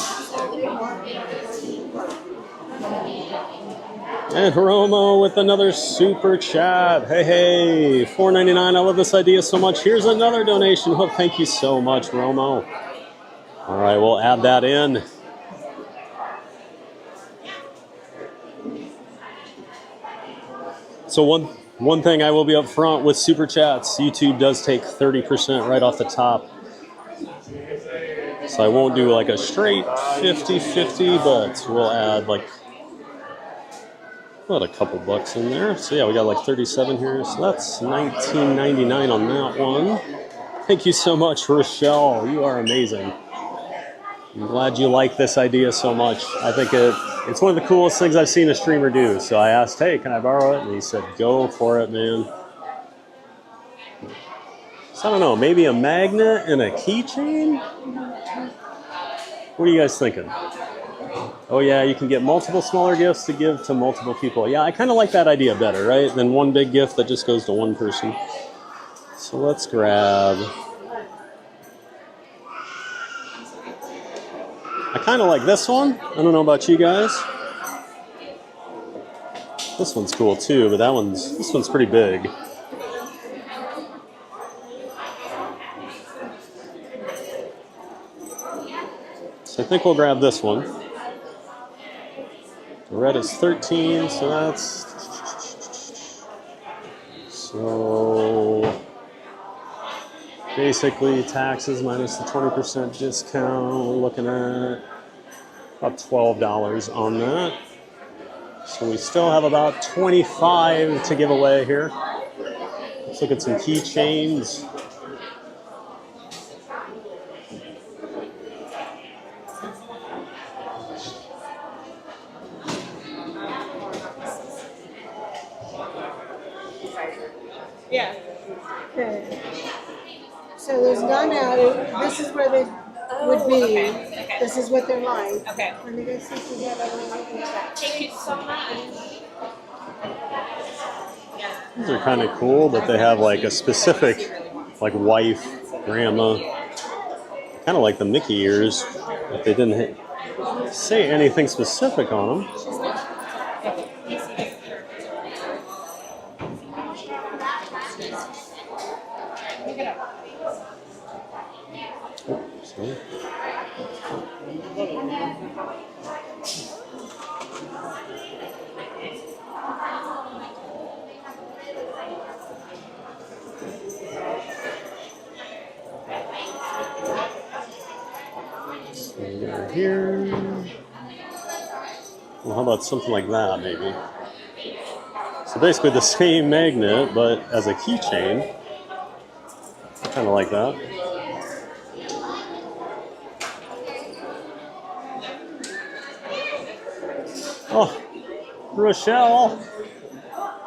And Romo with another super chat. Hey, $4.99. I love this idea so much. Here's another donation. Oh, thank you so much, Romo. All right, we'll add that in. So one thing I will be up front with super chats. YouTube does take 30% right off the top. So I won't do like a straight 50-50, but we'll add like a couple bucks in there. So yeah, we got like 37 here. So that's $19.99 on that one. Thank you so much, Rochelle. You are amazing. I'm glad you like this idea so much. I think it's one of the coolest things I've seen a streamer do. So I asked, hey, can I borrow it? And he said, go for it, man. So I don't know, maybe a magnet and a keychain? What are you guys thinking? Oh yeah, you can get multiple smaller gifts to give to multiple people. Yeah, I kind of like that idea better, right? Than one big gift that just goes to one person. So let's grab... I kind of like this one. I don't know about you guys. This one's cool too, but this one's pretty big. So I think we'll grab this one. The red is 13, so that's... So... basically taxes minus the 20% discount, we're looking at About $12 on that. So we still have about 25 to give away here. Let's look at some keychains.
Yeah. Okay. So there's none out. This is where they would be.
Okay.
This is what they're like.
Okay.
And I guess this is what I want.
Thank you so much.
These are kind of cool, but they have like a specific, like wife, grandma, kind of like the Mickey ears, but they didn't say anything specific on them. So. Here. Well, how about something like that, maybe? So basically the same magnet, but as a keychain. Kind of like that. Oh, Rochelle,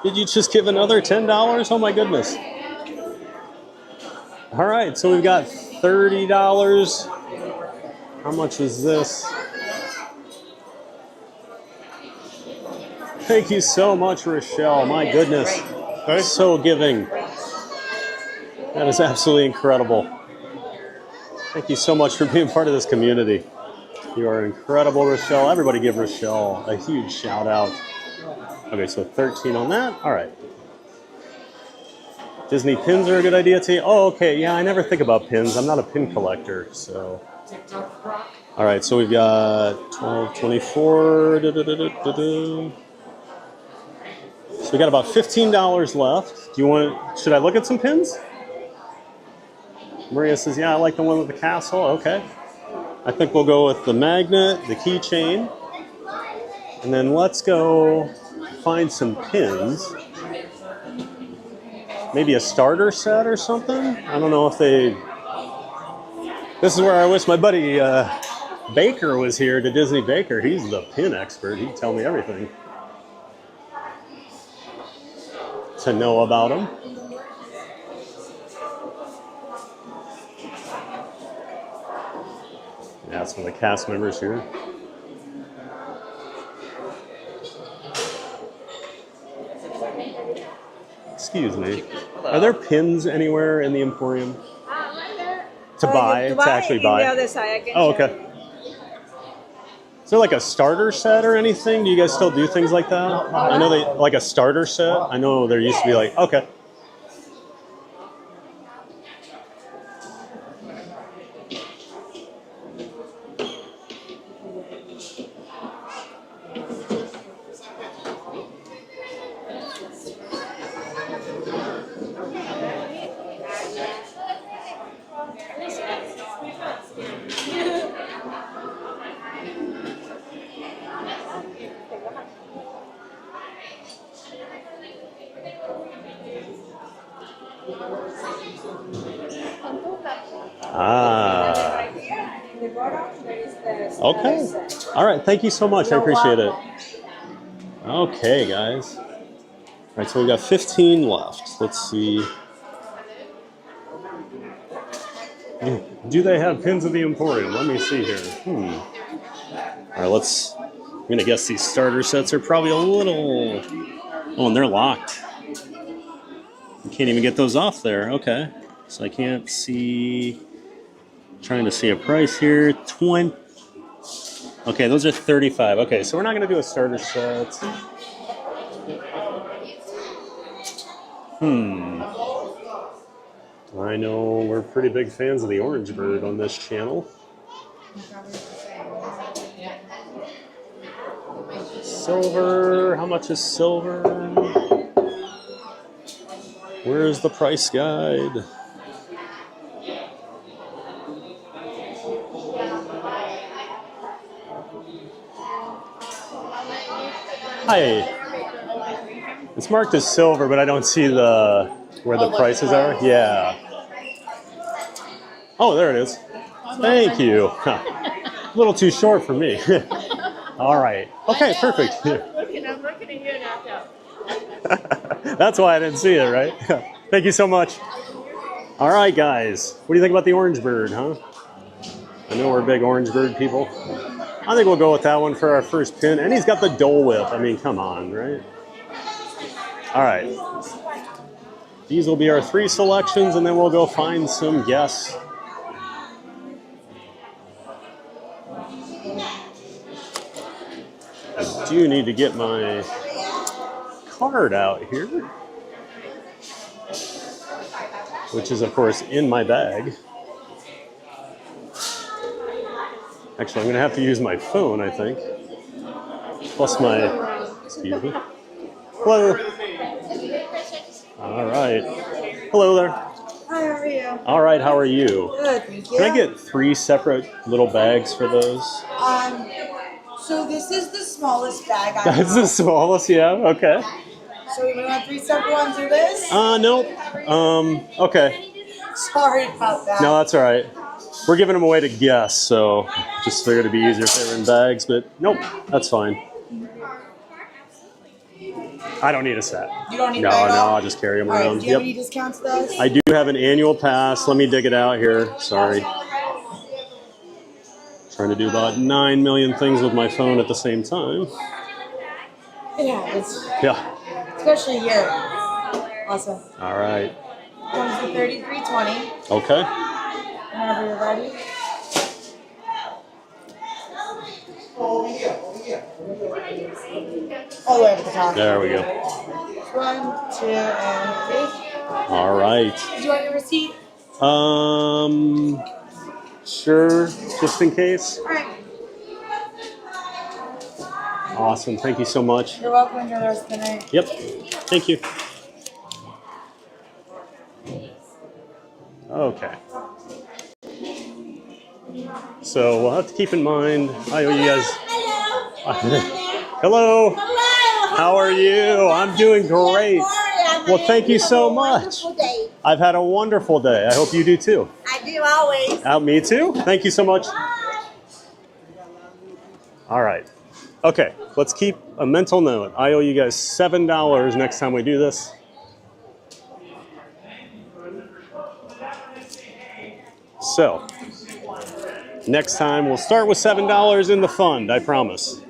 did you just give another $10? Oh my goodness. All right, so we've got $30. How much is this? Thank you so much, Rochelle. My goodness. So giving. That is absolutely incredible. Thank you so much for being part of this community. You are incredible, Rochelle. Everybody give Rochelle a huge shout out. Okay, so 13 on that. All right. Disney pins are a good idea to you. Oh, okay. Yeah, I never think about pins. I'm not a pin collector, so. All right, so we've got 12, 24. So we got about $15 left. Do you want? Should I look at some pins? Maria says, yeah, I like the one with the castle. Okay. I think we'll go with the magnet, the keychain, and then let's go find some pins. Maybe a starter set or something? I don't know if they... This is where I wish my buddy Baker was here, to Disney Baker. He's the pin expert. He'd tell me everything to know about them. Yeah, some of the cast members here. Excuse me. Are there pins anywhere in the Emporium? To buy? To actually buy?
On the other side, I can
oh, okay. Is there like a starter set or anything? Do you guys still do things like that? I know they, like a starter set? I know there used to be like, okay. Ah. Okay. All right. Thank you so much. I appreciate it. Okay, guys. All right. So we got 15 left. Let's see. Do they have pins of the Emporium? Let me see here. All right. Let's. I'm gonna guess these starter sets are probably a little. Oh, and they're locked. You can't even get those off there. Okay. So I can't see. Trying to see a price here. 20. Okay, those are 35. Okay, so we're not going to do a starter set. I know we're pretty big fans of the Orange Bird on this channel. Silver. How much is silver? Where's the price guide? Hi. It's marked as silver, but I don't see where the prices are. Yeah. Oh, there it is. Thank you. A little too short for me. All right. Okay, perfect.
I'm looking at you now.
That's why I didn't see it, right? Thank you so much. All right, guys. What do you think about the orange bird, huh? I know we're big orange bird people. I think we'll go with that one for our first pin. And he's got the Dole Whip. I mean, come on, right? All right. These will be our 3 selections, and then we'll go find some guests. I do need to get my card out here, which is, of course, in my bag. Actually, I'm going to have to use my phone, I think. Plus my... Excuse me. Hello. All right. Hello there.
Hi, how are you?
All right, how are you?
Good, thank you.
Can I get 3 separate little bags for those?
So this is the smallest bag I
That's the smallest, yeah, okay.
So you want 3 separate ones of this?
Nope. Okay.
Sorry about that.
No, that's all right. We're giving them away to guests, so just figured it'd be easier if they were in bags, but nope, that's fine. I don't need a set.
You don't need
No,
that at all?
I'll just carry them
All right,
around.
do you have any discounts with us?
I do have an annual pass. Let me dig it out here. Sorry. Trying to do about 9 million things with my phone at the same time.
It happens.
Yeah.
Especially here. Awesome.
All right.
Comes to 3320.
Okay.
Whenever you're ready. All the way up at the top.
There we go.
1, 2, and 3.
All right.
Do you want your receipt?
Sure, just in case.
All right.
Awesome. Thank you so much.
You're welcome. Enjoy the rest of the night.
Yep. Thank you. Okay. So we'll have to keep in mind. I owe you guys. Hello. How are you? I'm doing great. Well, thank you so much. I've had a wonderful day. I hope you do too.
I do always.
Me too. Thank you so much. All right. Okay, let's keep a mental note. I owe you guys $7 next time we do this. So, next time we'll start with $7 in the fund, I promise.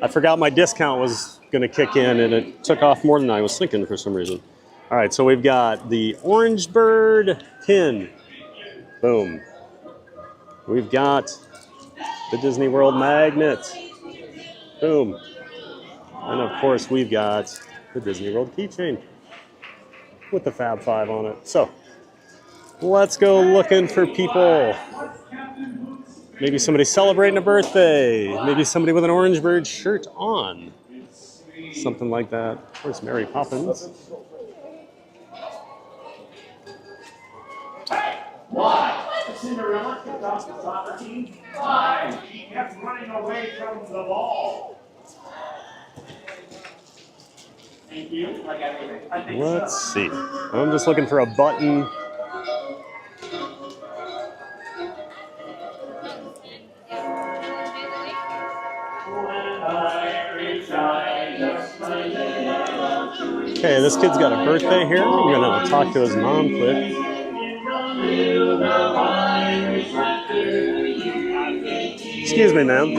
I forgot my discount was going to kick in and it took off more than I was thinking for some reason. All right, so we've got the Orange Bird pin. Boom. We've got the Disney World magnet. Boom. And of course, we've got the Disney World keychain with the Fab 5 on it. So, let's go looking for people. Maybe somebody celebrating a birthday. Maybe somebody with an Orange Bird shirt on. Something like that. Where's Mary Poppins?
Why? Cinderella kicked off the soccer team. Why? She kept running away from the ball. Thank you. I think
Let's see. I'm just looking for a button. Okay, this kid's got a birthday here. I'm gonna talk to his mom quick. Excuse me, ma'am.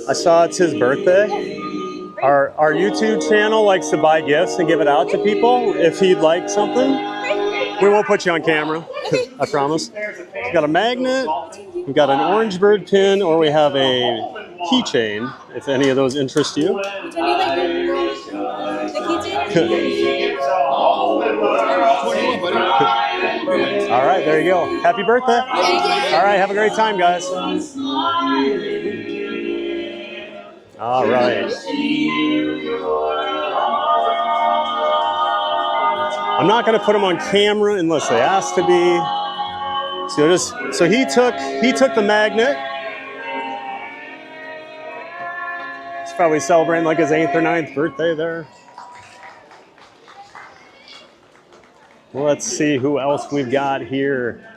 I saw it's his birthday. Our YouTube channel likes to buy gifts and give it out to people. If he'd like something, we won't put you on camera. I promise. We've got a magnet. We've got an Orange Bird pin, or we have a keychain. If any of those interest you. All right, there you go. Happy birthday. All right, have a great time, guys. All right. I'm not going to put them on camera unless they ask to be. So he took the magnet. probably celebrating like his 8th or 9th birthday there. Let's see who else we've got here.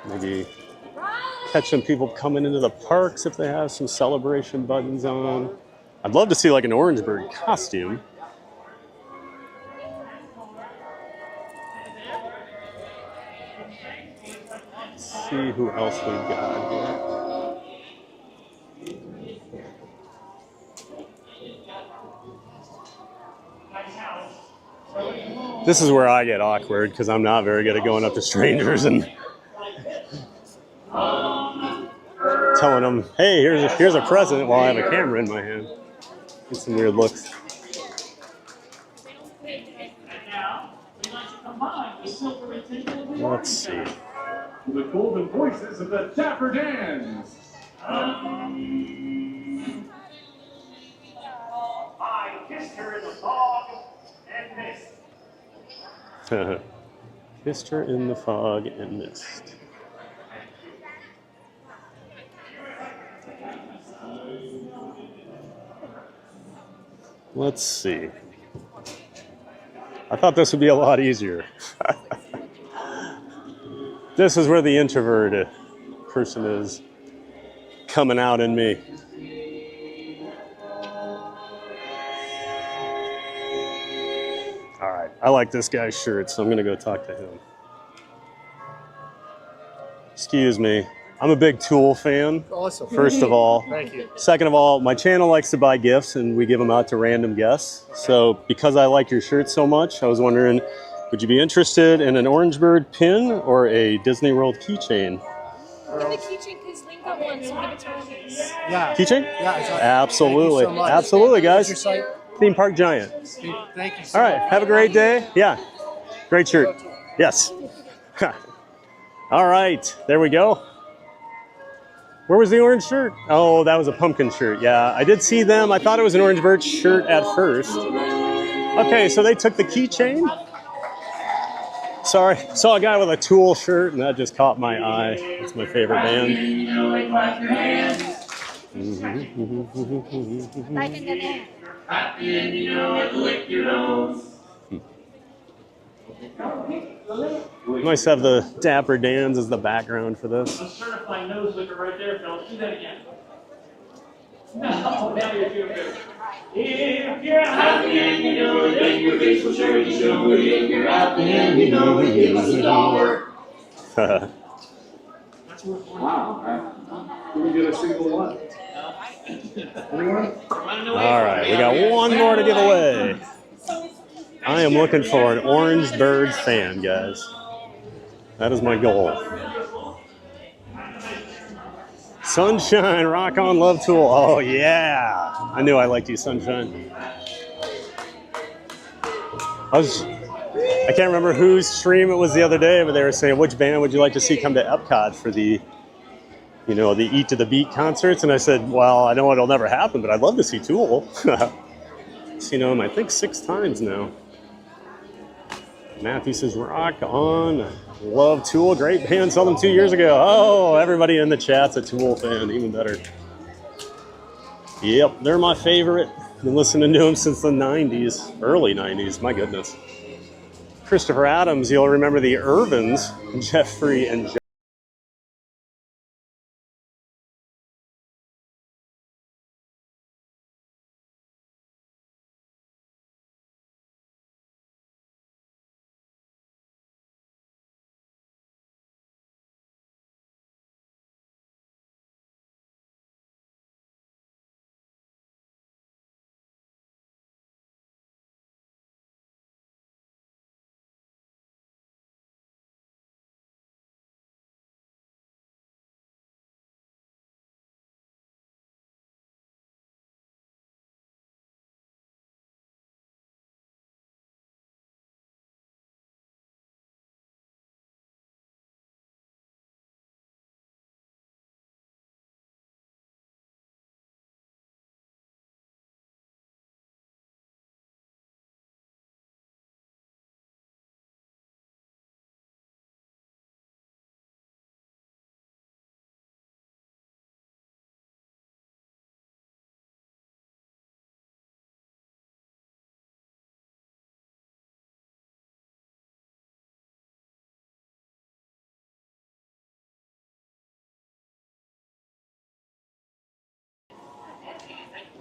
Maybe catch some people coming into the parks if they have some celebration buttons on. I'd love to see like an Orange Bird costume. Let's see who else we've got here. This is where I get awkward because I'm not very good at going up to strangers and telling them, hey, here's a present while I have a camera in my hand. Get some weird looks. Let's see.
The golden voices of the Dapper Dans. I kissed her in the fog and mist.
Kissed her in the fog and mist. Let's see. I thought this would be a lot easier. This is where the introverted person is coming out in me. All right, I like this guy's shirt, so I'm gonna go talk to him. Excuse me. I'm a big Tool fan.
Awesome.
First of all.
Thank you.
Second of all, my channel likes to buy gifts and we give them out to random guests. So because I like your shirt so much, I was wondering, would you be interested in an Orange Bird pin or a Disney World keychain?
Give the keychain because Link got one, so give it to Otis.
Yeah.
Keychain?
Yeah, exactly.
Absolutely.
Thank you so much.
Absolutely, guys.
What's your site?
Theme Park Giant.
Thank you so
All right.
much.
Have a great day. Yeah. Great shirt. Yes. All right. There we go. Where was the orange shirt? Oh, that was a pumpkin shirt. Yeah, I did see them. I thought it was an Orange Bird shirt at first. Okay, so they took the keychain. Sorry, saw a guy with a Tool shirt, and that just caught my eye. It's my favorite band.
Like in the net.
Nice to have the Dapper Dans as the background for this.
A certified nose licker right there, fellas. Do that again. No, now you're doing good. If you're happy and you know it, then your face will surely show it. If you're happy and you know it, give us $1. That's worth $1. Wow. Did we get a single one? Anyone?
All right, we got one more to give away. I am looking for an Orange Bird fan, guys. That is my goal. Sunshine, rock on, love Tool. Oh, yeah. I knew I liked you, Sunshine. I can't remember whose stream it was the other day, but they were saying, which band would you like to see come to Epcot for the, you know, the Eat to the Beat concerts? And I said, well, I know it'll never happen, but I'd love to see Tool. Seen them, I think, 6 times now. Matthew says, rock on, love Tool. Great band, saw them 2 years ago. Oh, everybody in the chat's a Tool fan, even better. Yep, they're my favorite. Been listening to them since the 90s, early 90s, my goodness. Christopher Adams, you'll remember the Irvins, Jeffrey and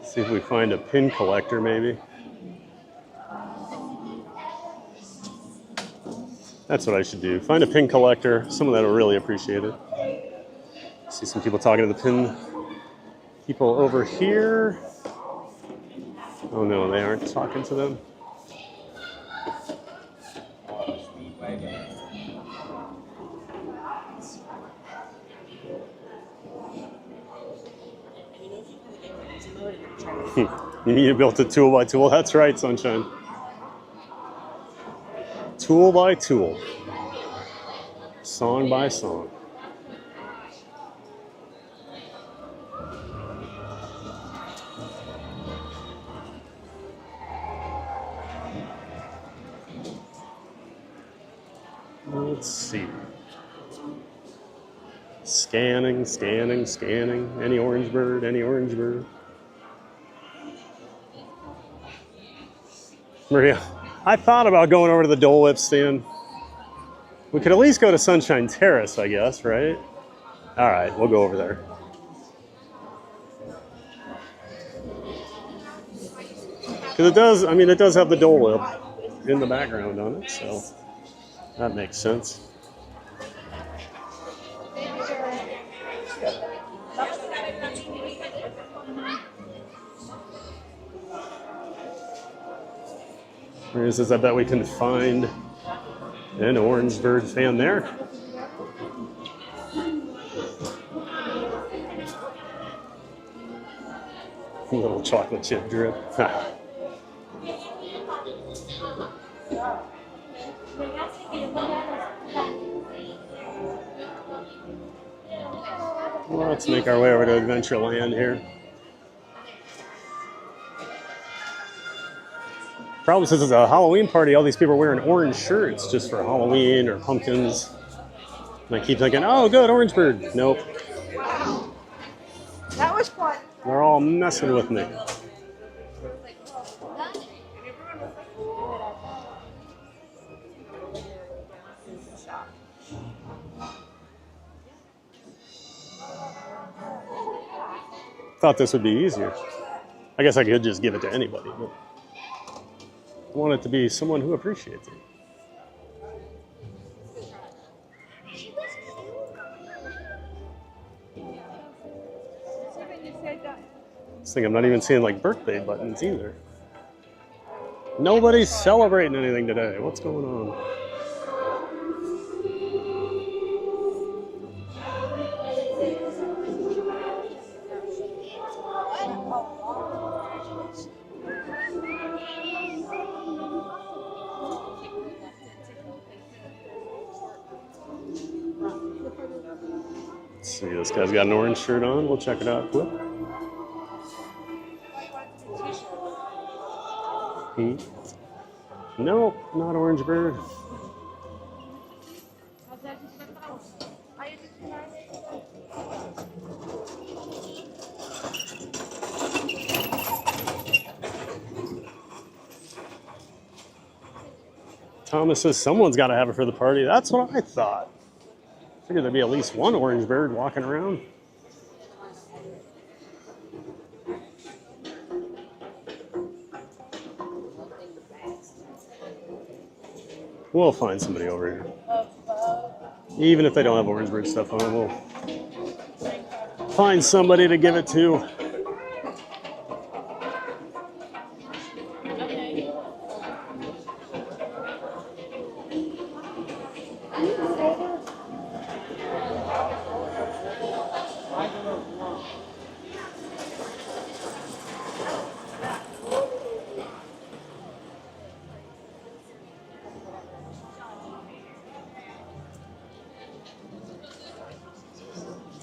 See if we find a pin collector, maybe. That's what I should do. Find a pin collector, someone that'll really appreciate it. See some people talking to the pin people over here. Oh no, they aren't talking to them. You built it tool by tool. That's right, Sunshine. Tool by tool. Song by song. Let's see. Scanning, scanning, scanning. Any orange bird, any orange bird. Maria, I thought about going over to the Dole Whip stand. We could at least go to Sunshine Terrace, I guess, right? All right, we'll go over there. Because it does, I mean, it does have the Dole Whip in the background on it, so that makes sense. Maria says, I bet we can find an orange bird fan there. A little chocolate chip drip. Well, let's make our way over to Adventureland here. Probably since it's a Halloween party, all these people are wearing orange shirts just for Halloween or pumpkins. And I keep thinking, oh, good, orange bird. Nope.
That was fun.
They're all messing with me. Thought this would be easier. I guess I could just give it to anybody, but I want it to be someone who appreciates it. This thing, I'm not even seeing like birthday buttons either. Nobody's celebrating anything today. What's going on? Let's see, this guy's got an orange shirt on. We'll check it out quick. Nope, not orange bird. Thomas says someone's got to have it for the party. That's what I thought. Figured there'd be at least one orange bird walking around. We'll find somebody over here. Even if they don't have orange bird stuff on, we'll find somebody to give it to.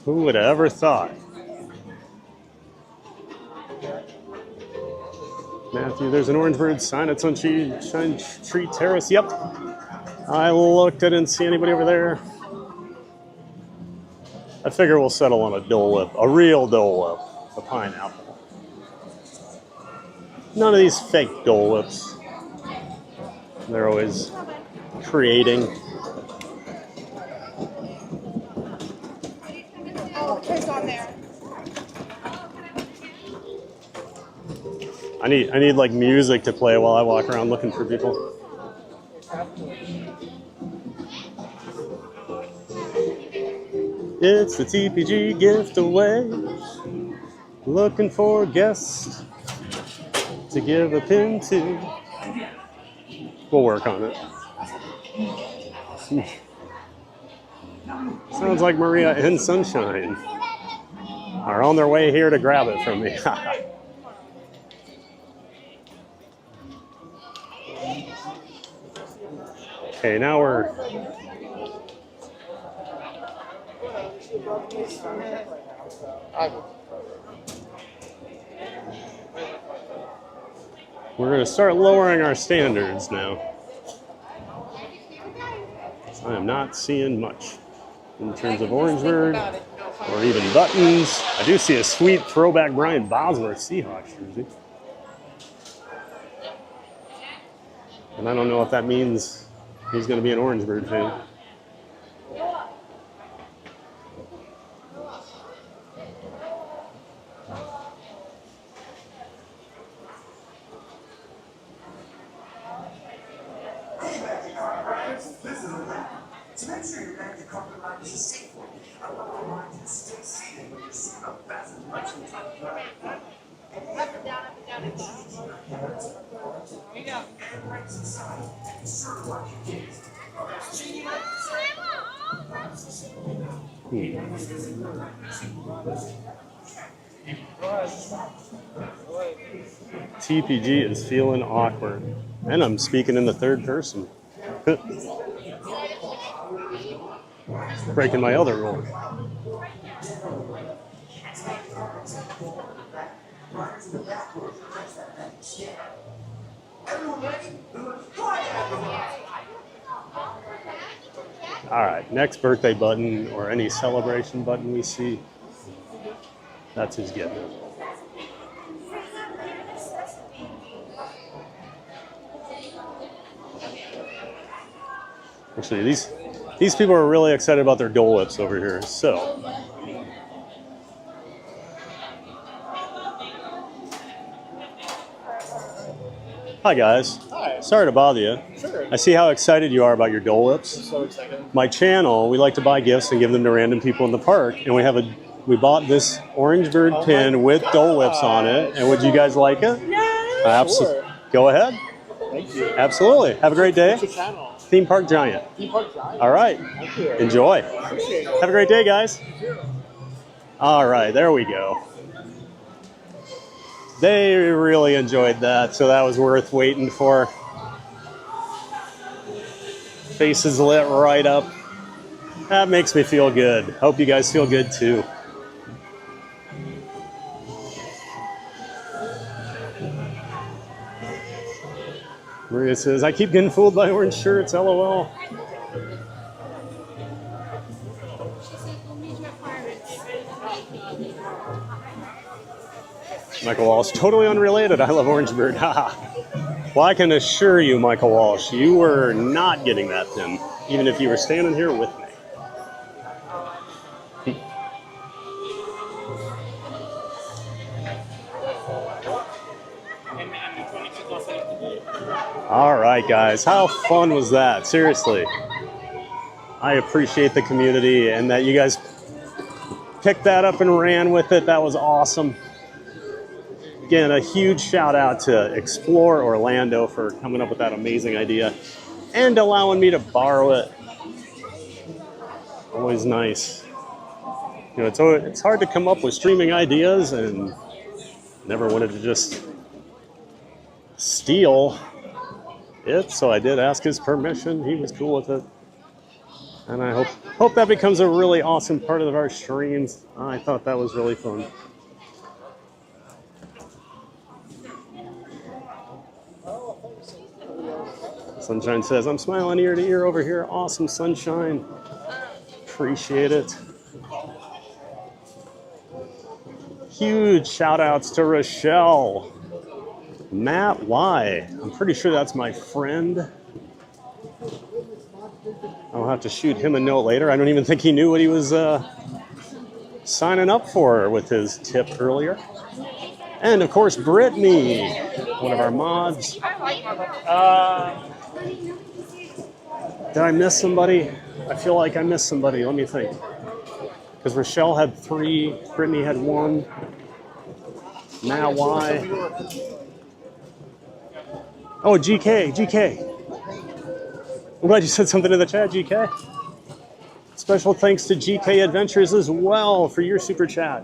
Who would have ever thought? Matthew, there's an orange bird sign at Sunshine Tree Terrace. Yep. I looked, I didn't see anybody over there. I figure we'll settle on a Dole Whip, a real Dole Whip, a pineapple. None of these fake Dole Whips. They're always creating.
Oh, it's on there.
I need like music to play while I walk around looking for people. It's the TPG gift away. Looking for a guest to give a pin to. We'll work on it. Sounds like Maria and Sunshine are on their way here to grab it from me. Okay, now we're going to start lowering our standards now. I am not seeing much in terms of Orangebird or even buttons. I do see a sweet throwback Brian Bosworth Seahawks jersey. And I don't know if that means he's going to be an Orangebird fan.
To make sure your bag of carpet ride is a safe one, I want to remind you to stay seated when you're seated up fast as much as you can.
Up and down, up and down, up and down. There you go.
And rights inside, and sort of like your kids.
TPG is feeling awkward. And I'm speaking in the third person. Breaking my other rule. All right, next birthday button or any celebration button we see, that's who's getting it. Actually, these people are really excited about their Dole Whips over here. So, hi guys.
Hi.
Sorry to bother you.
Sure.
I see how excited you are about your Dole Whips.
I'm so excited.
My channel, we like to buy gifts and give them to random people in the park, and we bought this Orangebird pin with Dole Whips on it. And would you guys like it?
Yeah. Sure.
Go ahead.
Thank you.
Absolutely. Have a great day.
What's your channel?
Theme Park Giant.
Theme Park Giant.
All right.
Thank you.
Enjoy.
Appreciate it.
Have a great day, guys. All right, there we go. They really enjoyed that, so that was worth waiting for. Faces lit right up. That makes me feel good. Hope you guys feel good too. Maria says, I keep getting fooled by orange shirts, LOL. Michael Walsh, totally unrelated. I love Orangebird. Well, I can assure you, Michael Walsh, you were not getting that pin, even if you were standing here with me. All right, guys, how fun was that? Seriously, I appreciate the community and that you guys picked that up and ran with it. That was awesome. Again, a huge shout out to Explore Orlando for coming up with that amazing idea and allowing me to borrow it. Always nice. You know, it's hard to come up with streaming ideas, and never wanted to just steal it, so I did ask his permission. He was cool with it. And I hope that becomes a really awesome part of our streams. I thought that was really fun. Sunshine says, I'm smiling ear to ear over here. Awesome, Sunshine. Appreciate it. Huge shout outs to Rochelle. Matt Y. I'm pretty sure that's my friend. I'll have to shoot him a note later. I don't even think he knew what he was signing up for with his tip earlier. And of course, Brittany, one of our mods. Did I miss somebody? I feel like I missed somebody. Let me think. Because Rochelle had 3, Brittany had 1. Now why? Oh, GK. I'm glad you said something in the chat, GK. Special thanks to GK Adventures as well for your super chat.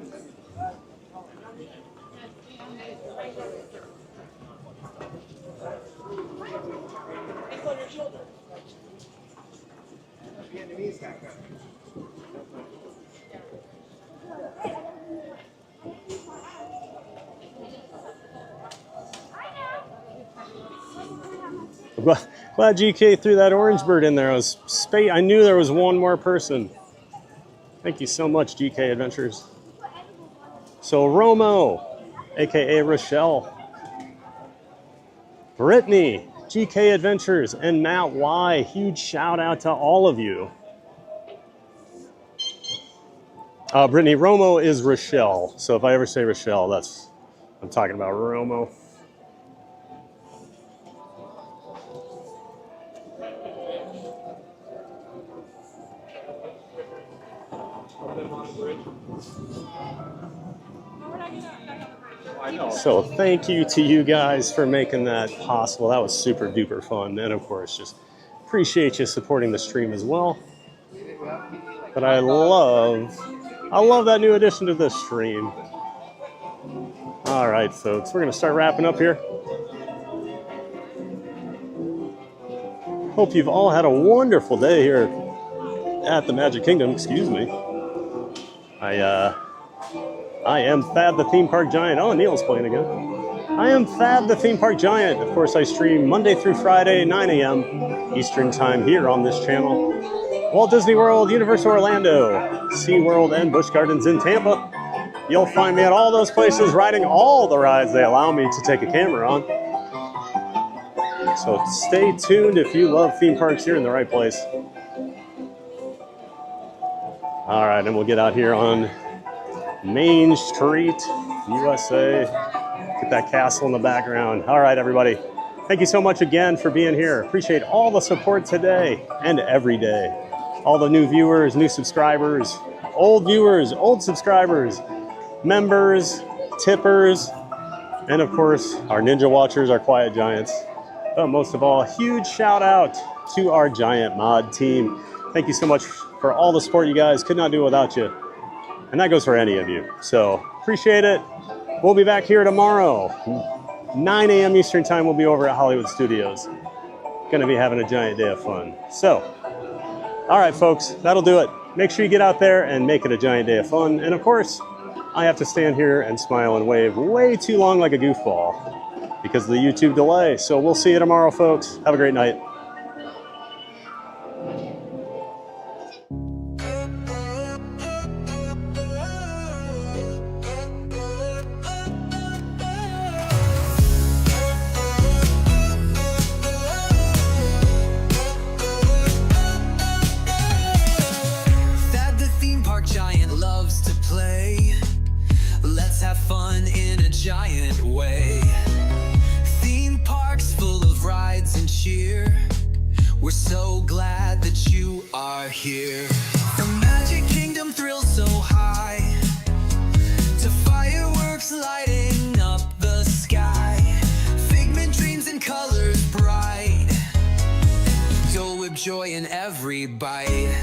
Glad GK threw that orange bird in there. I knew there was one more person. Thank you so much, GK Adventures. So Romo, aka Rochelle, Brittany, GK Adventures, and Matt Y. Huge shout out to all of you. Brittany, Romo is Rochelle. So if I ever say Rochelle, I'm talking about Romo. So thank you to you guys for making that possible. That was super duper fun. And of course, just appreciate you supporting the stream as well. But I love that new addition to the stream. All right, folks, we're going to start wrapping up here. Hope you've all had a wonderful day here at the Magic Kingdom. Excuse me. I am Fab the Theme Park Giant. Oh, Neil's playing again. I am Fab the Theme Park Giant. Of course, I stream Monday through Friday, 9 a.m. Eastern Time here on this channel. Walt Disney World, Universal Orlando, SeaWorld, and Busch Gardens in Tampa. You'll find me at all those places riding all the rides they allow me to take a camera on. So stay tuned if you love theme parks. You're in the right place. All right, and we'll get out here on Main Street, USA. Get that castle in the background. All right, everybody. Thank you so much again for being here. Appreciate all the support today and every day. All the new viewers, new subscribers, old viewers, old subscribers, members, tippers, and of course, our Ninja Watchers, our Quiet Giants. But most of all, a huge shout out to our Giant Mod team. Thank you so much for all the support, you guys. Could not do it without you. And that goes for any of you. So appreciate it. We'll be back here tomorrow. 9 a.m. Eastern Time, we'll be over at Hollywood Studios. Gonna be having a giant day of fun. So, all right, folks, that'll do it. Make sure you get out there and make it a giant day of fun. And of course, I have to stand here and smile and wave way too long like a goofball because of the YouTube delay. So we'll see you tomorrow, folks. Have a great night.
Giant way. Theme parks full of rides and cheer. We're so glad that you are here. The Magic Kingdom thrills so high, to fireworks lighting up the sky. Figment dreams and colors bright. Dole Whip joy in every bite.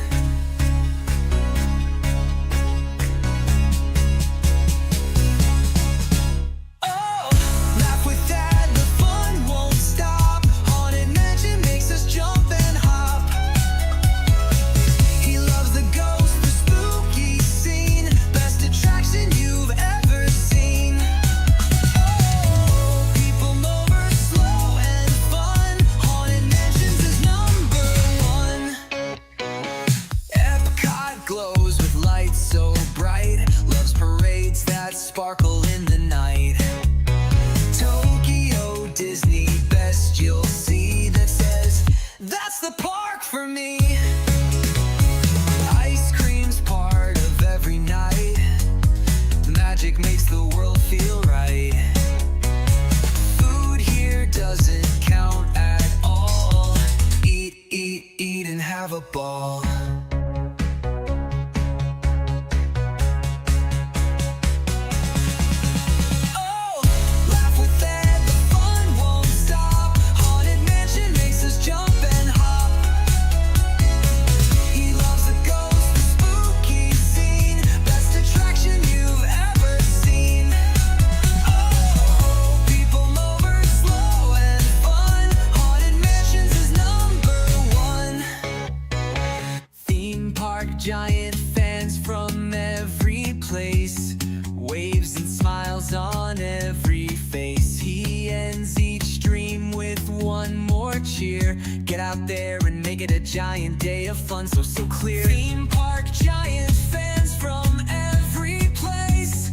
Get out there and make it a giant day of fun, so clear. Theme park giant fans from every place,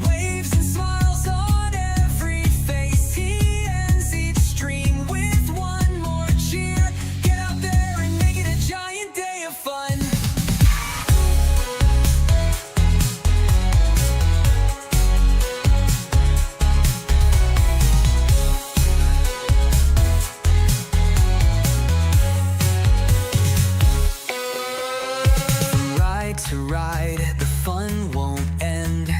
waves and smiles on every face. He ends each stream with one more cheer. Get out there and make it a giant day of fun. To ride, the fun won't end.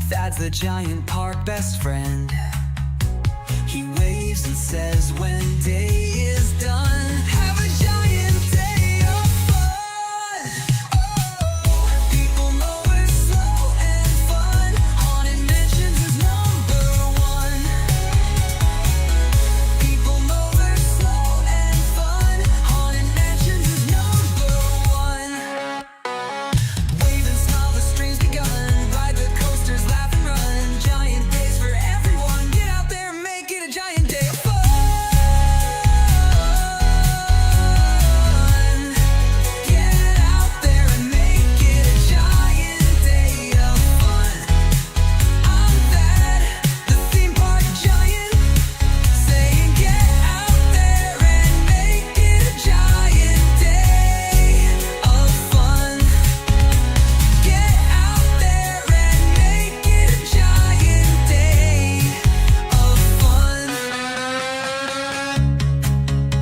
Thad's the giant park best friend. He waves and says when